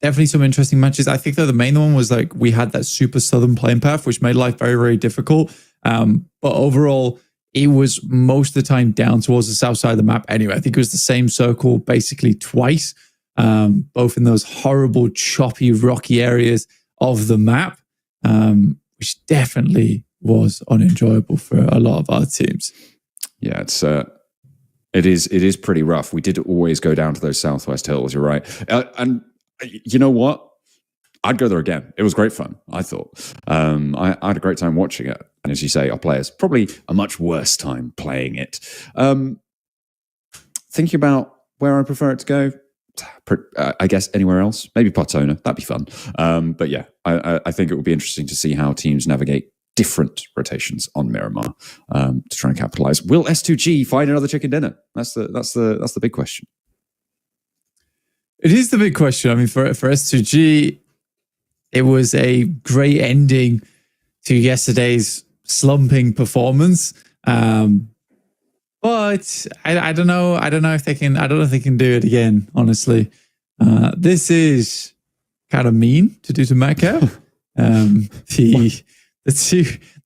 definitely some interesting matches. I think that the main one was like we had that super southern playing path, which made life very, very difficult. But overall, it was most of the time down towards the south side of the map anyway. I think it was the same circle basically twice, both in those horrible, choppy, rocky areas of the map, which definitely was unenjoyable for a lot of our teams. Yeah, it is pretty rough. We did always go down to those southwest hills, you're right. And you know what? I'd go there again. It was great fun, I thought. I had a great time watching it. And as you say, our players, probably a much worse time playing it. Thinking about where I prefer it to go, I guess anywhere else. Maybe Partona. That'd be fun. But yeah, I think it would be interesting to see how teams navigate different rotations on Miramar to try and capitalize. Will S2G find another chicken dinner? That's the big question. It is the big question. I mean, for S2G, it was a great ending to yesterday's slumping performance. But I don't know. I don't know if they can. I don't know if they can do it again. Honestly, this is kind of mean to do to Metcalf. The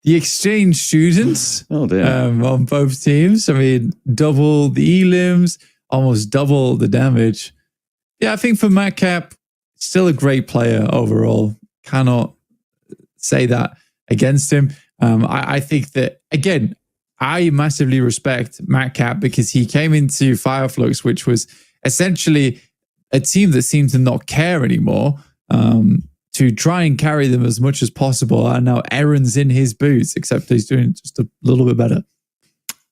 exchange students on both teams. I mean, double the elims, almost double the damage. Yeah, I think for Metcalf, still a great player overall. Cannot say that against him. I think that, again, I massively respect Metcalf because he came into Fireflux, which was essentially a team that seemed to not care anymore, to try and carry them as much as possible. And now Aaron's in his boots, except he's doing just a little bit better.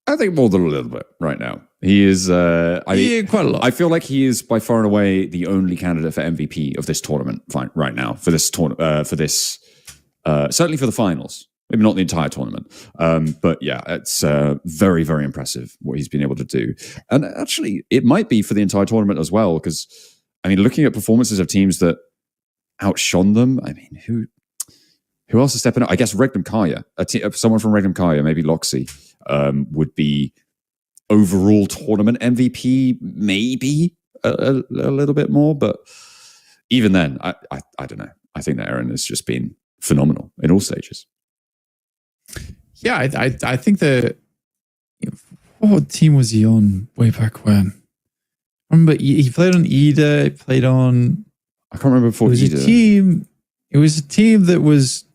I think more than a little bit right now. He is Quite a lot. I feel like he is by far and away the only candidate for MVP of this tournament right now, for this tournament, certainly for the finals. Maybe not the entire tournament. But yeah, it's very, very impressive what he's been able to do. And actually, it might be for the entire tournament as well, because, I mean, looking at performances of teams that outshone them, I mean, who else is stepping up? I guess Regnum Kaya, someone from Regnum Kaya, maybe Loxy, would be overall tournament MVP, maybe a little bit more. But even then, I don't know. I think that Aaron has just been phenomenal in all stages. Yeah, I think that. What team was he on way back when? I remember he played on Ida. He played on. I can't remember before Ida. It was a team that was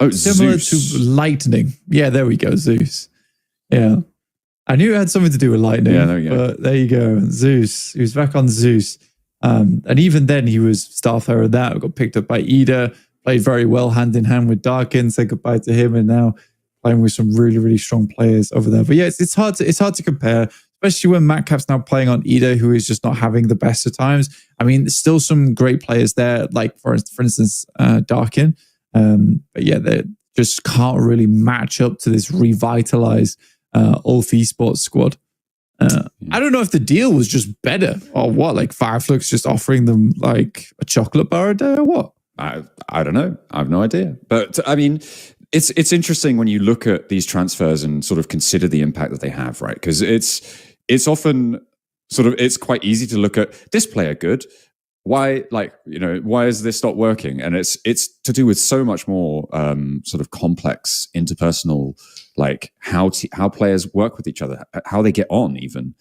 similar Zeus. to Lightning. Yeah, there we go, Zeus. Yeah, I knew it had something to do with Lightning. Yeah, there we go. But there you go, Zeus. He was back on Zeus, and even then he was star player of that. Got picked up by Ida. Played very well hand in hand with Darkin. Said goodbye to him, and now playing with some really, really strong players over there. But yeah, it's hard to compare, especially when Matt Cap's now playing on Ida, who is just not having the best of times. I mean, there's still some great players there, like for instance, Darkin. But yeah, they just can't really match up to this revitalized Ulf Esports squad. I don't know if the deal was just better or what, like Fireflux just offering them like a chocolate bar a day or what? I don't know. I have no idea. But I mean, it's interesting when you look at these transfers and sort of consider the impact that they have, right? Because it's often sort of, it's quite easy to look at this player good. Why, like, you know, why is this not working? And it's to do with so much more sort of complex interpersonal, like how players work with each other, how they get on, even.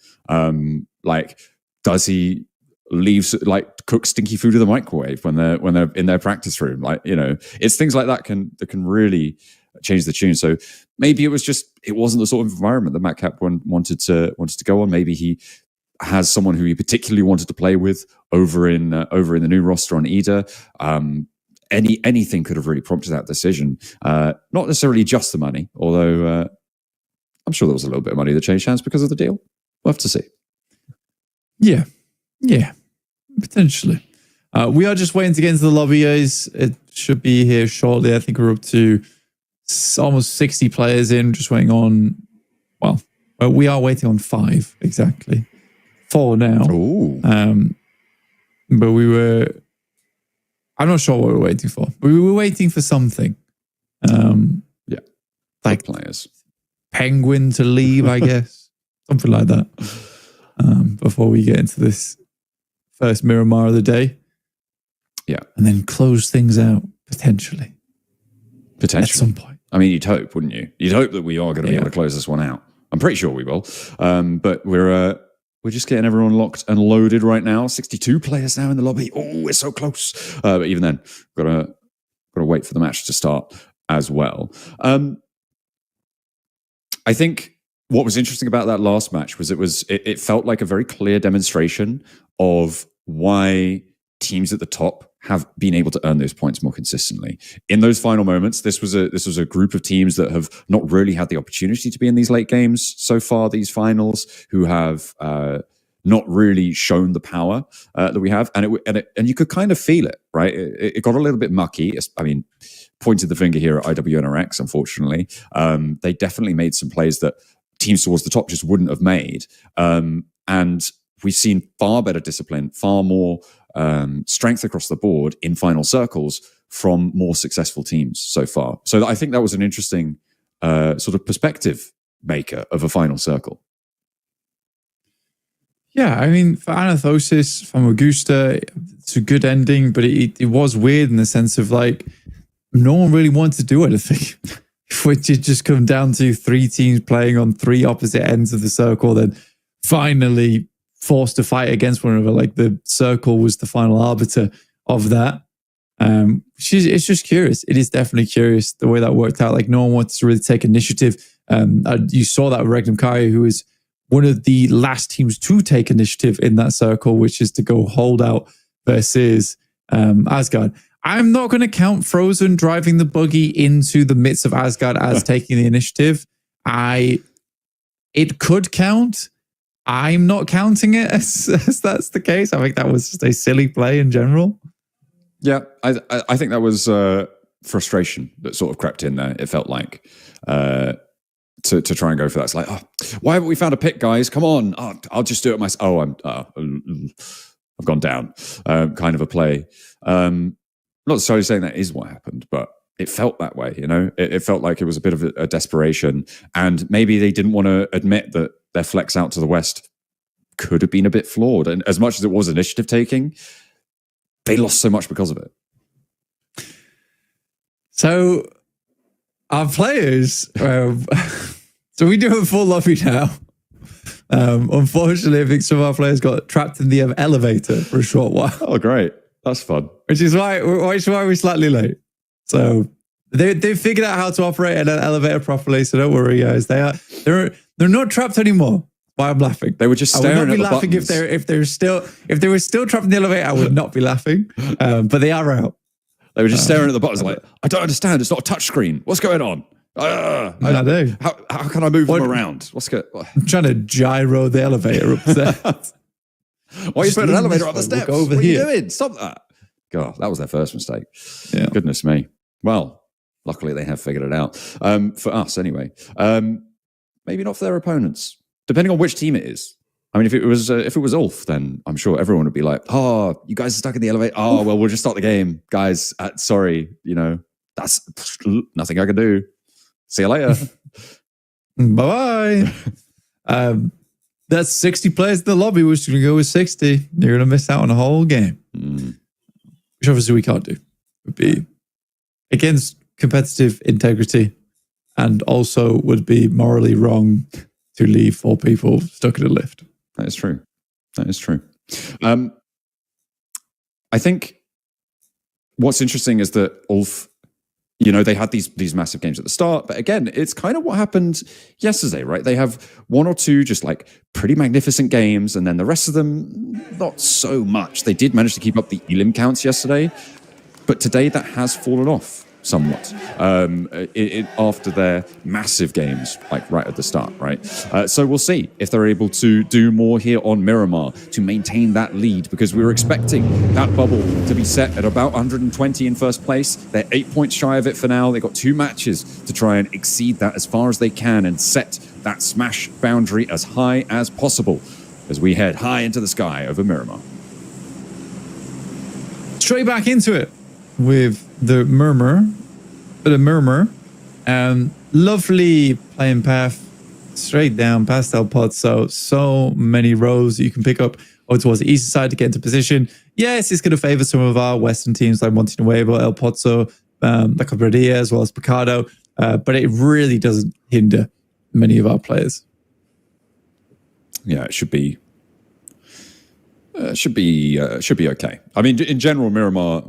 Like, does he cook stinky food in the microwave when they're in their practice room? Like, you know, it's things like that can really change the tune. So maybe it wasn't the sort of environment that Matt Cap wanted to go on. Maybe he has someone who he particularly wanted to play with over in the new roster on Ida. Anything could have really prompted that decision. Not necessarily just the money, although I'm sure there was a little bit of money that changed hands because of the deal. We'll have to see. Yeah, potentially. We are just waiting to get into the lobby, guys. It should be here shortly. I think we're up to almost 60 players in, just waiting on, well, we are waiting on 5 exactly. 4 now. Ooh. But I'm not sure what we were waiting for. We were waiting for something. Yeah. Like players. Penguin to leave, I guess. Something like that. Before we get into this first Miramar of the day. Yeah. And then close things out, potentially. At some point. I mean, you'd hope, wouldn't you? You'd hope that we are going to be able to close this one out. I'm pretty sure we will. But we're just getting everyone locked and loaded right now. 62 players now in the lobby. Oh, we're so close. But even then, got to wait for the match to start as well. I think what was interesting about that last match was it felt like a very clear demonstration of why teams at the top have been able to earn those points more consistently. In those final moments, this was a group of teams that have not really had the opportunity to be in these late games so far, these finals, who have not really shown the power that we have. And you could kind of feel it, right? It got a little bit mucky. I mean, pointed the finger here at IWNRX, unfortunately. They definitely made some plays that teams towards the top just wouldn't have made. And we've seen far better discipline, far more strength across the board in final circles from more successful teams so far. So I think that was an interesting sort of perspective maker of a final circle. Yeah, I mean, for Anathosis, Famagusta, it's a good ending, but it was weird in the sense of like, no one really wanted to do anything. Which had just come down to 3 teams playing on 3 opposite ends of the circle, then finally forced to fight against one another. Like the circle was the final arbiter of that. It's just curious. It is definitely curious the way that worked out. Like no one wanted to really take initiative. You saw that with Regnum Kaya, who was one of the last teams to take initiative in that circle, which is to go Holdout versus Asgard. I'm not going to count Frozen driving the buggy into the midst of Asgard as taking the initiative. It could count. I'm not counting it as that's the case. I think that was just a silly play in general. Yeah, I think that was frustration that sort of crept in there. It felt like to try and go for that. It's like, oh, why haven't we found a pick, guys? Come on, I'll just do it myself. Oh, I've gone down. Kind of a play. Not necessarily saying that is what happened, but it felt that way. You know, it felt like it was a bit of a desperation, and maybe they didn't want to admit that their flex out to the west could have been a bit flawed. And as much as it was initiative taking, they lost so much because of it. So our players, so we do a full lobby now. Unfortunately, I think some of our players got trapped in the elevator for a short while. Oh, great. That's fun. Which is why we're slightly late. So they've figured out how to operate an elevator properly. So don't worry, guys. They're not trapped anymore. Why I'm laughing? They were just staring I would not be at the laughing buttons. if they were still trapped in the elevator. I would not be laughing. But they are out. They were just staring at the buttons like, I don't understand. It's not a touch screen. What's going on? I do. How can I move them around? I'm trying to gyro the elevator upstairs. Why are you putting an elevator up the steps? Over what here. are you doing? Stop that. God, that was their first mistake. Yeah. Goodness me. Well, luckily they have figured it out. For us, anyway. Maybe not for their opponents. Depending on which team it is. I mean, if it was Ulf, then I'm sure everyone would be like, "Oh, you guys are stuck in the elevator. Oh, well, we'll just start the game, guys. Sorry, that's nothing I can do. See you later. Bye bye." That's 60 players in the lobby. We're just going to go with 60. You're going to miss out on a whole game, which obviously we can't do. It would be against competitive integrity, and also would be morally wrong to leave 4 people stuck in a lift. That is true. That is true. I think what's interesting is that Ulf, they had these massive games at the start, but again, it's kind of what happened yesterday, right? They have 1 or 2 just like pretty magnificent games, and then the rest of them, not so much. They did manage to keep up the elim counts yesterday, but today that has fallen off somewhat after their massive games, like right at the start, right? So we'll see if they're able to do more here on Miramar to maintain that lead, because we were expecting that bubble to be set at about 120 in first place. They're 8 points shy of it for now. They've got 2 matches to try and exceed that as far as they can and set that smash boundary as high as possible as we head high into the sky over Miramar. Straight back into it with the Murmur. Lovely playing path straight down past El Pozo. So many rows that you can pick up towards the eastern side to get into position. Yes, it's going to favor some of our western teams like Monte Nuevo, El Pozo, La Cabradilla, as well as Picado, but it really doesn't hinder many of our players. Yeah, it should be okay. I mean, in general, Miramar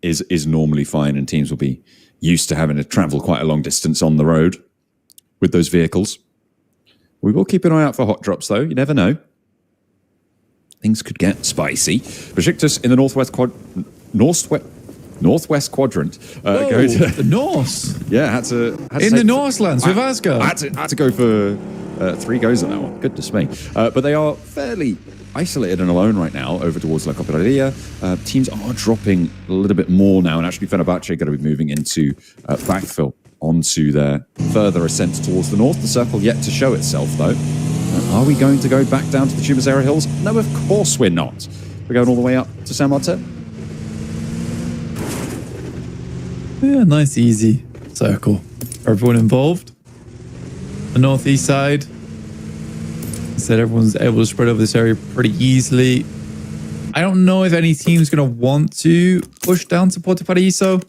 is normally fine, and teams will be used to having to travel quite a long distance on the road with those vehicles. We will keep an eye out for hot drops, though. You never know. Things could get spicy. Besiktas in the northwest quadrant. Go to the Norse. Yeah, had to in the Norselands with Asgard. I had to go for 3 goes on that one. Goodness me. But they are fairly isolated and alone right now over towards La Coperadilla. Teams are dropping a little bit more now, and actually Fenerbahce are going to be moving into backfill onto their further ascent towards the north. The circle yet to show itself, though. Are we going to go back down to the Chubasera Hills? No, of course we're not. We're going all the way up to San Martin. Yeah, nice easy circle for everyone involved. The northeast side, said everyone's able to spread over this area pretty easily. I don't know if any team's going to want to push down to Porto Paraíso.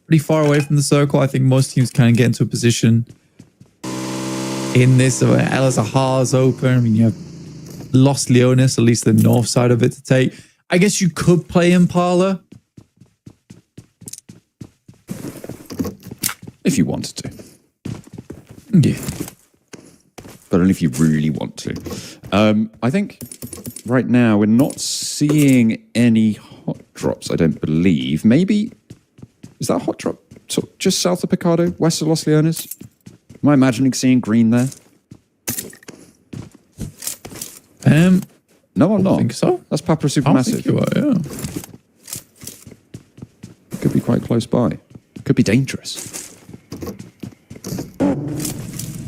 Pretty far away from the circle. I think most teams kind of get into a position in this. El Zahar's open. I mean, you have Los Leones, at least the north side of it to take. I guess you could play Impala. If you wanted to. Yeah. But only if you really want to. Exactly. I think right now we're not seeing any hot drops, I don't believe. Maybe, is that a hot drop just south of Picado, west of Los Leones? Am I imagining seeing green there? No, I'm not. I think so. That's Papua I Supermassive. think you are, yeah. Could be quite close by. Could be dangerous.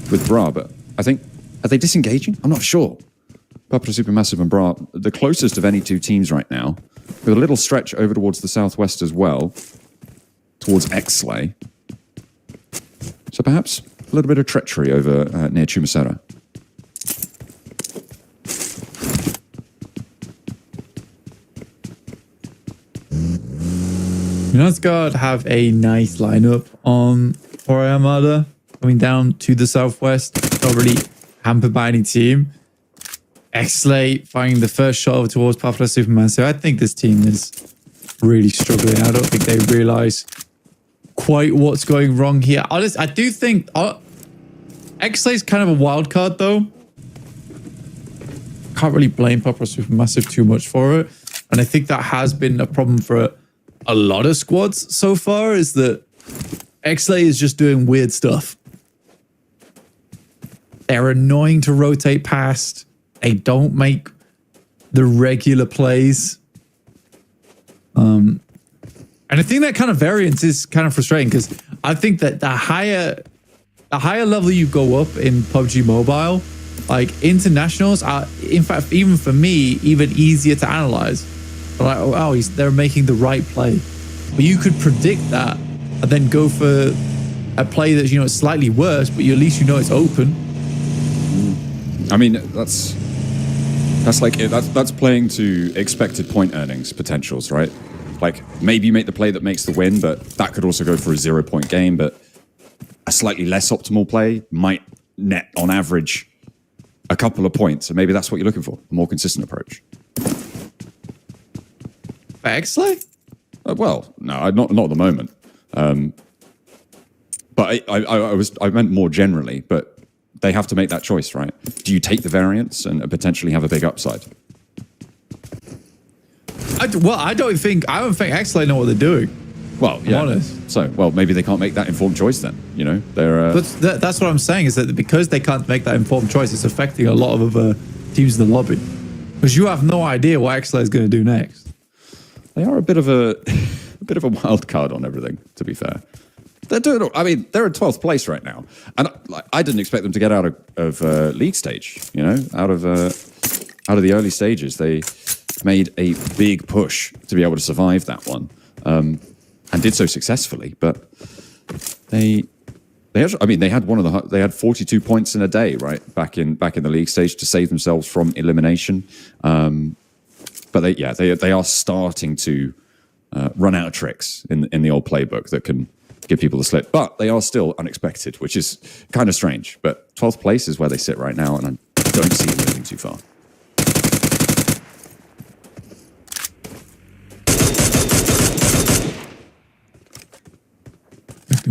With Bra, but I think, are they disengaging? I'm not sure. Papua Supermassive and Bra, the closest of any two teams right now, with a little stretch over towards the southwest as well, towards Exley. So perhaps a little bit of treachery over near Chumacera. United have a nice lineup on Ore Armada coming down to the southwest. Not really hampered by any team. Exley finding the first shot over towards Papua Supermassive. I think this team is really struggling. I don't think they realize quite what's going wrong here. Honestly, I do think Exley is kind of a wild card though. Can't really blame Papua Supermassive too much for it. And I think that has been a problem for a lot of squads so far, is that Exley is just doing weird stuff. They're annoying to rotate past. They don't make the regular plays. And I think that kind of variance is kind of frustrating, because I think that the higher level you go up in PUBG Mobile, like internationals are, in fact, even for me, even easier to analyze. Like, oh, they're making the right play. But you could predict that and then go for a play that's, you know, slightly worse, but at least you know it's open. I mean, that's playing to expected point earnings potentials, right? Like, maybe you make the play that makes the win, but that could also go for a 0-point game. But a slightly less optimal play might net, on average, a couple of points. And maybe that's what you're looking for, a more consistent approach. Exley? Well, no, not at the moment. But I meant more generally. But they have to make that choice, right? Do you take the variance and potentially have a big upside? I don't think Exley know what they're doing. Well, yeah. I'm honest. So, well, maybe they can't make that informed choice then. You know, they're. But that's what I'm saying, is that because they can't make that informed choice, it's affecting a lot of other teams in the lobby. Because you have no idea what Exley is going to do next. They are a bit of a wild card on everything, to be fair. They're doing. I mean, they're in 12th place right now, and I didn't expect them to get out of league stage. You know, out of the early stages, they made a big push to be able to survive that one, and did so successfully. But they had 42 points in a day, right, back in the league stage to save themselves from elimination. But they are starting to run out of tricks in the old playbook that can give people the slip. But they are still unexpected, which is kind of strange. But 12th place is where they sit right now, and I don't see them moving too far.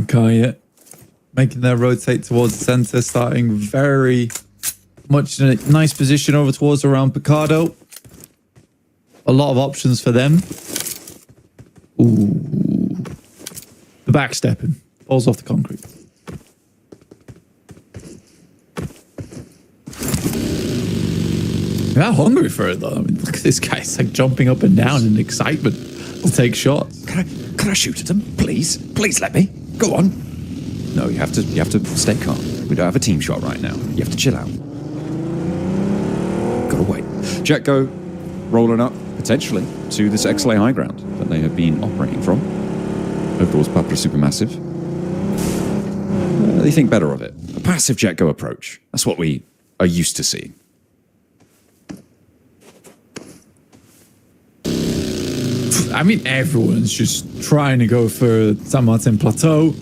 Kaya making their rotate towards the center, starting very much in a nice position over towards around Picado. A lot of options for them. Ooh. The backstepping. Falls off the concrete. They're hungry for it though. I mean, look at this guy. It's like jumping up and down in excitement to take shots. Can I shoot at them? Please? Please let me. Go on. No, you have to stay calm. We don't have a team shot right now. You have to chill out. Gotta wait. Jetgo rolling up, potentially, to this Exley high ground that they have been operating from. Over towards Papua Supermassive. They think better of it. A passive Jetgo approach. That's what we are used to seeing. I mean, everyone's just trying to go for San Martin Plateau,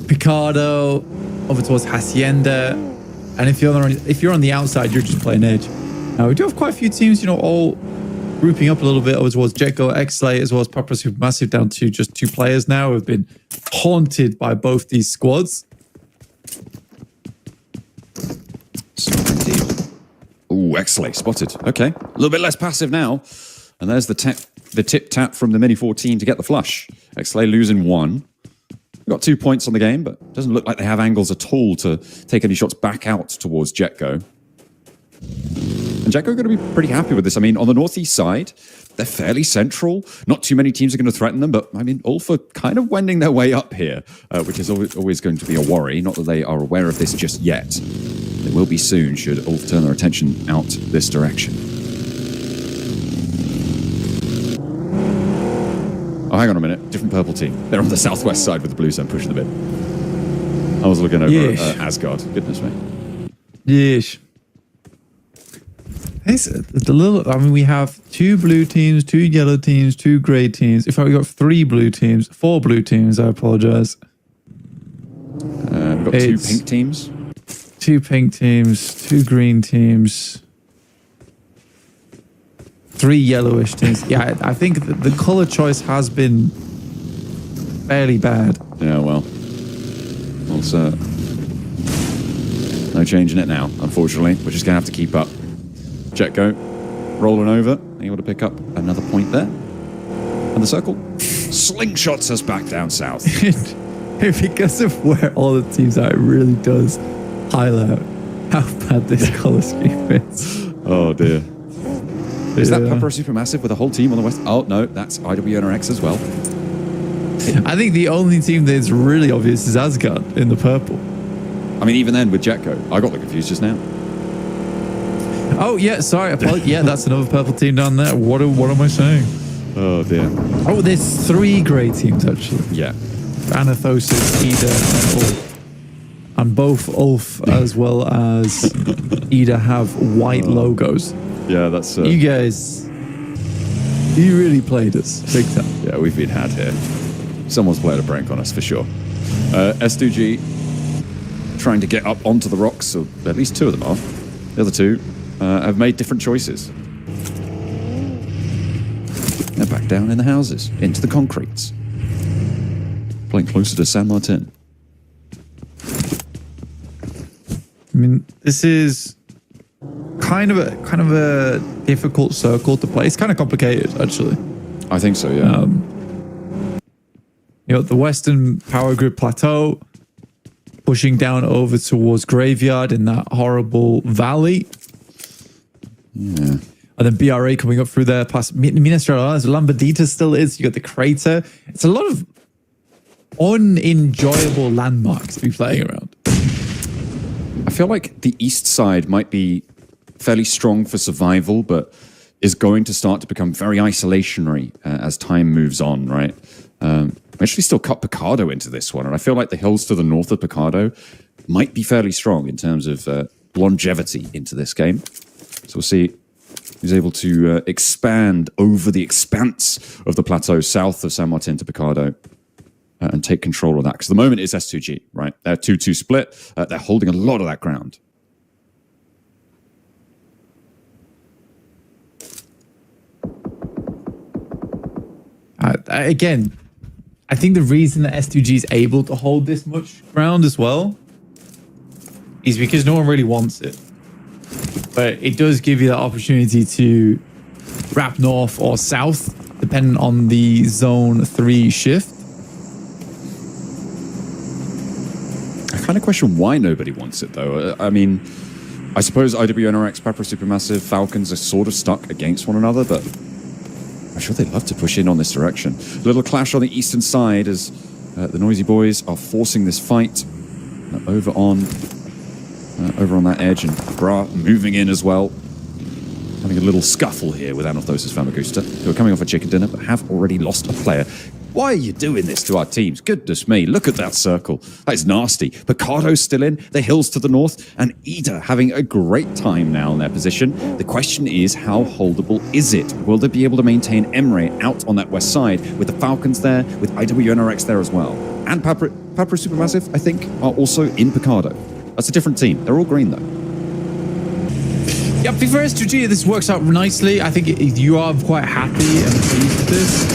Picado, over towards Hacienda, and if you're on the outside, you're just playing edge. Now we do have quite a few teams, you know, all grouping up a little bit over towards Jetgo, Exley, as well as Papua Supermassive, down to just 2 players now, who have been haunted by both these squads. So indeed. Exley spotted. Okay, a little bit less passive now. And there's the tip tap from the Mini 14 to get the flush. Exley losing 1. Got 2 points on the game, but doesn't look like they have angles at all to take any shots back out towards Jetgo. And Jetgo are going to be pretty happy with this. I mean, on the northeast side, they're fairly central. Not too many teams are going to threaten them, but I mean, Ulf are kind of wending their way up here, which is always going to be a worry. Not that they are aware of this just yet. They will be soon, should Ulf turn their attention out this direction. Oh, hang on a minute. Different purple team. They're on the southwest side with the blue zone pushing the bit. I was looking over Asgard. Goodness me. Yes. It's a little. I mean, we have 2 blue teams, 2 yellow teams, 2 grey teams. In fact, we got 3 blue teams, 4 blue teams. I apologize. We've got 2 pink teams. 2 pink teams, 2 green teams, 3 yellowish teams. Yeah, I think the color choice has been fairly bad. Yeah, well, also no change in it now. Unfortunately, we're just gonna have to keep up. Jetgo rolling over, able to pick up another point there. And the circle slingshots us back down south. Because of where all the teams are, it really does highlight how bad this color scheme is. Oh dear. Is that Pepper Supermassive with a whole team on the west? Oh no, that's IWNRX as well. I think the only team that's really obvious is Asgard in the purple. I mean, even then with Jetgo, I got confused just now. Oh yeah, sorry. Yeah, that's another purple team down there. What am I saying? Oh dear. Oh, there's 3 grey teams actually. Yeah. Anathosis, Ida, and Ulf. And both Ulf as well as Ida have white logos. Yeah, that's... you guys, you really played us big time. Yeah, we've been had here. Someone's played a prank on us for sure. S2G trying to get up onto the rocks, or at least 2 of them are. The other 2 have made different choices. They're back down in the houses, into the concretes. Playing closer to San Martin. I mean, this is kind of a difficult circle to play. It's kind of complicated, actually. I think so, yeah. You know, the Western Power Grid Plateau pushing down over towards Graveyard in that horrible valley. Yeah. And then BRA coming up through there past Minas Gerais. Lambadita still is. You got the crater. It's a lot of unenjoyable landmarks to be playing around. I feel like the east side might be fairly strong for survival, but is going to start to become very isolationary as time moves on, right? We actually still cut Picardo into this one, and I feel like the hills to the north of Picardo might be fairly strong in terms of longevity into this game. So we'll see who's able to expand over the expanse of the plateau south of San Martin to Picardo and take control of that. Because at the moment it's S2G, right? They're 2-2 split. They're holding a lot of that ground. Again, I think the reason that S2G is able to hold this much ground as well is because no one really wants it. But it does give you that opportunity to wrap north or south, depending on the zone 3 shift. I kind of question why nobody wants it, though. I mean, I suppose IWNRX, Pepper Supermassive, Falcons are sort of stuck against one another, but I'm sure they'd love to push in on this direction. A little clash on the eastern side as the Noisy Boys are forcing this fight over on that edge, and Bra moving in as well. Having a little scuffle here with Anothosis Famagusta, who are coming off a chicken dinner but have already lost a player. Why are you doing this to our teams? Goodness me, look at that circle. That is nasty. Picardo's still in, the hills to the north, and Ida having a great time now in their position. The question is, how holdable is it? Will they be able to maintain Emre out on that west side with the Falcons there, with IWNRX there as well? And Papra Supermassive, I think, are also in Picardo. That's a different team. They're all green, though. Yeah, for S2G, this works out nicely. I think you are quite happy and pleased with this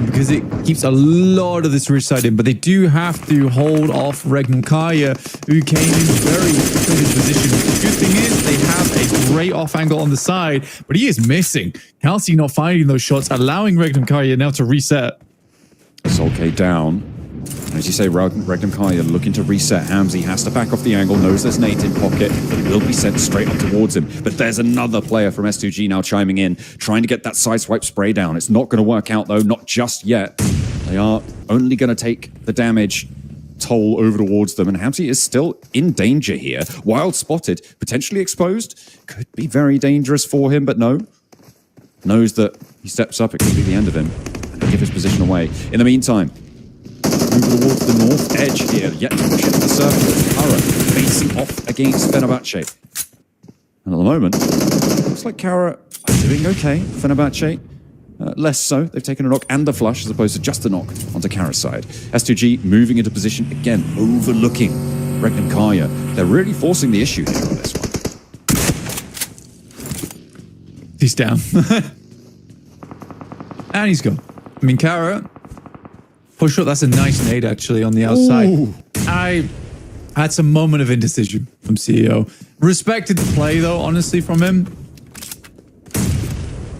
because it keeps a lot of this ridge side in, but they do have to hold off Regnum Kaya, who came in very good position. The good thing is they have a great off angle on the side, but he is missing. Kelsey not finding those shots, allowing Regnum Kaya now to reset. Solke down. As you say, Regnum Kaya looking to reset. Hamzy has to back off the angle, knows there's Nate in pocket, but he will be sent straight up towards him. But there's another player from S2G now chiming in, trying to get that sideswipe spray down. It's not going to work out, though, not just yet. They are only going to take the damage toll over towards them, and Hamzy is still in danger here. Wild spotted, potentially exposed. Could be very dangerous for him, but no. Knows that he steps up, it could be the end of him. And give his position away. In the meantime, move towards the north edge here, yet to push into the circle. Kara facing off against Fenerbahce. And at the moment, looks like Kara are doing okay. Fenerbahce, less so. They've taken a knock and the flush as opposed to just the knock onto Kara's side. S2G moving into position again, overlooking Regnum Kaya. They're really forcing the issue here on this one. He's down. And he's gone. I mean, Kara, push up. That's a nice nade, actually, on the outside. Ooh. I had some moment of indecision from CEO. Respected the play, though, honestly, from him.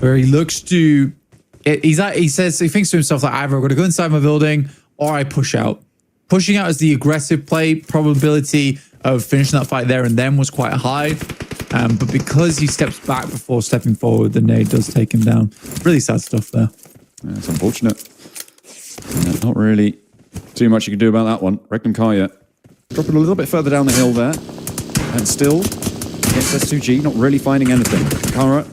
Where he looks to... he thinks to himself, like, either I'm going to go inside my building or I push out. Pushing out as the aggressive play, probability of finishing that fight there and then was quite high. But because he steps back before stepping forward, the nade does take him down. Really sad stuff there. Yeah, it's unfortunate. Not really too much you can do about that one. Regnum Kaya dropping a little bit further down the hill there. And still against S2G, not really finding anything. Kara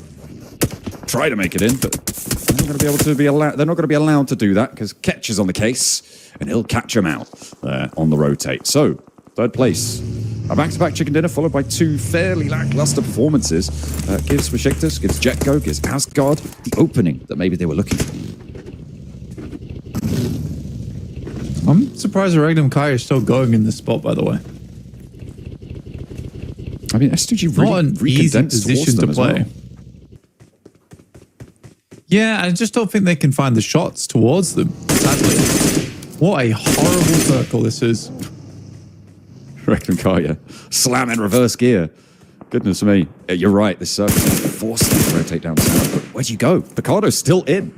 try to make it in, but they're not going to be able to be allowed. They're not going to be allowed to do that because Ketch is on the case, and he'll catch him out there on the rotate. So third place, a back-to-back chicken dinner followed by two fairly lackluster performances. Gives Besiktas, gives Jetgo, gives Asgard the opening that maybe they were looking for. I'm surprised Regnum Kaya is still going in this spot, by the way. I mean, S2G really not an easy position to play. Well. Yeah, I just don't think they can find the shots towards them, sadly. What a horrible circle this is. Regnum Kaya slam in reverse gear. Goodness me. You're right, this circle forced them to rotate down south. But where'd you go? Picardo's still in.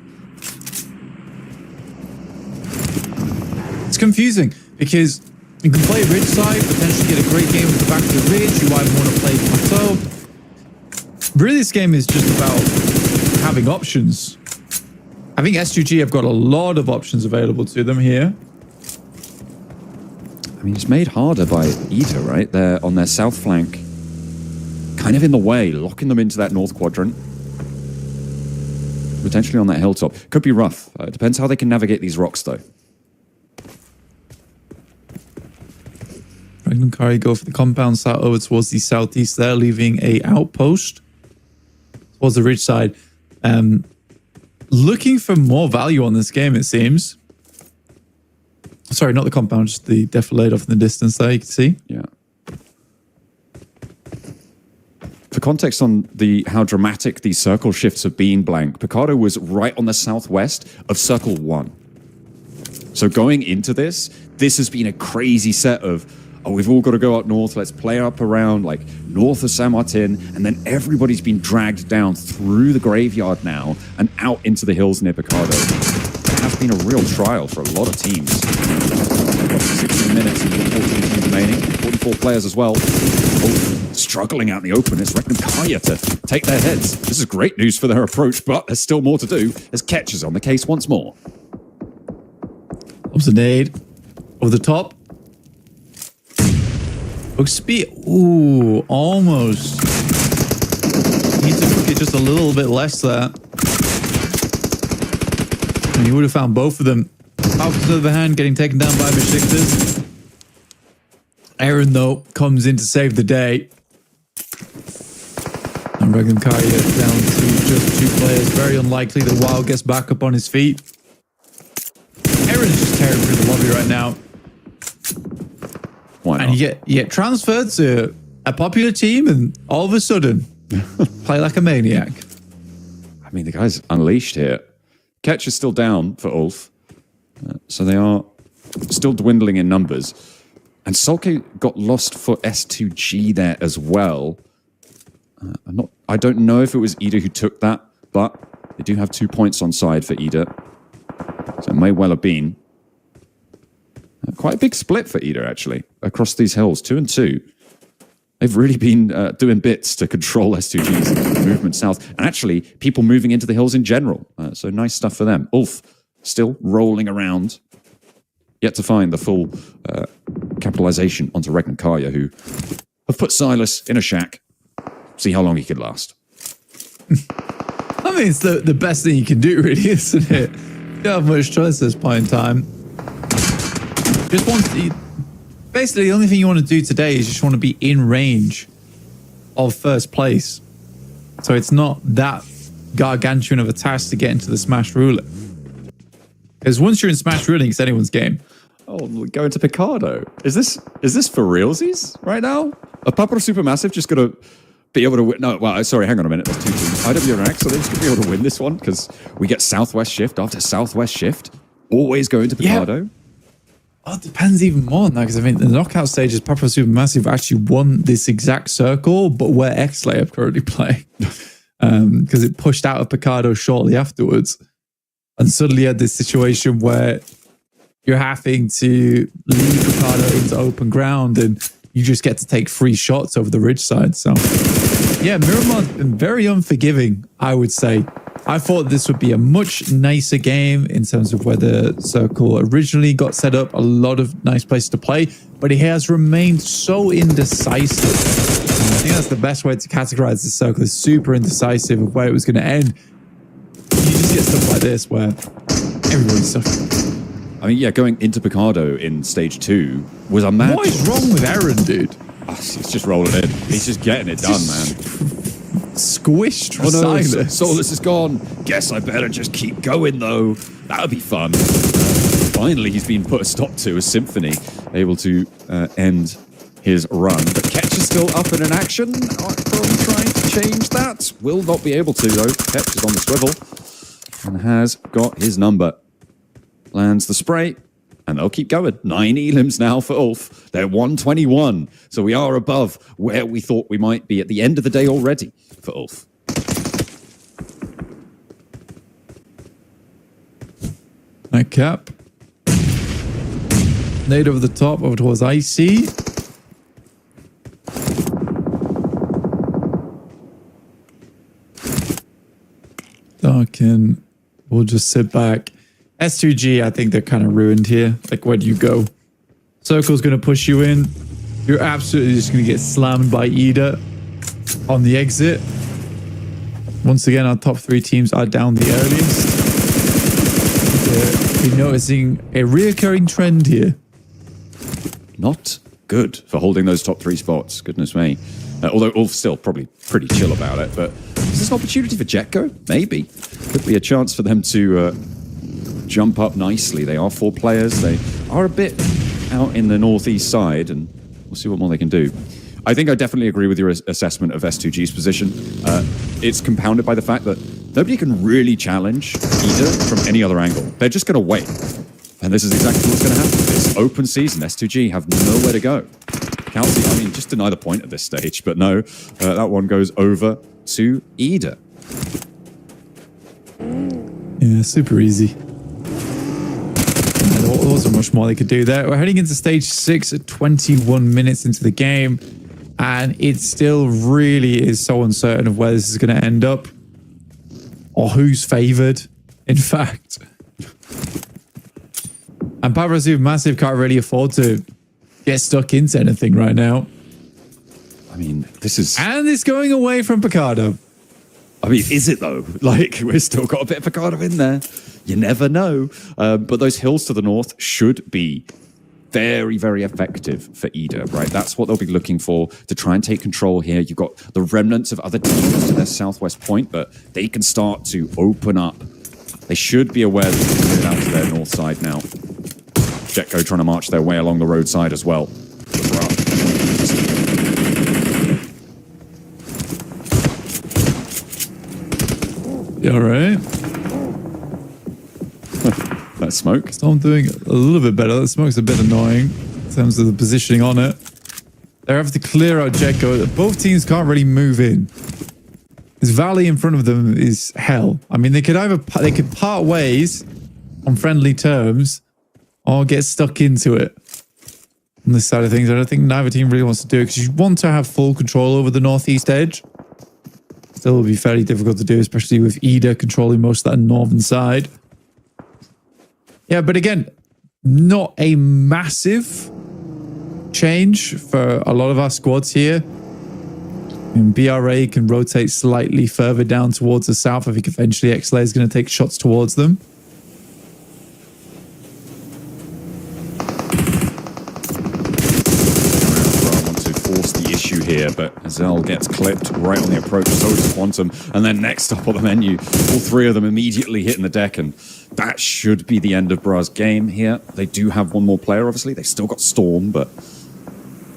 It's confusing because you can play ridge side, potentially get a great game with the back of the ridge. You might want to play plateau. Really, this game is just about having options. I think S2G have got a lot of options available to them here. I mean, it's made harder by Ita, right? They're on their south flank, kind of in the way, locking them into that north quadrant. Potentially on that hilltop. Could be rough. It depends how they can navigate these rocks, though. Regnum Kaya go for the compound side over towards the southeast there, leaving a outpost towards the ridge side. Looking for more value on this game, it seems. Sorry, not the compound, just the defilade off in the distance there, you can see. Yeah. For context on how dramatic these circle shifts have been, Blank, Picardo was right on the southwest of Circle 1. So going into this has been a crazy set of, oh, we've all got to go up north, let's play up around, like, north of San Martin, and then everybody's been dragged down through the graveyard now and out into the hills near Picardo. It has been a real trial for a lot of teams. 16 minutes and 14 teams remaining, 44 players as well. Oh, struggling out in the open. It's Regnum Kaya to take their heads. This is great news for their approach, but there's still more to do as Ketch is on the case once more. Pops a nade over the top. Hook speed. Ooh, almost. Need to hook it just a little bit less there. And he would have found both of them. Falcons, on the other hand, getting taken down by Besiktas. Aaron, though, comes in to save the day. And Regnum Kaya down to just two players. Very unlikely that Wild gets back up on his feet. Aaron's just tearing through the lobby right now. Why not? And you get transferred to a popular team, and all of a sudden, Play like a maniac. I mean, the guy's unleashed here. Ketch is still down for Ulf. So they are still dwindling in numbers. And Solke got lost for S2G there as well. I don't know if it was Ida who took that, but they do have 2 points on side for Ida. So it may well have been. Quite a big split for Ida, actually, across these hills, 2 and 2. They've really been doing bits to control S2G's movement south. And actually, people moving into the hills in general. So nice stuff for them. Ulf still rolling around. Yet to find the full capitalization onto Regnan Karya, who have put Silas in a shack. See how long he could last. I mean, it's the best thing you can do, really, isn't it? You don't have much choice at this point in time. Just want to, basically, the only thing you want to do today is just want to be in range of first place. So it's not that gargantuan of a task to get into the Smash Ruling. Because once you're in Smash Ruling, it's anyone's game. Oh, we're going to Picardo. Is this for realsies right now? Are Papa Supermassive just going to be able to win? No, well, sorry, hang on a minute. There's 2 teams. IW and X, are they just going to be able to win this one? Because we get Southwest Shift after Southwest Shift. Always going to Picardo. Yeah. Well, it depends even more on that, because I mean, the knockout stages, Papa Supermassive actually won this exact circle, but where X-Lay are currently playing. Because it pushed out of Picardo shortly afterwards. And suddenly you had this situation where you're having to leave Picardo into open ground and you just get to take free shots over the ridge side. So, yeah, Miramon's been very unforgiving, I would say. I thought this would be a much nicer game in terms of where the circle originally got set up. A lot of nice places to play, but he has remained so indecisive. And I think that's the best way to categorize the circle. It's super indecisive of where it was going to end. You just get stuff like this where everybody's suffering. I mean, yeah, going into Picardo in stage 2 was a mad. What is wrong with Aaron, dude? He's just rolling in. He's just getting it done, man. Squished for Oh no, Silas. Solus is gone. Guess I better just keep going, though. That would be fun. Finally, he's been put a stop to as Symphony, able to end his run. But Ketch is still up and in action. From trying to change that. Will not be able to, though. Ketch is on the swivel and has got his number. Lands the spray, and they'll keep going. 9 elims now for Ulf. They're 121, so we are above where we thought we might be at the end of the day already for Ulf. Night cap. Nade over the top, over towards Icy. Darkin will just sit back. S2G, I think they're kind of ruined here. Like, where do you go? Circle's going to push you in. You're absolutely just going to get slammed by Ida on the exit. Once again, our top 3 teams are down the earliest. We're noticing a reoccurring trend here. Not good for holding those top 3 spots. Goodness me. Although Ulf's still probably pretty chill about it. But is this an opportunity for Jetco? Maybe. Could be a chance for them to jump up nicely. They are 4 players. They are a bit out in the northeast side, and we'll see what more they can do. I think I definitely agree with your assessment of S2G's position. It's compounded by the fact that nobody can really challenge Ida from any other angle. They're just going to wait. And this is exactly what's going to happen. It's open season. S2G have nowhere to go. Kelsey, I mean, just deny the point at this stage, but no, that one goes over to Ida. Yeah, super easy. There wasn't much more they could do there. We're heading into stage 6 at 21 minutes into the game, and it still really is so uncertain of where this is going to end up or who's favored, in fact. And Papa Supermassive can't really afford to get stuck into anything right now. I mean, this is... And it's going away from Picardo. I mean, is it though? Like, we've still got a bit of Picardo in there. You never know. But those hills to the north should be very, very effective for Ida, right? That's what they'll be looking for to try and take control here. You've got the remnants of other teams to their southwest point, but they can start to open up. They should be aware that they can get out to their north side now. Jetco trying to march their way along the roadside as well. You all right? That smoke. Storm doing a little bit better. That smoke's a bit annoying in terms of the positioning on it. They're having to clear out Jetco. Both teams can't really move in. This valley in front of them is hell. I mean, they could part ways on friendly terms or get stuck into it. On this side of things, I don't think neither team really wants to do it because you want to have full control over the northeast edge. Still will be fairly difficult to do, especially with Ida controlling most of that northern side. Yeah, but again, not a massive change for a lot of our squads here. And BRA can rotate slightly further down towards the south. I think eventually XLA is going to take shots towards them. Here, but Zell gets clipped right on the approach, so does Quantum, and then next up on the menu, all three of them immediately hitting the deck, and that should be the end of Bra's game here. They do have one more player, obviously. They've still got Storm, but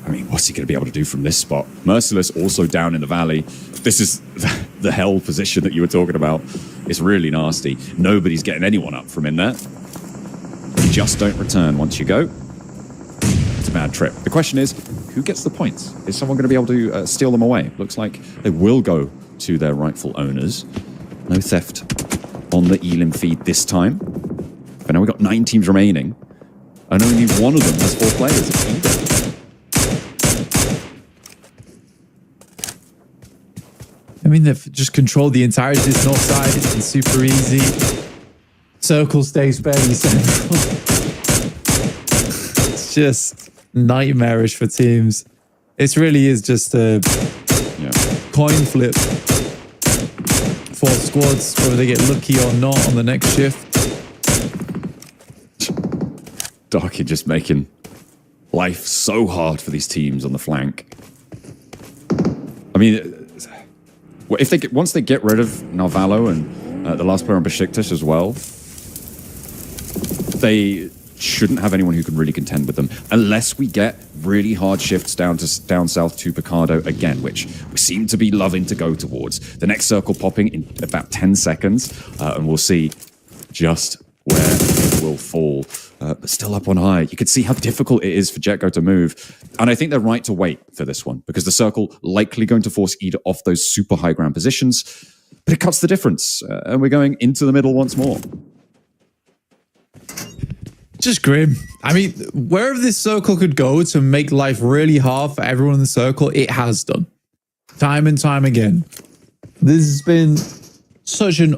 I mean, what's he going to be able to do from this spot? Merciless also down in the valley. This is the hell position that you were talking about. It's really nasty. Nobody's getting anyone up from in there. You just don't return once you go. It's a bad trip. The question is, who gets the points? Is someone going to be able to steal them away? Looks like they will go to their rightful owners. No theft on the Elim feed this time. But now we've got 9 teams remaining, and only one of them has 4 players. I mean, they've just controlled the entirety of this north side. It's been super easy. Circle stays fairly central. It's just nightmarish for teams. It really is just a coin flip for squads, whether they get lucky or not on the next shift. Darky just making life so hard for these teams on the flank. I mean, if they once they get rid of Narvalo and the last player on Besiktas as well, they shouldn't have anyone who can really contend with them unless we get really hard shifts down south to Picardo again, which we seem to be loving to go towards. The next circle popping in about 10 seconds, and we'll see just where it will fall. But still up on high. You can see how difficult it is for Jetco to move. And I think they're right to wait for this one, because the circle likely going to force Ida off those super high ground positions, but it cuts the difference. And we're going into the middle once more. Just grim. I mean, wherever this circle could go to make life really hard for everyone in the circle, it has done. Time and time again. This has been such an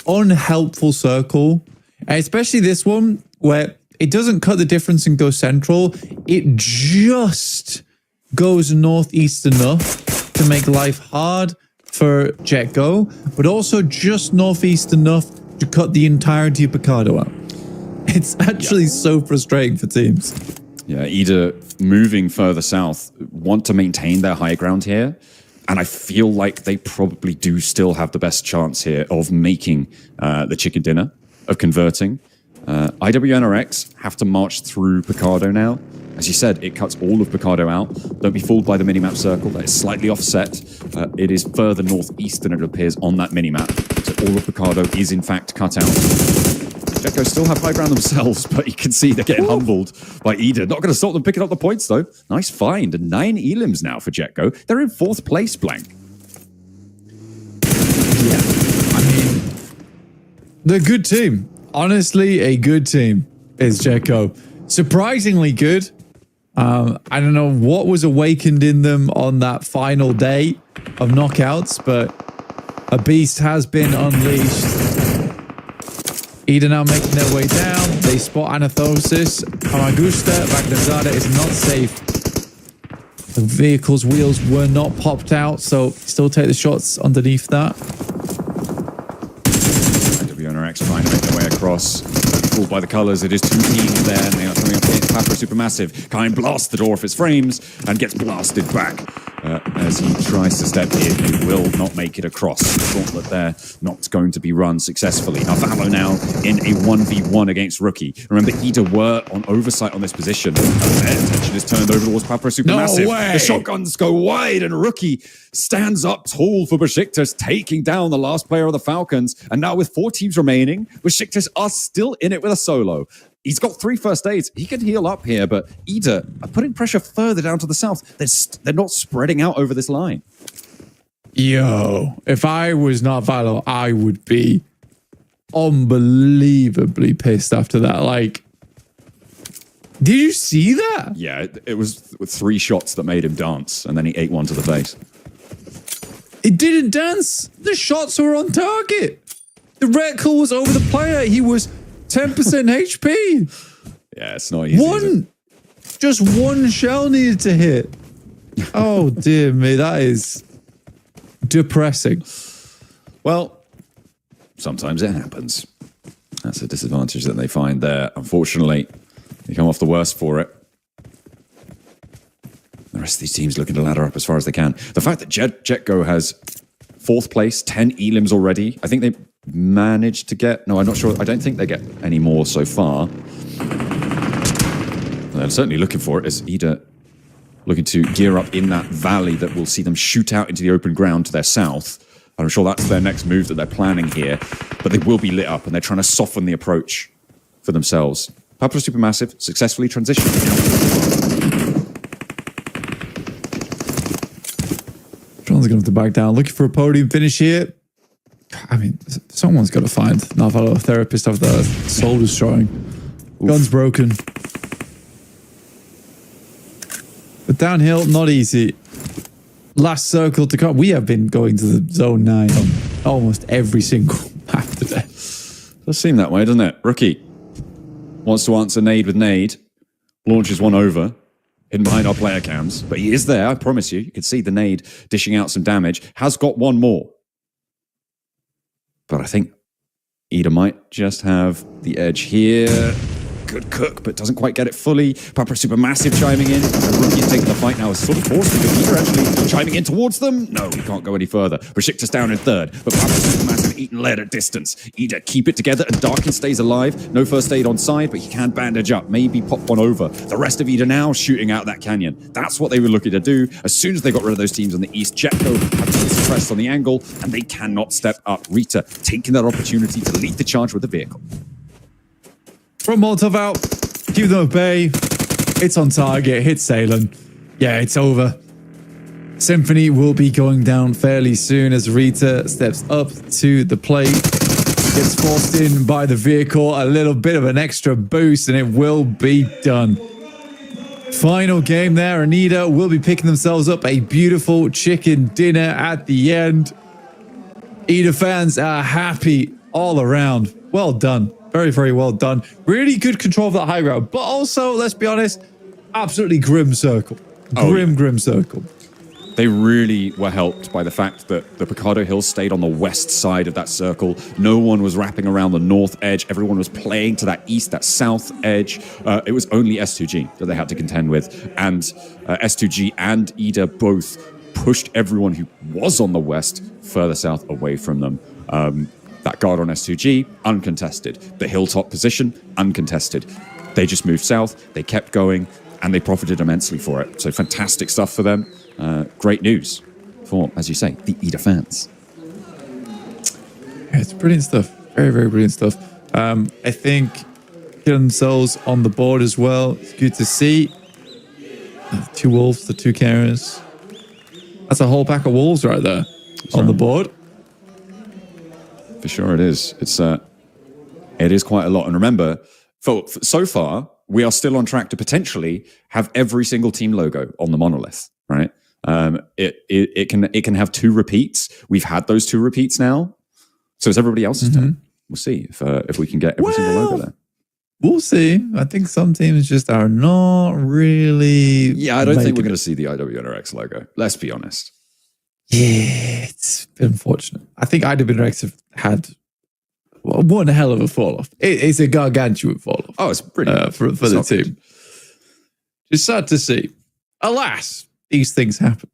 unhelpful circle, and especially this one where it doesn't cut the difference and go central. It just goes northeast enough to make life hard for Jetco, but also just northeast enough to cut the entirety of Picardo out. It's actually so frustrating for teams. Yeah, Ida moving further south want to maintain their high ground here. And I feel like they probably do still have the best chance here of making the chicken dinner, of converting. IWNRX have to march through Picardo now. As you said, it cuts all of Picardo out. Don't be fooled by the minimap circle. That is slightly offset. It is further northeast than it appears on that minimap. So all of Picardo is in fact cut out. Jetco still have high ground themselves, but you can see they're getting humbled by Ida. Not going to stop them picking up the points, though. Nice find. And 9 elims now for Jetco. They're in 4th place, Blank. Yeah. I mean, they're a good team. Honestly, a good team is Jetco. Surprisingly good. I don't know what was awakened in them on that final day of knockouts, but a beast has been unleashed. Ida now making their way down. They spot Anathosis. Amagusta, Magnazada is not safe. The vehicle's wheels were not popped out, so still take the shots underneath that. IWNRX trying to make their way across. Fooled by the colours, it is 2 teams there, and they are coming up against Papra Supermassive. Kine blasts the door off its frames and gets blasted back. as he tries to step in. He will not make it across. The gauntlet there not going to be run successfully. Navallo now in a 1v1 against Rookie. Remember, Ida were on oversight on this position. Their attention is turned over towards Papa Supermassive. No way. The shotguns go wide, and Rookie stands up tall for Besiktas, taking down the last player of the Falcons. And now with 4 teams remaining, Besiktas are still in it with a solo. He's got 3 first aids. He can heal up here, but Ida are putting pressure further down to the south. They're not spreading out over this line. Yo, if I was not Valo, I would be unbelievably pissed after that. Like, did you see that? Yeah, it was 3 shots that made him dance, and then he ate one to the face. It didn't dance. The shots were on target. The reticle was over the player. He was 10% HP. Yeah, it's not easy. Just one shell needed to hit. Oh, dear me. That is depressing. Well, sometimes it happens. That's a disadvantage that they find there. Unfortunately, they come off the worst for it. The rest of these teams looking to ladder up as far as they can. The fact that Jetgo has 4th place, 10 elims already. I think they managed to get... No, I'm not sure. I don't think they get any more so far. They're certainly looking for it as Ida looking to gear up in that valley that will see them shoot out into the open ground to their south. I'm sure that's their next move that they're planning here. But they will be lit up, and they're trying to soften the approach for themselves. Papa Supermassive successfully transitioned. John's going to have to back down. Looking for a podium finish here. I mean, someone's got to find Navallo a therapist after that. Soul destroying. Gun's broken. But downhill, not easy. Last circle to come. We have been going to the zone 9 on almost every single map today. Does seem that way, doesn't it? Rookie wants to answer nade with nade. Launches one over. Hidden behind our player cams. But he is there, I promise you. You can see the nade dishing out some damage. Has got one more. But I think Ida might just have the edge here. Good cook, but doesn't quite get it fully. Papa Supermassive chiming in. Rookie is taking the fight now. Is sort of forced because Ida actually chiming in towards them. No, he can't go any further. Besiktas down in 3rd, but Papa Supermassive eaten lead at distance. Ida keep it together, and Darkin stays alive. No first aid on side, but he can bandage up. Maybe pop one over. The rest of Ida now shooting out that canyon. That's what they were looking to do. As soon as they got rid of those teams on the east, Jetco had to be suppressed on the angle, and they cannot step up. Rita taking that opportunity to lead the charge with the vehicle. From Molotov out. Keep them at bay. It's on target. Hit Salem. Yeah, it's over. Symphony will be going down fairly soon as Rita steps up to the plate. Gets forced in by the vehicle. A little bit of an extra boost and it will be done. Final game there. Anita will be picking themselves up a beautiful chicken dinner at the end. Ida fans are happy all around. Well done. Very, very well done. Really good control of that high ground. But also, let's be honest, absolutely grim circle. Grim circle. They really were helped by the fact that the Picardo Hills stayed on the west side of that circle. No one was wrapping around the north edge. Everyone was playing to that east, that south edge. It was only S2G that they had to contend with. And S2G and Ida both pushed everyone who was on the west further south away from them. That guard on S2G, uncontested. The hilltop position, uncontested. They just moved south, they kept going, and they profited immensely for it. So fantastic stuff for them. Great news for, as you say, the Ida fans. Yeah, it's brilliant stuff. Very, very brilliant stuff. I think killing themselves on the board as well. It's good to see. 2 wolves, the 2 carriers. That's a whole pack of wolves right there on the board. For sure it is. It is quite a lot. And remember, so far, we are still on track to potentially have every single team logo on the monolith, right? It can have 2 repeats. We've had those 2 repeats now. So it's everybody else's turn. We'll see if we can get every single logo there. We'll see. I think some teams just are not really... Yeah, I don't think we're going to see the IWNRX logo. Let's be honest. Yeah, it's been unfortunate. I think IWNRX have had one hell of a fall-off. It's a gargantuan fall-off. Oh, it's brilliant. For the team. It's sad to see. Alas, these things happen.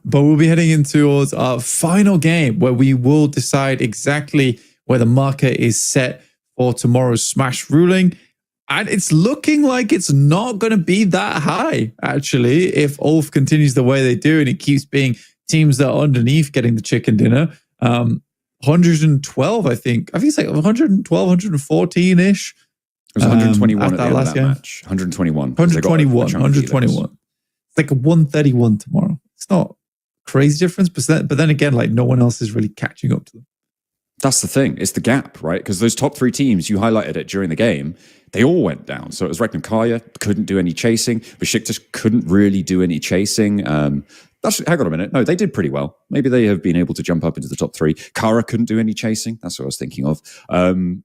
But we'll be heading into towards our final game where we will decide exactly where the marker is set for tomorrow's Smash ruling. And it's looking like it's not going to be that high, actually, if Ulf continues the way they do and it keeps being teams that are underneath getting the chicken dinner. 112, I think. I think it's like 112, 114-ish. It was 121 at the end of last that game. match. 121. 121. It's like a 131 tomorrow. It's not crazy difference, but then again, like no one else is really catching up to them. That's the thing. It's the gap, right? Because those top three teams, you highlighted it during the game, they all went down. So it was Regnum Kaya, couldn't do any chasing. Besiktas couldn't really do any chasing. Hang on a minute. No, they did pretty well. Maybe they have been able to jump up into the top three. Kara couldn't do any chasing. That's what I was thinking of. And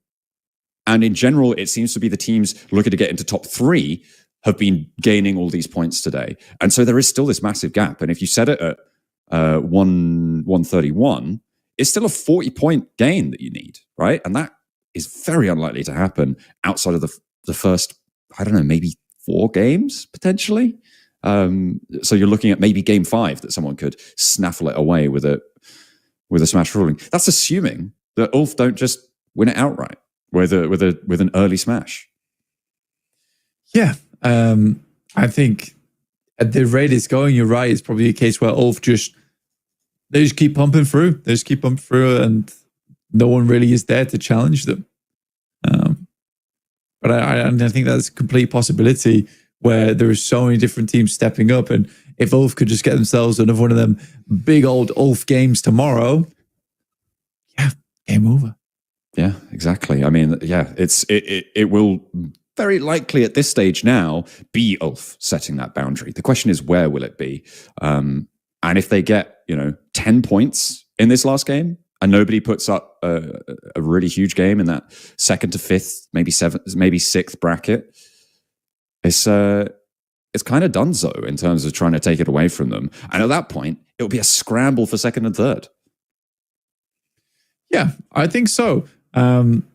in general, it seems to be the teams looking to get into top three have been gaining all these points today. And so there is still this massive gap. And if you set it at 131, it's still a 40-point gain that you need, right? And that is very unlikely to happen outside of the first, I don't know, maybe 4 games, potentially. So you're looking at maybe game 5 that someone could snaffle it away with a Smash ruling. That's assuming that Ulf don't just win it outright with an early Smash. Yeah, I think at the rate it's going, you're right. It's probably a case where Ulf they just keep pumping through. They just keep pumping through, and no one really is there to challenge them. But I think that's a complete possibility where there are so many different teams stepping up, and if Ulf could just get themselves another one of them big old Ulf games tomorrow, yeah, game over. Yeah, exactly. I mean, yeah, it will very likely at this stage now be Ulf setting that boundary. The question is, where will it be? And if they get, 10 points in this last game and nobody puts up a really huge game in that 2nd to 5th, maybe 7th, maybe 6th bracket, it's kind of donezo in terms of trying to take it away from them. And at that point, it'll be a scramble for 2nd and 3rd. Yeah, I think so. I'm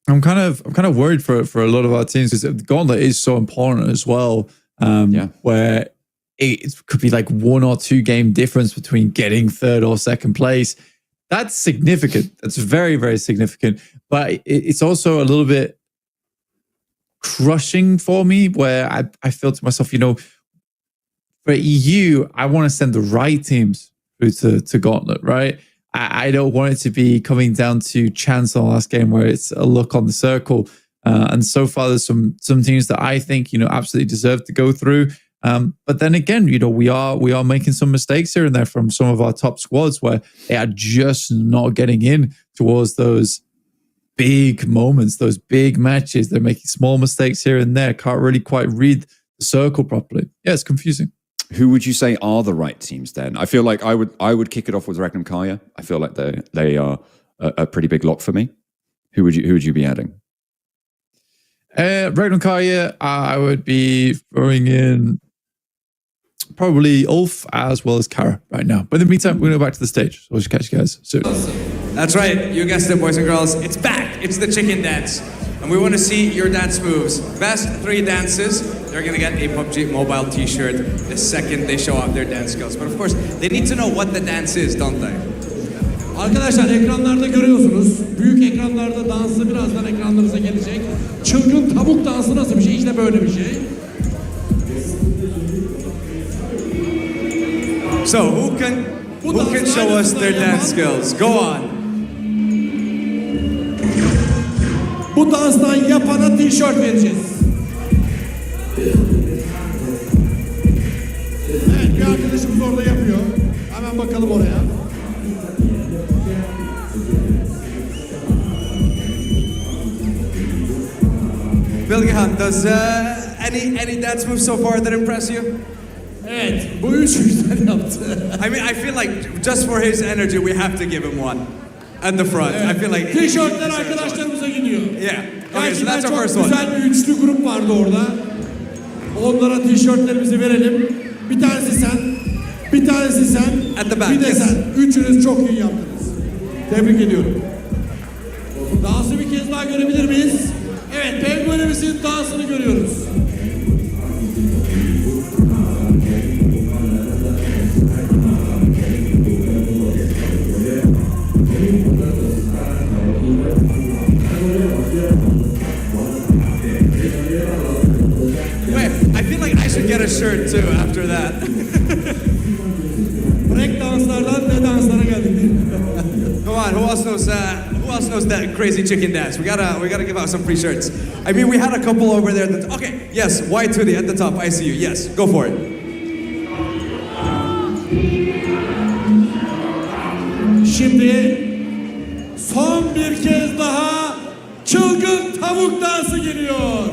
kind of worried for a lot of our teams because the gauntlet is so important as well. Where it could be like 1 or 2 game difference between getting 3rd or 2nd place. That's significant. That's very, very significant. But it's also a little bit crushing for me where I feel to myself, for EU, I want to send the right teams through to Gauntlet, right? I don't want it to be coming down to chance on the last game where it's a look on the circle. And so far, there's some teams that I think, absolutely deserve to go through. But then again, we are making some mistakes here and there from some of our top squads where they are just not getting in towards those big moments, those big matches. They're making small mistakes here and there. Can't really quite read the circle properly. Yeah, it's confusing. Who would you say are the right teams then? I feel like I would kick it off with Regnum Kaya. I feel like they are a pretty big lock for me. Who would you be adding? Regnum Kaya, I would be throwing in probably Ulf as well as Kara right now. But in the meantime, we're going to go back to the stage. So we'll just catch you guys soon. That's right. You guessed it, boys and girls. It's back. It's the chicken dance. And we want to see your dance moves. Best 3 dances, they're going to get a PUBG Mobile t-shirt the second they show off their dance skills. But of course, they need to know what the dance is, don't they? Arkadaşlar ekranlarda görüyorsunuz. Büyük ekranlarda dansı birazdan ekranlarınıza gelecek. Çılgın tavuk dansı nasıl bir şey? İşte böyle bir şey. So who can show us their dance skills? Go on. Bu danstan yapana tişört vereceğiz. Evet, bir arkadaşımız orada yapıyor. Hemen bakalım oraya. Bilgehan, does any dance moves so far that impress you? Evet, bu 3 güzel yaptı. I mean, I feel like just for his energy, we have to give him one. And the front. Evet. I feel like Tişörtler arkadaşlarımıza gidiyor. Yeah. Okay, so that's our çok first one. güzel bir üçlü grup vardı orada. Onlara tişörtlerimizi verelim. Bir tanesi sen, At the back, bir de yes. sen. Üçünüz çok iyi yaptınız. Tebrik ediyorum. Dansı bir kez daha görebilir miyiz? Evet, penguenimizin dansını görüyoruz. a shirt too after that. Break danslardan ne danslara geldik. Come on, who else knows that crazy chicken dance? We gotta give out some free shirts. I mean, we had a couple over there that, okay, yes, white hoodie at the top, I see you. Yes, go for it. Şimdi son bir kez daha çılgın tavuk dansı geliyor.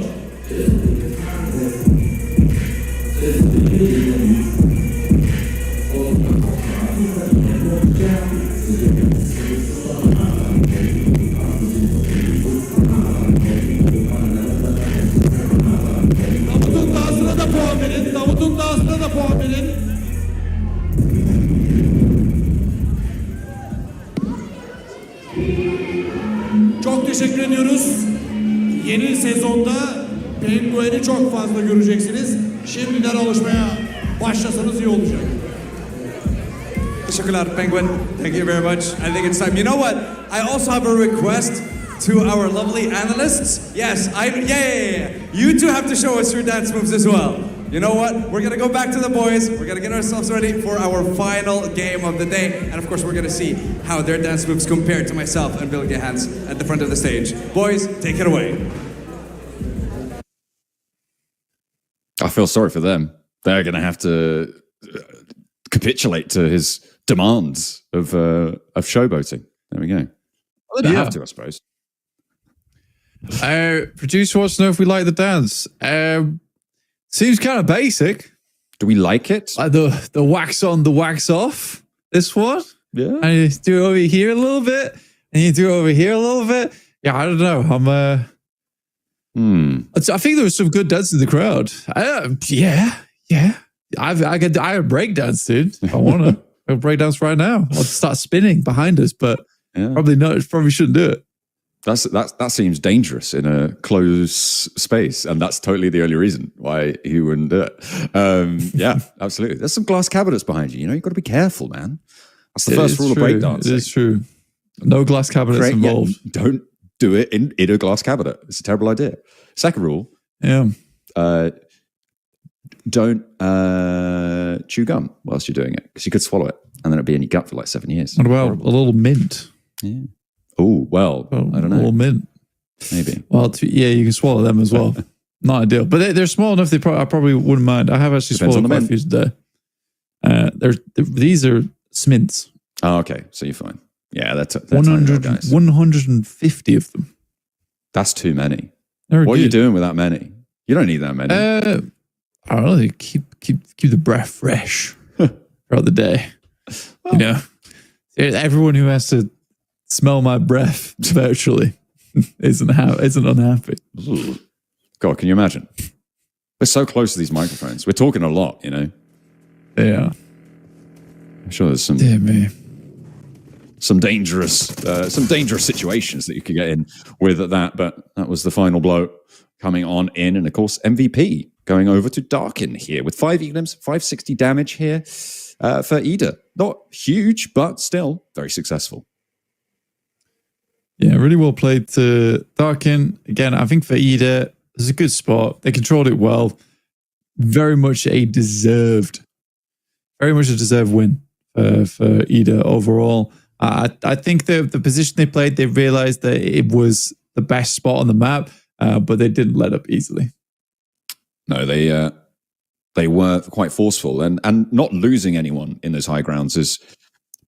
Davut'un dansına da puan verin. Davut'un dansına da puan verin. Çok teşekkür ediyoruz. Yeni sezonda Penguen'i çok fazla göreceksiniz. Şimdiden alışmaya başlasanız iyi olacak. Teşekkürler, Penguin. Thank you very much. I think it's time. You know what? I also have a request to our lovely analysts. Yes, yeah. You two have to show us your dance moves as well. You know what? We're gonna go back to the boys. We're gonna get ourselves ready for our final game of the day. And of course, we're gonna see how their dance moves compare to myself and Bill Gehans at the front of the stage. Boys, take it away. I feel sorry for them. They're going to have to capitulate to his demands of showboating. There we go. Well, they don't have to, I suppose. Producer wants to know if we like the dance. Seems kind of basic. Do we like it? Like the wax on, the wax off. This one. Yeah. And you do it over here a little bit, and you do it over here a little bit. Yeah, I don't know. I think there was some good dance in the crowd. Yeah. I would break dance, dude. If I want to break dance right now. I'll start spinning behind us, but probably not. Probably shouldn't do it. That seems dangerous in a closed space, and that's totally the only reason why he wouldn't do it. Yeah, absolutely. There's some glass cabinets behind you. You know, you've got to be careful, man. That's the first rule of breakdancing. It is true. No glass cabinets involved. Yeah, don't do it in a glass cabinet. It's a terrible idea. Second rule. Yeah. Don't chew gum whilst you're doing it, because you could swallow it and then it'd be in your gut for like 7 years. What about a little mint? Yeah. Oh, well, I don't know. A little mint. Maybe. Well, yeah, you can swallow them as well. Not ideal. But they're small enough, I probably wouldn't mind. I have actually swallowed quite a few today. These are Smints. Oh, okay. So you're fine. Yeah, that's 150 of them. That's too many. What are you doing with that many? You don't need that many. I don't know. Keep the breath fresh throughout the day. Well, you know, everyone who has to smell my breath virtually isn't unhappy. God, can you imagine? We're so close to these microphones. We're talking a lot, you know. Yeah. I'm sure there's some. Dear me. Some dangerous situations that you could get in with that, but that was the final blow coming on in, and of course MVP going over to Darkin here with 5 Elims, 560 damage here for Ida. Not huge, but still very successful. Yeah, really well played to Darkin. Again, I think for Ida, it was a good spot. They controlled it well. Very much a deserved win for Ida overall. I think the position they played, they realized that it was the best spot on the map, but they didn't let up easily. No, they were quite forceful, and not losing anyone in those high grounds is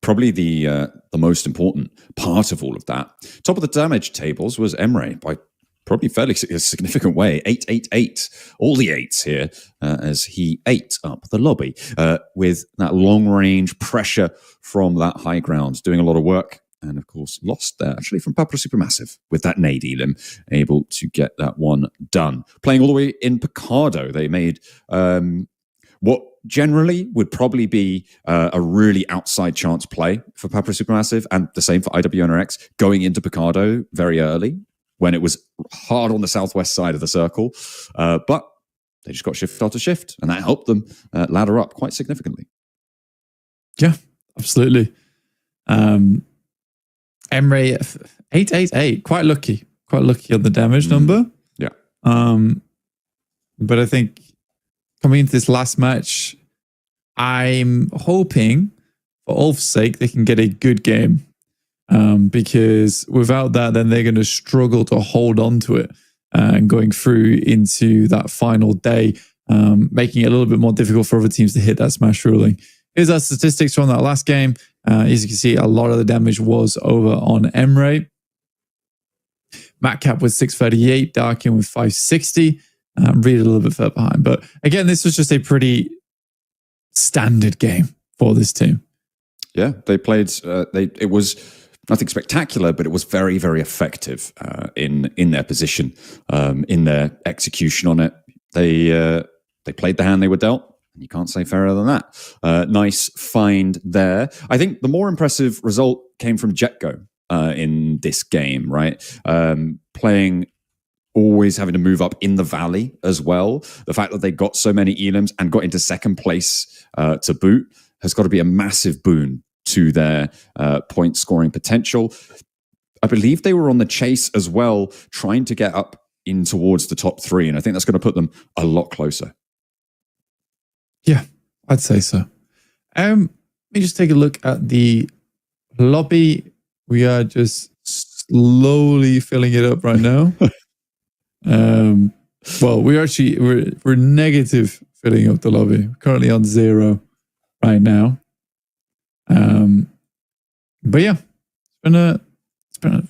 probably the most important part of all of that. Top of the damage tables was Emre by probably fairly significant way, 888, all the 8s here, as he ate up the lobby with that long range pressure from that high ground, doing a lot of work, and of course lost there actually from Papra Supermassive with that nade Elim, able to get that one done. Playing all the way in Picardo, they made what generally would probably be a really outside chance play for Papra Supermassive, and the same for IWNRX, going into Picardo very early, when it was hard on the southwest side of the circle. But they just got shift after shift, and that helped them ladder up quite significantly. Yeah, absolutely. Emre, 888, quite lucky on the damage number. Yeah. But I think coming into this last match, I'm hoping for Ulf's sake they can get a good game, because without that, then they're going to struggle to hold on to it and going through into that final day, making it a little bit more difficult for other teams to hit that smash ruling. Here's our statistics from that last game. As you can see, a lot of the damage was over on Emre. Matcap with 638, Darkin with 560. Read a little bit further behind. But again, this was just a pretty standard game for this team. Yeah, they played. It was nothing spectacular, but it was very, very effective in their position, in their execution on it. They played the hand they were dealt. You can't say fairer than that. Nice find there. I think the more impressive result came from Jetgo in this game, right? Playing, always having to move up in the valley as well. The fact that they got so many elims and got into second place to boot has got to be a massive boon to their point scoring potential. I believe they were on the chase as well, trying to get up in towards the top 3, and I think that's going to put them a lot closer. Yeah, I'd say so. Let me just take a look at the lobby. We are just slowly filling it up right now. Well, we're negative filling up the lobby. We're currently on 0 right now. But yeah, it's been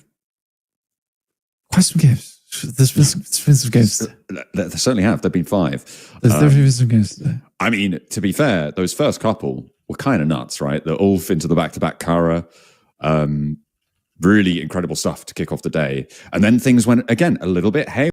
quite some games. There's been some games. There certainly have. There've been 5. There's definitely been some games today. I mean, to be fair, those first couple were kind of nuts, right? The Ulf into the back-to-back Kara. Really incredible stuff to kick off the day. And then things went, again, a little bit haywire.